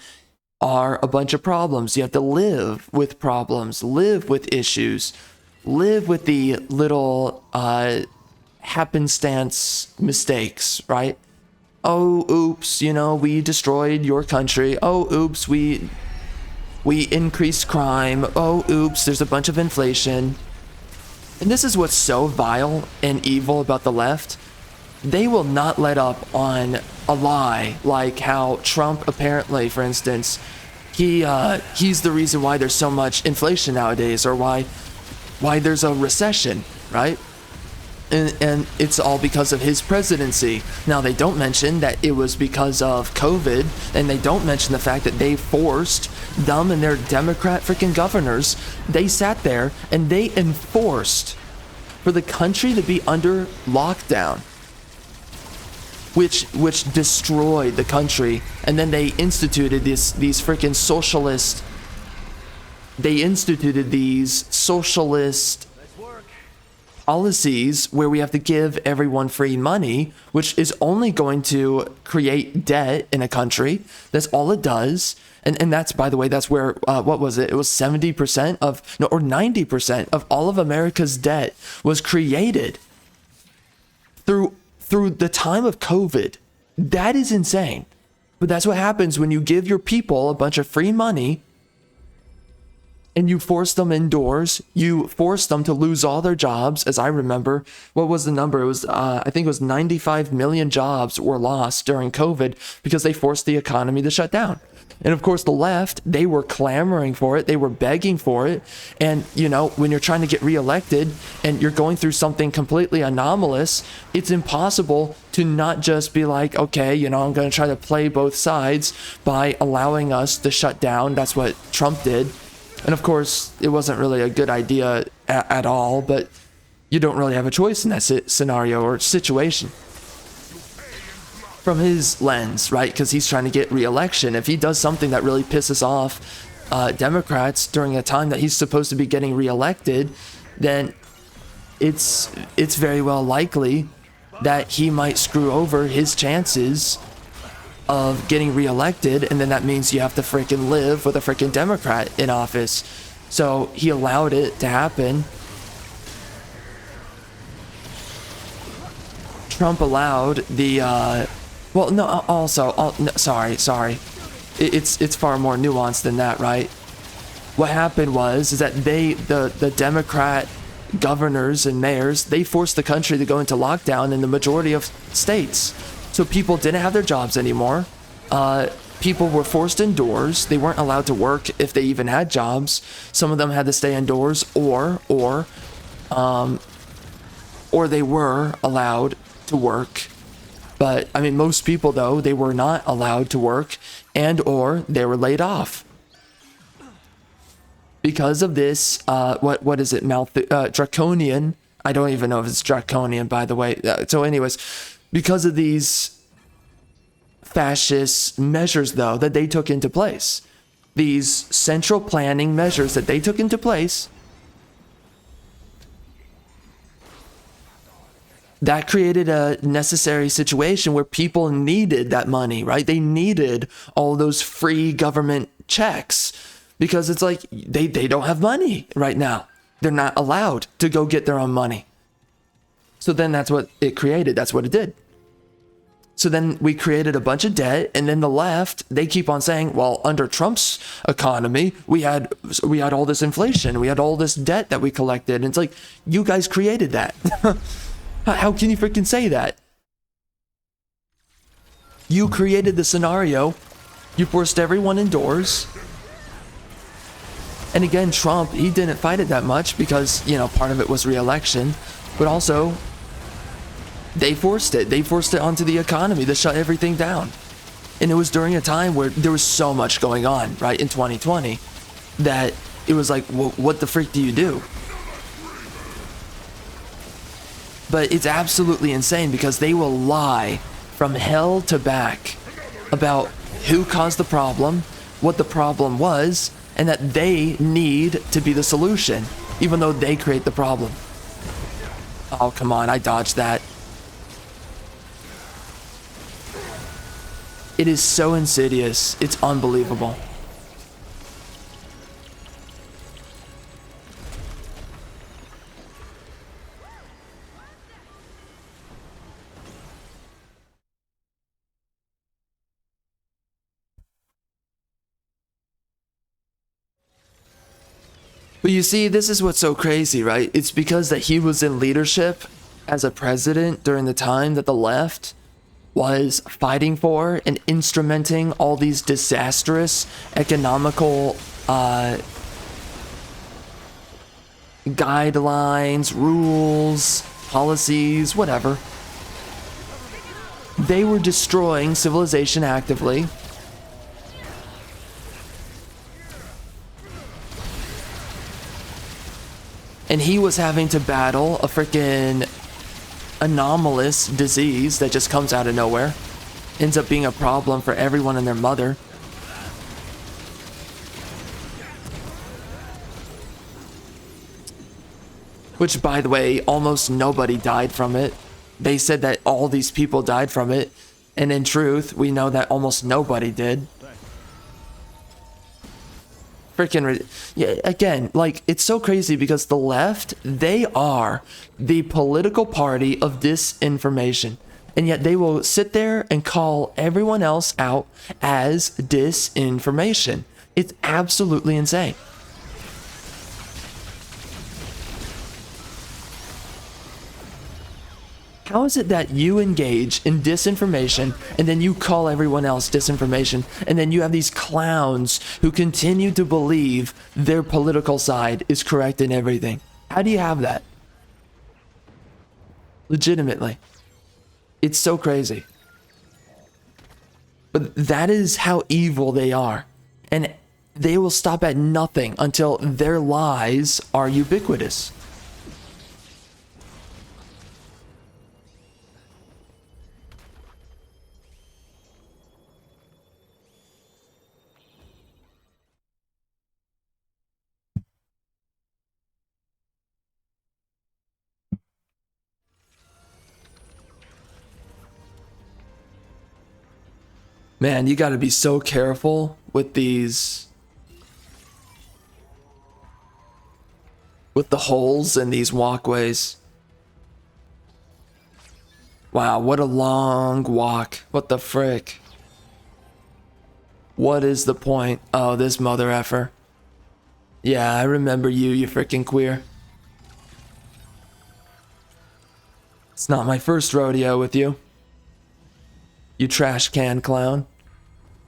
are a bunch of problems. You have to live with problems, live with issues, live with the little happenstance mistakes, right? Oh, oops, we destroyed your country. Oh, oops, we increased crime. Oh, oops, there's a bunch of inflation. And this is what's so vile and evil about the left. They will not let up on a lie, like how Trump apparently, for instance, he's the reason why there's so much inflation nowadays, or why there's a recession, right? And it's all because of his presidency. Now, they don't mention that it was because of COVID, and they don't mention the fact that they forced them and their Democrat freaking governors, they sat there and they enforced for the country to be under lockdown, which destroyed the country. And then they instituted these freaking socialist, policies where we have to give everyone free money, which is only going to create debt in a country. That's all it does. And that's, by the way, that's where, what was it? It was 70% of, no, or 90% of all of America's debt was created through the time of COVID. That is insane. But that's what happens when you give your people a bunch of free money and you force them indoors. You force them to lose all their jobs. As I remember, what was the number? It was, I think it was 95 million jobs were lost during COVID because they forced the economy to shut down. And of course, the left, they were clamoring for it. They were begging for it. And, you know, when you're trying to get reelected and you're going through something completely anomalous, it's impossible to not just be like, okay, you know, I'm going to try to play both sides by allowing us to shut down. That's what Trump did. And of course, it wasn't really a good idea at all, but you don't really have a choice in that scenario or situation. From his lens, right? Because he's trying to get re-election. If he does something that really pisses off Democrats during a time that he's supposed to be getting re-elected, then it's very well likely that he might screw over his chances of getting reelected, and then that means you have to freaking live with a freaking Democrat in office. So he allowed it to happen. Trump allowed the well, no, also, no, sorry. It's far more nuanced than that, right? What happened was is that the Democrat governors and mayors, they forced the country to go into lockdown in the majority of states. So people didn't have their jobs anymore. People were forced indoors. They weren't allowed to work if they even had jobs. Some of them had to stay indoors, or they were allowed to work. But I mean, most people though, they were not allowed to work, and or they were laid off because of this. What is it? Draconian. I don't even know if it's draconian, by the way. So anyways, because of these fascist measures though that they took into place, these central planning measures that they took into place, that created a necessary situation where people needed that money, right? They needed all those free government checks because it's like they don't have money right now. They're not allowed to go get their own money. So then that's what it created. That's what it did. So then we created a bunch of debt, and then the left, they keep on saying, well, under Trump's economy, we had all this inflation, we had all this debt that we collected. And it's like, you guys created that. How can you freaking say that? You created the scenario. You forced everyone indoors. And again, Trump, he didn't fight it that much because, you know, part of it was re-election, but also they forced it. They forced it onto the economy to shut everything down. And it was during a time where there was so much going on, right, in 2020, that it was like, well, what the freak do you do? But it's absolutely insane because they will lie from hell to back about who caused the problem, what the problem was, and that they need to be the solution, even though they create the problem. Oh, come on, I dodged that. It is so insidious. It's unbelievable. But you see, this is what's so crazy, right? It's because that he was in leadership as a president during the time that the left was fighting for and instrumenting all these disastrous economical guidelines, rules, policies, whatever. They were destroying civilization actively. And he was having to battle a freaking anomalous disease that just comes out of nowhere. Ends up being a problem for everyone and their mother. Which, by the way, almost nobody died from it. They said that all these people died from it. And in truth, we know that almost nobody did. Freaking, yeah, again, like, it's so crazy because the left, they are the political party of disinformation. And yet they will sit there and call everyone else out as disinformation. It's absolutely insane. How is it that you engage in disinformation and then you call everyone else disinformation, and then you have these clowns who continue to believe their political side is correct in everything? How do you have that? Legitimately. It's so crazy. But that is how evil they are. And they will stop at nothing until their lies are ubiquitous. Man, you gotta be so careful with these... with the holes in these walkways. Wow, what a long walk. What the frick? What is the point? Oh, this mother effer. Yeah, I remember you, you freaking queer. It's not my first rodeo with you. You trash can clown.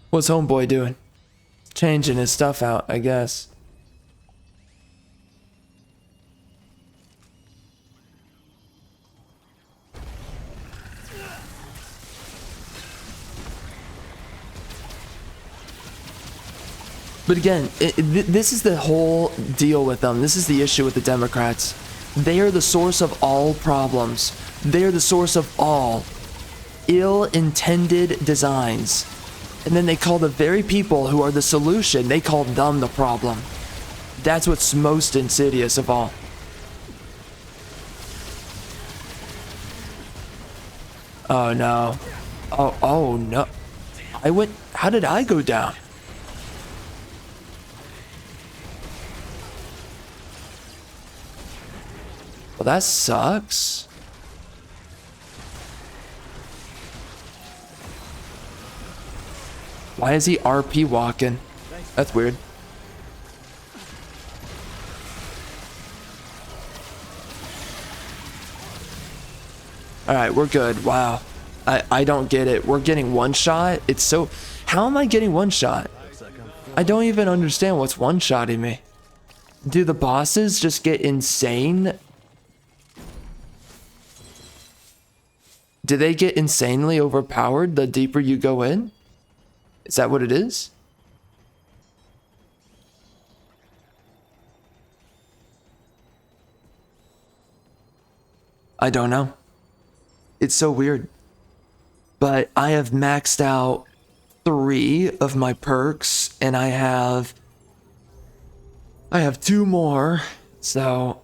What's homeboy doing? Changing his stuff out, I guess. But again, this is the whole deal with them. This is the issue with the Democrats. They are the source of all problems. They are the source of all ill-intended designs. And then they call the very people who are the solution, they call them the problem. That's what's most insidious of all. Oh no. Oh no. How did I go down? Well, that sucks. Why is he RP walking? That's weird. Alright, we're good. Wow. I don't get it. We're getting one shot? It's so... How am I getting one shot? I don't even understand what's one-shotting me. Do the bosses just get insane? Do they get insanely overpowered the deeper you go in? Is that what it is? I don't know. It's so weird. But I have maxed out 3 of my perks, and I have 2 more, so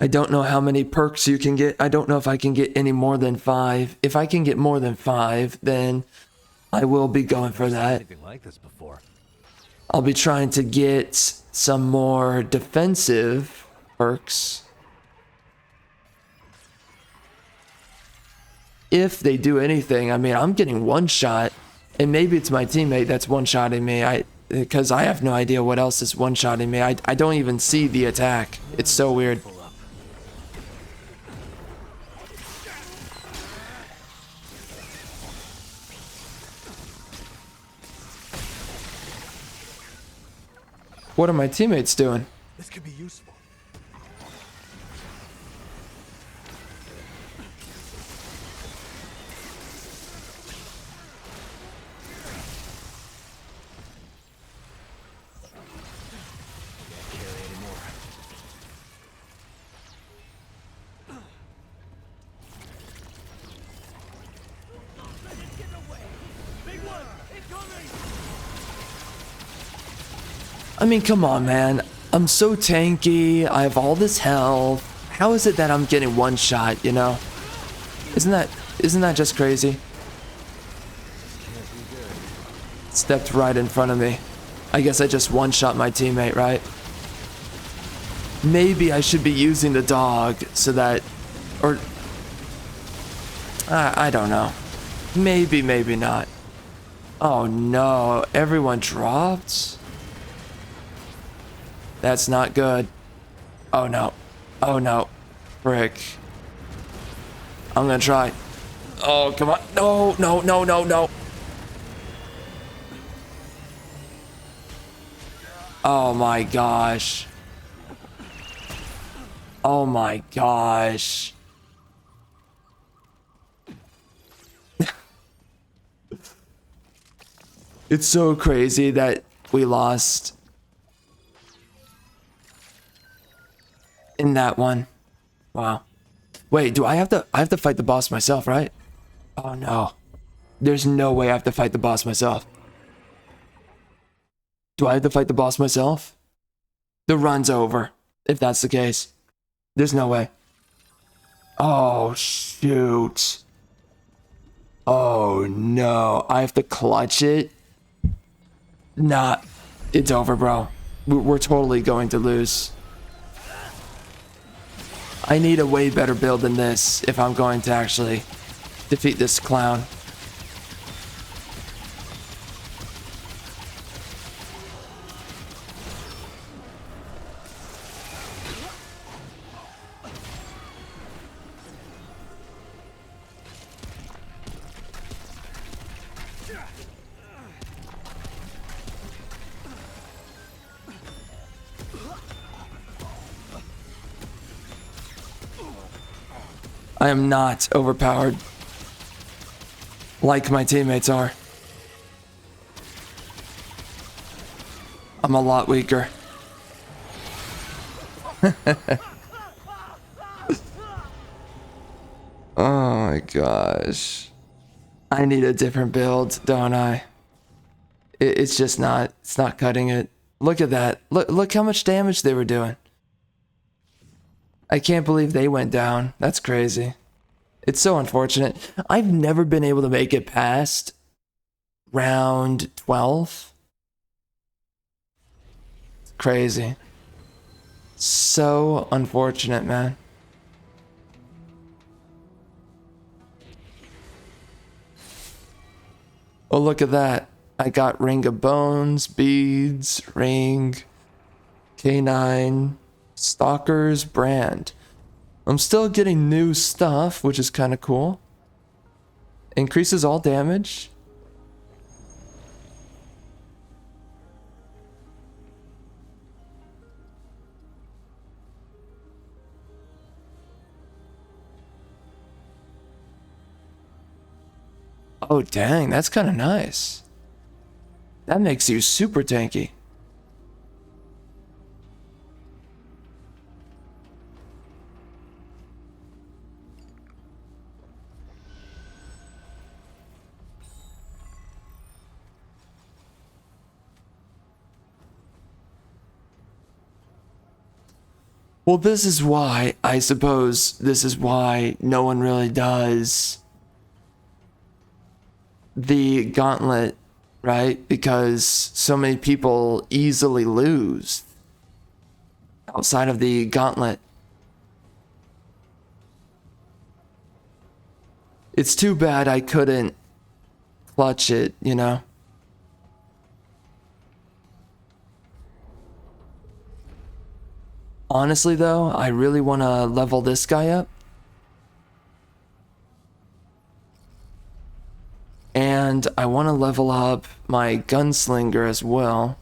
I don't know how many perks you can get. I don't know if I can get any more than 5. If I can get more than 5, then I will be going for that. Anything like this before. I'll be trying to get some more defensive perks. If they do anything, I mean, I'm getting one shot, and maybe it's my teammate that's one-shotting me. Because I have no idea what else is one-shotting me. I don't even see the attack. It's so weird. What are my teammates doing? This could be useful. I mean, come on, man. I'm so tanky. I have all this health. How is it that I'm getting one shot, you know? Isn't that just crazy? Stepped right in front of me. I guess I just one-shot my teammate, right? Maybe I should be using the dog so that... Or... I don't know. Maybe, maybe not. Oh no, everyone dropped? That's not good. Oh no. Oh no. Frick. I'm gonna try. Oh, come on. No, no, no, no, no. Oh my gosh. Oh my gosh. It's so crazy that we lost in that one. Wow. Wait, do I have to fight the boss myself, right? Oh no. There's no way I have to fight the boss myself. Do I have to fight the boss myself? The run's over, if that's the case. There's no way. Oh, shoot. Oh, no. I have to clutch it? Nah, it's over, bro. We're totally going to lose. I need a way better build than this if I'm going to actually defeat this clown. I am not overpowered like my teammates are. I'm a lot weaker. Oh my gosh. I need a different build, don't I? It's just not, it's not cutting it. Look at that. Look how much damage they were doing. I can't believe they went down. That's crazy. It's so unfortunate. I've never been able to make it past round 12. It's crazy. So unfortunate, man. Oh, look at that. I got ring of bones, beads, ring, K9, stalker's brand. I'm still getting new stuff, which is kind of cool. Increases all damage. Oh, dang, that's kind of nice. That makes you super tanky. Well, this is why, I suppose, this is why no one really does the gauntlet, right? Because so many people easily lose outside of the gauntlet. It's too bad I couldn't clutch it, you know? Honestly, though, I really want to level this guy up. And I want to level up my gunslinger as well.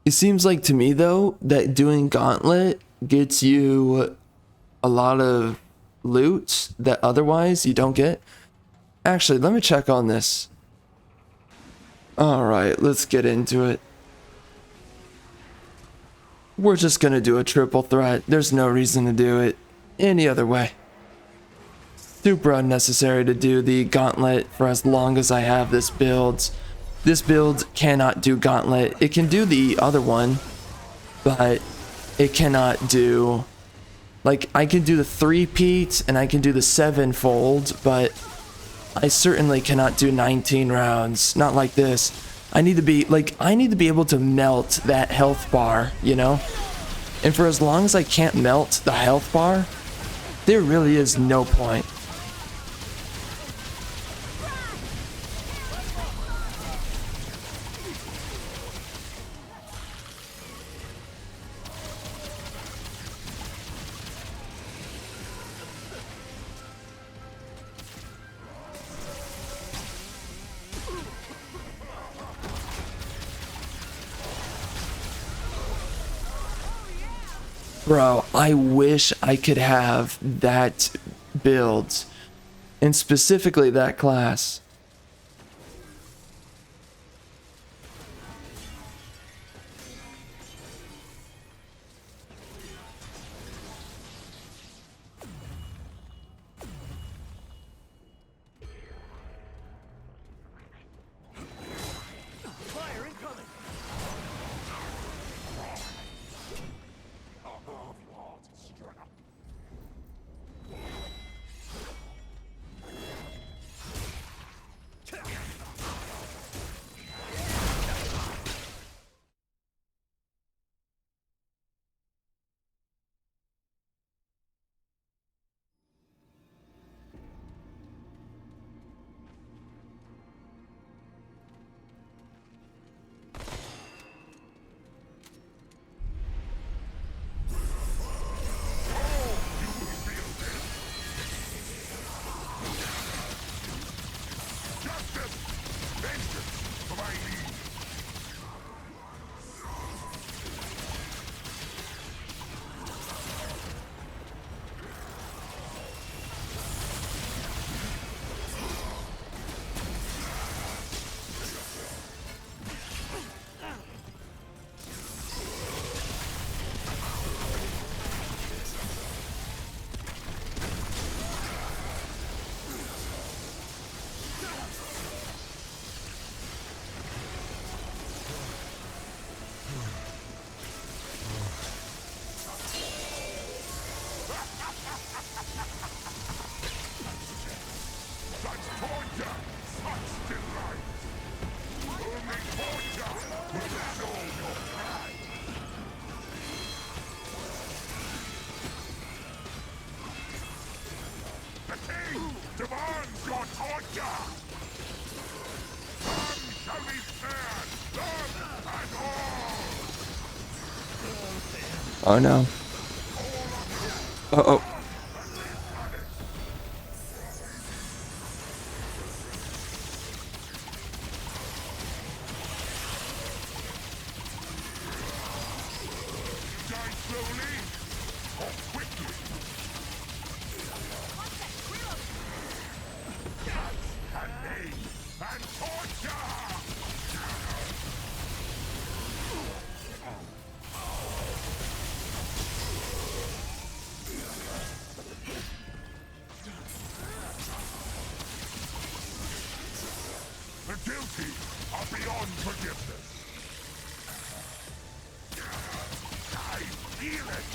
It seems like to me, though, that doing gauntlet gets you a lot of loot that otherwise you don't get. Actually, let me check on this. All right, let's get into it. we're just gonna do a triple threat. There's no reason to do it any other way. Super unnecessary to do the gauntlet for as long as I have this build. This build cannot do gauntlet. It can do the other one, but it cannot do, like, I can do the 3-peat and I can do the 7-fold, but I certainly cannot do 19 rounds. Not like this. I need to be, like, I need to be able to melt that health bar, you know? And for as long as I can't melt the health bar, there really is no point. Bro, I wish I could have that build, and specifically that class. Fire incoming! Demands your torture! None shall be spared! None at all! Oh no. Uh-oh. Die slowly or quickly! And aim and torture! The guilty are beyond forgiveness. I feel it!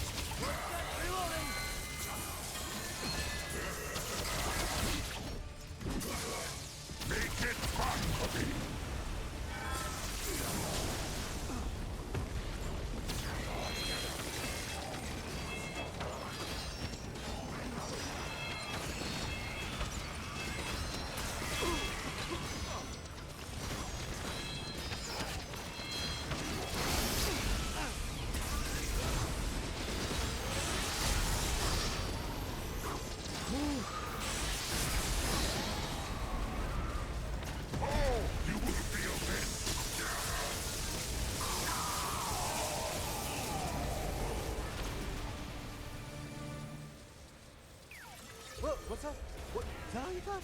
Make it fun for me! Oh, you will feel this! Whoa, what's up? What? Is that all you got?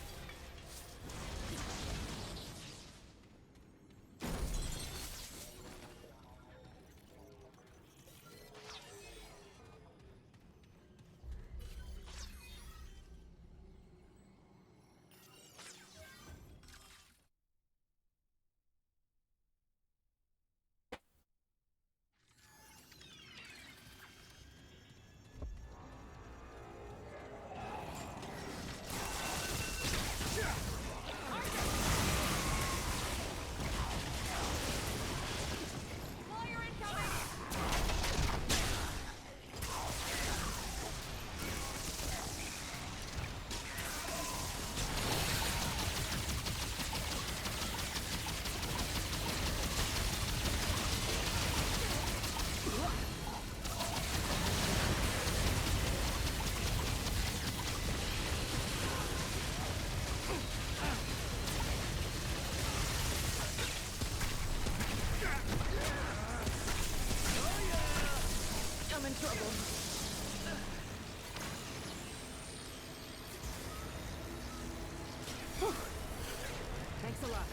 problem. Whew. Thanks a lot.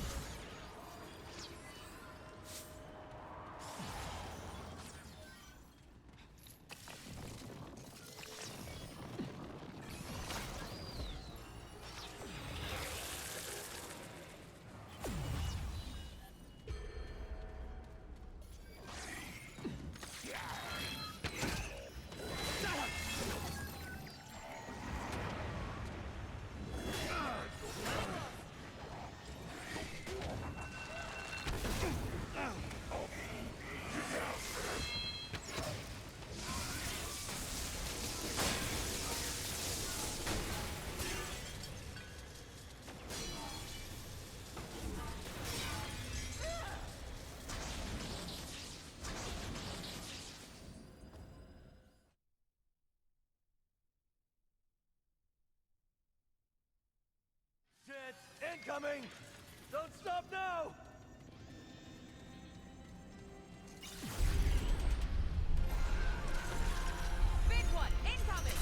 Shit! Incoming! Don't stop now! Big one, incoming!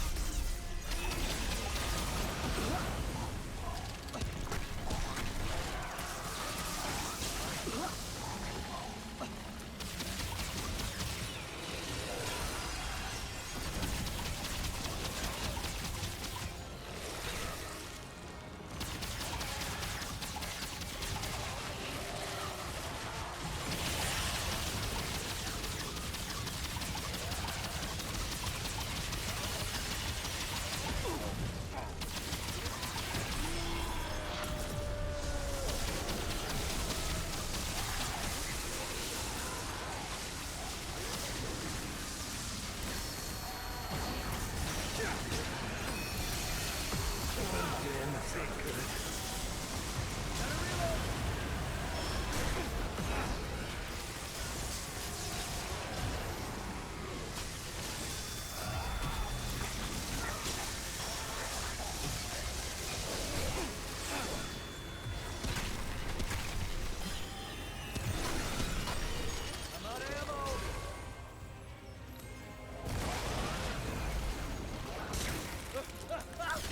I'm out of ammo!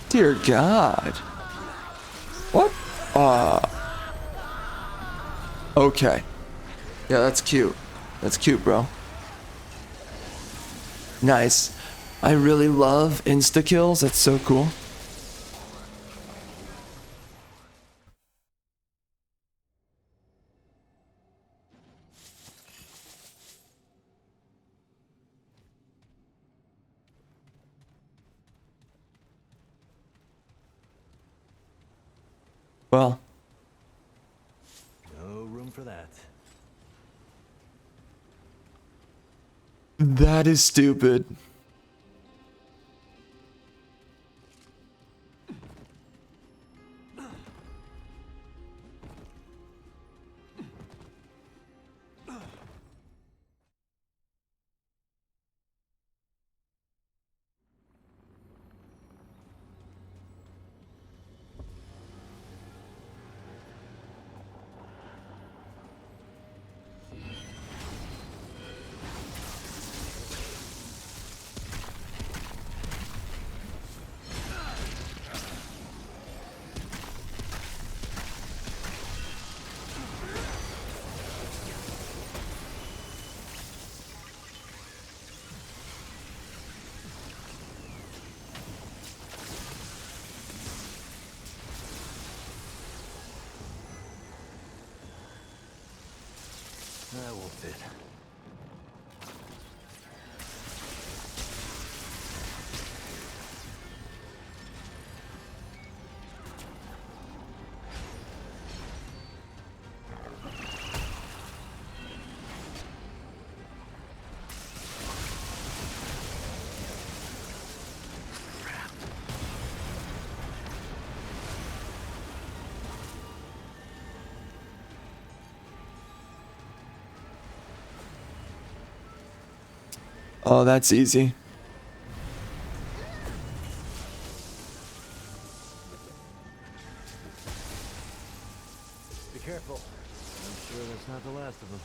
Dear God. What? Okay. Yeah, that's cute. That's cute, bro. Nice. I really love insta kills. That's so cool. Well, No room for that. that is stupid. That will fit. Oh, that's easy. Be careful. I'm sure that's not the last of them.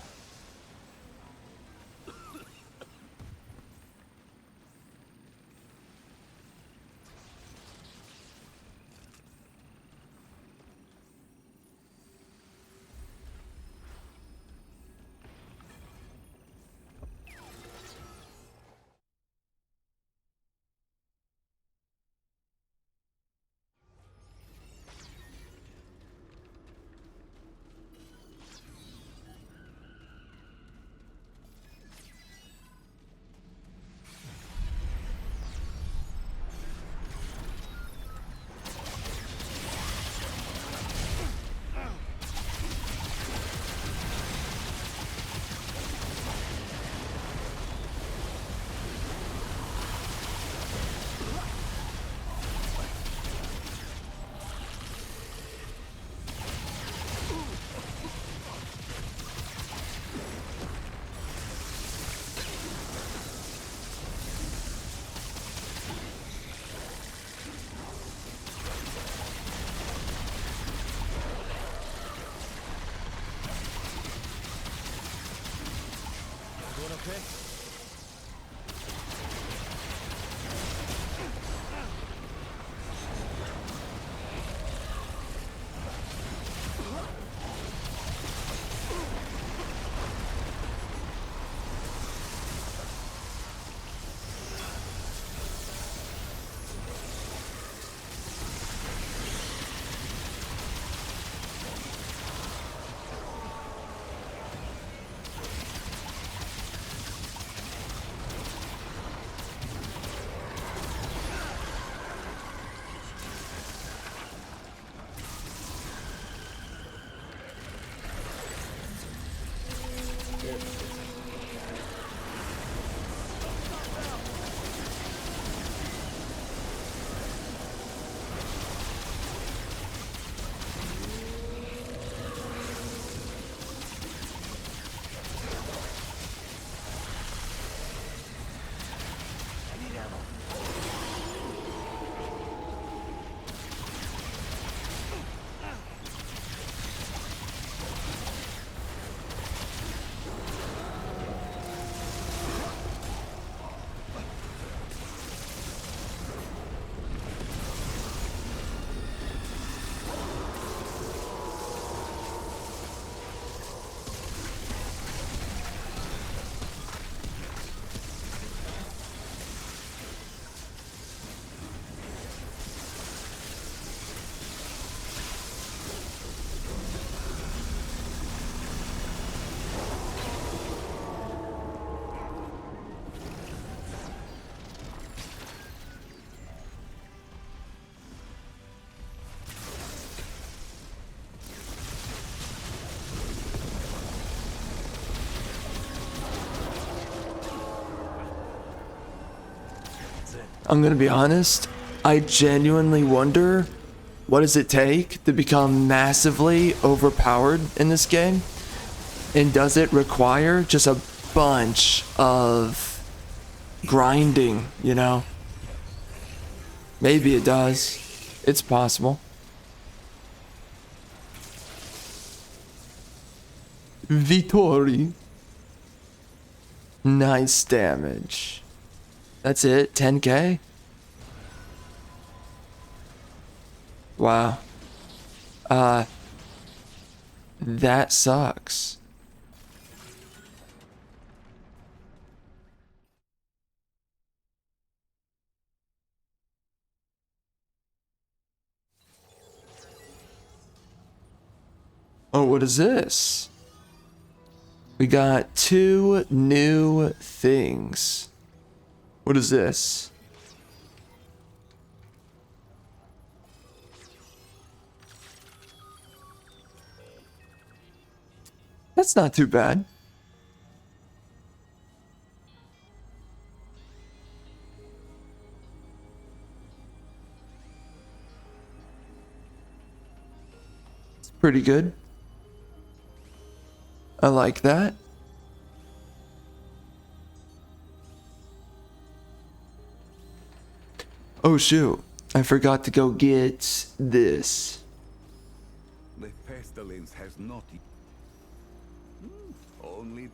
okay? I'm gonna be honest, I genuinely wonder what does it take to become massively overpowered in this game? And does it require just a bunch of grinding, you know? Maybe it does. It's possible. Vittori. Nice damage. That's it, 10k? Wow. That sucks. Oh, what is this? We got 2 new things. What is this? That's not too bad. It's pretty good. I like that. Oh shoot, I forgot to go get this. The pestilence has not only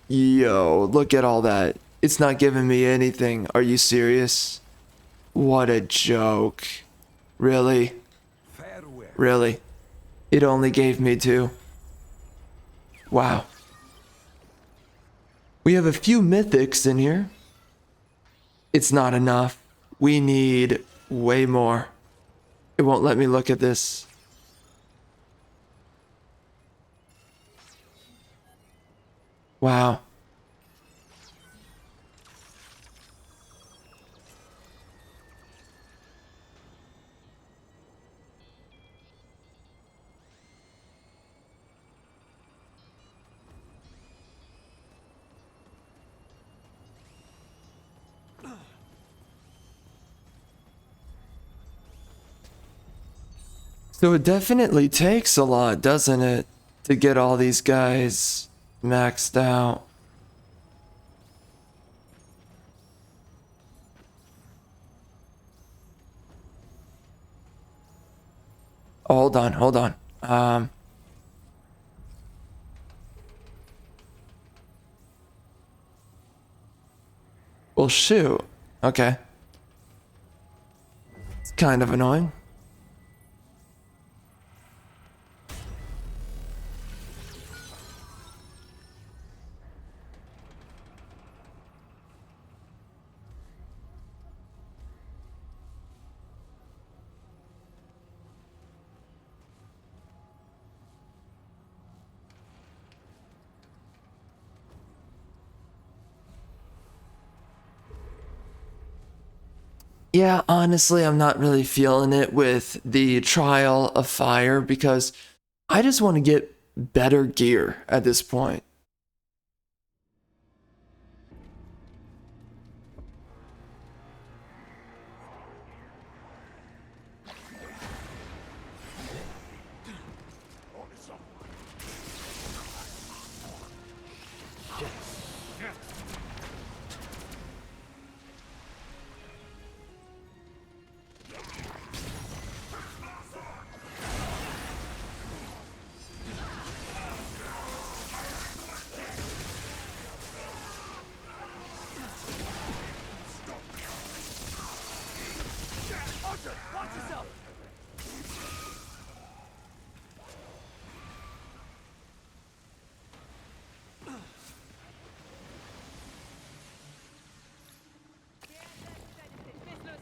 Yo, look at all that. It's not giving me anything. Are you serious? What a joke. Really? farewell. Really? It only gave me 2. Wow. We have a few mythics in here. It's not enough. We need way more. It won't let me look at this. Wow. So it definitely takes a lot, doesn't it, to get all these guys maxed out. Oh, hold on, hold on. Well, shoot. Okay. It's kind of annoying. Yeah, honestly, I'm not really feeling it with the trial of fire because I just want to get better gear at this point. Archer, watch yourself!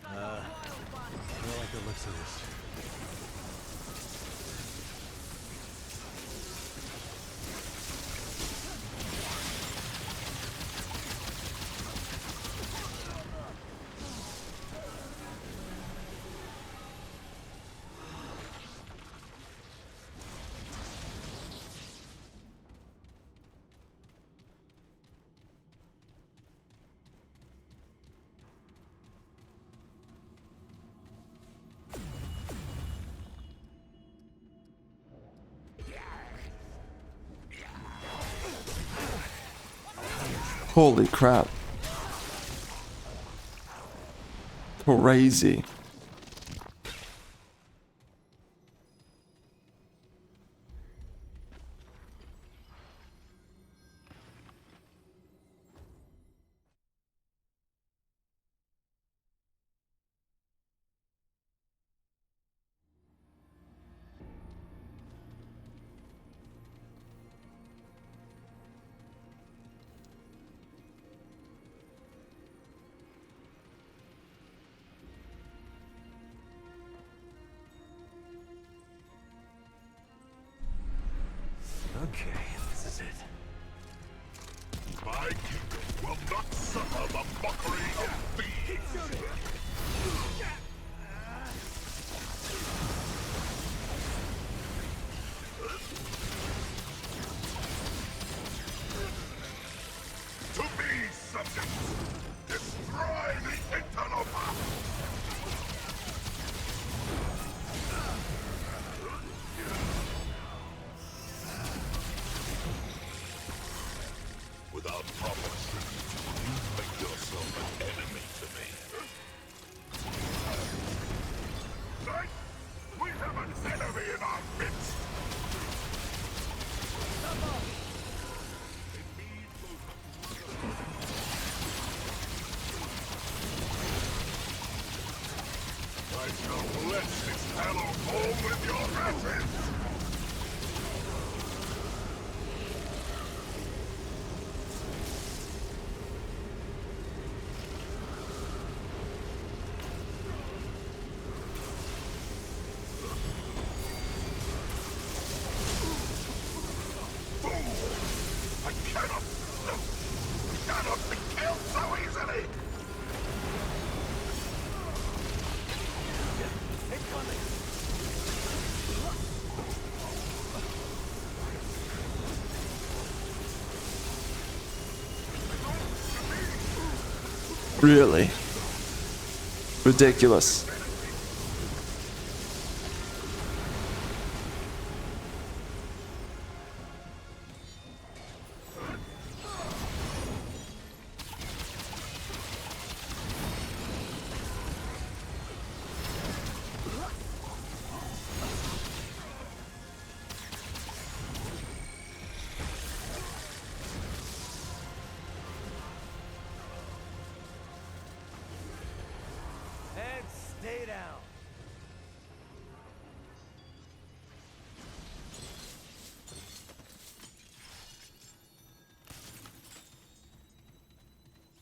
I like the looks of this. Holy crap. Crazy. Okay, this is it. My kingdom will not suffer the mockery of thieves! To me, subjects! Destroy the interloper! Without proper tribute, you make yourself an enemy to me. Knight, we have an enemy in our midst! I shall bless this hallowed home with your ashes! I cannot be killed so easily! It's coming! Really? Ridiculous. Stay down.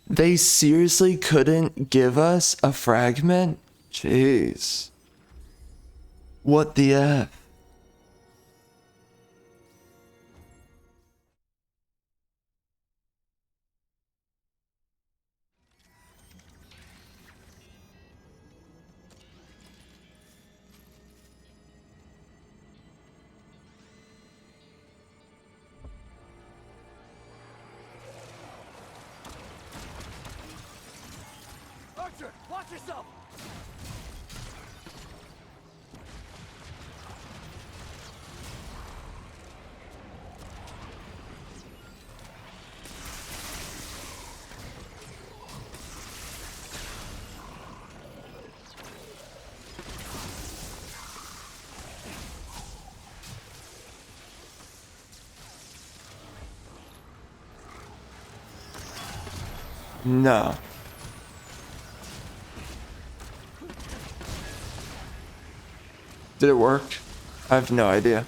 They seriously couldn't give us a fragment? Jeez. What the F? Archer, watch yourself. No. Did it work? I have no idea.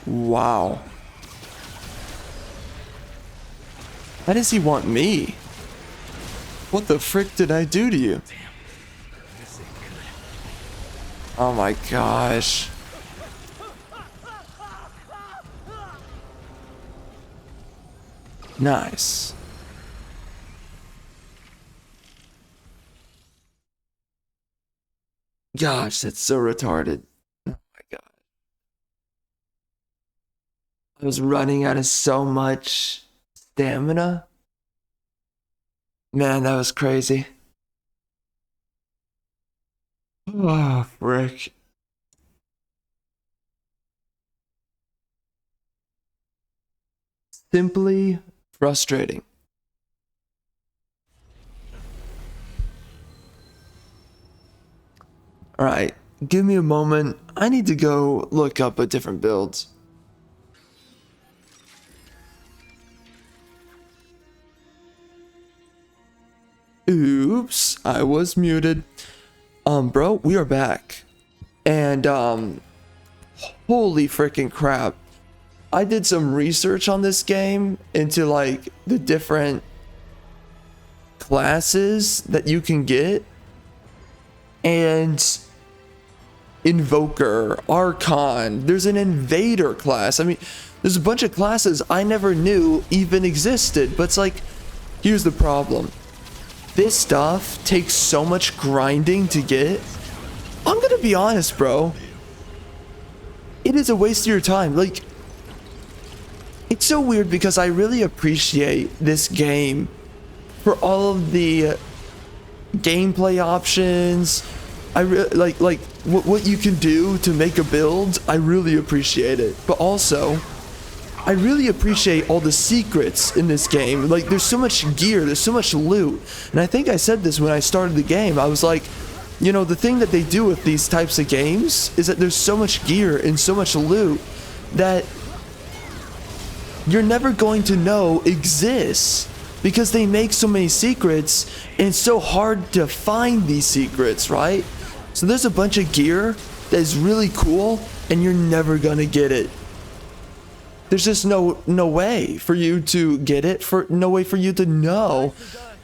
Wow. Why does he want me? What the frick did I do to you? Oh my gosh. Nice. Gosh, that's so retarded. Oh my god. I was running out of so much stamina. Man, that was crazy. Oh, frick. Simply frustrating. Alright, give me a moment. I need to go look up a different build. Oops, I was muted. Bro, we are back. And, holy freaking crap. I did some research on this game into, like, the different classes that you can get. And Invoker, Archon, there's an Invader class. I mean, there's a bunch of classes I never knew even existed. But it's like, here's the problem. This stuff takes so much grinding to get. I'm gonna be honest, bro. It is a waste of your time. Like, it's so weird because I really appreciate this game for all of the gameplay options. I like what you can do to make a build. I really appreciate it. But also, I really appreciate all the secrets in this game. Like, there's so much gear, there's so much loot. And I think I said this when I started the game. I was like, you know, the thing that they do with these types of games is that there's so much gear and so much loot that you're never going to know exists because they make so many secrets and it's so hard to find these secrets, right? So there's a bunch of gear that is really cool and you're never gonna get it. There's just no way for you to get it, no way for you to know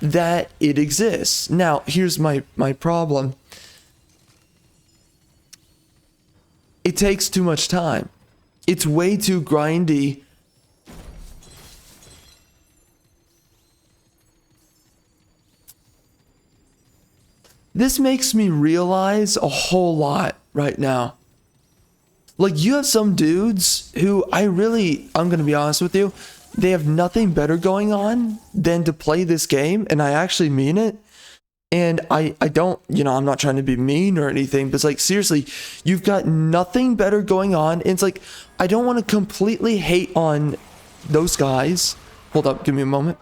that it exists. Now, here's my problem. It takes too much time. It's way too grindy this makes me realize a whole lot right now. Like, you have some dudes who I'm gonna be honest with you, they have nothing better going on than to play this game, and I actually mean it. And I don't, I'm not trying to be mean or anything, but it's like, seriously, you've got nothing better going on. And it's like, I don't want to completely hate on those guys. Hold up, give me a moment.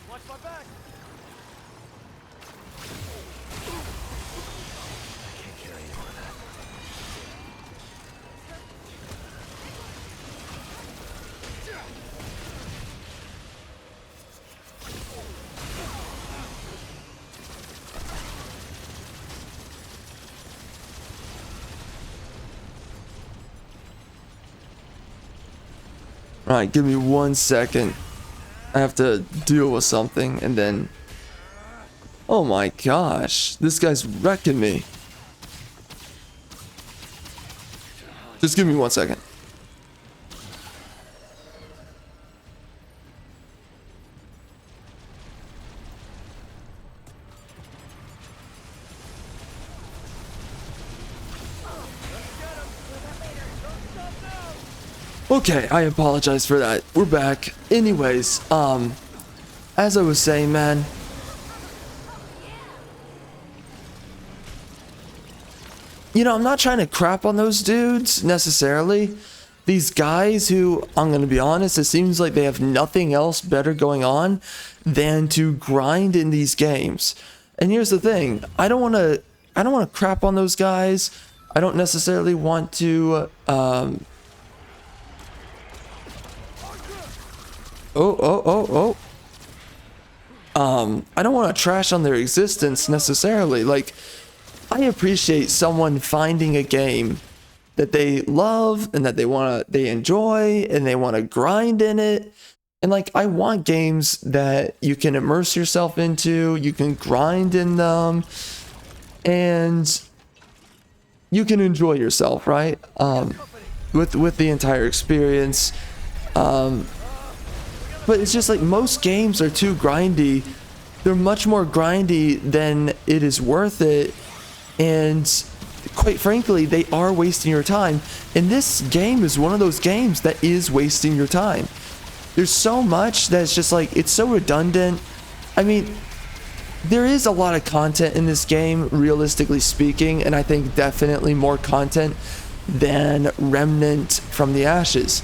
Watch my back. I can't carry any more of that. All right, give me 1 second. I have to deal with something, and then... Oh my gosh, this guy's wrecking me. Just give me 1 second. Okay, I apologize for that. We're back. Anyways, as I was saying, man, I'm not trying to crap on those dudes necessarily. These guys who, I'm gonna be honest, it seems like they have nothing else better going on than to grind in these games. And here's the thing, I don't wanna crap on those guys. I don't necessarily want to I don't want to trash on their existence necessarily. Like, I appreciate someone finding a game that they love and that they enjoy and they want to grind in it. And like, I want games that you can immerse yourself into, you can grind in them, and you can enjoy yourself, right? With the entire experience. But it's just like, most games are too grindy. They're much more grindy than it is worth it. And quite frankly, they are wasting your time. And this game is one of those games that is wasting your time. There's so much that's just like, it's so redundant. I mean, there is a lot of content in this game, realistically speaking, and I think definitely more content than Remnant from the Ashes.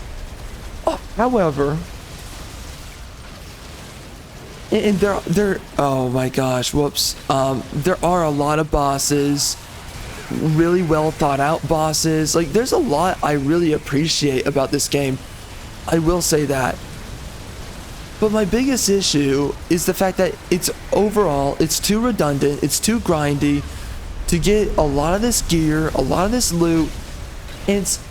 However, and there oh my gosh, whoops, there are a lot of bosses, really well thought out bosses. Like, there's a lot I really appreciate about this game, I will say that. But my biggest issue is the fact that it's too redundant, it's too grindy to get a lot of this gear, a lot of this loot, and it's,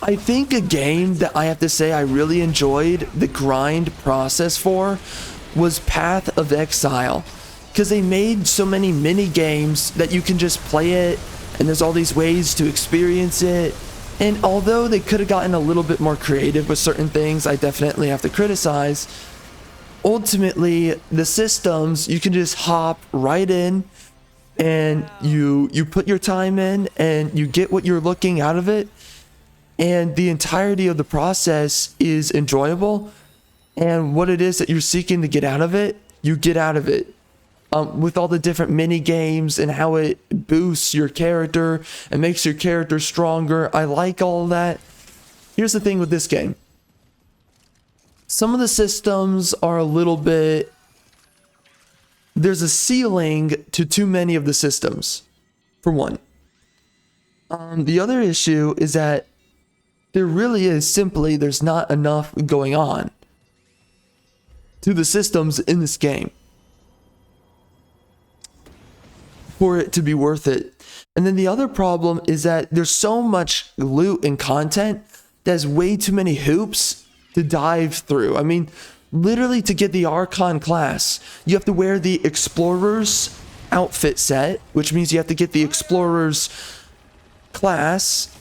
I think a game that I have to say I really enjoyed the grind process for was Path of Exile, because they made so many mini games that you can just play it, and there's all these ways to experience it. And although they could have gotten a little bit more creative with certain things, I definitely have to criticize. Ultimately, the systems, you can just hop right in, and you put your time in, and you get what you're looking out of it. And the entirety of the process is enjoyable, and what it is that you're seeking to get out of it, you get out of it. With all the different mini games and how it boosts your character and makes your character stronger, I like all that. Here's the thing with this game. Some of the systems are a little bit... There's a ceiling to too many of the systems, for one. The other issue is that there really is simply, there's not enough going on to the systems in this game for it to be worth it. And then the other problem is that there's so much loot and content, there's way too many hoops to dive through. I mean, literally, to get the Archon class, you have to wear the Explorer's outfit set, which means you have to get the explorer's class.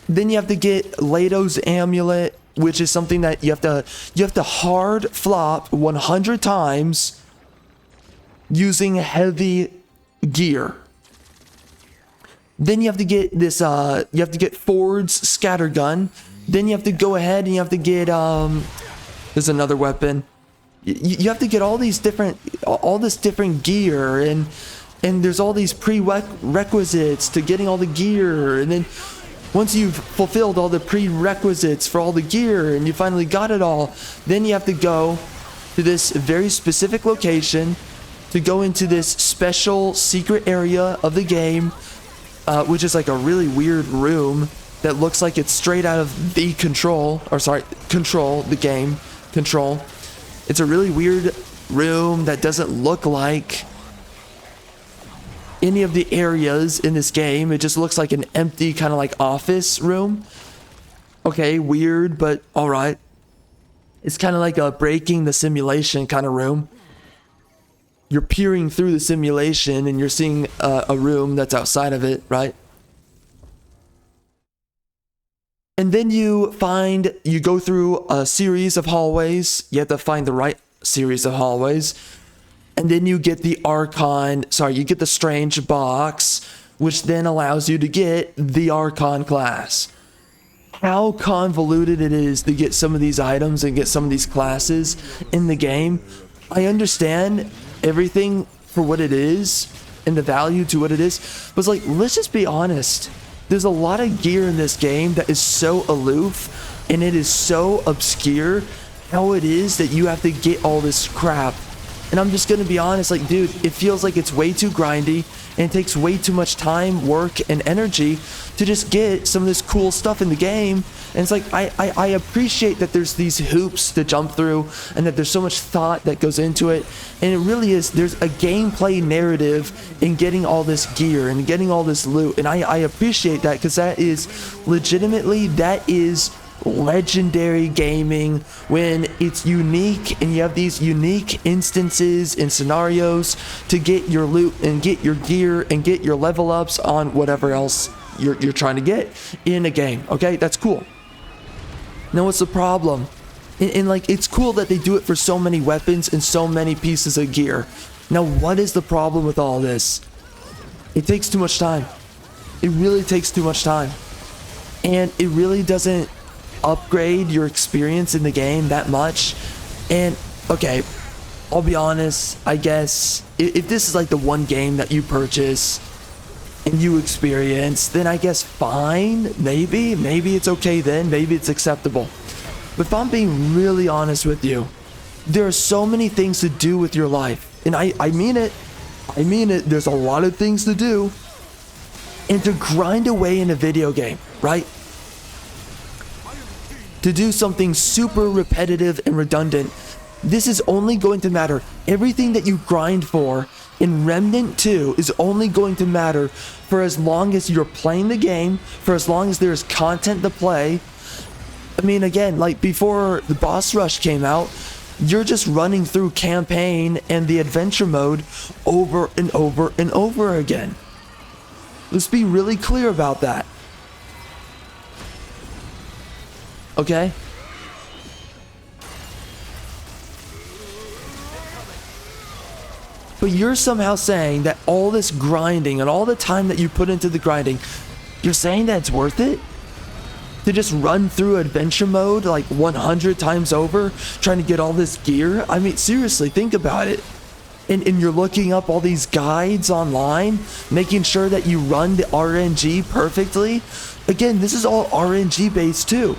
Then you have to get Lato's amulet, which is something that you have to hard flop 100 times using heavy gear. Then you have to get this you have to get Ford's scatter gun. Then you have to go ahead and you have to get there's another weapon. You have to get all this different gear, and there's all these prerequisites to getting all the gear. And then once you've fulfilled all the prerequisites for all the gear and you finally got it all, then you have to go to this very specific location to go into this special secret area of the game, which is like a really weird room that looks like it's straight out of the Control, the game Control. It's a really weird room that doesn't look like any of the areas in this game. It just looks like an empty kind of like office room. Okay, weird, but all right. It's kind of like a breaking the simulation kind of room. You're peering through the simulation and you're seeing a room that's outside of it, right? And then you go through a series of hallways. You have to find the right series of hallways. And then you get the you get the strange box, which then allows you to get the Archon class. How convoluted it is to get some of these items and get some of these classes in the game. I understand everything for what it is and the value to what it is, but it's like, let's just be honest. There's a lot of gear in this game that is so aloof and it is so obscure how it is that you have to get all this crap. And I'm just gonna be honest, like, dude, it feels like it's way too grindy and it takes way too much time, work, and energy to just get some of this cool stuff in the game. And it's like, I appreciate that there's these hoops to jump through and that there's so much thought that goes into it. And it really is, there's a gameplay narrative in getting all this gear and getting all this loot. And I appreciate that, because that is legitimately, that is legendary gaming when it's unique and you have these unique instances and scenarios to get your loot and get your gear and get your level ups on whatever else you're trying to get in a game. Okay, that's cool. Now what's the problem? And like, it's cool that they do it for so many weapons and so many pieces of gear. Now what is the problem with all this? It takes too much time. It really takes too much time, and it really doesn't upgrade your experience in the game that much. And okay, I'll be honest, I guess if this is like the one game that you purchase and you experience, then I guess fine, maybe it's okay, then maybe it's acceptable. But if I'm being really honest with you, there are so many things to do with your life, and I mean it, there's a lot of things to do. And to grind away in a video game, right? To do something super repetitive and redundant, this is only going to matter. Everything that you grind for in Remnant 2 is only going to matter for as long as you're playing the game, for as long as there's content to play. I mean, again, like before the boss rush came out, you're just running through campaign and the adventure mode over and over and over again. Let's be really clear about that. Okay? But you're somehow saying that all this grinding and all the time that you put into the grinding, you're saying that it's worth it? To just run through adventure mode like 100 times over, trying to get all this gear? I mean, seriously, think about it. And you're looking up all these guides online, making sure that you run the RNG perfectly. Again, this is all RNG based too.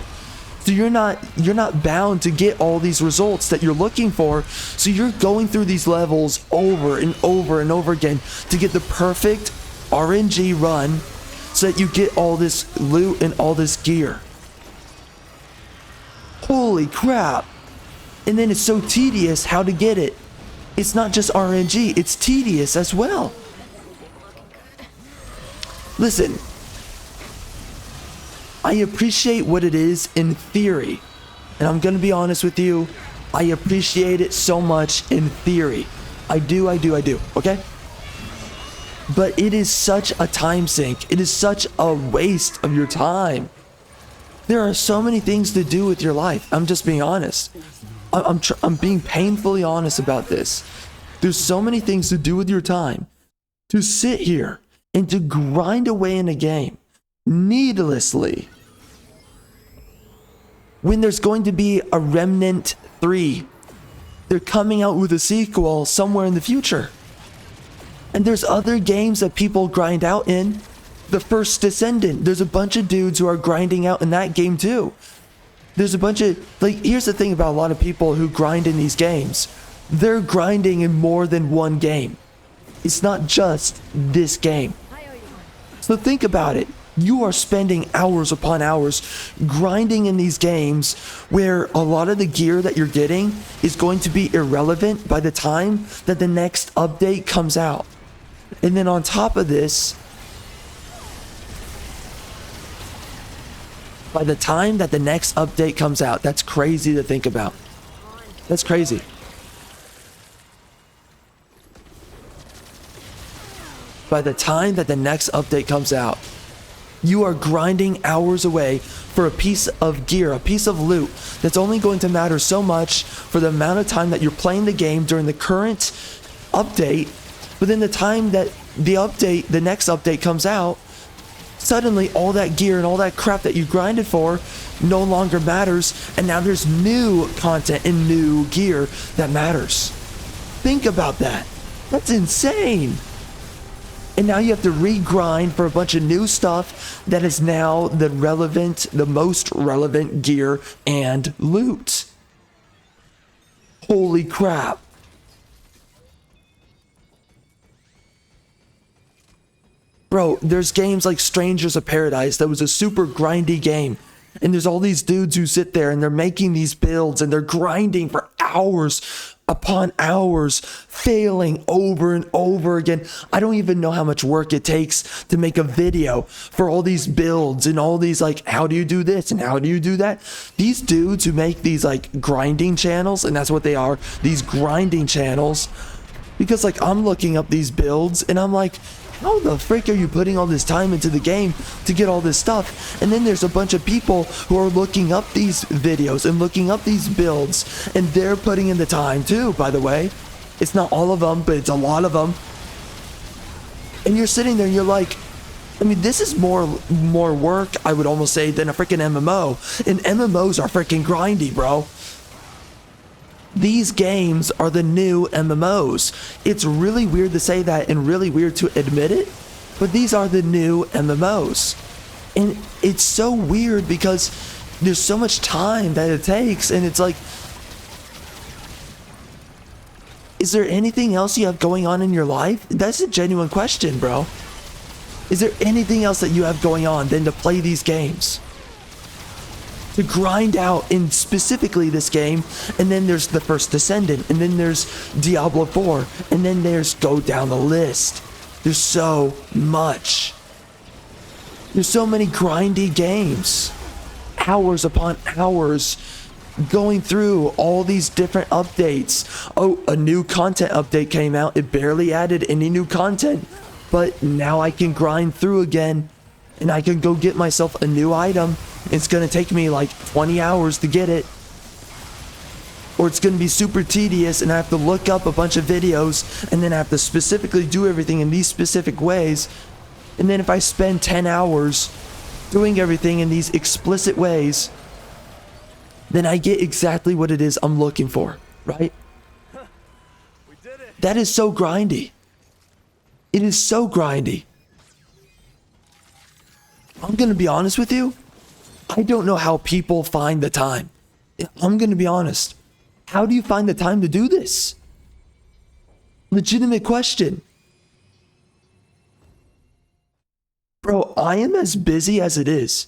So you're not bound to get all these results that you're looking for. So you're going through these levels over and over and over again to get the perfect RNG run so that you get all this loot and all this gear. Holy crap. And then it's so tedious how to get it. It's not just RNG, it's tedious as well. Listen, I appreciate what it is in theory. And I'm gonna be honest with you, I appreciate it so much in theory. I do, okay? but it is such a time sink. It is such a waste of your time. There are so many things to do with your life. I'm just being honest. I'm being painfully honest about this. There's so many things to do with your time. To sit here and to grind away in a game needlessly when there's going to be a Remnant 3. They're coming out with a sequel somewhere in the future. And there's other games that people grind out in. The First Descendant, there's a bunch of dudes who are grinding out in that game too. There's a bunch of, like, here's the thing about a lot of people who grind in these games. They're grinding in more than one game. It's not just this game. So think about it. You are spending hours upon hours grinding in these games where a lot of the gear that you're getting is going to be irrelevant by the time that the next update comes out. And then on top of this, by the time that the next update comes out, that's crazy to think about. That's crazy. By the time that the next update comes out, you are grinding hours away for a piece of gear, a piece of loot that's only going to matter so much for the amount of time that you're playing the game during the current update. But then the time that the next update comes out, suddenly all that gear and all that crap that you grinded for no longer matters, and now there's new content and new gear that matters. Think about that. That's insane. And now you have to re-grind for a bunch of new stuff that is now the most relevant gear and loot. Holy crap. Bro, there's games like Strangers of Paradise that was a super grindy game. And there's all these dudes who sit there and they're making these builds and they're grinding for hours upon hours, failing over and over again. I don't even know how much work it takes to make a video for all these builds and all these, like, how do you do this and how do you do that? These dudes who make these like grinding channels, and that's what they are, these grinding channels, because like I'm looking up these builds and I'm like, how the frick are you putting all this time into the game to get all this stuff? And then there's a bunch of people who are looking up these videos and looking up these builds, and they're putting in the time too, by the way. It's not all of them, but it's a lot of them. And you're sitting there and you're like, I mean, this is more work, I would almost say, than a freaking MMO. And MMOs are freaking grindy, bro. These games are the new MMOs. It's really weird to say that and really weird to admit it, but these are the new MMOs. And it's so weird because there's so much time that it takes, and it's like, is there anything else you have going on in your life? That's a genuine question, bro. Is there anything else that you have going on than to play these games? To grind out in specifically this game, and then there's the First Descendant, and then there's Diablo 4, and then there's go down the list. There's so much. There's so many grindy games. Hours upon hours going through all these different updates. Oh, a new content update came out. It barely added any new content, but now I can grind through again, and I can go get myself a new item. It's going to take me like 20 hours to get it. Or it's going to be super tedious and I have to look up a bunch of videos and then I have to specifically do everything in these specific ways. And then if I spend 10 hours doing everything in these explicit ways, then I get exactly what it is I'm looking for, right? We did it. That is so grindy. It is so grindy. I'm going to be honest with you. I don't know how people find the time. I'm going to be honest. How do you find the time to do this? Legitimate question. Bro, I am as busy as it is.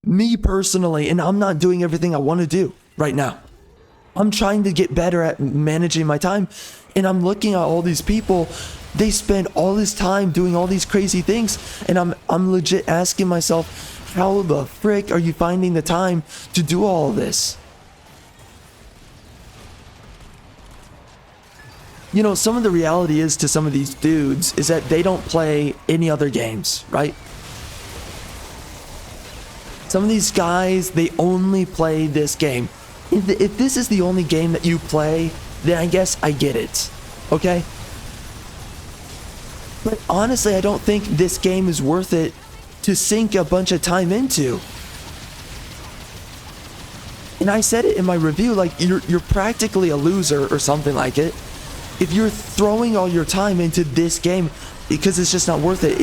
Me personally, and I'm not doing everything I want to do right now. I'm trying to get better at managing my time, and I'm looking at all these people. They spend all this time doing all these crazy things, and I'm legit asking myself, how the frick are you finding the time to do all of this? You know, some of the reality is to some of these dudes is that they don't play any other games, right? Some of these guys, they only play this game. If this is the only game that you play, then I guess I get it, okay? But honestly, I don't think this game is worth it to sink a bunch of time into. And I said it in my review, like, you're practically a loser or something like it if you're throwing all your time into this game, because it's just not worth it.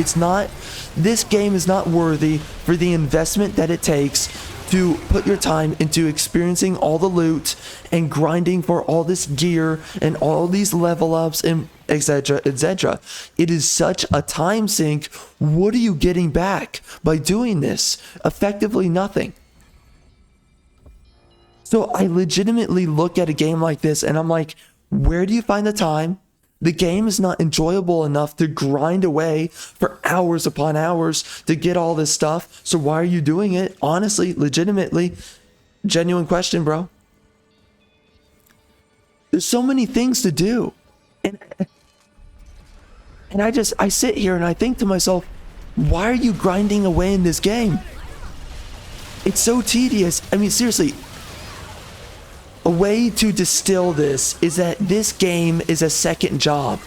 This game is not worthy for the investment that it takes to put your time into experiencing all the loot and grinding for all this gear and all these level ups and etc, etc. It is such a time sink. What are you getting back by doing this? Effectively nothing. So I legitimately look at a game like this and I'm like, where do you find the time? The game is not enjoyable enough to grind away for hours upon hours to get all this stuff. So why are you doing it? Honestly, legitimately, genuine question, bro. There's so many things to do. And I sit here and I think to myself, why are you grinding away in this game? It's so tedious. I mean, seriously. A way to distill this is that this game is a second job.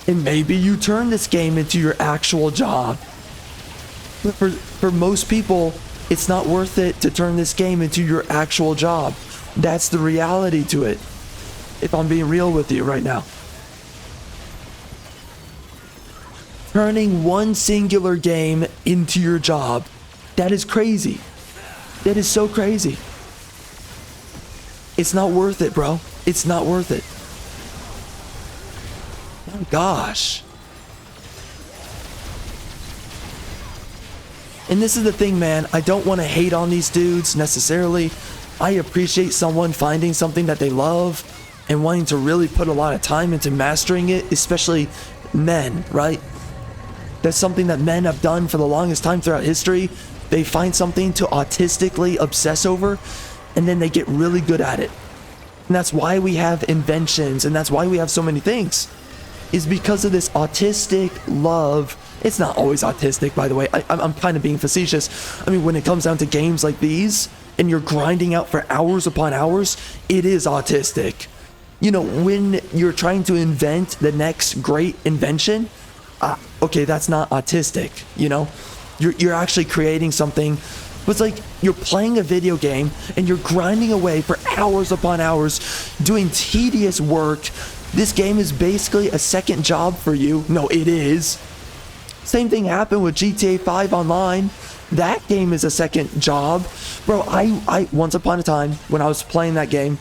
And maybe you turn this game into your actual job. But for most people, it's not worth it to turn this game into your actual job. That's the reality to it. If I'm being real with you right now. Turning one singular game into your job. That is crazy. That is so crazy. It's not worth it, bro. It's not worth it. Oh gosh. And this is the thing, man. I don't want to hate on these dudes necessarily. I appreciate someone finding something that they love and wanting to really put a lot of time into mastering it, especially men, right? That's something that men have done for the longest time throughout history. They find something to autistically obsess over, and then they get really good at it. And that's why we have inventions, and that's why we have so many things, is because of this autistic love. It's not always autistic, by the way. I'm kind of being facetious. I mean, when it comes down to games like these, and you're grinding out for hours upon hours, it is autistic. You know, when you're trying to invent the next great invention, okay, that's not autistic, you know? You're actually creating something. It's like you're playing a video game and you're grinding away for hours upon hours doing tedious work. This game is basically a second job for you. No, it is. Same thing happened with GTA 5 Online. That game is a second job. Bro, I once upon a time when I was playing that game,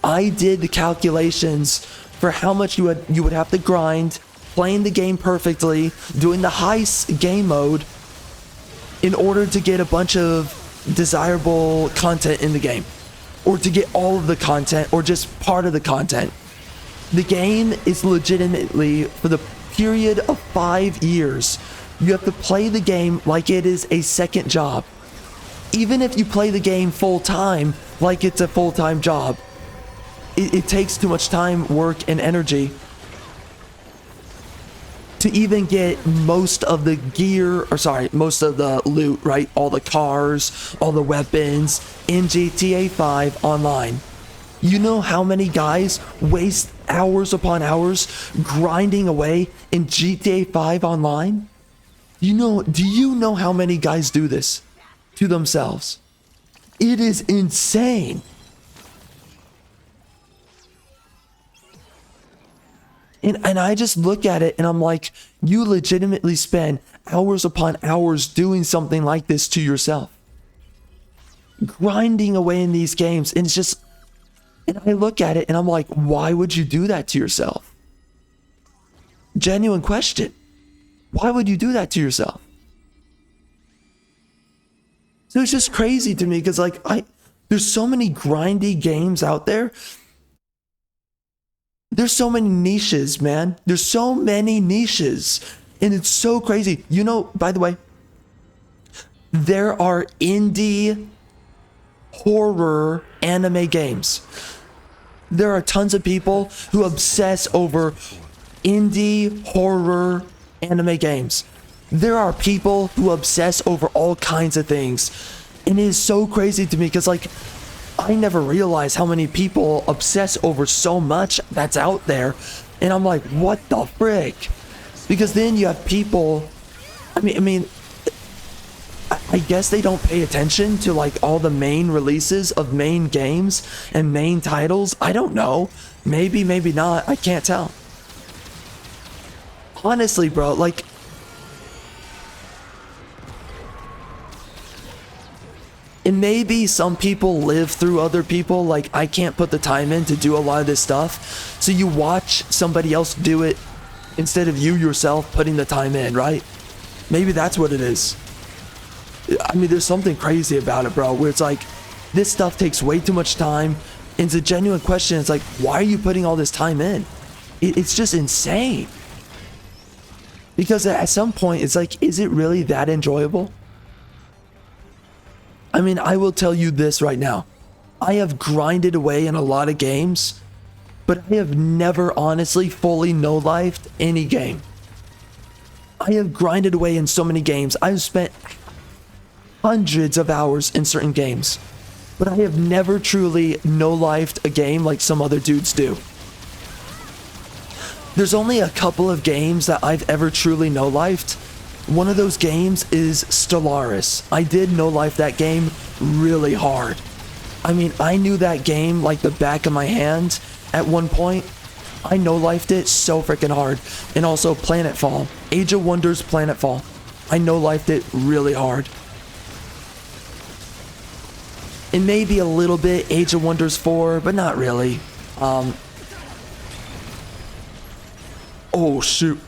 I did the calculations for how much you would have to grind, playing the game perfectly, doing the heist game mode, in order to get a bunch of desirable content in the game, or to get all of the content, or just part of the content. The game is legitimately, for the period of 5 years, you have to play the game like it is a second job. Even if you play the game full time, like it's a full-time job, it takes too much time, work, and energy to even get most of the gear, most of the loot, right? All the cars, all the weapons in GTA 5 Online. You know how many guys waste hours upon hours grinding away in GTA 5 Online? Do you know how many guys do this to themselves? It is insane. And I just look at it and I'm like, you legitimately spend hours upon hours doing something like this to yourself. Grinding away in these games. And it's just, and I look at it and I'm like, why would you do that to yourself? Genuine question. Why would you do that to yourself? So it's just crazy to me because like, there's so many grindy games out there. There's so many niches, man. There's so many niches. And it's so crazy. You know, by the way, there are indie horror anime games. There are tons of people who obsess over indie horror anime games. There are people who obsess over all kinds of things. And it is so crazy to me because, like, I never realized how many people obsess over so much that's out there. And I'm like, what the frick? Because then you have people, I guess they don't pay attention to like all the main releases of main games and main titles. I don't know. Maybe, maybe not. I can't tell. Honestly, bro, like, and maybe some people live through other people. Like, I can't put the time in to do a lot of this stuff. So you watch somebody else do it instead of you yourself putting the time in, right? Maybe that's what it is. I mean, there's something crazy about it, bro, where it's like, this stuff takes way too much time. And it's a genuine question. It's like, why are you putting all this time in? It's just insane. Because at some point, it's like, is it really that enjoyable? I mean, I will tell you this right now. I have grinded away in a lot of games, but I have never honestly fully no-lifed any game. I have grinded away in so many games. I've spent hundreds of hours in certain games, but I have never truly no-lifed a game like some other dudes do. There's only a couple of games that I've ever truly no-lifed. One of those games is Stellaris. I did no-life that game really hard. I mean, I knew that game like the back of my hand at one point. I no-lifed it so freaking hard. And also Planetfall. Age of Wonders Planetfall. I no-lifed it really hard. And maybe a little bit Age of Wonders 4, but not really. Oh, shoot.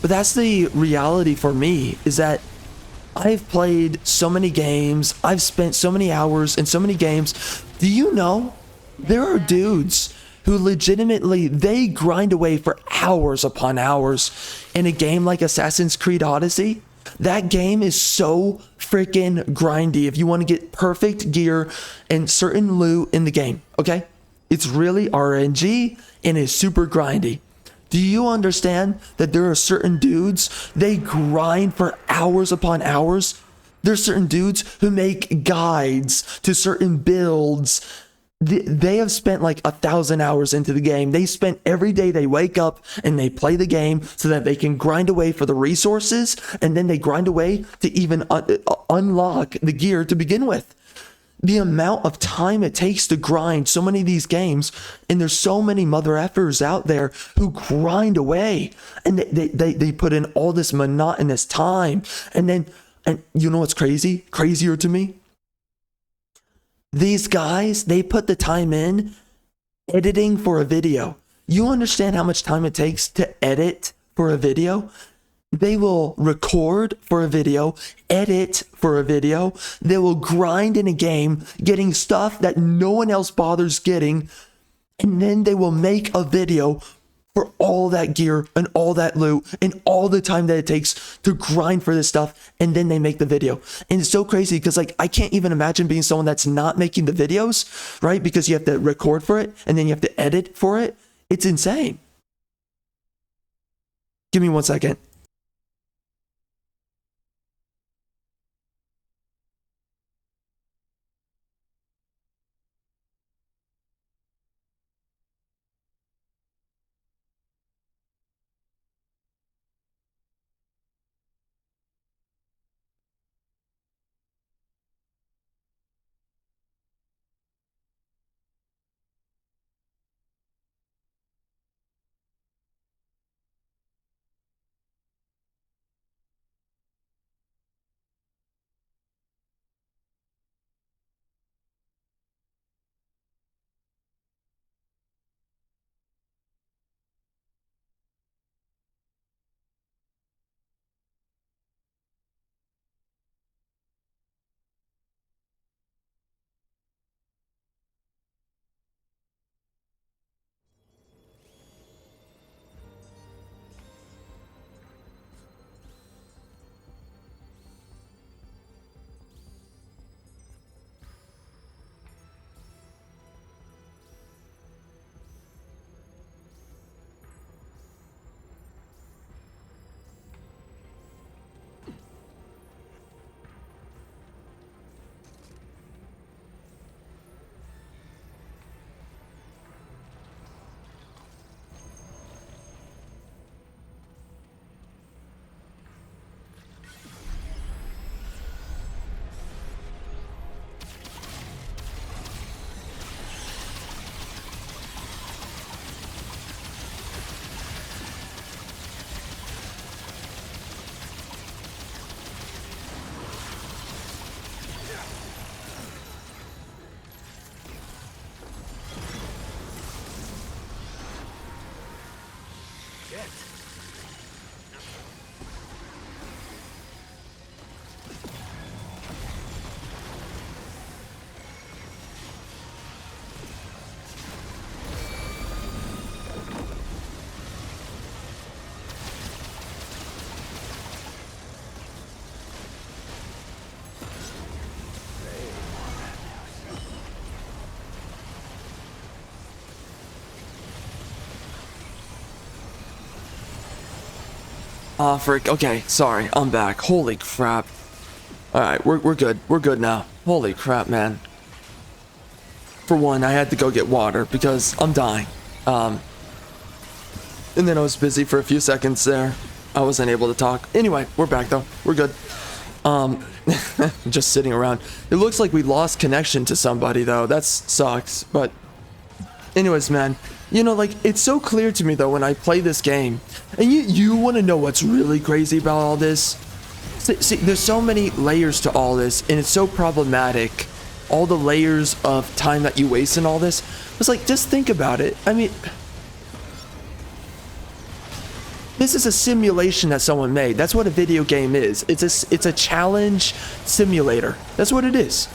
But that's the reality for me, is that I've played so many games, I've spent so many hours in so many games. Do you know, there are dudes who legitimately, they grind away for hours upon hours in a game like Assassin's Creed Odyssey. That game is so freaking grindy if you want to get perfect gear and certain loot in the game, okay? It's really RNG and it's super grindy. Do you understand that there are certain dudes, they grind for hours upon hours? There's certain dudes who make guides to certain builds. They have spent like 1,000 hours into the game. They spent every day they wake up and they play the game so that they can grind away for the resources, and then they grind away to even unlock the gear to begin with. The amount of time it takes to grind so many of these games, and there's so many mother effers out there who grind away, and they put in all this monotonous time, and you know what's crazier to me? These guys, they put the time in editing for a video. You understand how much time it takes to edit for a video? They will record for a video, edit for a video. They will grind in a game, getting stuff that no one else bothers getting. And then they will make a video for all that gear and all that loot and all the time that it takes to grind for this stuff. And then they make the video. And it's so crazy because, like, I can't even imagine being someone that's not making the videos, right? Because you have to record for it and then you have to edit for it. It's insane. Give me 1 second. Ah, frick. Okay, sorry. I'm back. Holy crap. Alright, we're good. We're good now. Holy crap, man. For one, I had to go get water because I'm dying. And then I was busy for a few seconds there. I wasn't able to talk. Anyway, we're back though. We're good. Just sitting around. It looks like we lost connection to somebody though. That sucks. But anyways, man, you know, like, it's so clear to me though when I play this game. And you want to know what's really crazy about all this? See, there's so many layers to all this, and it's so problematic. All the layers of time that you waste in all this. It's like, just think about it. I mean, this is a simulation that someone made. That's what a video game is. It's a challenge simulator. That's what it is.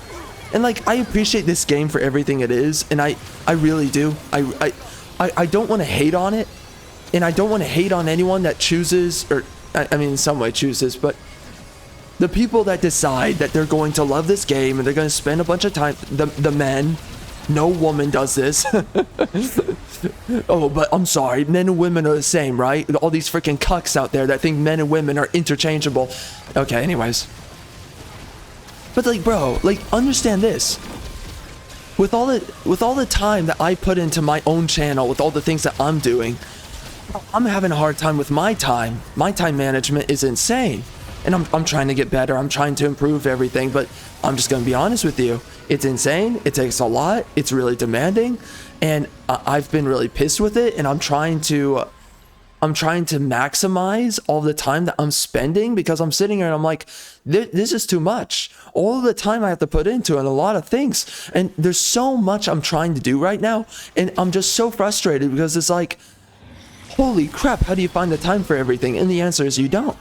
And like, I appreciate this game for everything it is, and I really do. I don't want to hate on it, and I don't want to hate on anyone that chooses, or I mean in some way chooses, but the people that decide that they're going to love this game and they're going to spend a bunch of time, the men, no woman does this. Oh, but I'm sorry, men and women are the same, right? All these freaking cucks out there that think men and women are interchangeable. Okay, anyways. But like, bro, like, understand this. With all the time that I put into my own channel, with all the things that I'm doing, I'm having a hard time with my time. My time management is insane. And I'm trying to get better. I'm trying to improve everything, but I'm just going to be honest with you. It's insane. It takes a lot. It's really demanding. And I've been really pissed with it. And I'm trying to maximize all the time that I'm spending, because I'm sitting here and I'm like, this is too much. All the time I have to put into it, and a lot of things. And there's so much I'm trying to do right now. And I'm just so frustrated because it's like, holy crap, how do you find the time for everything? And the answer is you don't.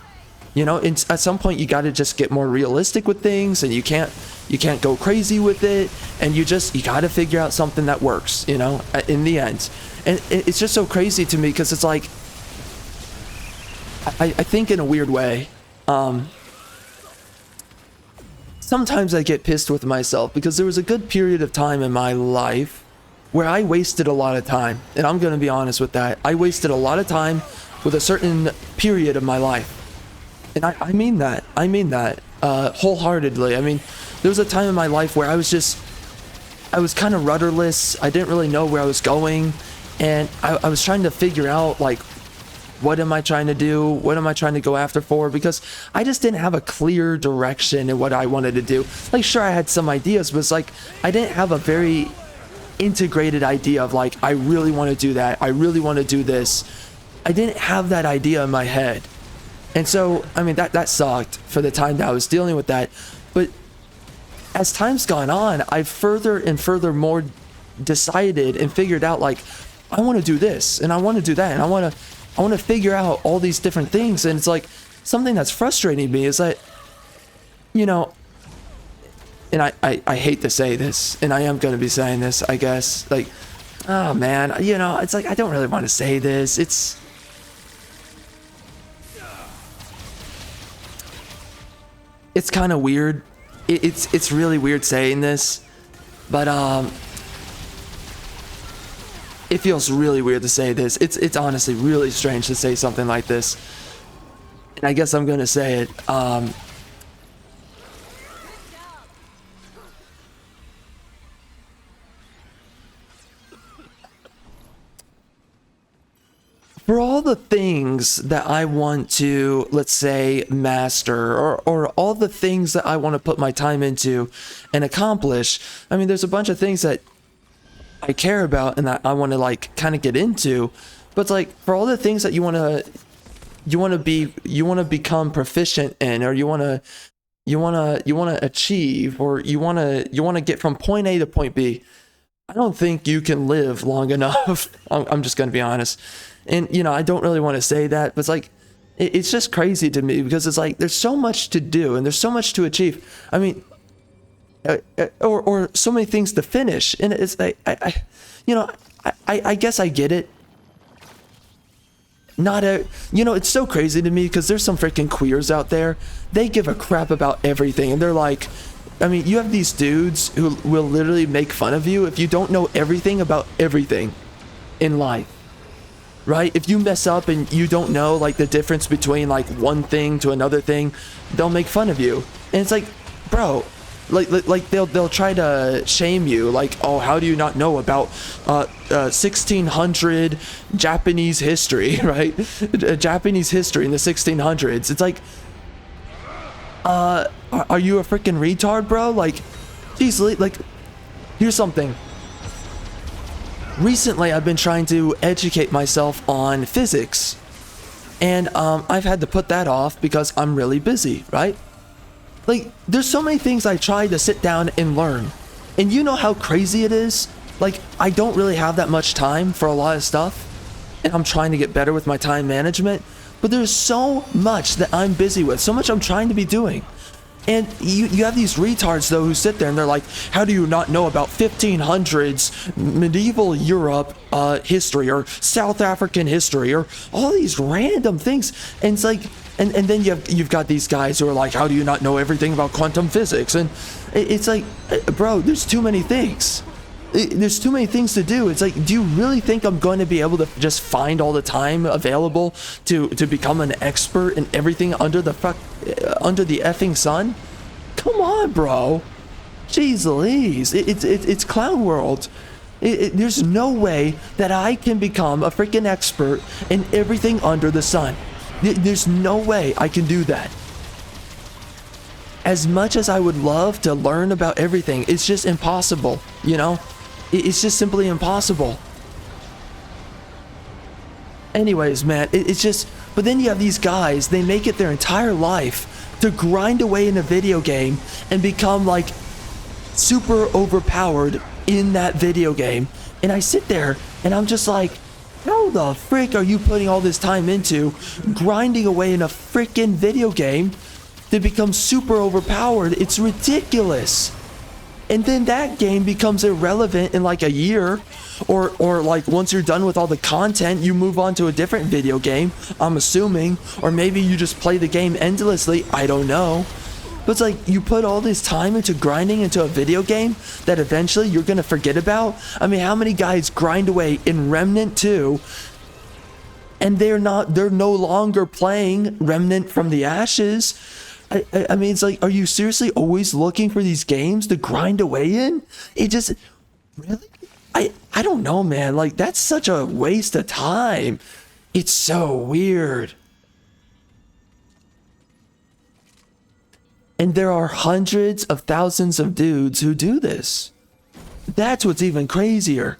You know, at some point you got to just get more realistic with things, and you can't go crazy with it, and you got to figure out something that works, you know, in the end. And it's just so crazy to me because it's like, I think in a weird way, sometimes I get pissed with myself because there was a good period of time in my life where I wasted a lot of time, and I'm going to be honest with that. I wasted a lot of time with a certain period of my life. And I mean that wholeheartedly. I mean, there was a time in my life where I was kind of rudderless. I didn't really know where I was going. And I was trying to figure out, like, what am I trying to do? What am I trying to go after for? Because I just didn't have a clear direction in what I wanted to do. Like, sure, I had some ideas, but it's like, I didn't have a very integrated idea of, like, I really want to do that. I really want to do this. I didn't have that idea in my head. And so, I mean, that sucked for the time that I was dealing with that. But as time's gone on, I've further and further more decided and figured out, like, I want to do this and I want to do that, and I want to figure out all these different things. And it's like, something that's frustrating me is that, you know, and I hate to say this, and I am going to be saying this, I guess, like, oh man, you know, it's like, I don't really want to say this. It's kind of weird. It's really weird saying this, but it feels really weird to say this. It's honestly really strange to say something like this, and I guess I'm gonna say it. For all the things that I want to, let's say, master, or all the things that I want to put my time into and accomplish, I mean, there's a bunch of things that I care about and that I want to, like, kind of get into. But it's like, for all the things that you want to become proficient in, or you want to achieve, or you want to get from point A to point B, I don't think you can live long enough. I'm just going to be honest. And, you know, I don't really want to say that, but it's like, it's just crazy to me because it's like, there's so much to do and there's so much to achieve. I mean, or so many things to finish. And it's like, I guess I get it. You know, it's so crazy to me because there's some freaking queers out there. They give a crap about everything. And they're like, I mean, you have these dudes who will literally make fun of you if you don't know everything about everything in life. right? If you mess up and you don't know like the difference between like one thing to another thing, they'll make fun of you. And it's like, bro, like they'll try to shame you, like, oh, how do you not know about 1600 Japanese history, right? Japanese history in the 1600s. It's like, are you a freaking retard, bro? Like, geez, like, here's something. Recently, I've been trying to educate myself on physics, and I've had to put that off because I'm really busy, right? Like, there's so many things I try to sit down and learn, and you know how crazy it is? Like, I don't really have that much time for a lot of stuff, and I'm trying to get better with my time management, but there's so much that I'm busy with, so much I'm trying to be doing. And you have these retards, though, who sit there and they're like, how do you not know about 1500s medieval Europe history or South African history or all these random things? And it's like, and then you've got these guys who are like, how do you not know everything about quantum physics? And it's like, bro, there's too many things. There's too many things to do. It's like, do you really think I'm going to be able to just find all the time available to become an expert in everything under the effing sun? Come on, bro. Jeez Louise. It's clown world. There's no way that I can become a freaking expert in everything under the sun. There's no way I can do that. As much as I would love to learn about everything, it's just impossible, you know? It's just simply impossible. Anyways, man, it's just... But then you have these guys, they make it their entire life to grind away in a video game and become, like, super overpowered in that video game. And I sit there, and I'm just like, how the frick are you putting all this time into grinding away in a freaking video game to become super overpowered? It's ridiculous. And then that game becomes irrelevant in like a year, or like once you're done with all the content, you move on to a different video game, I'm assuming, or maybe you just play the game endlessly, I don't know. But it's like, you put all this time into grinding into a video game that eventually you're gonna forget about. I mean, how many guys grind away in Remnant 2 and they're no longer playing Remnant from the Ashes? I mean, it's like, are you seriously always looking for these games to grind away in? It just, really? I don't know, man. Like, that's such a waste of time. It's so weird. And there are hundreds of thousands of dudes who do this. That's what's even crazier.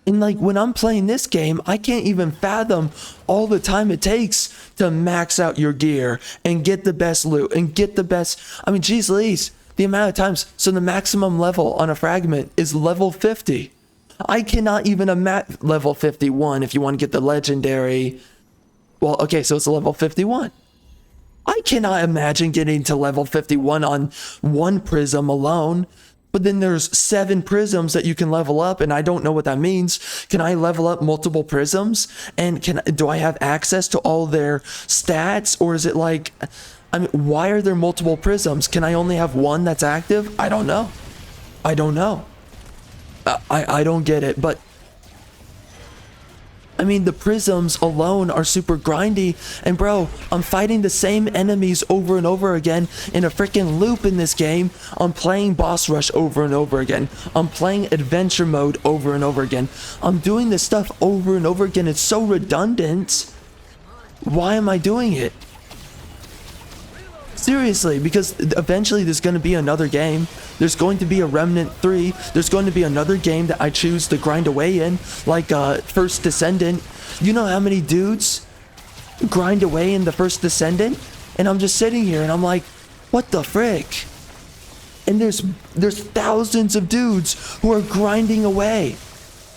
And like, when I'm playing this game, I can't even fathom all the time it takes to max out your gear and get the best loot and get the best... I mean, geez Louise, the amount of times... So the maximum level on a fragment is level 50. I cannot even imagine... Level 51 if you want to get the legendary... Well, okay, so it's level 51. I cannot imagine getting to level 51 on one prism alone. But then there's 7 prisms that you can level up, and I don't know what that means. Can I level up multiple prisms? And do I have access to all their stats? Or is it like, I mean, why are there multiple prisms? Can I only have one that's active? I don't know. I don't know. I don't get it, but I mean, the prisms alone are super grindy, and bro, I'm fighting the same enemies over and over again in a freaking loop in this game. I'm playing boss rush over and over again. I'm playing adventure mode over and over again. I'm doing this stuff over and over again. It's so redundant. Why am I doing it? Seriously, because eventually there's going to be another game. There's going to be a Remnant 3. There's going to be another game that I choose to grind away in, like First Descendant. You know how many dudes grind away in the First Descendant? And I'm just sitting here and I'm like, what the frick? And there's thousands of dudes who are grinding away.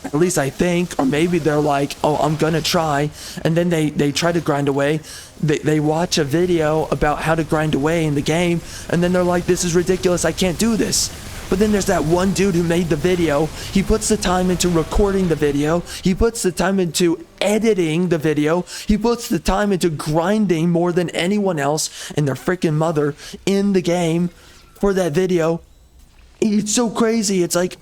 At least I think, or maybe they're like, oh, I'm gonna try, and then they try to grind away. They watch a video about how to grind away in the game, and then they're like, this is ridiculous, I can't do this. But then there's that one dude who made the video. He puts the time into recording the video. He puts the time into editing the video. He puts the time into grinding more than anyone else and their freaking mother in the game for that video. It's so crazy. It's like,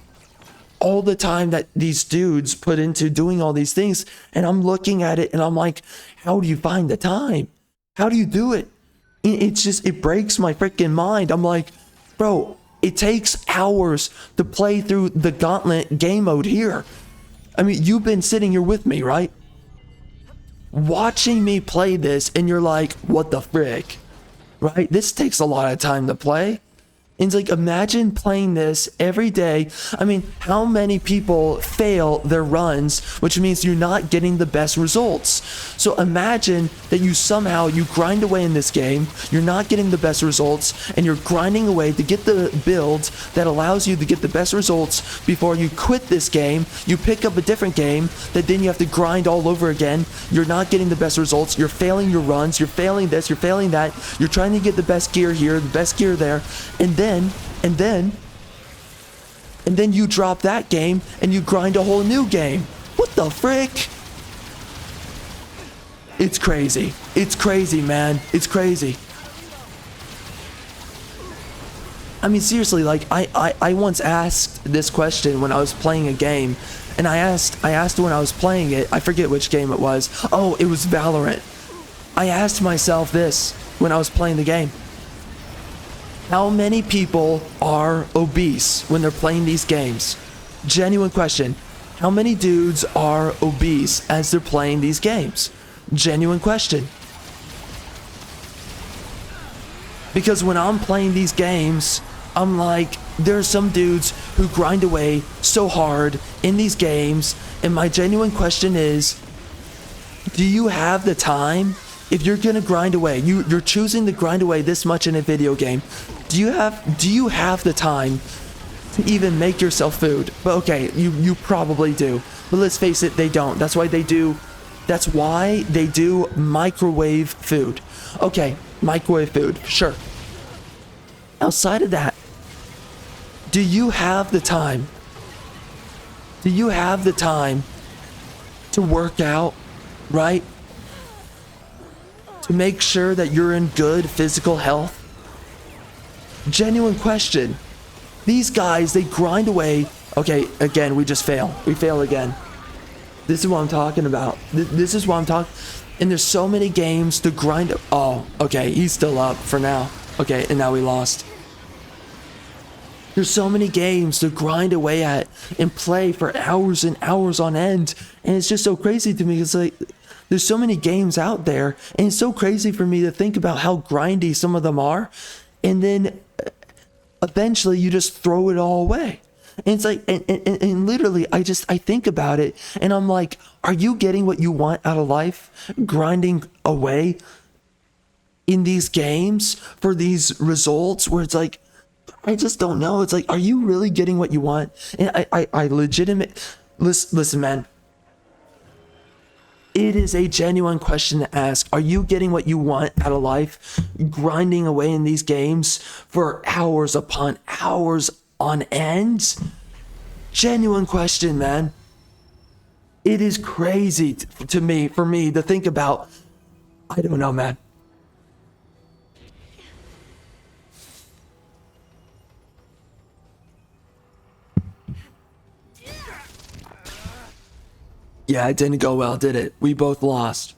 all the time that these dudes put into doing all these things, and I'm looking at it and I'm like, how do you find the time? How do you do it? It's just, it breaks my freaking mind. I'm like, bro, it takes hours to play through the gauntlet game mode here. I mean, you've been sitting here with me, right? Watching me play this, and you're like, what the frick? Right? This takes a lot of time to play. And it's like, imagine playing this every day. I mean, how many people fail their runs, which means you're not getting the best results. So imagine that you grind away in this game, you're not getting the best results, and you're grinding away to get the build that allows you to get the best results before you quit this game. You pick up a different game that then you have to grind all over again. You're not getting the best results. You're failing your runs. You're failing this. You're failing that. You're trying to get the best gear here, the best gear there. And then you drop that game and you grind a whole new game. What the frick? It's crazy. It's crazy, man. It's crazy. I mean, seriously, like, I once asked this question when I was playing a game, and I asked when I was playing it, I forget which game it was. Oh, it was Valorant. I asked myself this when I was playing the game. How many people are obese when they're playing these games? Genuine question. How many dudes are obese as they're playing these games? Genuine question. Because when I'm playing these games, I'm like, there's some dudes who grind away so hard in these games, and my genuine question is, do you have the time? If you're gonna grind away, you're choosing to grind away this much in a video game, do you have the time to even make yourself food? But okay, you probably do. But let's face it, they don't. That's why they do microwave food. Okay, microwave food, sure. Outside of that, do you have the time? Do you have the time to work out, right? To make sure that you're in good physical health? Genuine question. These guys, they grind away. Okay, again, we just fail. We fail again. This is what I'm talking about. This is what I'm talking. And there's so many games to grind. Oh, okay, he's still up for now. Okay, and now we lost. There's so many games to grind away at and play for hours and hours on end. And it's just so crazy to me. It's like, there's so many games out there, and it's so crazy for me to think about how grindy some of them are, and then eventually you just throw it all away. And it's like, and literally, I think about it, and I'm like, are you getting what you want out of life? Grinding away in these games for these results where it's like, I just don't know. It's like, are you really getting what you want? And I listen, man. It is a genuine question to ask. Are you getting what you want out of life? Grinding away in these games for hours upon hours on end? Genuine question, man. It is crazy for me to think about. I don't know, man. Yeah, it didn't go well, did it? We both lost.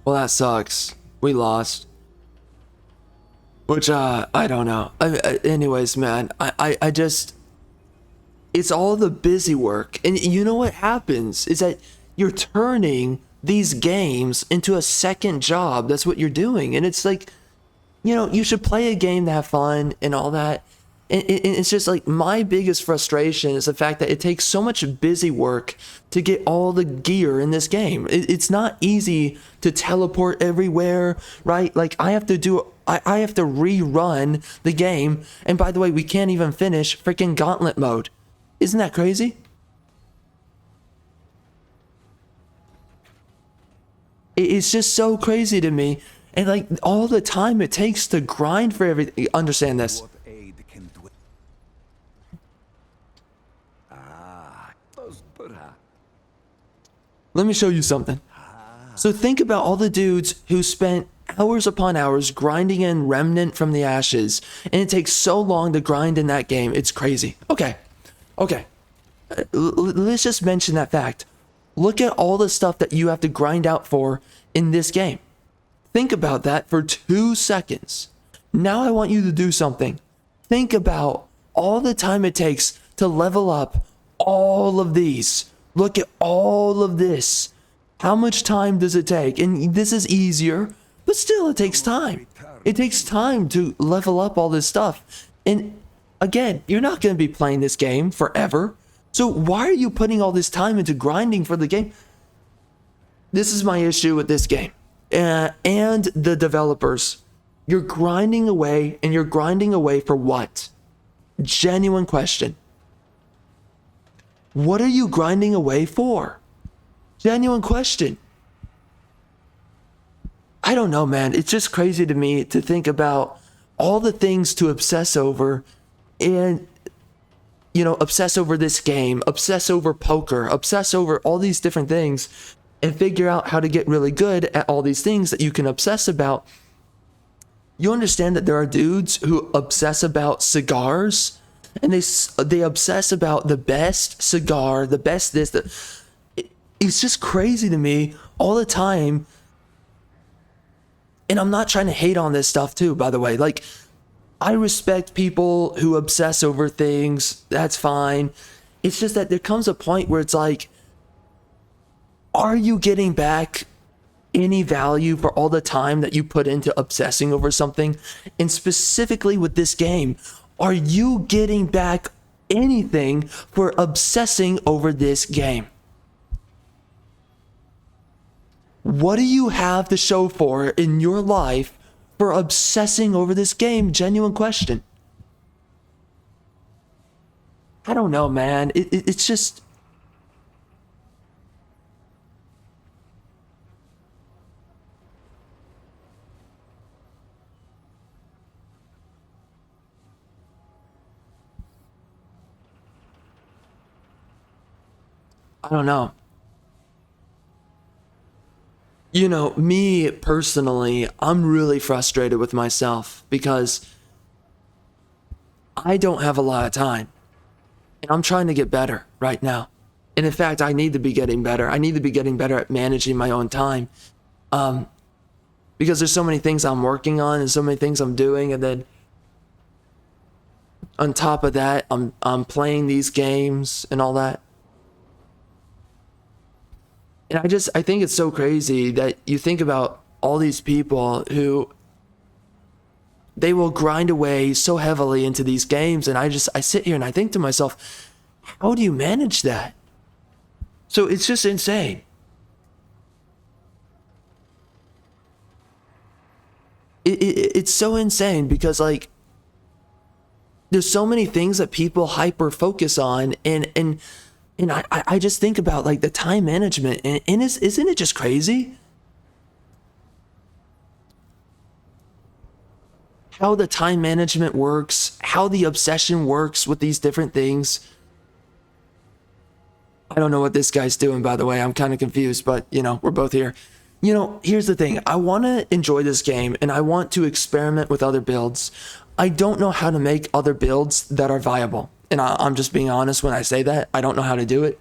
Well, that sucks. We lost. Which, I don't know. Anyways, man, I just... It's all the busy work. And you know what happens is that you're turning these games into a second job. That's what you're doing. And it's like, you know, you should play a game to have fun and all that. And it's just like, my biggest frustration is the fact that it takes so much busy work to get all the gear in this game. It's not easy to teleport everywhere, right? Like, I have to rerun the game. And by the way, we can't even finish freaking gauntlet mode. Isn't that crazy? It's just so crazy to me. And like all the time it takes to grind for everything. Understand this. What aid can do? Ah, those perhaps. Let me show you something. So think about all the dudes who spent hours upon hours grinding in Remnant from the ashes, and it takes so long to grind in that game. It's crazy. Okay. Let's just mention that fact. Look at all the stuff that you have to grind out for in this game. Think about that for 2 seconds. Now I want you to do something. Think about all the time it takes to level up all of these. Look at all of this. How much time does it take? And this is easier, but still it takes time. It takes time to level up all this stuff. And again, you're not going to be playing this game forever. So why are you putting all this time into grinding for the game? This is my issue with this game. And the developers. You're grinding away, and you're grinding away for what? Genuine question. What are you grinding away for? Genuine question. I don't know, man. It's just crazy to me to think about all the things to obsess over and, you know, obsess over this game, obsess over poker, obsess over all these different things and figure out how to get really good at all these things that you can obsess about. You understand that there are dudes who obsess about cigars and they obsess about the best cigar, the best this, it's just crazy to me all the time. And I'm not trying to hate on this stuff too, by the way. Like, I respect people who obsess over things. That's fine. It's just that there comes a point where it's like, are you getting back any value for all the time that you put into obsessing over something? And specifically with this game, are you getting back anything for obsessing over this game? What do you have to show for in your life for obsessing over this game? Genuine question. I don't know, man. It's just... I don't know. You know, me personally, I'm really frustrated with myself because I don't have a lot of time. And I'm trying to get better right now. And in fact, I need to be getting better. I need to be getting better at managing my own time. Because there's so many things I'm working on and so many things I'm doing. And then on top of that, I'm playing these games and all that. And I think it's so crazy that you think about all these people who they will grind away so heavily into these games. And I sit here and I think to myself, how do you manage that? So it's just insane. It's so insane because like, there's so many things that people hyper focus on and I just think about like the time management and isn't it just crazy? How the time management works, how the obsession works with these different things. I don't know what this guy's doing, by the way. I'm kind of confused, but you know, we're both here. You know, here's the thing. I want to enjoy this game and I want to experiment with other builds. I don't know how to make other builds that are viable. And I'm just being honest when I say that. I don't know how to do it.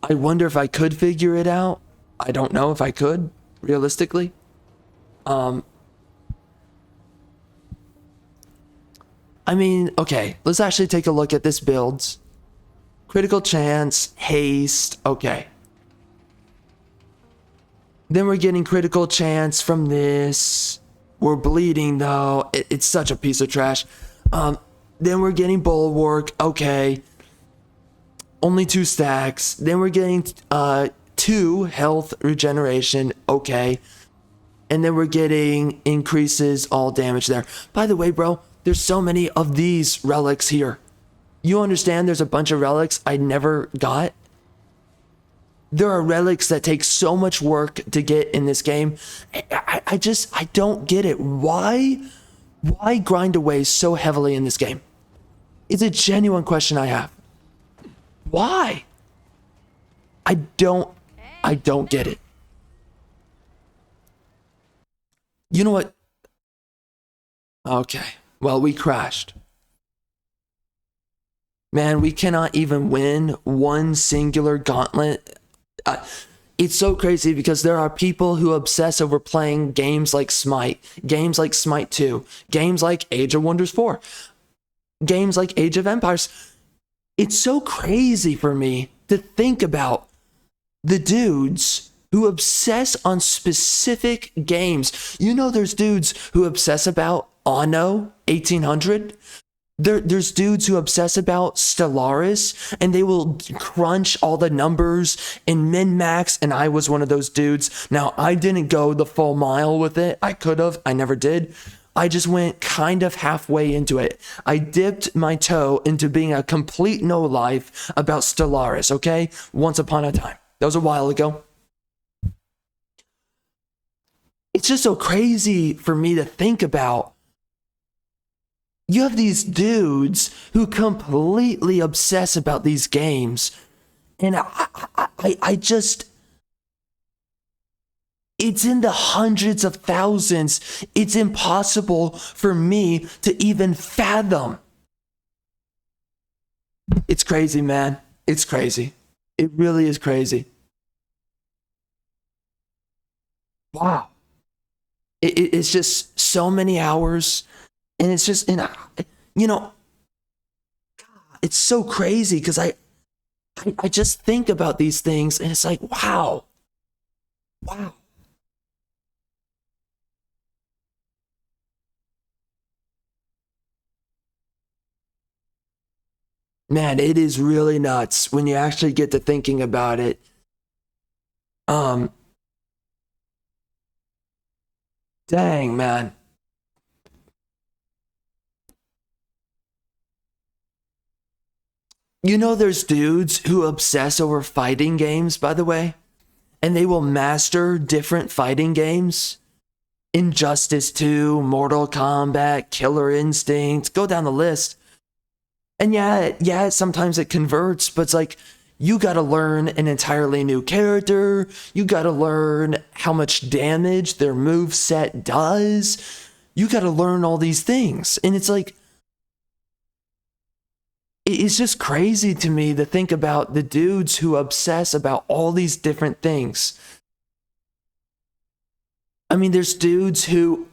I wonder if I could figure it out. I don't know if I could, realistically. I mean, okay, let's actually take a look at this build. Critical chance, haste, okay. Then we're getting critical chance from this. We're bleeding though. It's such a piece of trash. Then we're getting bulwark. Okay. Only 2 stacks. Then we're getting 2 health regeneration. Okay. And then we're getting increases all damage there. By the way, bro, there's so many of these relics here. You understand there's a bunch of relics I never got? There are relics that take so much work to get in this game. I don't get it. Why grind away so heavily in this game? It's a genuine question I have. Why? I don't get it. You know what? Okay. Well, we crashed. Man, we cannot even win one singular gauntlet. It's so crazy because there are people who obsess over playing games like Smite, games like Smite 2, games like Age of Wonders 4, games like Age of Empires. It's so crazy for me to think about the dudes who obsess on specific games. You know, there's dudes who obsess about Anno 1800. There's dudes who obsess about Stellaris, and they will crunch all the numbers and min-max, and I was one of those dudes. Now, I didn't go the full mile with it. I could have. I never did. I just went kind of halfway into it. I dipped my toe into being a complete no-life about Stellaris, okay? Once upon a time. That was a while ago. It's just so crazy for me to think about. You have these dudes who completely obsess about these games. And I just, it's in the hundreds of thousands. It's impossible for me to even fathom. It's crazy, man. It's crazy. It really is crazy. Wow. It's just so many hours. And it's just, you know, it's so crazy because I just think about these things and it's like, wow. Man, it is really nuts when you actually get to thinking about it. Dang, man. You know, there's dudes who obsess over fighting games, by the way, and they will master different fighting games. Injustice 2, Mortal Kombat, Killer Instinct, go down the list. And yeah, sometimes it converts, but it's like, you gotta learn an entirely new character. You gotta learn how much damage their moveset does. You gotta learn all these things. And it's like, it's just crazy to me to think about the dudes who obsess about all these different things. I mean, there's dudes who,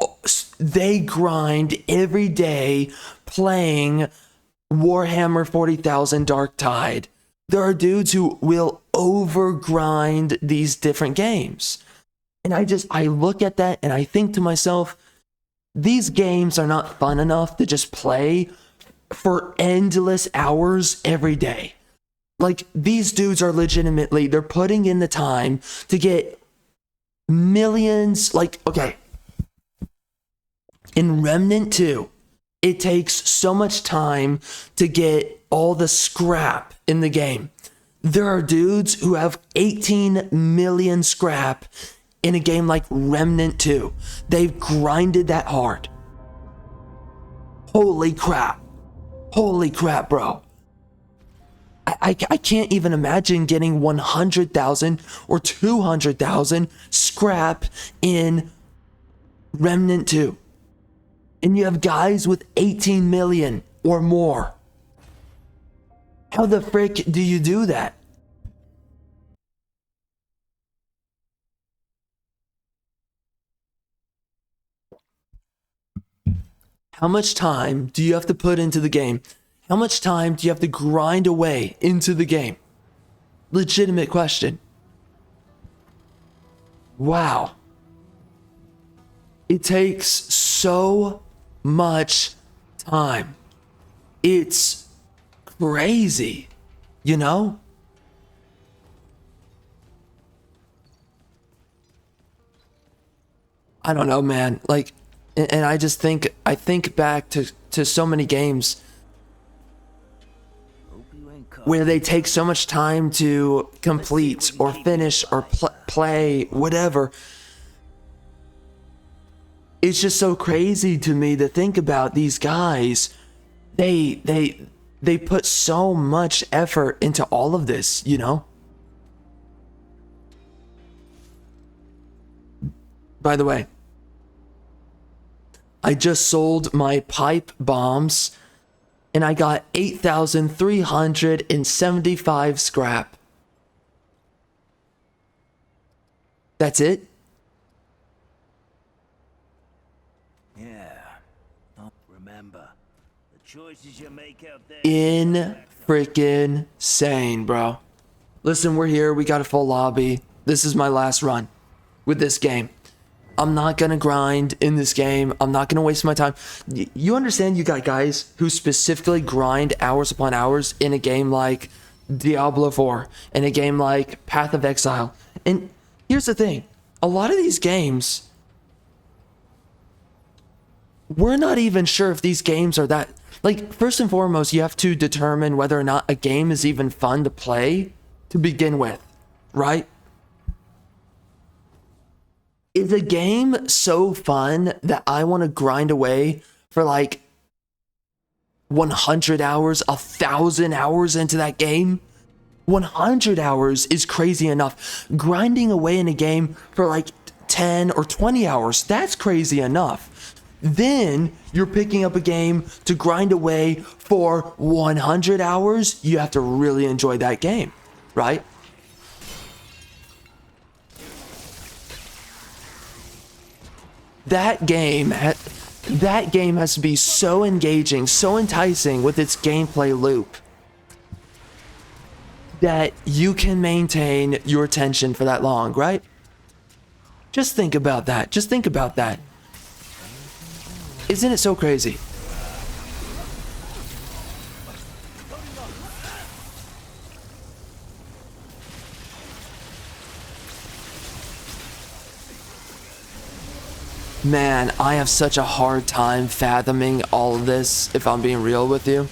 they grind every day playing Warhammer 40,000 Dark Tide. There are dudes who will overgrind these different games. And I look at that and I think to myself, these games are not fun enough to just play for endless hours every day. Like, these dudes are legitimately, they're putting in the time to get millions. Like, okay, in Remnant 2, it takes so much time to get all the scrap in the game. There are dudes who have 18 million scrap in a game like Remnant 2. They've grinded that hard. Holy crap. Holy crap, bro. I can't even imagine getting 100,000 or 200,000 scrap in Remnant 2. And you have guys with 18 million or more. How the frick do you do that? How much time do you have to put into the game? How much time do you have to grind away into the game? Legitimate question. Wow. It takes so much time. It's crazy, you know? I don't know, man. Like, and I just think, I think back to so many games. Hope you ain't caught where they take so much time to complete or finish or play, whatever. It's just so crazy to me to think about these guys. They put so much effort into all of this, you know? By the way, I just sold my pipe bombs and I got 8,375 scrap. That's it? Yeah. Oh, remember, the choices you make out there. In freaking sane, bro. Listen, we're here. We got a full lobby. This is my last run with this game. I'm not gonna grind in this game. I'm not gonna waste my time. You understand, you got guys who specifically grind hours upon hours in a game like Diablo 4, in a game like Path of Exile. And here's the thing. A lot of these games, we're not even sure if these games are that... Like, first and foremost, you have to determine whether or not a game is even fun to play to begin with, right? Is a game so fun that I want to grind away for like 100 hours, 1,000 hours into that game? 100 hours is crazy enough. Grinding away in a game for like 10 or 20 hours, that's crazy enough. Then you're picking up a game to grind away for 100 hours. You have to really enjoy that game, right? That game has to be so engaging, so enticing with its gameplay loop that you can maintain your attention for that long, right? Just think about that. Just think about that. Isn't it so crazy? Man, I have such a hard time fathoming all of this, if I'm being real with you.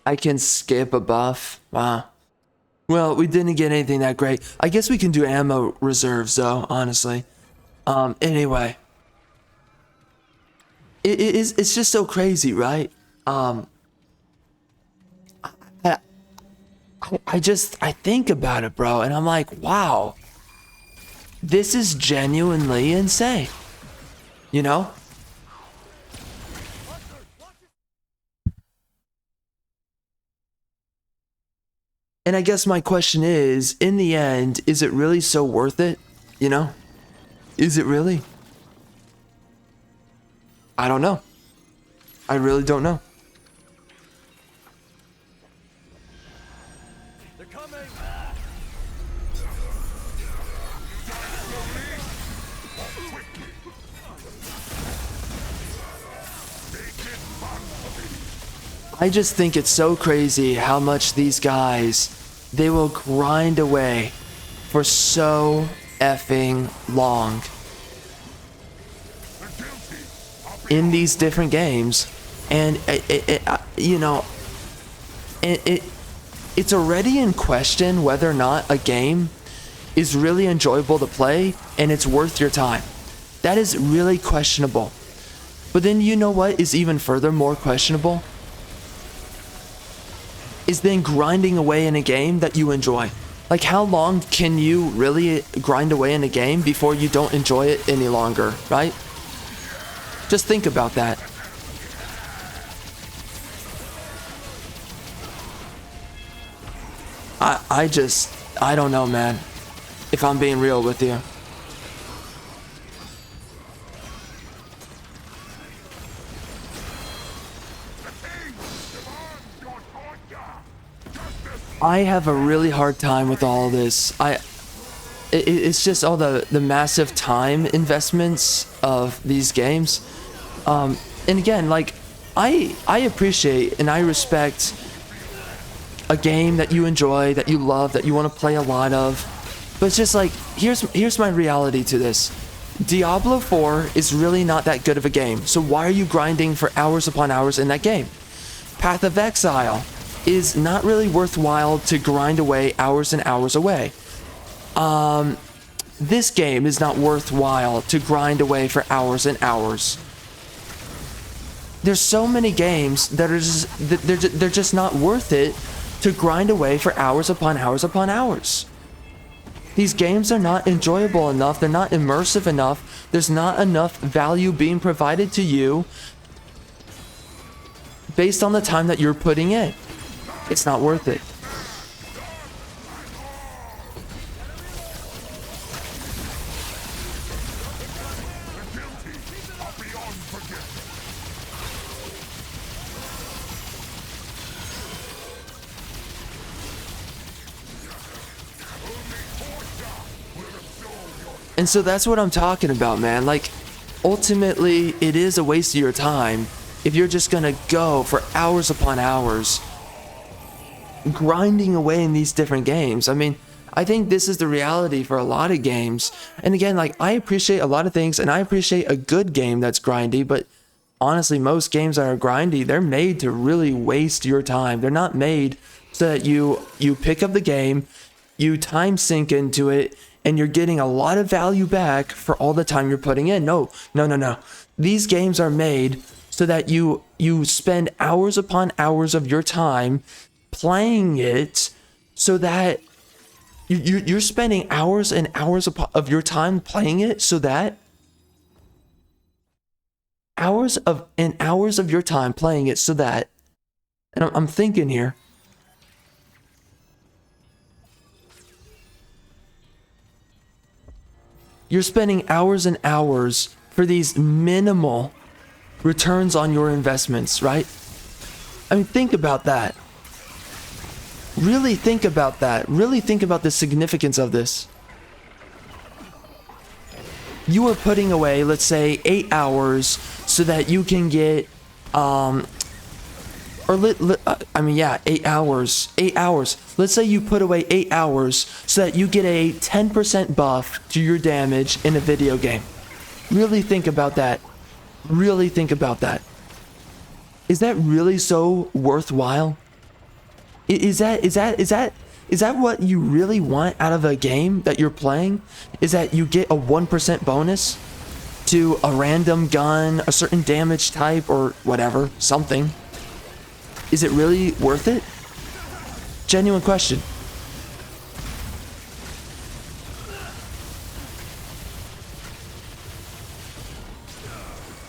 I can skip a buff. Wow. Well, we didn't get anything that great. I guess we can do ammo reserves though, honestly. Anyway. It's just so crazy, right? I think about it, bro, and I'm like, wow. This is genuinely insane. You know? And I guess my question is, in the end, is it really so worth it? You know? Is it really? I don't know. I really don't know. They're coming. I just think it's so crazy how much these guys, they will grind away for so effing long in these different games, and it's already in question whether or not a game is really enjoyable to play and it's worth your time. That is really questionable. But then you know what is even further more questionable? Is then grinding away in a game that you enjoy. Like, how long can you really grind away in a game before you don't enjoy it any longer, right? Just think about that. I don't know, man, if I'm being real with you. I have a really hard time with all this. It's just all the massive time investments of these games. And again, like, I appreciate and I respect a game that you enjoy, that you love, that you want to play a lot of. But it's just like, here's my reality to this. Diablo 4 is really not that good of a game. So why are you grinding for hours upon hours in that game? Path of Exile is not really worthwhile to grind away hours and hours away. This game is not worthwhile to grind away for hours and hours. There's so many games that are just, they're just not worth it to grind away for hours upon hours upon hours. These games are not enjoyable enough. They're not immersive enough. There's not enough value being provided to you based on the time that you're putting in. It's not worth it. And so that's what I'm talking about, man. Like, ultimately, it is a waste of your time if you're just gonna go for hours upon hours grinding away in these different games. I mean, I think this is the reality for a lot of games. And again, like, I appreciate a lot of things, and I appreciate a good game that's grindy, but honestly, most games that are grindy, they're made to really waste your time. They're not made so that you pick up the game, you time sink into it, and you're getting a lot of value back for all the time you're putting in. No. These games are made so that you spend hours upon hours of your time playing it, so that you're spending hours and hours of your time playing it, so that hours of your time playing it, so that, and I'm thinking here, you're spending hours and hours for these minimal returns on your investments, right? I mean, think about that. Really think about that. Really think about the significance of this. You are putting away, let's say, 8 hours so that you can get, 8 hours. 8 hours. Let's say you put away 8 hours so that you get a 10% buff to your damage in a video game. Really think about that. Really think about that. Is that really so worthwhile? Is that what you really want out of a game that you're playing? Is that you get a 1% bonus to a random gun, a certain damage type, or whatever, something? Is it really worth it? Genuine question.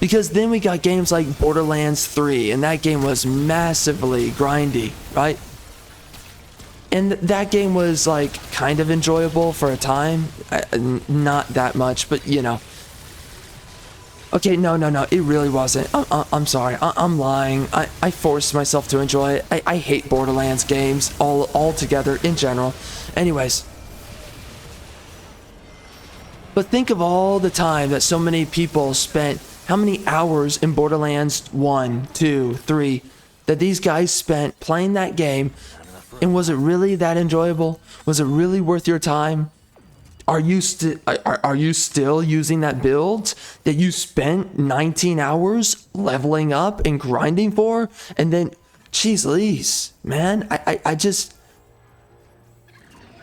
Because then we got games like Borderlands 3, and that game was massively grindy, right? And that game was like kind of enjoyable for a time. Not that much, but you know. Okay, no, it really wasn't. I'm sorry, I'm lying. I forced myself to enjoy it. I hate Borderlands games altogether in general. Anyways. But think of all the time that so many people spent, how many hours in Borderlands 1, 2, 3, that these guys spent playing that game, and was it really that enjoyable? Was it really worth your time? Are you still using that build that you spent 19 hours leveling up and grinding for? And then, geez Louise, man, I just,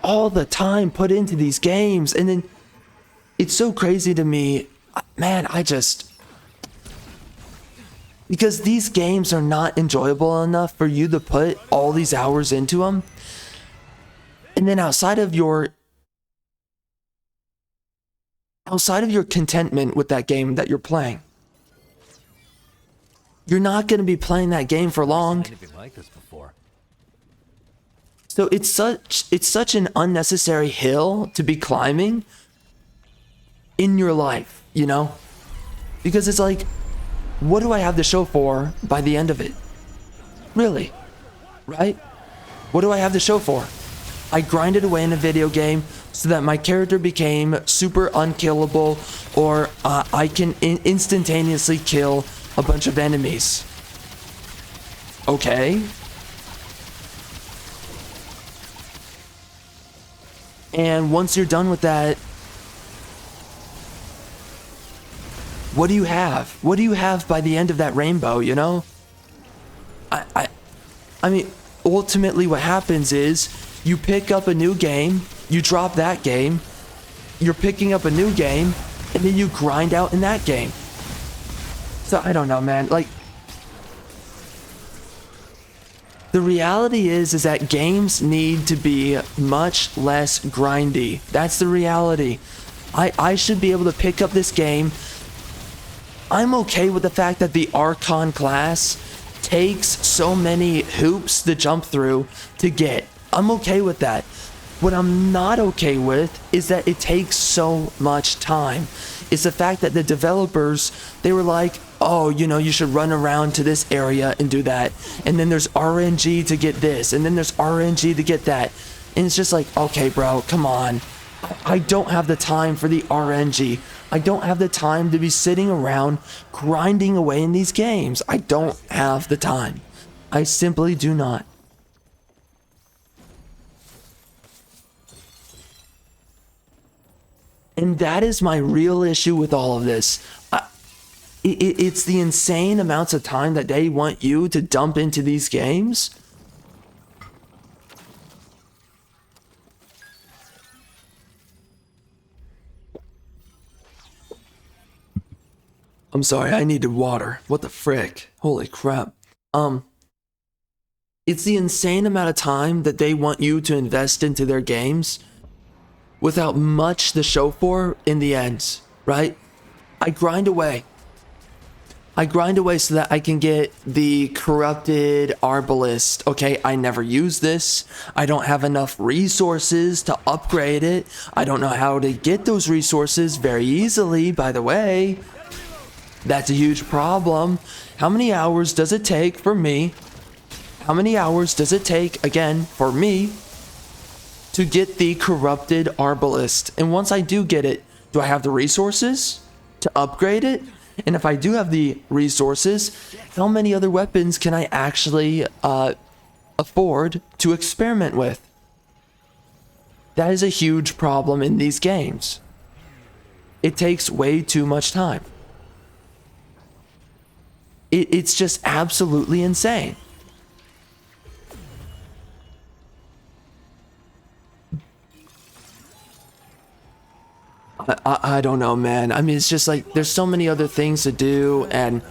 all the time put into these games, and then it's so crazy to me, man, because these games are not enjoyable enough for you to put all these hours into them. And then outside of your contentment with that game that you're playing, you're not going to be playing that game for long. Anything like this before. So it's such an unnecessary hill to be climbing in your life, you know? Because it's like, what do I have to show for by the end of it? Really? Right? What do I have to show for? I grinded away in a video game so that my character became super unkillable, or I can instantaneously kill a bunch of enemies. Okay. And once you're done with that, what do you have? What do you have by the end of that rainbow, you know? I mean, ultimately what happens is you pick up a new game, you drop that game, you're picking up a new game, and then you grind out in that game. So I don't know, man. Like, the reality is that games need to be much less grindy. That's the reality. I should be able to pick up this game. I'm okay with the fact that the Archon class takes so many hoops to jump through to get. I'm okay with that. What I'm not okay with is that it takes so much time. It's the fact that the developers, they were like, oh, you know, you should run around to this area and do that. And then there's RNG to get this. And then there's RNG to get that. And it's just like, okay, bro, come on. I don't have the time for the RNG. I don't have the time to be sitting around grinding away in these games. I don't have the time. I simply do not. And that is my real issue with all of this. It's the insane amounts of time that they want you to dump into these games. I'm sorry, I needed water. What the frick? Holy crap. It's the insane amount of time that they want you to invest into their games without much to show for in the end, right? I grind away so that I can get the corrupted arbalist. Okay, I never use this. I don't have enough resources to upgrade it. I don't know how to get those resources very easily, by the way. That's a huge problem. How many hours does it take for me? How many hours does it take, again, for me to get the corrupted arbalist? And once I do get it, do I have the resources to upgrade it? And if I do have the resources, how many other weapons can I actually afford to experiment with? That is a huge problem in these games. It takes way too much time. It's just absolutely insane. I don't know, man. I mean, it's just like there's so many other things to do, and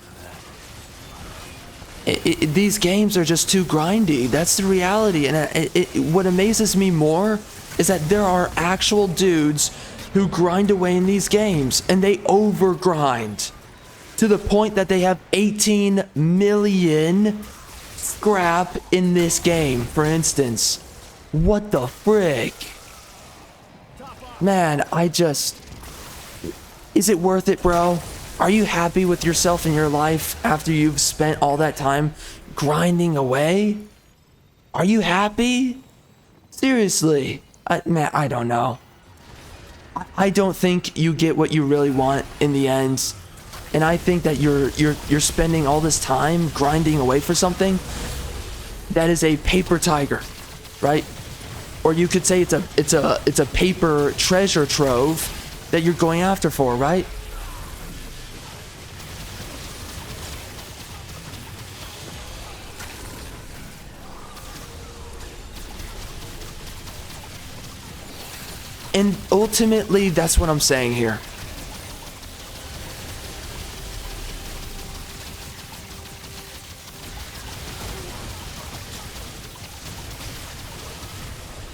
these games are just too grindy. That's the reality. And what amazes me more is that there are actual dudes who grind away in these games, and they overgrind to the point that they have 18 million scrap in this game, for instance. What the frick? Man, is it worth it, bro? Are you happy with yourself and your life after you've spent all that time grinding away? Are you happy? Seriously? Man, I don't know. I don't think you get what you really want in the end. And I think that you're spending all this time grinding away for something that is a paper tiger, right? Or you could say it's a paper treasure trove that you're going after for, right? And ultimately, that's what I'm saying here.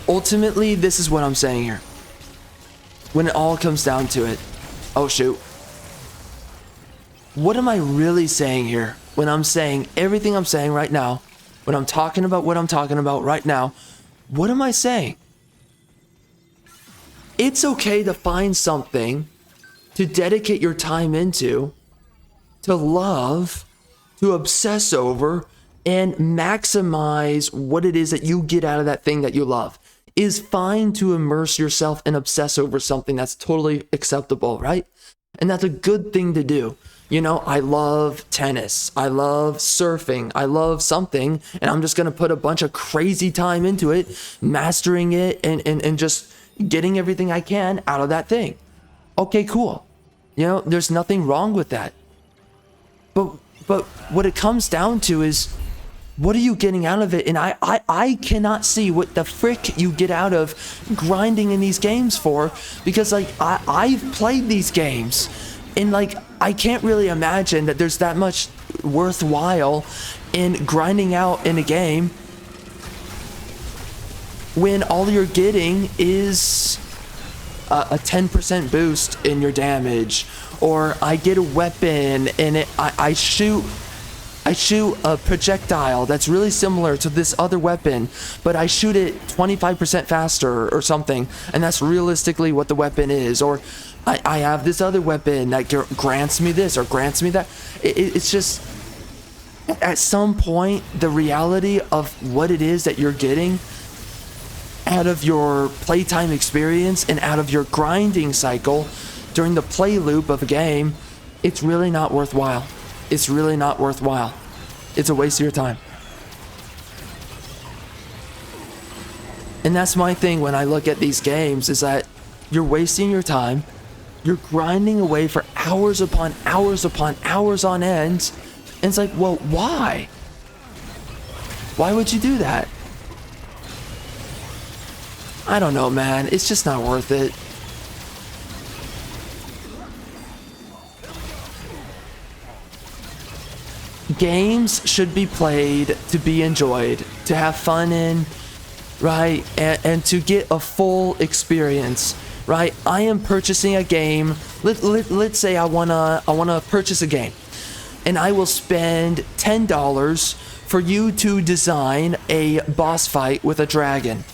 Ultimately, this is what I'm saying here. When it all comes down to it. Oh, shoot. What am I really saying here? When I'm saying everything I'm saying right now, when I'm talking about what I'm talking about right now, what am I saying? It's okay to find something to dedicate your time into, to love, to obsess over, and maximize what it is that you get out of that thing that you love. Is fine to immerse yourself and obsess over something. That's totally acceptable, right? And that's a good thing to do. You know, I love tennis, I love surfing, I love something, and I'm just gonna put a bunch of crazy time into it, mastering it, and just getting everything I can out of that thing. Okay, cool. You know, there's nothing wrong with that. But what it comes down to is, what are you getting out of it? And I cannot see what the frick you get out of grinding in these games for, because like I've played these games, and like I can't really imagine that there's that much worthwhile in grinding out in a game when all you're getting is a 10% boost in your damage, or I get a weapon and I shoot a projectile that's really similar to this other weapon, but I shoot it 25% faster or something, and that's realistically what the weapon is. Or I have this other weapon that grants me this or grants me that. It's just, at some point, the reality of what it is that you're getting out of your playtime experience and out of your grinding cycle during the play loop of a game, it's really not worthwhile. It's really not worthwhile. It's a waste of your time. And that's my thing when I look at these games, is that you're wasting your time. You're grinding away for hours upon hours upon hours on end. And it's like, well, why? Why would you do that? I don't know, man. It's just not worth it. Games should be played to be enjoyed, to have fun in, right? And to get a full experience, right? I am purchasing a game. Let's say I wanna purchase a game, and I will spend $10 for you to design a boss fight with a dragon.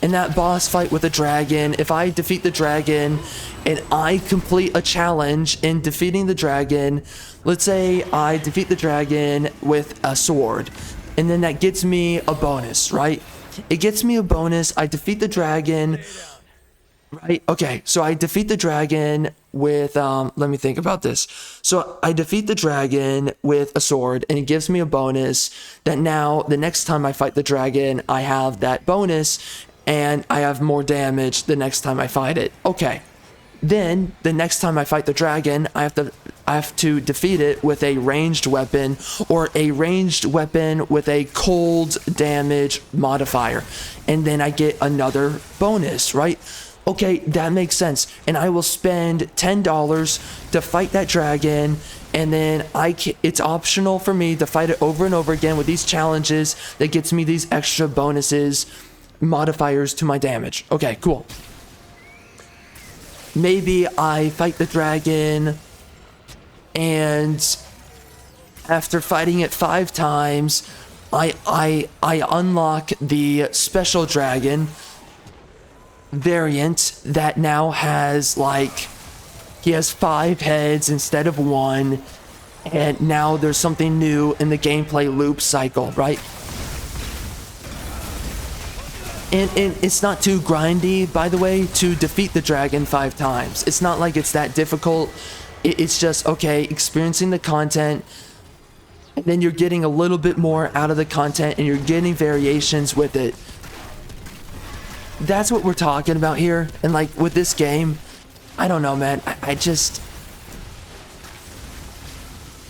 And that boss fight with a dragon, if I defeat the dragon and I complete a challenge in defeating the dragon, let's say I defeat the dragon with a sword, and then that gets me a bonus, right? It gets me a bonus. I defeat the dragon, right? Okay, so I defeat the dragon with, let me think about this. So I defeat the dragon with a sword, and it gives me a bonus that now the next time I fight the dragon, I have that bonus, and I have more damage the next time I fight it. Okay. Then the next time I fight the dragon, I have to defeat it with a ranged weapon, or a ranged weapon with a cold damage modifier. And then I get another bonus, right? Okay, that makes sense. And I will spend $10 to fight that dragon, and then it's optional for me to fight it over and over again with these challenges that gets me these extra bonuses, modifiers to my damage. Okay, cool. Maybe I fight the dragon, and after fighting it 5 times, I unlock the special dragon variant that now has, like, he has 5 heads instead of 1, and now there's something new in the gameplay loop cycle, right? And it's not too grindy, by the way, to defeat the dragon 5 times. It's not like it's that difficult. It's just, okay, experiencing the content, and then you're getting a little bit more out of the content, and you're getting variations with it. That's what we're talking about here. And like with this game, I don't know, man.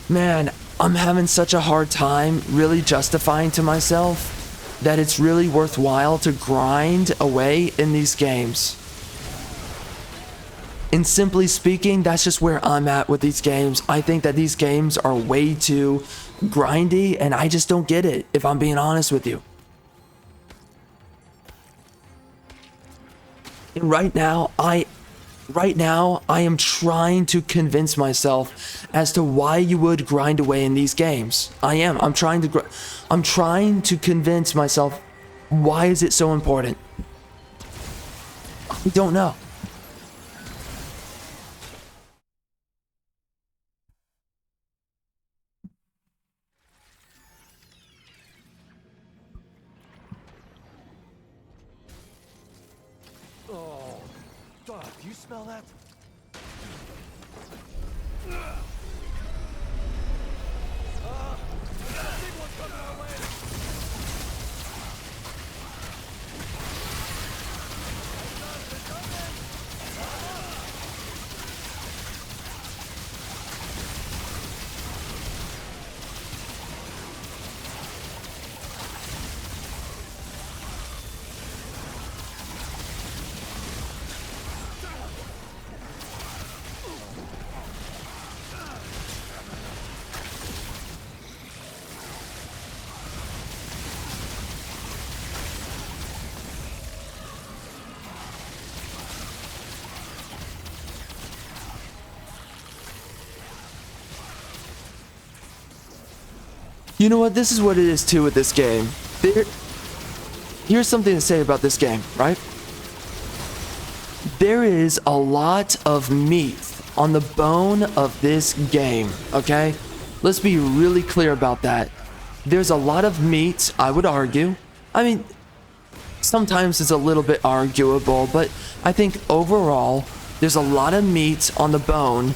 Man, I'm having such a hard time really justifying to myself that it's really worthwhile to grind away in these games. And simply speaking, that's just where I'm at with these games. I think that these games are way too grindy, and I just don't get it, if I'm being honest with you. And right now I am trying to convince myself as to why you would grind away in these games. I'm trying to convince myself, why is it so important? I don't know. Dog, do you smell that? You know what? This is what it is too with this game. Here's something to say about this game, right? There is a lot of meat on the bone of this game, okay? Let's be really clear about that. There's a lot of meat, I would argue. I mean, sometimes it's a little bit arguable, but I think overall, there's a lot of meat on the bone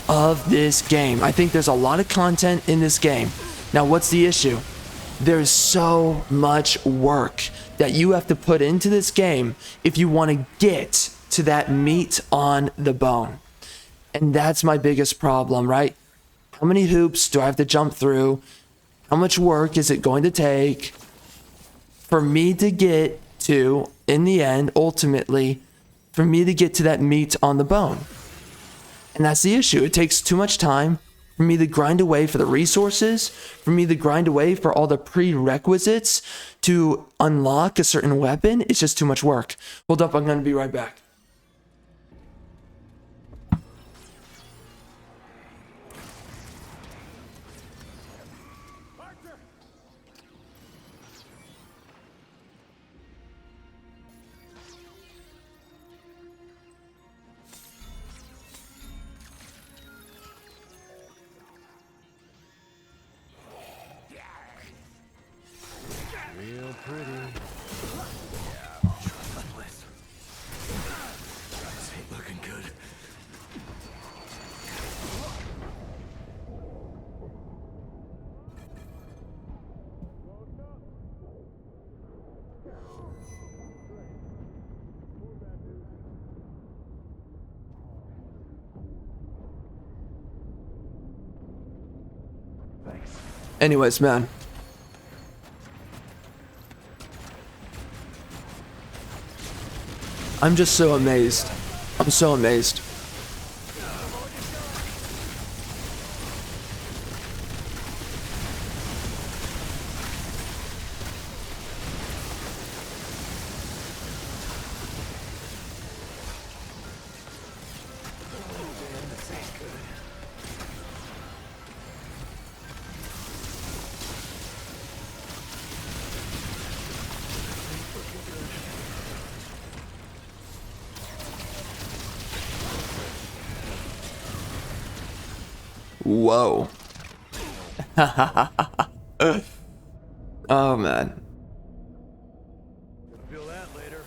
of this game. I think there's a lot of content in this game. Now, what's the issue? There's so much work that you have to put into this game if you want to get to that meat on the bone. And that's my biggest problem, right? How many hoops do I have to jump through? How much work is it going to take for me to get to, in the end, ultimately, for me to get to that meat on the bone? And that's the issue. It takes too much time for me to grind away for the resources, for me to grind away for all the prerequisites to unlock a certain weapon. It's just too much work. Hold up, I'm going to be right back. Real pretty. This ain't looking good. Anyways, man. I'm just so amazed. I'm so amazed. Whoa. Oh, man. Feel that later.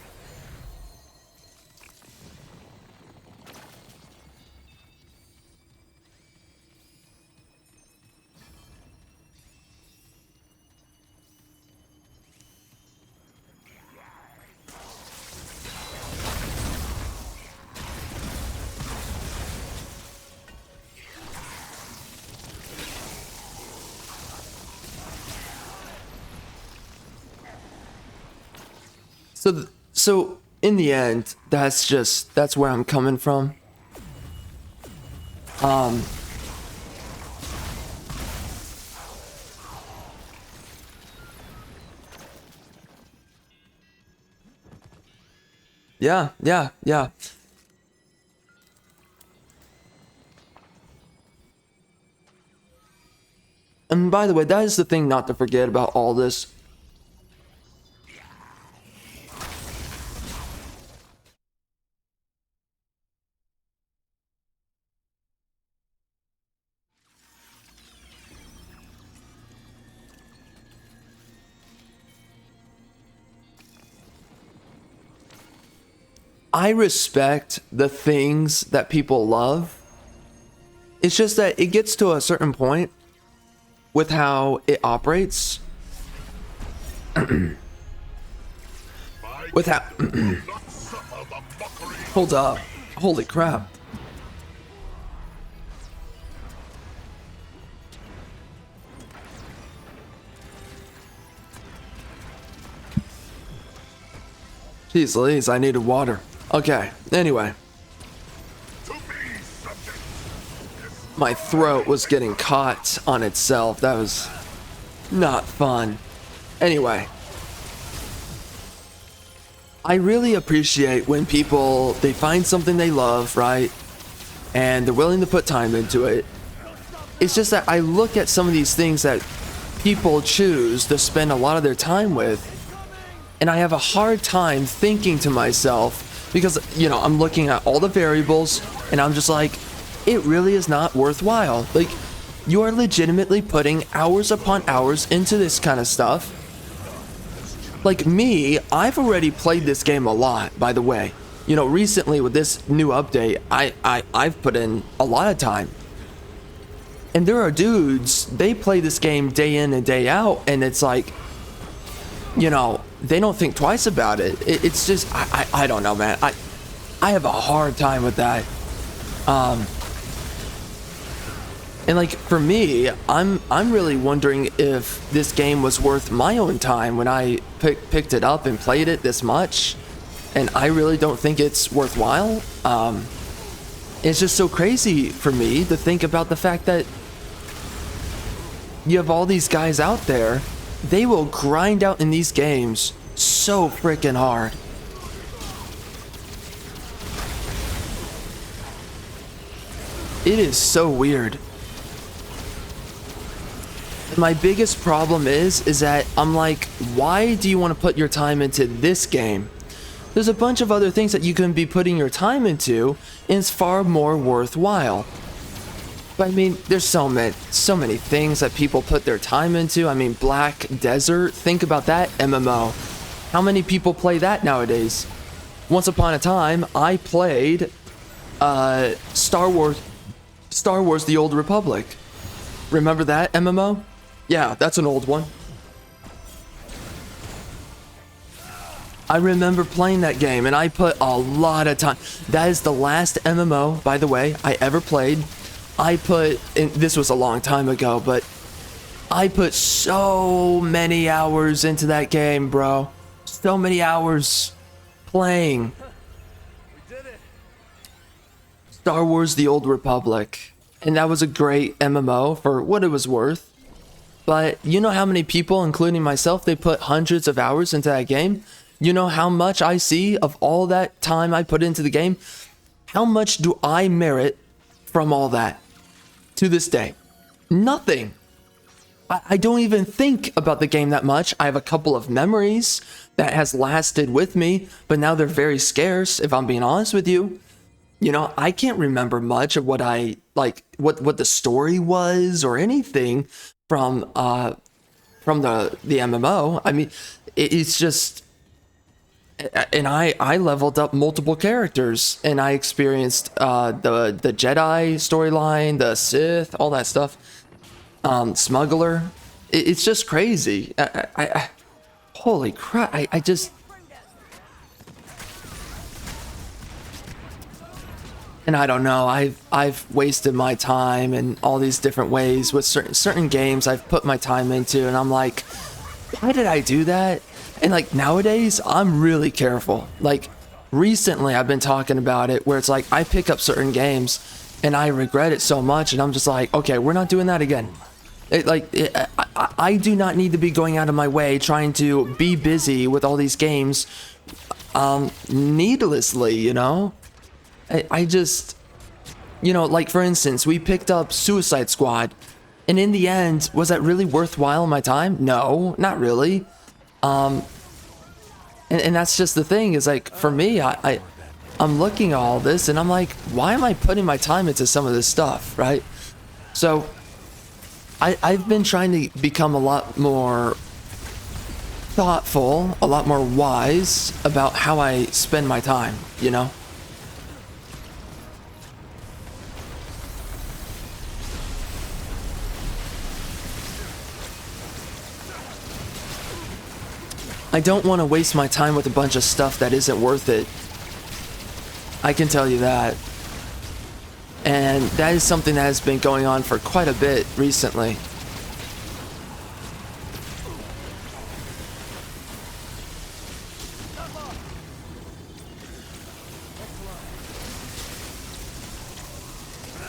So in the end, that's where I'm coming from. Yeah. And by the way, that is the thing not to forget about all this. I respect the things that people love. It's just that it gets to a certain point with how it operates. With how hold up, holy crap. Jeez Louise, I needed water. Okay, anyway. My throat was getting caught on itself. That was not fun. Anyway. I really appreciate when people, they find something they love, right? And they're willing to put time into it. It's just that I look at some of these things that people choose to spend a lot of their time with, and I have a hard time thinking to myself, because, you know, I'm looking at all the variables and I'm just like, it really is not worthwhile. Like, you are legitimately putting hours upon hours into this kind of stuff. Like me, I've already played this game a lot, by the way. You know, recently with this new update, I've put in a lot of time. And there are dudes, they play this game day in and day out, and it's like, you know, they don't think twice about it. It's just, I don't know, man. I have a hard time with that. And like for me, I'm really wondering if this game was worth my own time when I picked it up and played it this much. And I really don't think it's worthwhile. It's just so crazy for me to think about the fact that you have all these guys out there, they will grind out in these games so freaking hard. It is so weird. My biggest problem is that I'm like, why do you want to put your time into this game? There's a bunch of other things that you can be putting your time into, and it's far more worthwhile. But I mean, there's so many things that people put their time into. I mean, Black Desert, think about that MMO. How many people play that nowadays? Once upon a time, I played Star Wars The Old Republic. Remember that MMO? Yeah, that's an old one. I remember playing that game, and I put a lot of time. That is the last MMO, by the way, I ever played. And this was a long time ago, but I put so many hours into that game, bro. So many hours playing. Star Wars The Old Republic. And that was a great MMO for what it was worth. But you know how many people, including myself, they put hundreds of hours into that game? You know how much I see of all that time I put into the game? How much do I merit from all that? To this day, nothing. I don't even think about the game that much. I have a couple of memories that has lasted with me, but now they're very scarce, if I'm being honest with you. You know, I can't remember much of what what the story was or anything from the MMO. I mean, it's just, and I leveled up multiple characters, and I experienced the Jedi storyline, the Sith, all that stuff, Smuggler. It's just crazy. I holy crap! I just. And I don't know, I've wasted my time in all these different ways with certain games I've put my time into, and I'm like, why did I do that? And like nowadays, I'm really careful. Like recently I've been talking about it where it's like I pick up certain games and I regret it so much, and I'm just like, okay, we're not doing that again. I do not need to be going out of my way trying to be busy with all these games needlessly, you know? I just, you know, like for instance, we picked up Suicide Squad, and in the end, was that really worthwhile my time? No, not really. And that's just the thing, is like, for me, I'm looking at all this and I'm like, why am I putting my time into some of this stuff, right? So I've been trying to become a lot more thoughtful, a lot more wise about how I spend my time, you know? I don't want to waste my time with a bunch of stuff that isn't worth it. I can tell you that. And that is something that has been going on for quite a bit recently.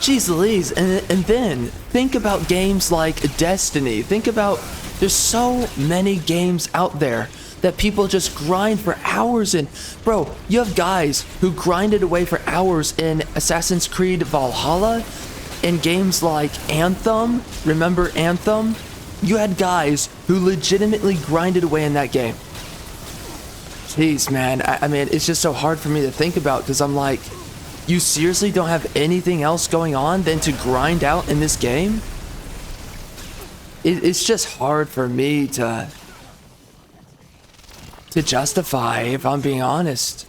Jeez Louise, and then think about games like Destiny. Think about, there's so many games out there that people just grind for hours in. Bro, you have guys who grinded away for hours in Assassin's Creed Valhalla, in games like Anthem. Remember Anthem? You had guys who legitimately grinded away in that game. Jeez, man. I mean, it's just so hard for me to think about because I'm like, you seriously don't have anything else going on than to grind out in this game? It's just hard for me to justify, if I'm being honest.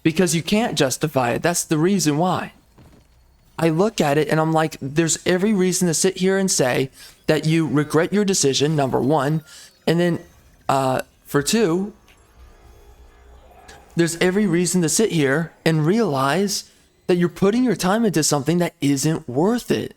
Because you can't justify it. That's the reason why. I look at it and I'm like, there's every reason to sit here and say that you regret your decision, number one. And then for two, there's every reason to sit here and realize that you're putting your time into something that isn't worth it.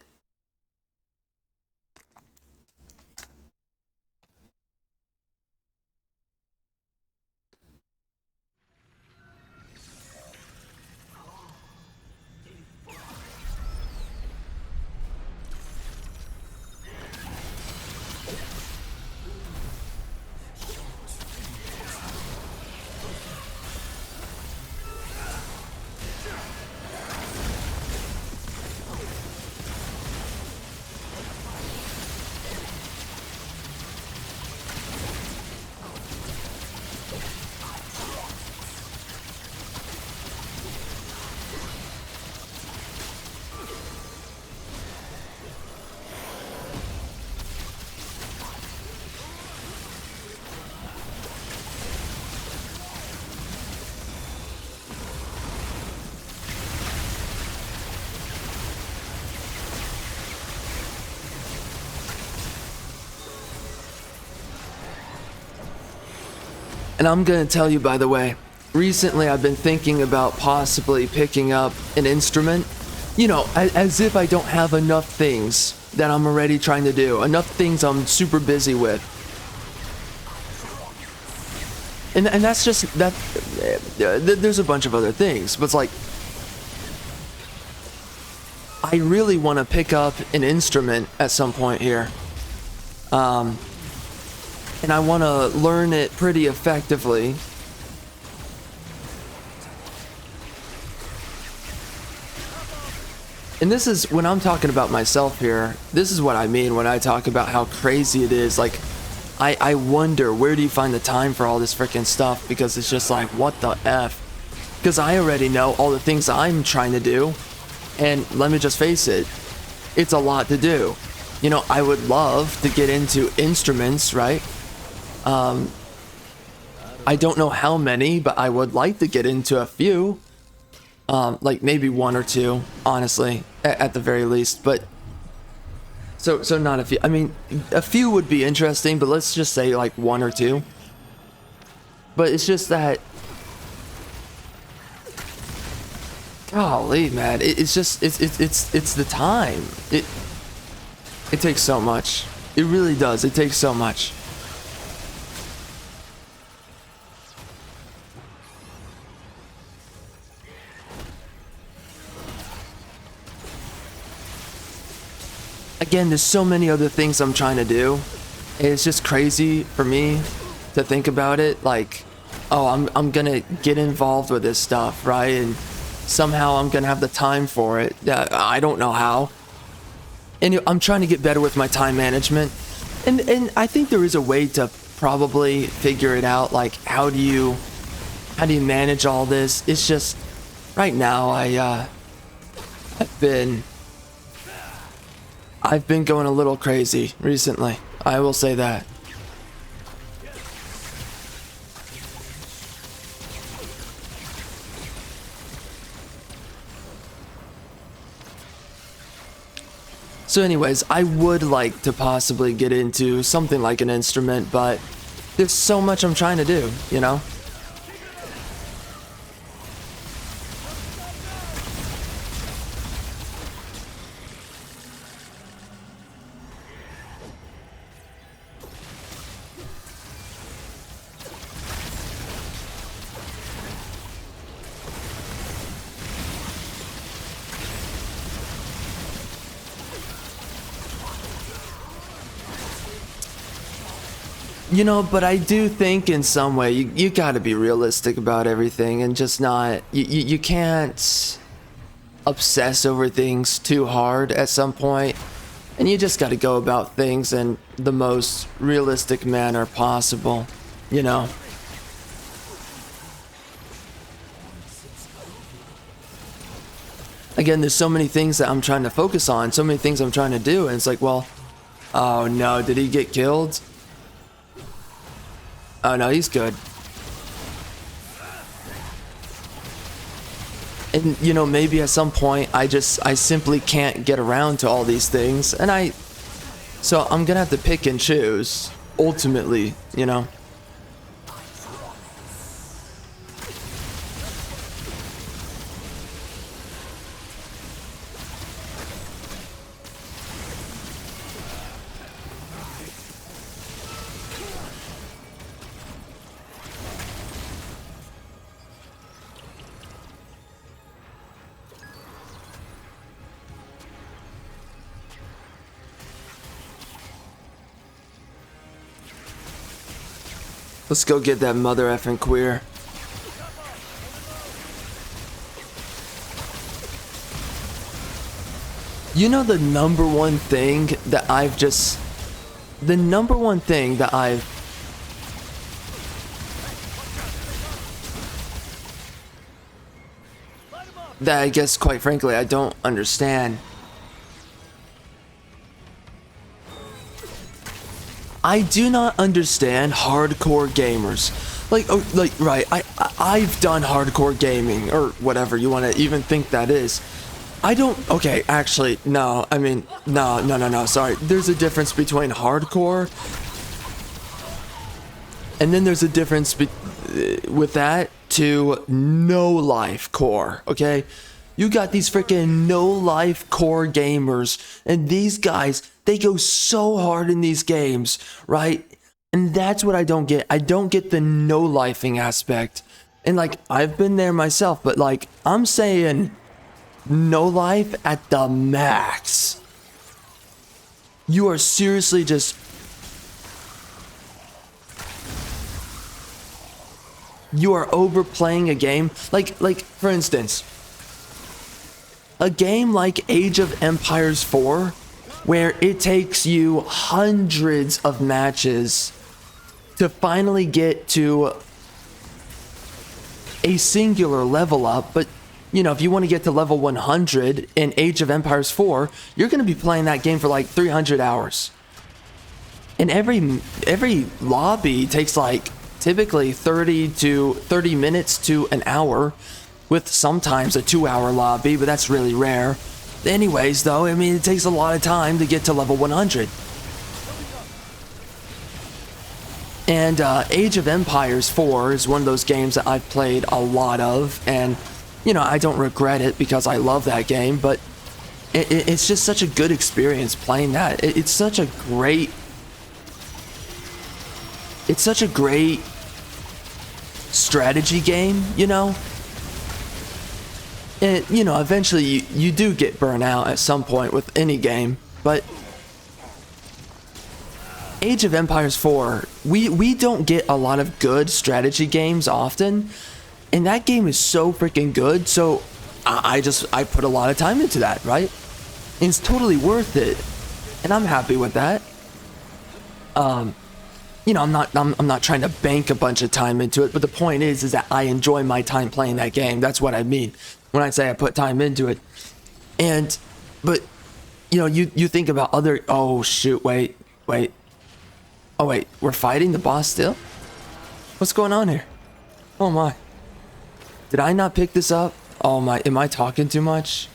And I'm gonna tell you, by the way, recently I've been thinking about possibly picking up an instrument. You know, as if I don't have enough things that I'm already trying to do. Enough things I'm super busy with. And that's just, that. There's a bunch of other things, but it's like, I really want to pick up an instrument at some point here. And I want to learn it pretty effectively. And this is, when I'm talking about myself here, this is what I mean when I talk about how crazy it is. Like, I wonder, where do you find the time for all this freaking stuff? Because it's just like, what the F? Because I already know all the things I'm trying to do. And let me just face it, it's a lot to do. You know, I would love to get into instruments, right? I don't know how many, but I would like to get into a few. Like maybe one or two, honestly, at the very least. But so not a few. I mean, a few would be interesting, but let's just say like one or two. But it's just that, golly, man, it's just it's the time. It takes so much. It really does. It takes so much. Again, there's so many other things I'm trying to do. It's just crazy for me to think about it. Like, oh, I'm gonna get involved with this stuff, right? And somehow I'm gonna have the time for it. I don't know how. And I'm trying to get better with my time management. And I think there is a way to probably figure it out. Like, how do you manage all this? It's just, right now, I've been going a little crazy recently. I will say that. So anyways, I would like to possibly get into something like an instrument, but there's so much I'm trying to do, you know? You know, but I do think in some way you got to be realistic about everything and just not you can't obsess over things too hard at some point, and you just got to go about things in the most realistic manner possible, you know. Again, there's so many things that I'm trying to focus on, so many things I'm trying to do, and it's like, well, oh no, did he get killed? Oh no, he's good. And you know, maybe at some point I simply can't get around to all these things, and so I'm gonna have to pick and choose ultimately, you know. Let's go get that mother effing queer. You know, the number one thing that I've that I guess quite frankly I don't understand. I do not understand hardcore gamers. Right, I've done hardcore gaming, or whatever you want to even think that is. I don't, okay, actually, no, I mean, no, sorry. There's a difference between hardcore, and then there's a difference with that to no life core, okay? You got these freaking no life core gamers, and these guys, they go so hard in these games, right? And that's what I don't get. I don't get the no lifing aspect. And like, I've been there myself, but like, I'm saying no life at the max. You are seriously just, you are overplaying a game. Like for instance, a game like Age of Empires 4, where it takes you hundreds of matches to finally get to a singular level up. But you know, if you want to get to level 100 in Age of Empires 4, you're going to be playing that game for like 300 hours. And every lobby takes like typically 30 minutes to an hour, with sometimes a 2-hour lobby, but that's really rare. Anyways, though, I mean, it takes a lot of time to get to level 100. And Age of Empires 4 is one of those games that I've played a lot of, and, you know, I don't regret it because I love that game, but it's just such a good experience playing that. It's such a great strategy game, you know? And, you know, eventually you do get burnt out at some point with any game, but Age of Empires 4, we don't get a lot of good strategy games often, and that game is so freaking good, so I put a lot of time into that, right? And it's totally worth it, and I'm happy with that. You know, I'm not trying to bank a bunch of time into it, but the point is that I enjoy my time playing that game. That's what I mean when I say I put time into it. But you know, you think about other, oh shoot, wait. Oh wait, we're fighting the boss still? What's going on here? Oh my. Did I not pick this up? Oh my, am I talking too much?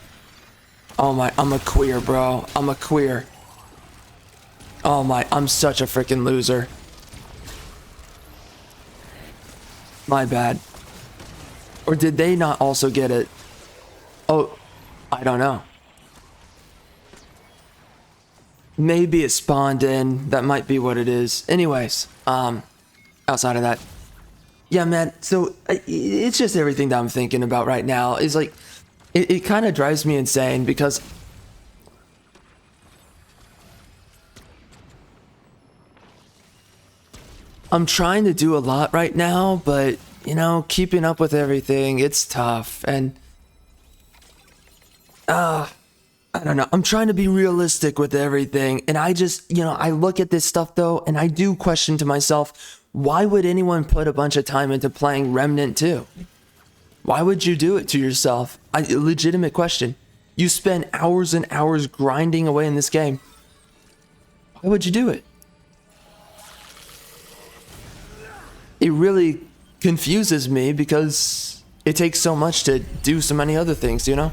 Oh my, I'm a queer, bro. I'm a queer. Oh my, I'm such a freaking loser. My bad. Or did they not also get it? Oh, I don't know. Maybe it spawned in. That might be what it is. Anyways, outside of that. Yeah, man, so it's just everything that I'm thinking about right now. Is like, it kind of drives me insane because I'm trying to do a lot right now, but, you know, keeping up with everything, it's tough. And, I don't know. I'm trying to be realistic with everything. And I just, you know, I look at this stuff though, and I do question to myself, why would anyone put a bunch of time into playing Remnant 2? Why would you do it to yourself? Legitimate question. You spend hours and hours grinding away in this game. Why would you do it? It really confuses me because it takes so much to do so many other things, you know?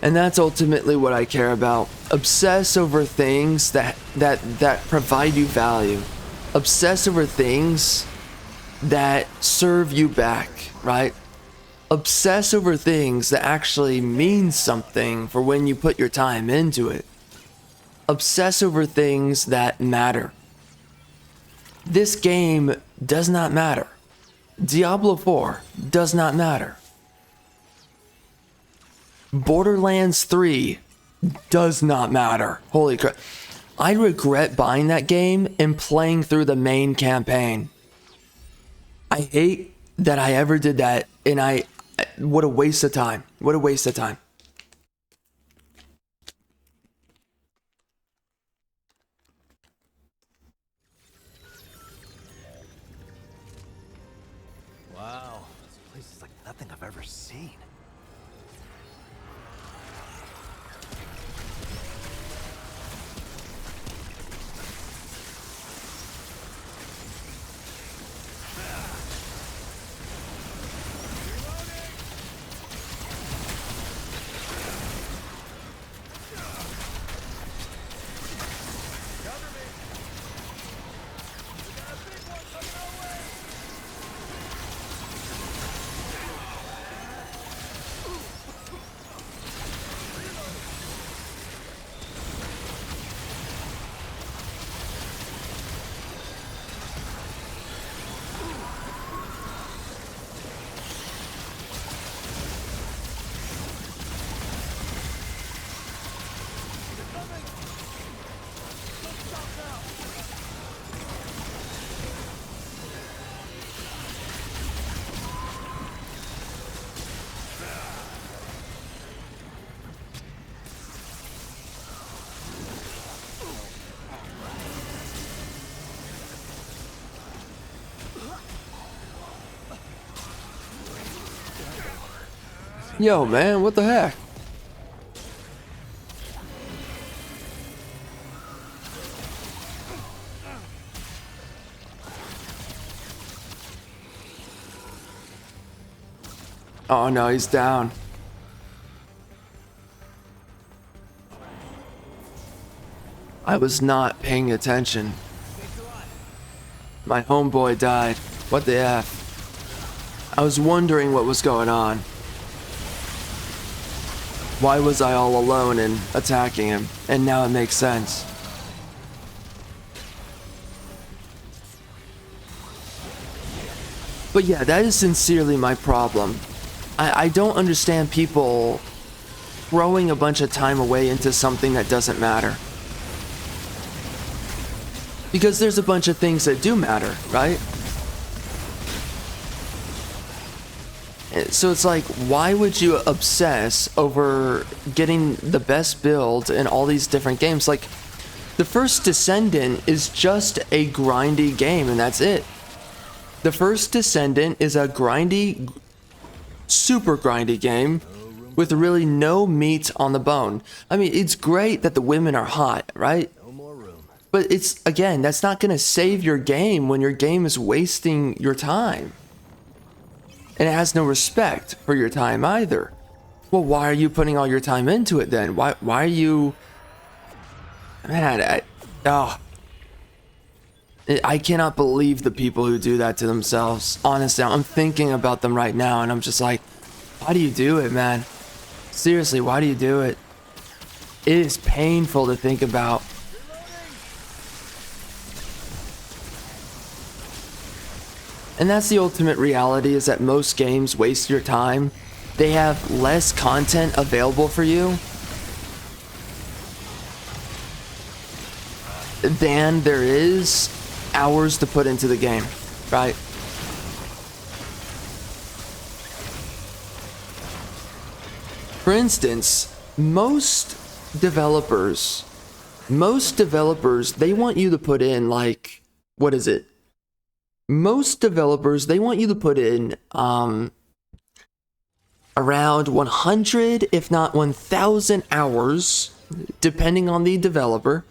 And that's ultimately what I care about. Obsess over things that provide you value. Obsess over things that serve you back, right? Obsess over things that actually mean something for when you put your time into it. Obsess over things that matter. This game does not matter. Diablo 4 does not matter. Borderlands 3 does not matter. Holy crap. I regret buying that game and playing through the main campaign. I hate that I ever did that, and what a waste of time. What a waste of time. Wow, this place is like nothing I've ever seen. Yo, man, what the heck? Oh no, he's down. I was not paying attention. My homeboy died. What the F? I was wondering what was going on. Why was I all alone and attacking him? And now it makes sense. But yeah, that is sincerely my problem. I don't understand people throwing a bunch of time away into something that doesn't matter. Because there's a bunch of things that do matter, right? So it's like, why would you obsess over getting the best build in all these different games? Like, the first Descendant is just a grindy game, and that's it. The first Descendant is a grindy, super grindy game with really no meat on the bone. I mean, it's great that the women are hot, right? No more room. But it's, again, that's not going to save your game when your game is wasting your time. And it has no respect for your time either. Well, why are you putting all your time into it then? Why are you... Man, I cannot believe the people who do that to themselves. Honestly, I'm thinking about them right now and I'm just like, why do you do it, man? Seriously, why do you do it? It is painful to think about. And that's the ultimate reality, is that most games waste your time. They have less content available for you than there is hours to put into the game, right? For instance, most developers, they want you to put in, like, what is it? Most developers, they want you to put in around 100, if not 1,000 hours, depending on the developer.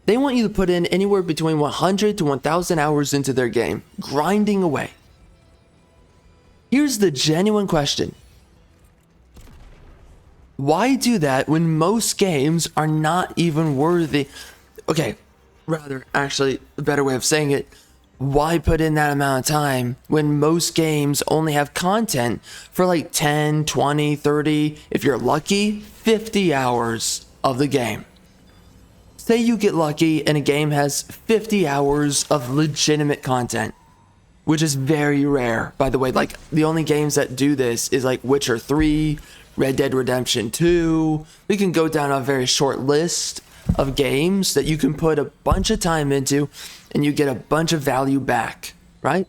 They want you to put in anywhere between 100 to 1,000 hours into their game, grinding away. Here's the genuine question. Why do that when most games are not even worthy? Okay, rather, actually, a better way of saying it, why put in that amount of time when most games only have content for like 10, 20, 30, if you're lucky, 50 hours of the game? Say you get lucky and a game has 50 hours of legitimate content, which is very rare, by the way. Like, the only games that do this is like Witcher 3, Red Dead Redemption 2. We can go down a very short list of games that you can put a bunch of time into and you get a bunch of value back, right?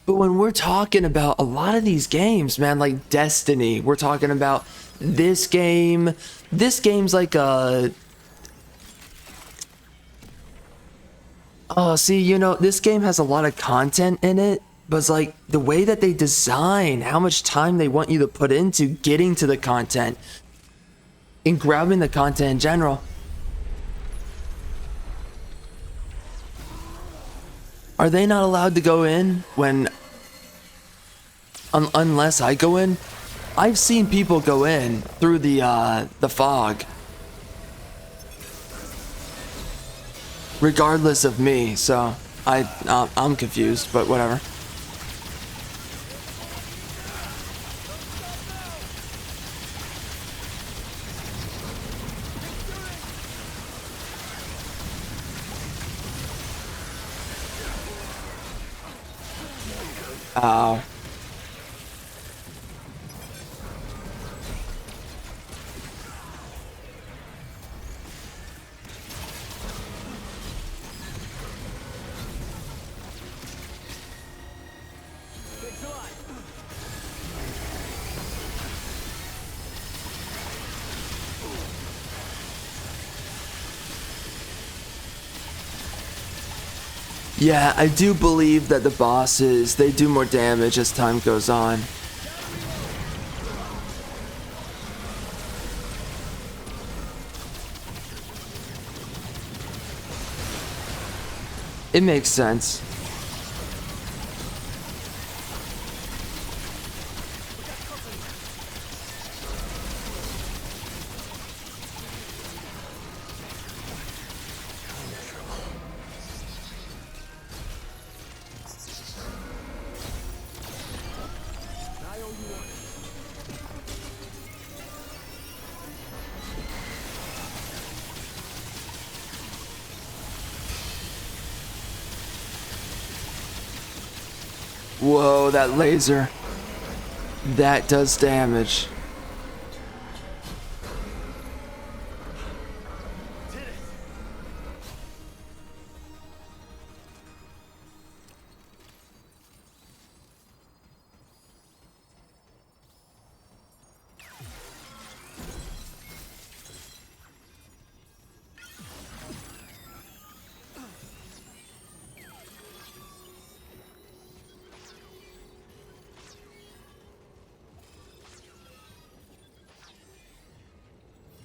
But when we're talking about a lot of these games, man, like Destiny, we're talking about this game's like a... Oh, see, you know, this game has a lot of content in it, but it's like the way that they design, how much time they want you to put into getting to the content and grabbing the content in general. Are they not allowed to go in when, unless I go in? I've seen people go in through the fog. Regardless of me, so I'm confused, but whatever. Ow. Yeah, I do believe that the bosses, they do more damage as time goes on. It makes sense. Whoa, that laser. That does damage.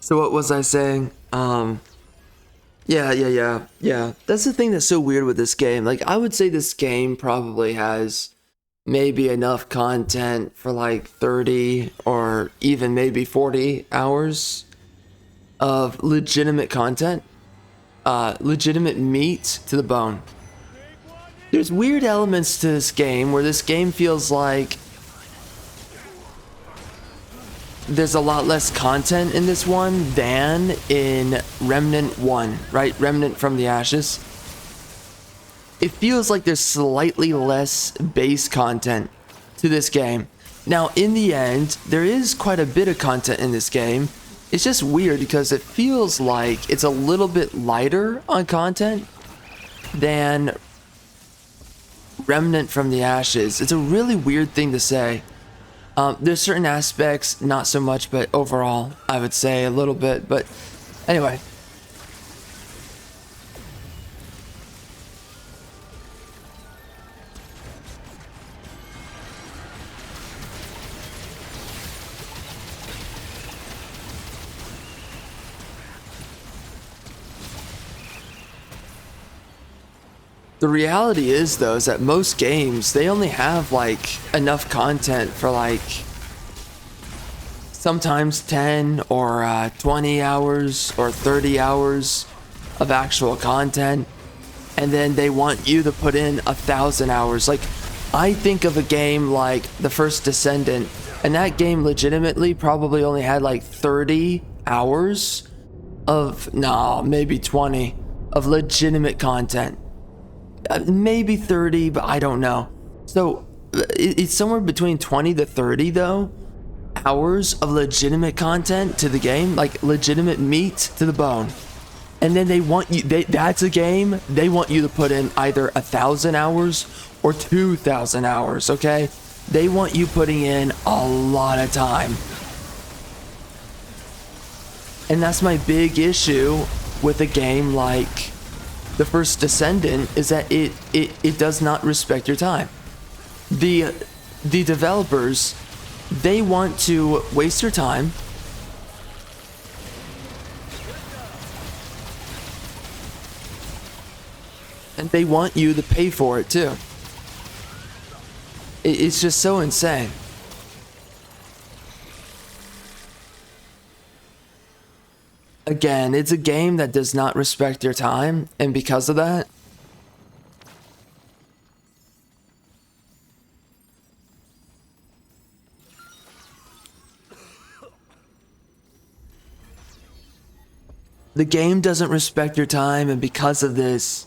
So what was I saying? Yeah. That's the thing that's so weird with this game. Like, I would say this game probably has maybe enough content for like 30 or even maybe 40 hours of legitimate content. Legitimate meat to the bone. There's weird elements to this game where this game feels like there's a lot less content in this one than in Remnant 1, right? Remnant from the Ashes. It feels like there's slightly less base content to this game. Now, in the end, there is quite a bit of content in this game. It's just weird because it feels like it's a little bit lighter on content than Remnant from the Ashes. It's a really weird thing to say. There's certain aspects, not so much, but overall, I would say a little bit. But anyway. The reality is, though, is that most games, they only have like enough content for like sometimes 10 or 20 hours or 30 hours of actual content, and then they want you to put in 1,000 hours. Like, I think of a game like The First Descendant, and that game legitimately probably only had like 30 hours of, no, maybe 20 of legitimate content. Maybe 30, but I don't know. So it's somewhere between 20 to 30 though hours of legitimate content to the game, like legitimate meat to the bone. And then they want you, that's a game they want you to put in either 1,000 hours or 2,000 hours. Okay, they want you putting in a lot of time, and that's my big issue with a game like The First Descendant, is that it does not respect your time. The developers, they want to waste your time, and they want you to pay for it too. It's just so insane. Again, it's a game that does not respect your time, and because of that, the game doesn't respect your time, and because of this,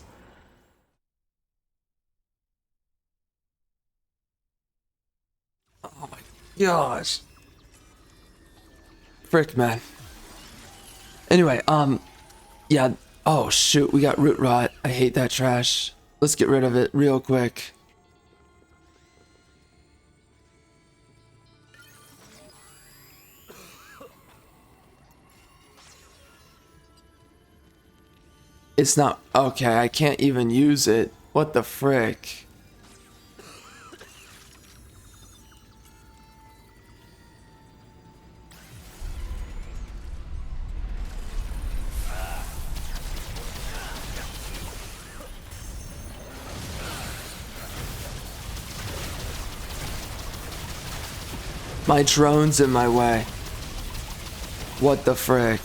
oh my gosh, frick, man. Anyway, yeah, oh shoot, we got root rot. I hate that trash. Let's get rid of it real quick. It's not, okay, I can't even use it. What the frick? My drone's in my way. What the frick?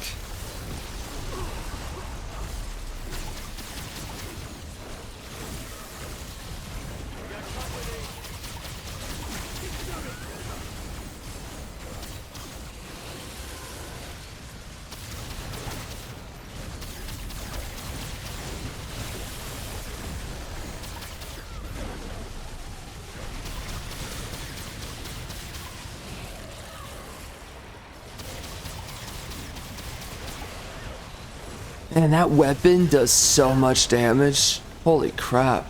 And that weapon does so much damage. Holy crap.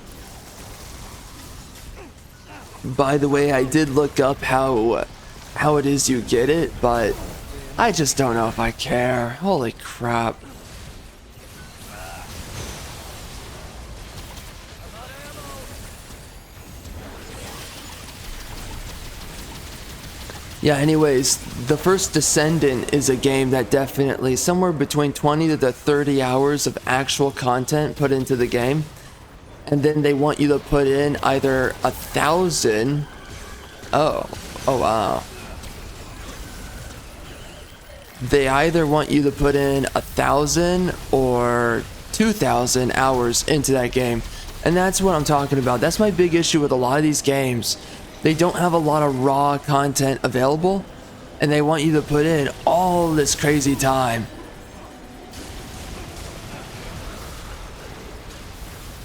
By the way, I did look up how it is you get it, but I just don't know if I care. Holy crap. Yeah, anyways, the first Descendant is a game that definitely somewhere between 20 to 30 hours of actual content put into the game. And then they want you to put in either 1,000. Oh wow. They either want you to put in 1,000 or 2,000 hours into that game. And that's what I'm talking about. That's my big issue with a lot of these games. They don't have a lot of raw content available, and they want you to put in all this crazy time.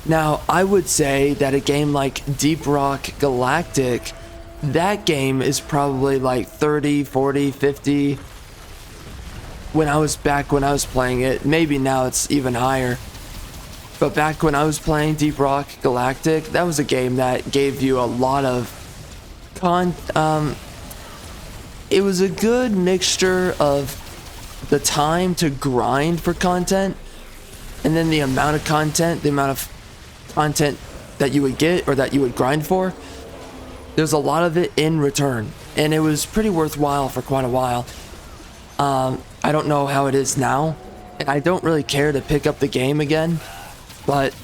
Now, I would say that a game like Deep Rock Galactic, that game is probably like 30, 40, 50. When I was playing it, maybe now it's even higher. But back when I was playing Deep Rock Galactic, that was a game that gave you a lot of it was a good mixture of the time to grind for content and then the amount of content that you would get or that you would grind for. There's a lot of it in return, and it was pretty worthwhile for quite a while. I don't know how it is now, and I don't really care to pick up the game again, but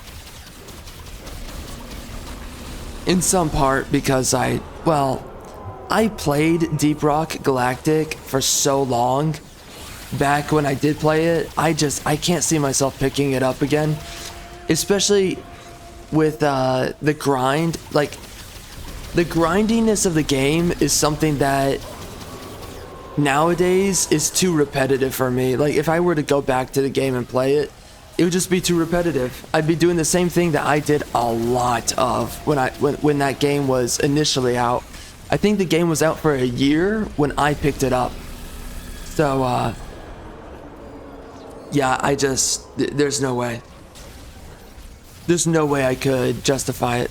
in some part because I played Deep Rock Galactic for so long back when I did play it. I can't see myself picking it up again, especially with the grind. Like, the grindiness of the game is something that nowadays is too repetitive for me. Like, if I were to go back to the game and play it, it would just be too repetitive. I'd be doing the same thing that I did a lot of when that game was initially out. I think the game was out for a year when I picked it up. So, yeah, there's no way. There's no way I could justify it.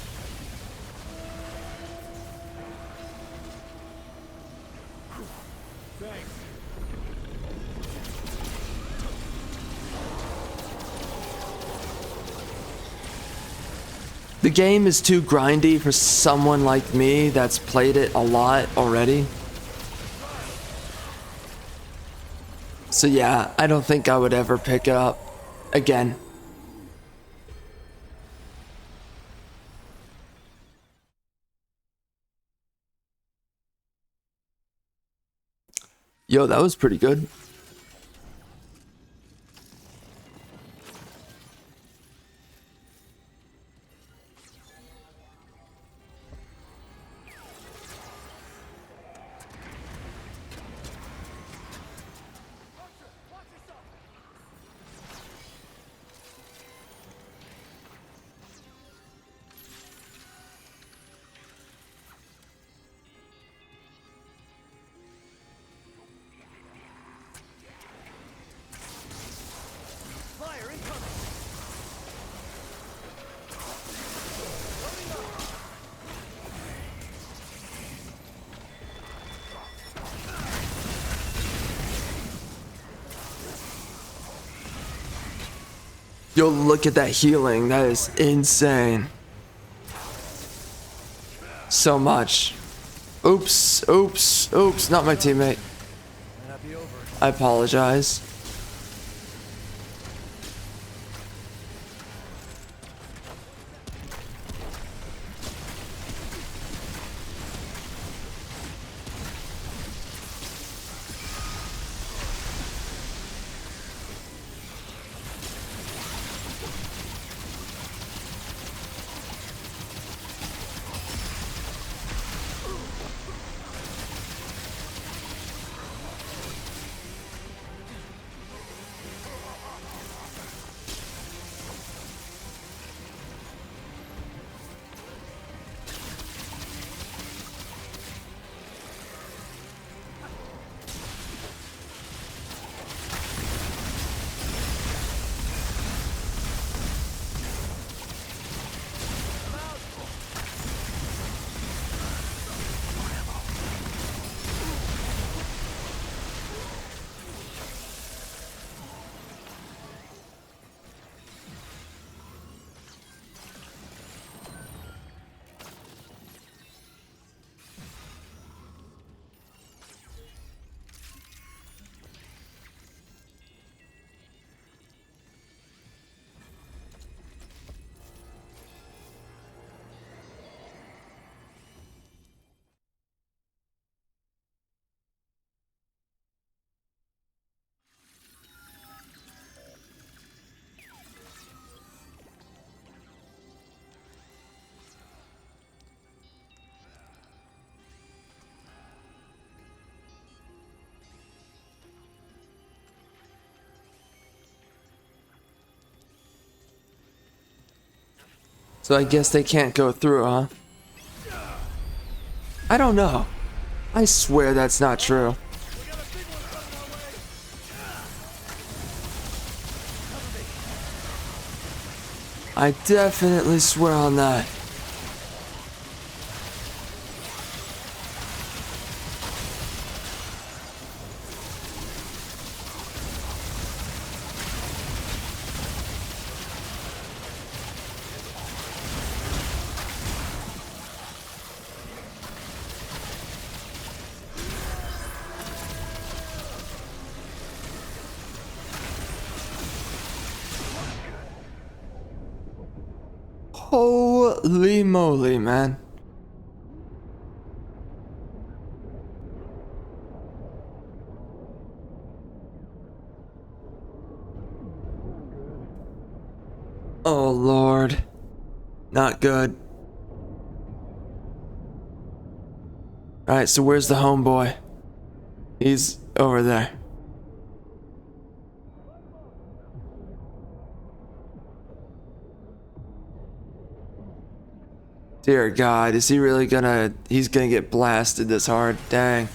The game is too grindy for someone like me that's played it a lot already. So yeah, I don't think I would ever pick it up again. Yo, that was pretty good. Yo, look at that healing. That is insane. So much. Oops, oops, oops. Not my teammate. I apologize. So I guess they can't go through, huh? I don't know. I swear that's not true. I definitely swear on that. Holy moly, man. Oh Lord. Not good. Alright, so where's the homeboy? He's over there. Dear God, is he really gonna... He's gonna get blasted this hard. Dang.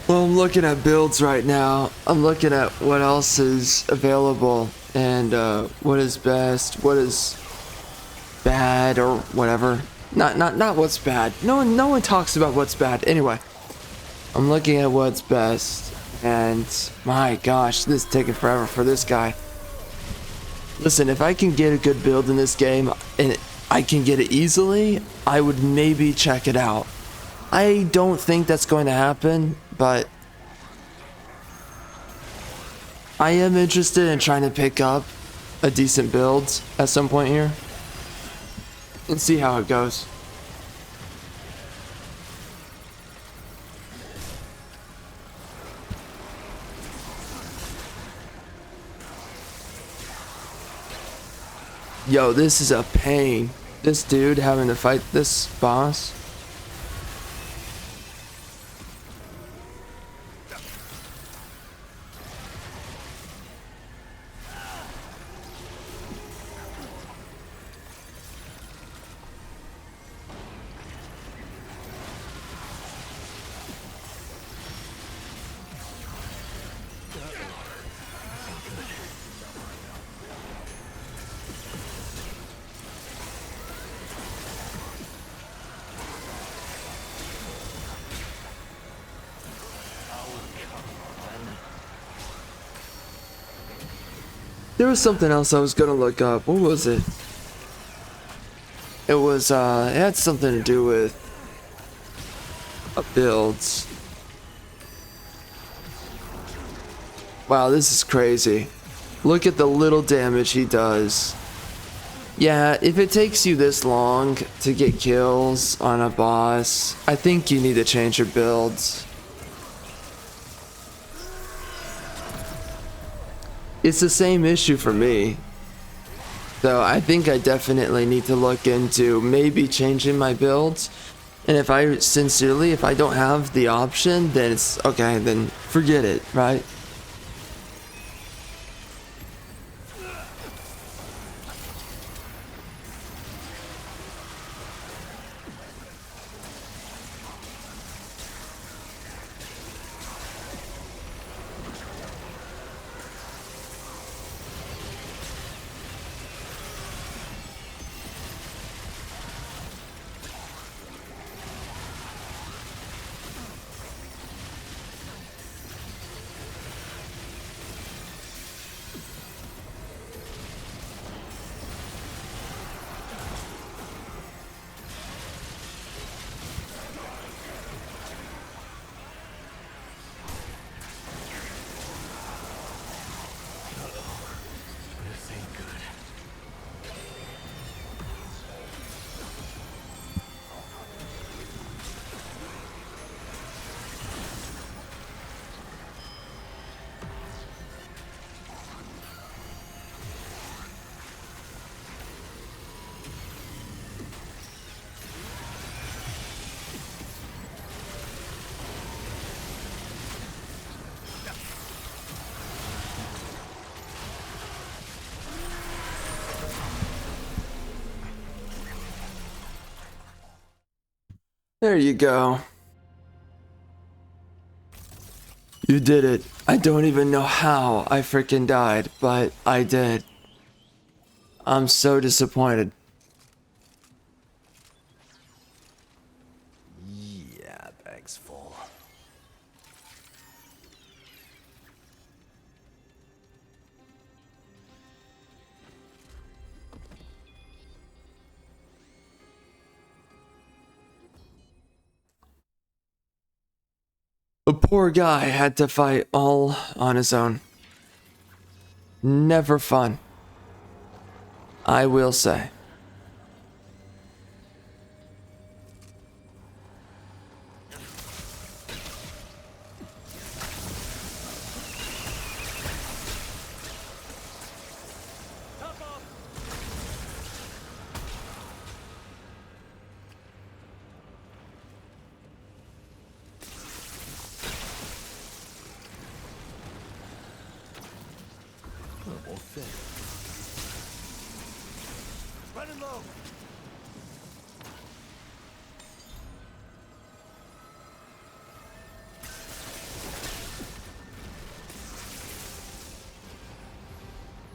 Well, I'm looking at builds right now. I'm looking at what else is available and what is best, what is bad or whatever. Not what's bad. No one talks about what's bad. Anyway, I'm looking at what's best And my gosh, this is taking forever for this guy. Listen, if I can get a good build in this game and I can get it easily, I would maybe check it out. I don't think that's going to happen, but I am interested in trying to pick up a decent build at some point here and see how it goes. Yo, this is a pain. This dude having to fight this boss. There was something else I was gonna look up. What was it? It was, it had something to do with builds. Wow, this is crazy. Look at the little damage he does. Yeah, if it takes you this long to get kills on a boss, I think you need to change your builds. It's the same issue for me. So I think I definitely need to look into maybe changing my builds. And if I don't have the option, then it's okay, then forget it, right? There you go. You did it. I don't even know how I freaking died, but I did. I'm so disappointed. Yeah, bag's full. The poor guy had to fight all on his own. Never fun, I will say. Running low.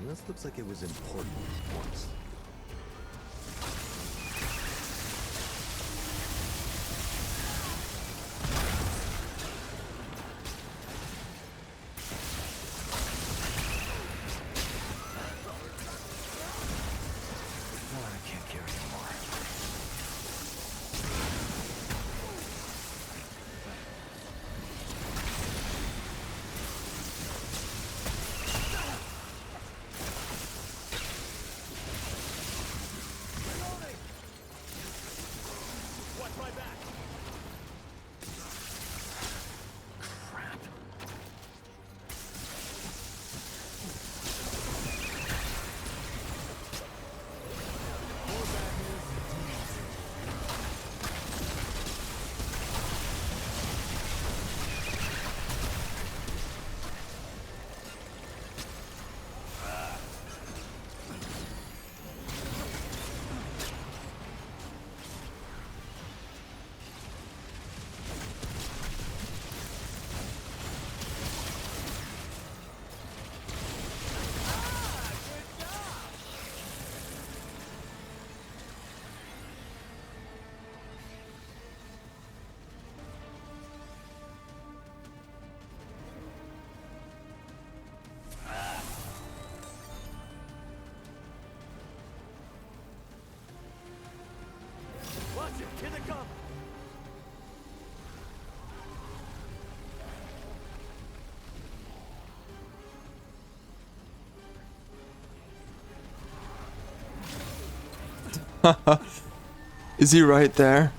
This looks like it was important once. come. Is he right there?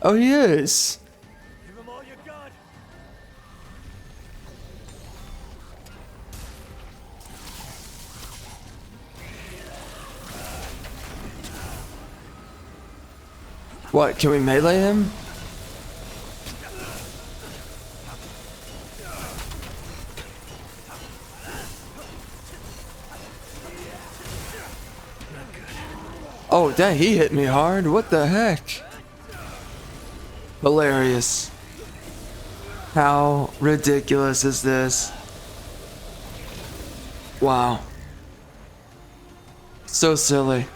Oh, he is. Give him all you got. What, can we melee him? Oh, dang, he hit me hard. What the heck? Hilarious. How ridiculous is this? Wow. So silly.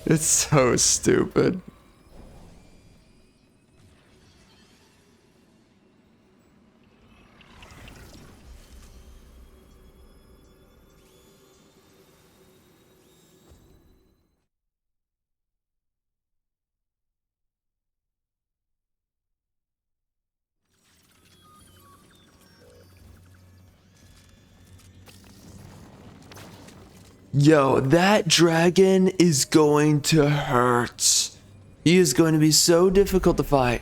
It's so stupid. Yo, that dragon is going to hurt. He is going to be so difficult to fight.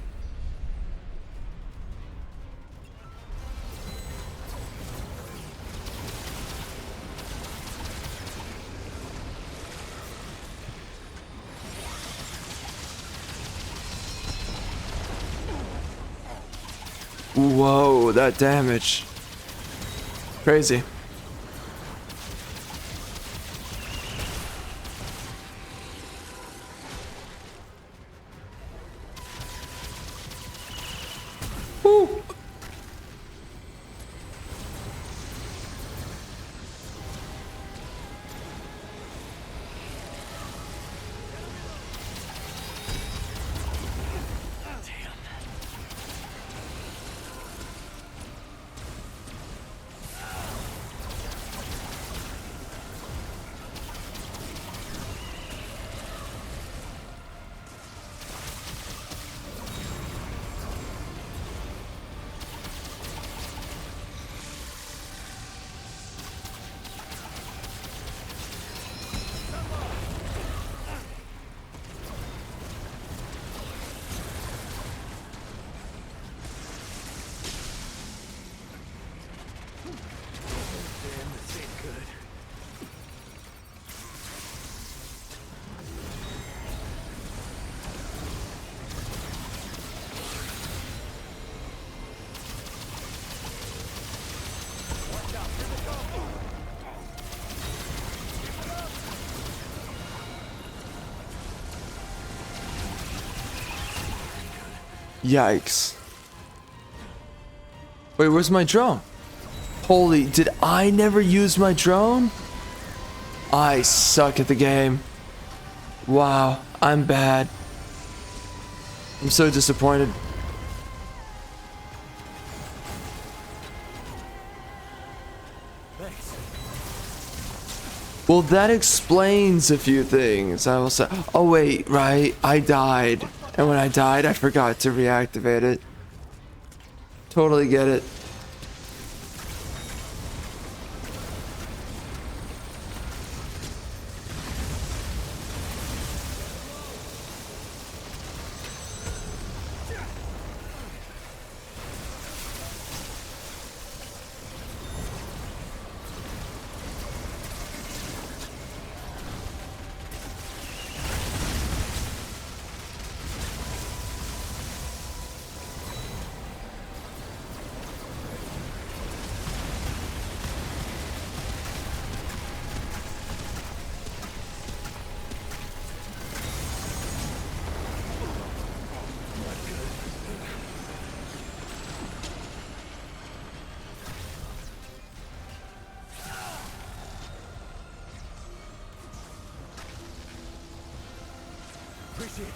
Whoa, that damage. Crazy. Woo. Damn, this ain't good. Yikes. Wait, where's my drone? Holy, did I never use my drone? I suck at the game. Wow, I'm bad. I'm so disappointed. Thanks. Well, that explains a few things. I will say, oh wait, right, I died. And when I died, I forgot to reactivate it. Totally get it. Appreciate it.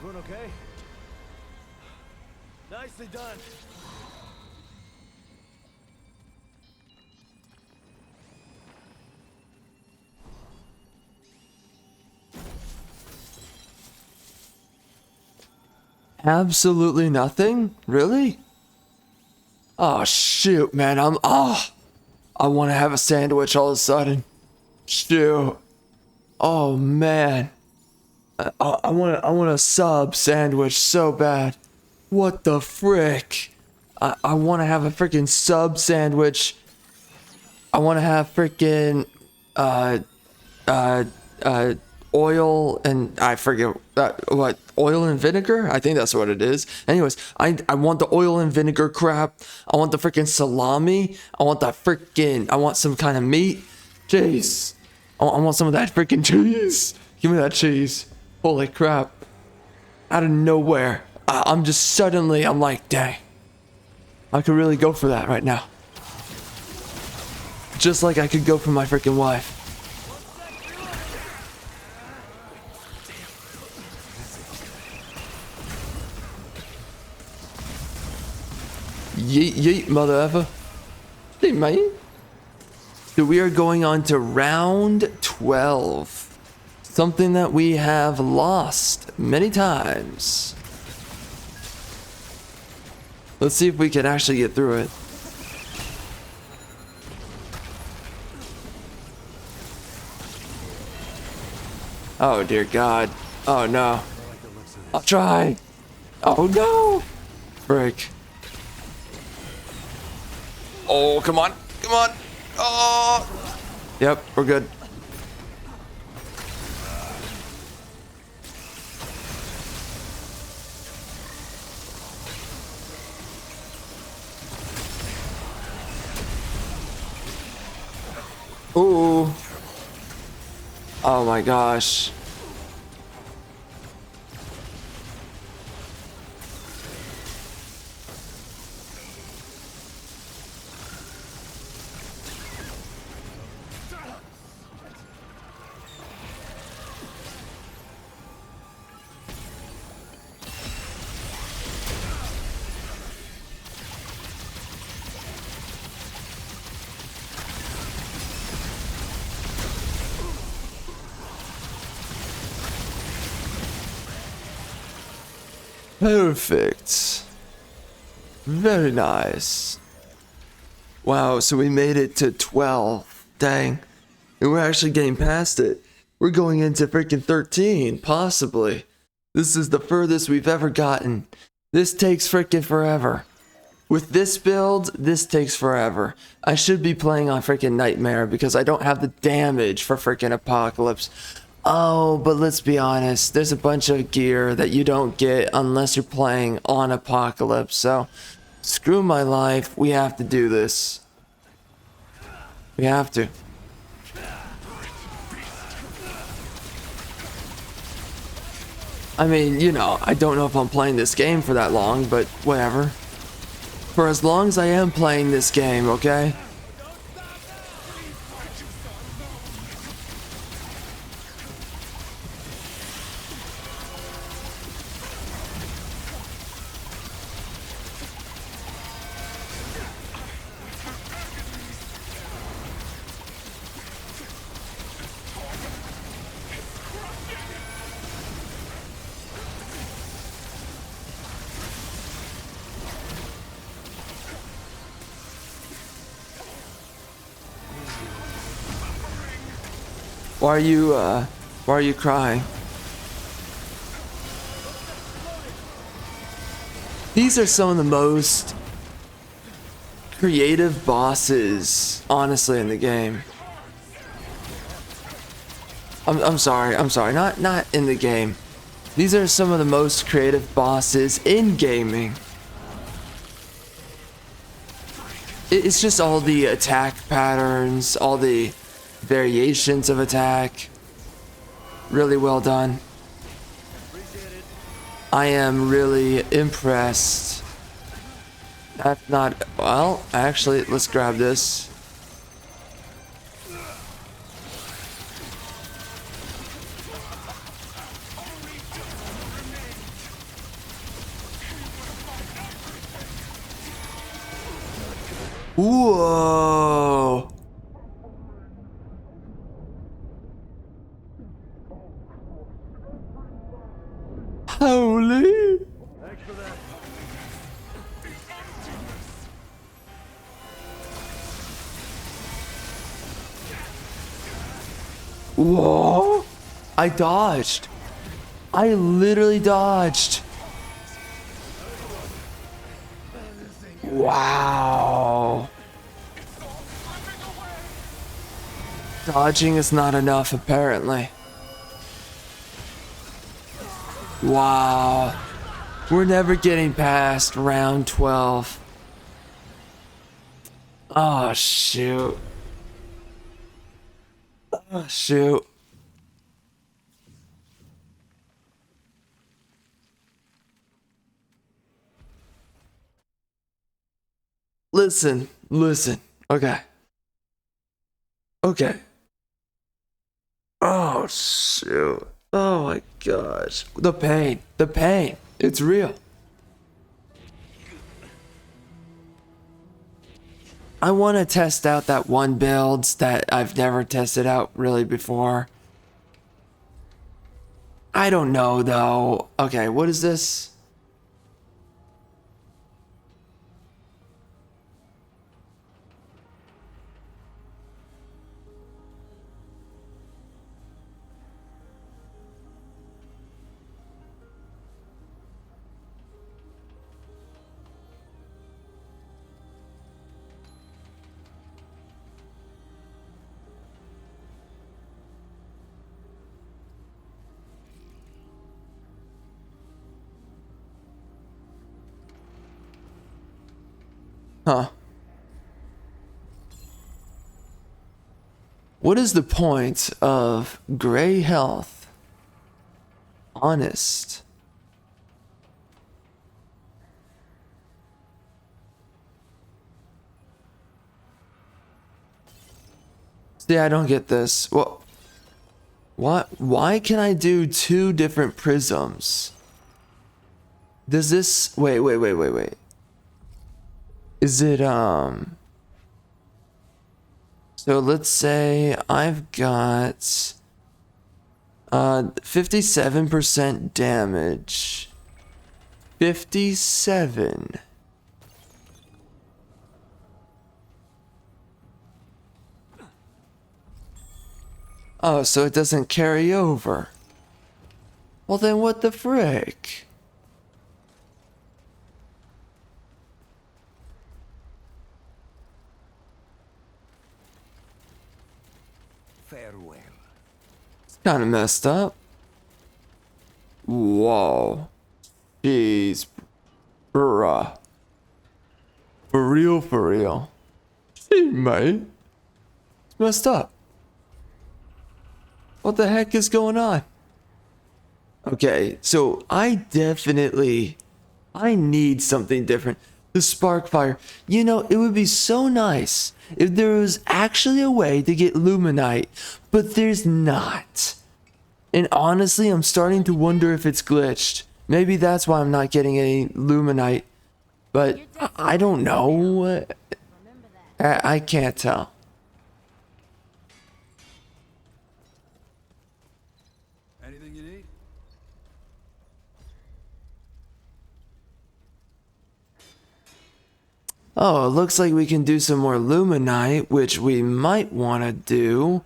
Everyone okay? Nicely done. Absolutely nothing? Really? Oh shoot, man. I want to have a sandwich all of a sudden. Shoot. Oh man. I want a sub sandwich so bad. What the frick? I want to have a freaking sub sandwich. I want to have freaking oil and I forget what, oil and vinegar. I think that's what it is. Anyways, I want the oil and vinegar crap. I want the freaking salami. I want some kind of meat. Jeez, I want some of that freaking cheese. Give me that cheese. Holy crap! Out of nowhere, I'm like, dang, I could really go for that right now. Just like I could go for my freaking wife. Yeet yeet, mother effer. Hey, man. So we are going on to round 12. Something that we have lost many times. Let's see if we can actually get through it. Oh dear God. Oh no. I'll try. Oh no. Break. Oh, come on. Come on. Oh. Yep, we're good. Ooh. Oh my gosh. Perfect. Very nice. Wow, so we made it to 12. Dang. And we're actually getting past it. We're going into freaking 13, possibly. This is the furthest we've ever gotten. This takes freaking forever. With this build, this takes forever. I should be playing on freaking Nightmare because I don't have the damage for freaking Apocalypse. Oh, but let's be honest, there's a bunch of gear that you don't get unless you're playing on Apocalypse, so screw my life, we have to do this. We have to. I mean, you know, I don't know if I'm playing this game for that long, but whatever. For as long as I am playing this game, okay? Why are you crying? These are some of the most creative bosses, honestly, in the game. I'm sorry, not in the game. These are some of the most creative bosses in gaming. It's just all the attack patterns, all the variations of attack. Really well done. I am really impressed. That's not, well, actually, let's grab this. Whoa. Holy. Whoa. I dodged. I literally dodged. Wow. Dodging is not enough, apparently. Wow. We're never getting past round 12. Oh, shoot. Oh, shoot. Listen, listen. Okay. Okay. Oh, shoot. Oh my gosh. The pain. The pain. It's real. I want to test out that one build that I've never tested out really before. I don't know though. Okay, what is this? Huh. What is the point of gray health? Honest. See, I don't get this. Well, what? Why can I do two different prisms? Does this... Wait. Is it, So let's say I've got 57% damage. 57. Oh, so it doesn't carry over. Well then what the frick? Farewell. It's kind of messed up. Whoa. Jeez. Bruh. For real, for real. Gee, mate. It's messed up. What the heck is going on? Okay, so I need something different. The Sparkfire. You know, it would be so nice if there was actually a way to get Luminite, but there's not. And honestly, I'm starting to wonder if it's glitched. Maybe that's why I'm not getting any Luminite. But I don't know. I can't tell. Anything you need? Oh, it looks like we can do some more Luminite, which we might want to do.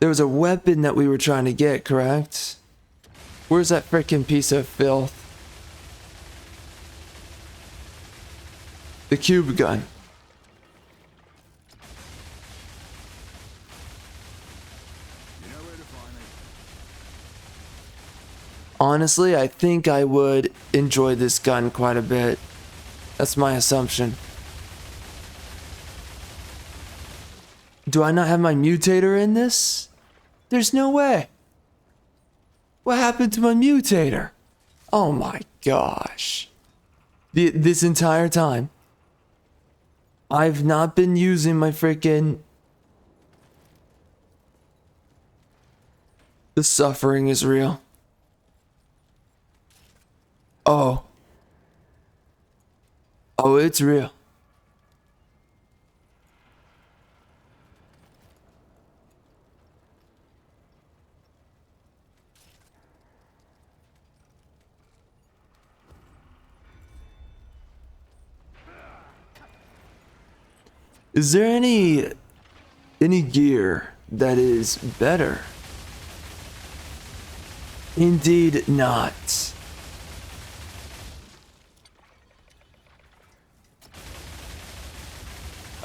There was a weapon that we were trying to get, correct? Where's that frickin' piece of filth? The cube gun. You know where to find me. Honestly, I think I would enjoy this gun quite a bit. That's my assumption. Do I not have my mutator in this? There's no way. What happened to my mutator? Oh my gosh. This entire time, I've not been using my freaking... The suffering is real. Oh. Oh, it's real. Is there any gear that is better? Indeed not.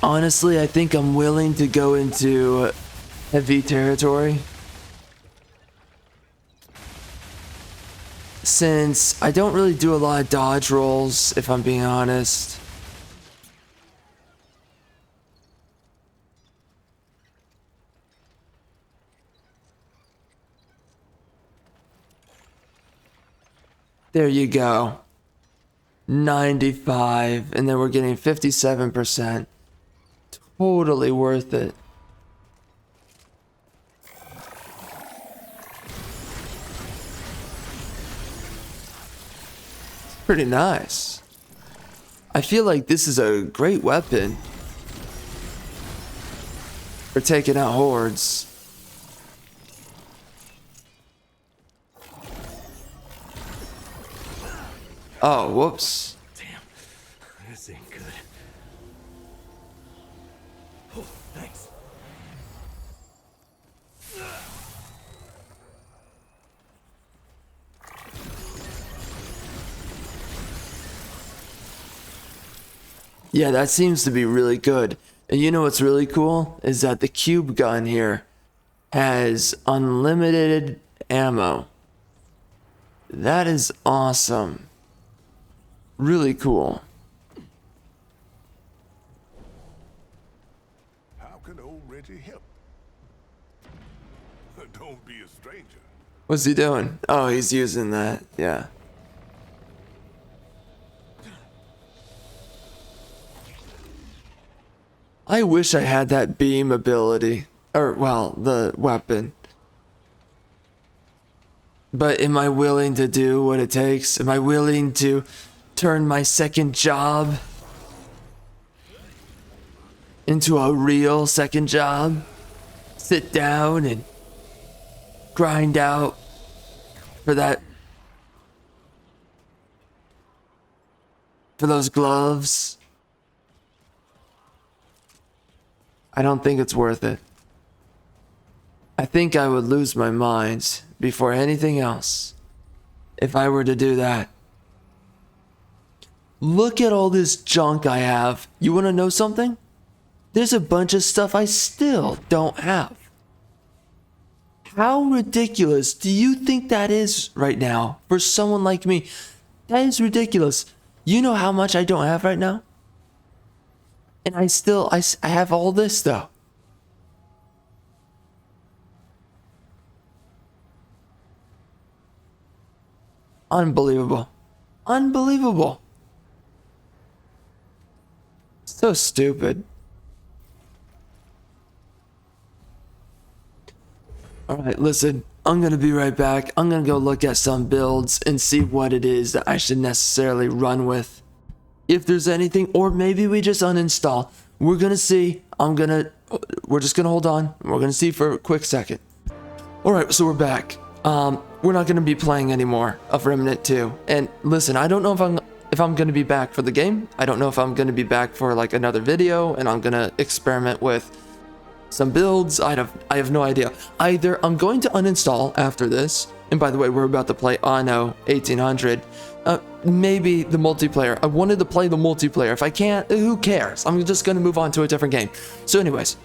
Honestly, I think I'm willing to go into heavy territory. Since I don't really do a lot of dodge rolls, if I'm being honest. There you go. 95, and then we're getting 57%. Totally worth it. Pretty nice. I feel like this is a great weapon for taking out hordes. Oh, whoops. Damn, this ain't good. Oh, thanks. Yeah, that seems to be really good. And you know what's really cool? Is that the cube gun here has unlimited ammo. That is awesome. Really cool. How can old Reggie help? Don't be a stranger. What's he doing? Oh, he's using that. Yeah. I wish I had that beam ability. Or, well, the weapon. But am I willing to do what it takes? Am I willing to turn my second job into a real second job? Sit down and grind out for that, for those gloves? I don't think it's worth it. I think I would lose my mind before anything else if I were to do that. Look at all this junk I have. You want to know something? There's a bunch of stuff I still don't have. How ridiculous do you think that is right now for someone like me? That is ridiculous. You know how much I don't have right now? And I have all this though. Unbelievable. Unbelievable. So stupid. Alright, listen. I'm gonna be right back. I'm gonna go look at some builds and see what it is that I should necessarily run with. If there's anything, or maybe we just uninstall. We're gonna see. We're just gonna hold on. We're gonna see for a quick second. Alright, so we're back. We're not gonna be playing anymore of Remnant 2. And listen, I don't know if I'm gonna be back for the game. I don't know if I'm gonna be back for like another video and I'm gonna experiment with some builds. I have no idea. Either I'm going to uninstall after this, and by the way, we're about to play Anno 1800. Maybe the multiplayer. I wanted to play the multiplayer. If I can't, who cares? I'm just gonna move on to a different game. So anyways,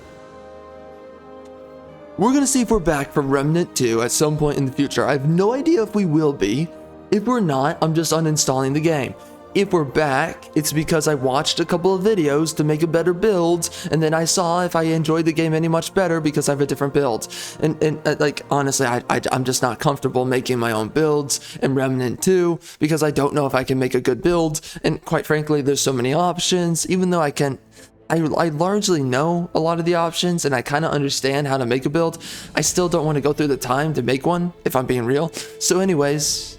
we're gonna see if we're back for Remnant 2 at some point in the future. I have no idea if we will be. If we're not, I'm just uninstalling the game. If we're back, it's because I watched a couple of videos to make a better build, and then I saw if I enjoyed the game any much better because I have a different build. And like, honestly, I'm just not comfortable making my own builds in Remnant 2 because I don't know if I can make a good build. And quite frankly, there's so many options, even though I largely know a lot of the options and I kind of understand how to make a build. I still don't want to go through the time to make one, if I'm being real. So anyways,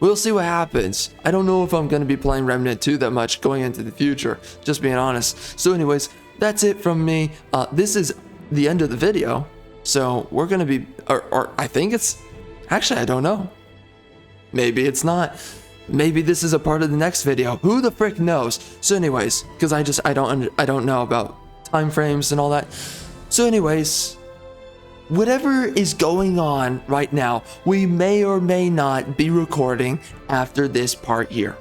we'll see what happens. I don't know if I'm going to be playing Remnant 2 that much going into the future, just being honest. So anyways, that's it from me. This is the end of the video. So we're going to be, or I think it's, actually I don't know. Maybe it's not. maybe this is a part of the next video. Who the frick knows? So anyways, because I don't know about time frames and all that. So anyways, whatever is going on right now, we may or may not be recording after this part here.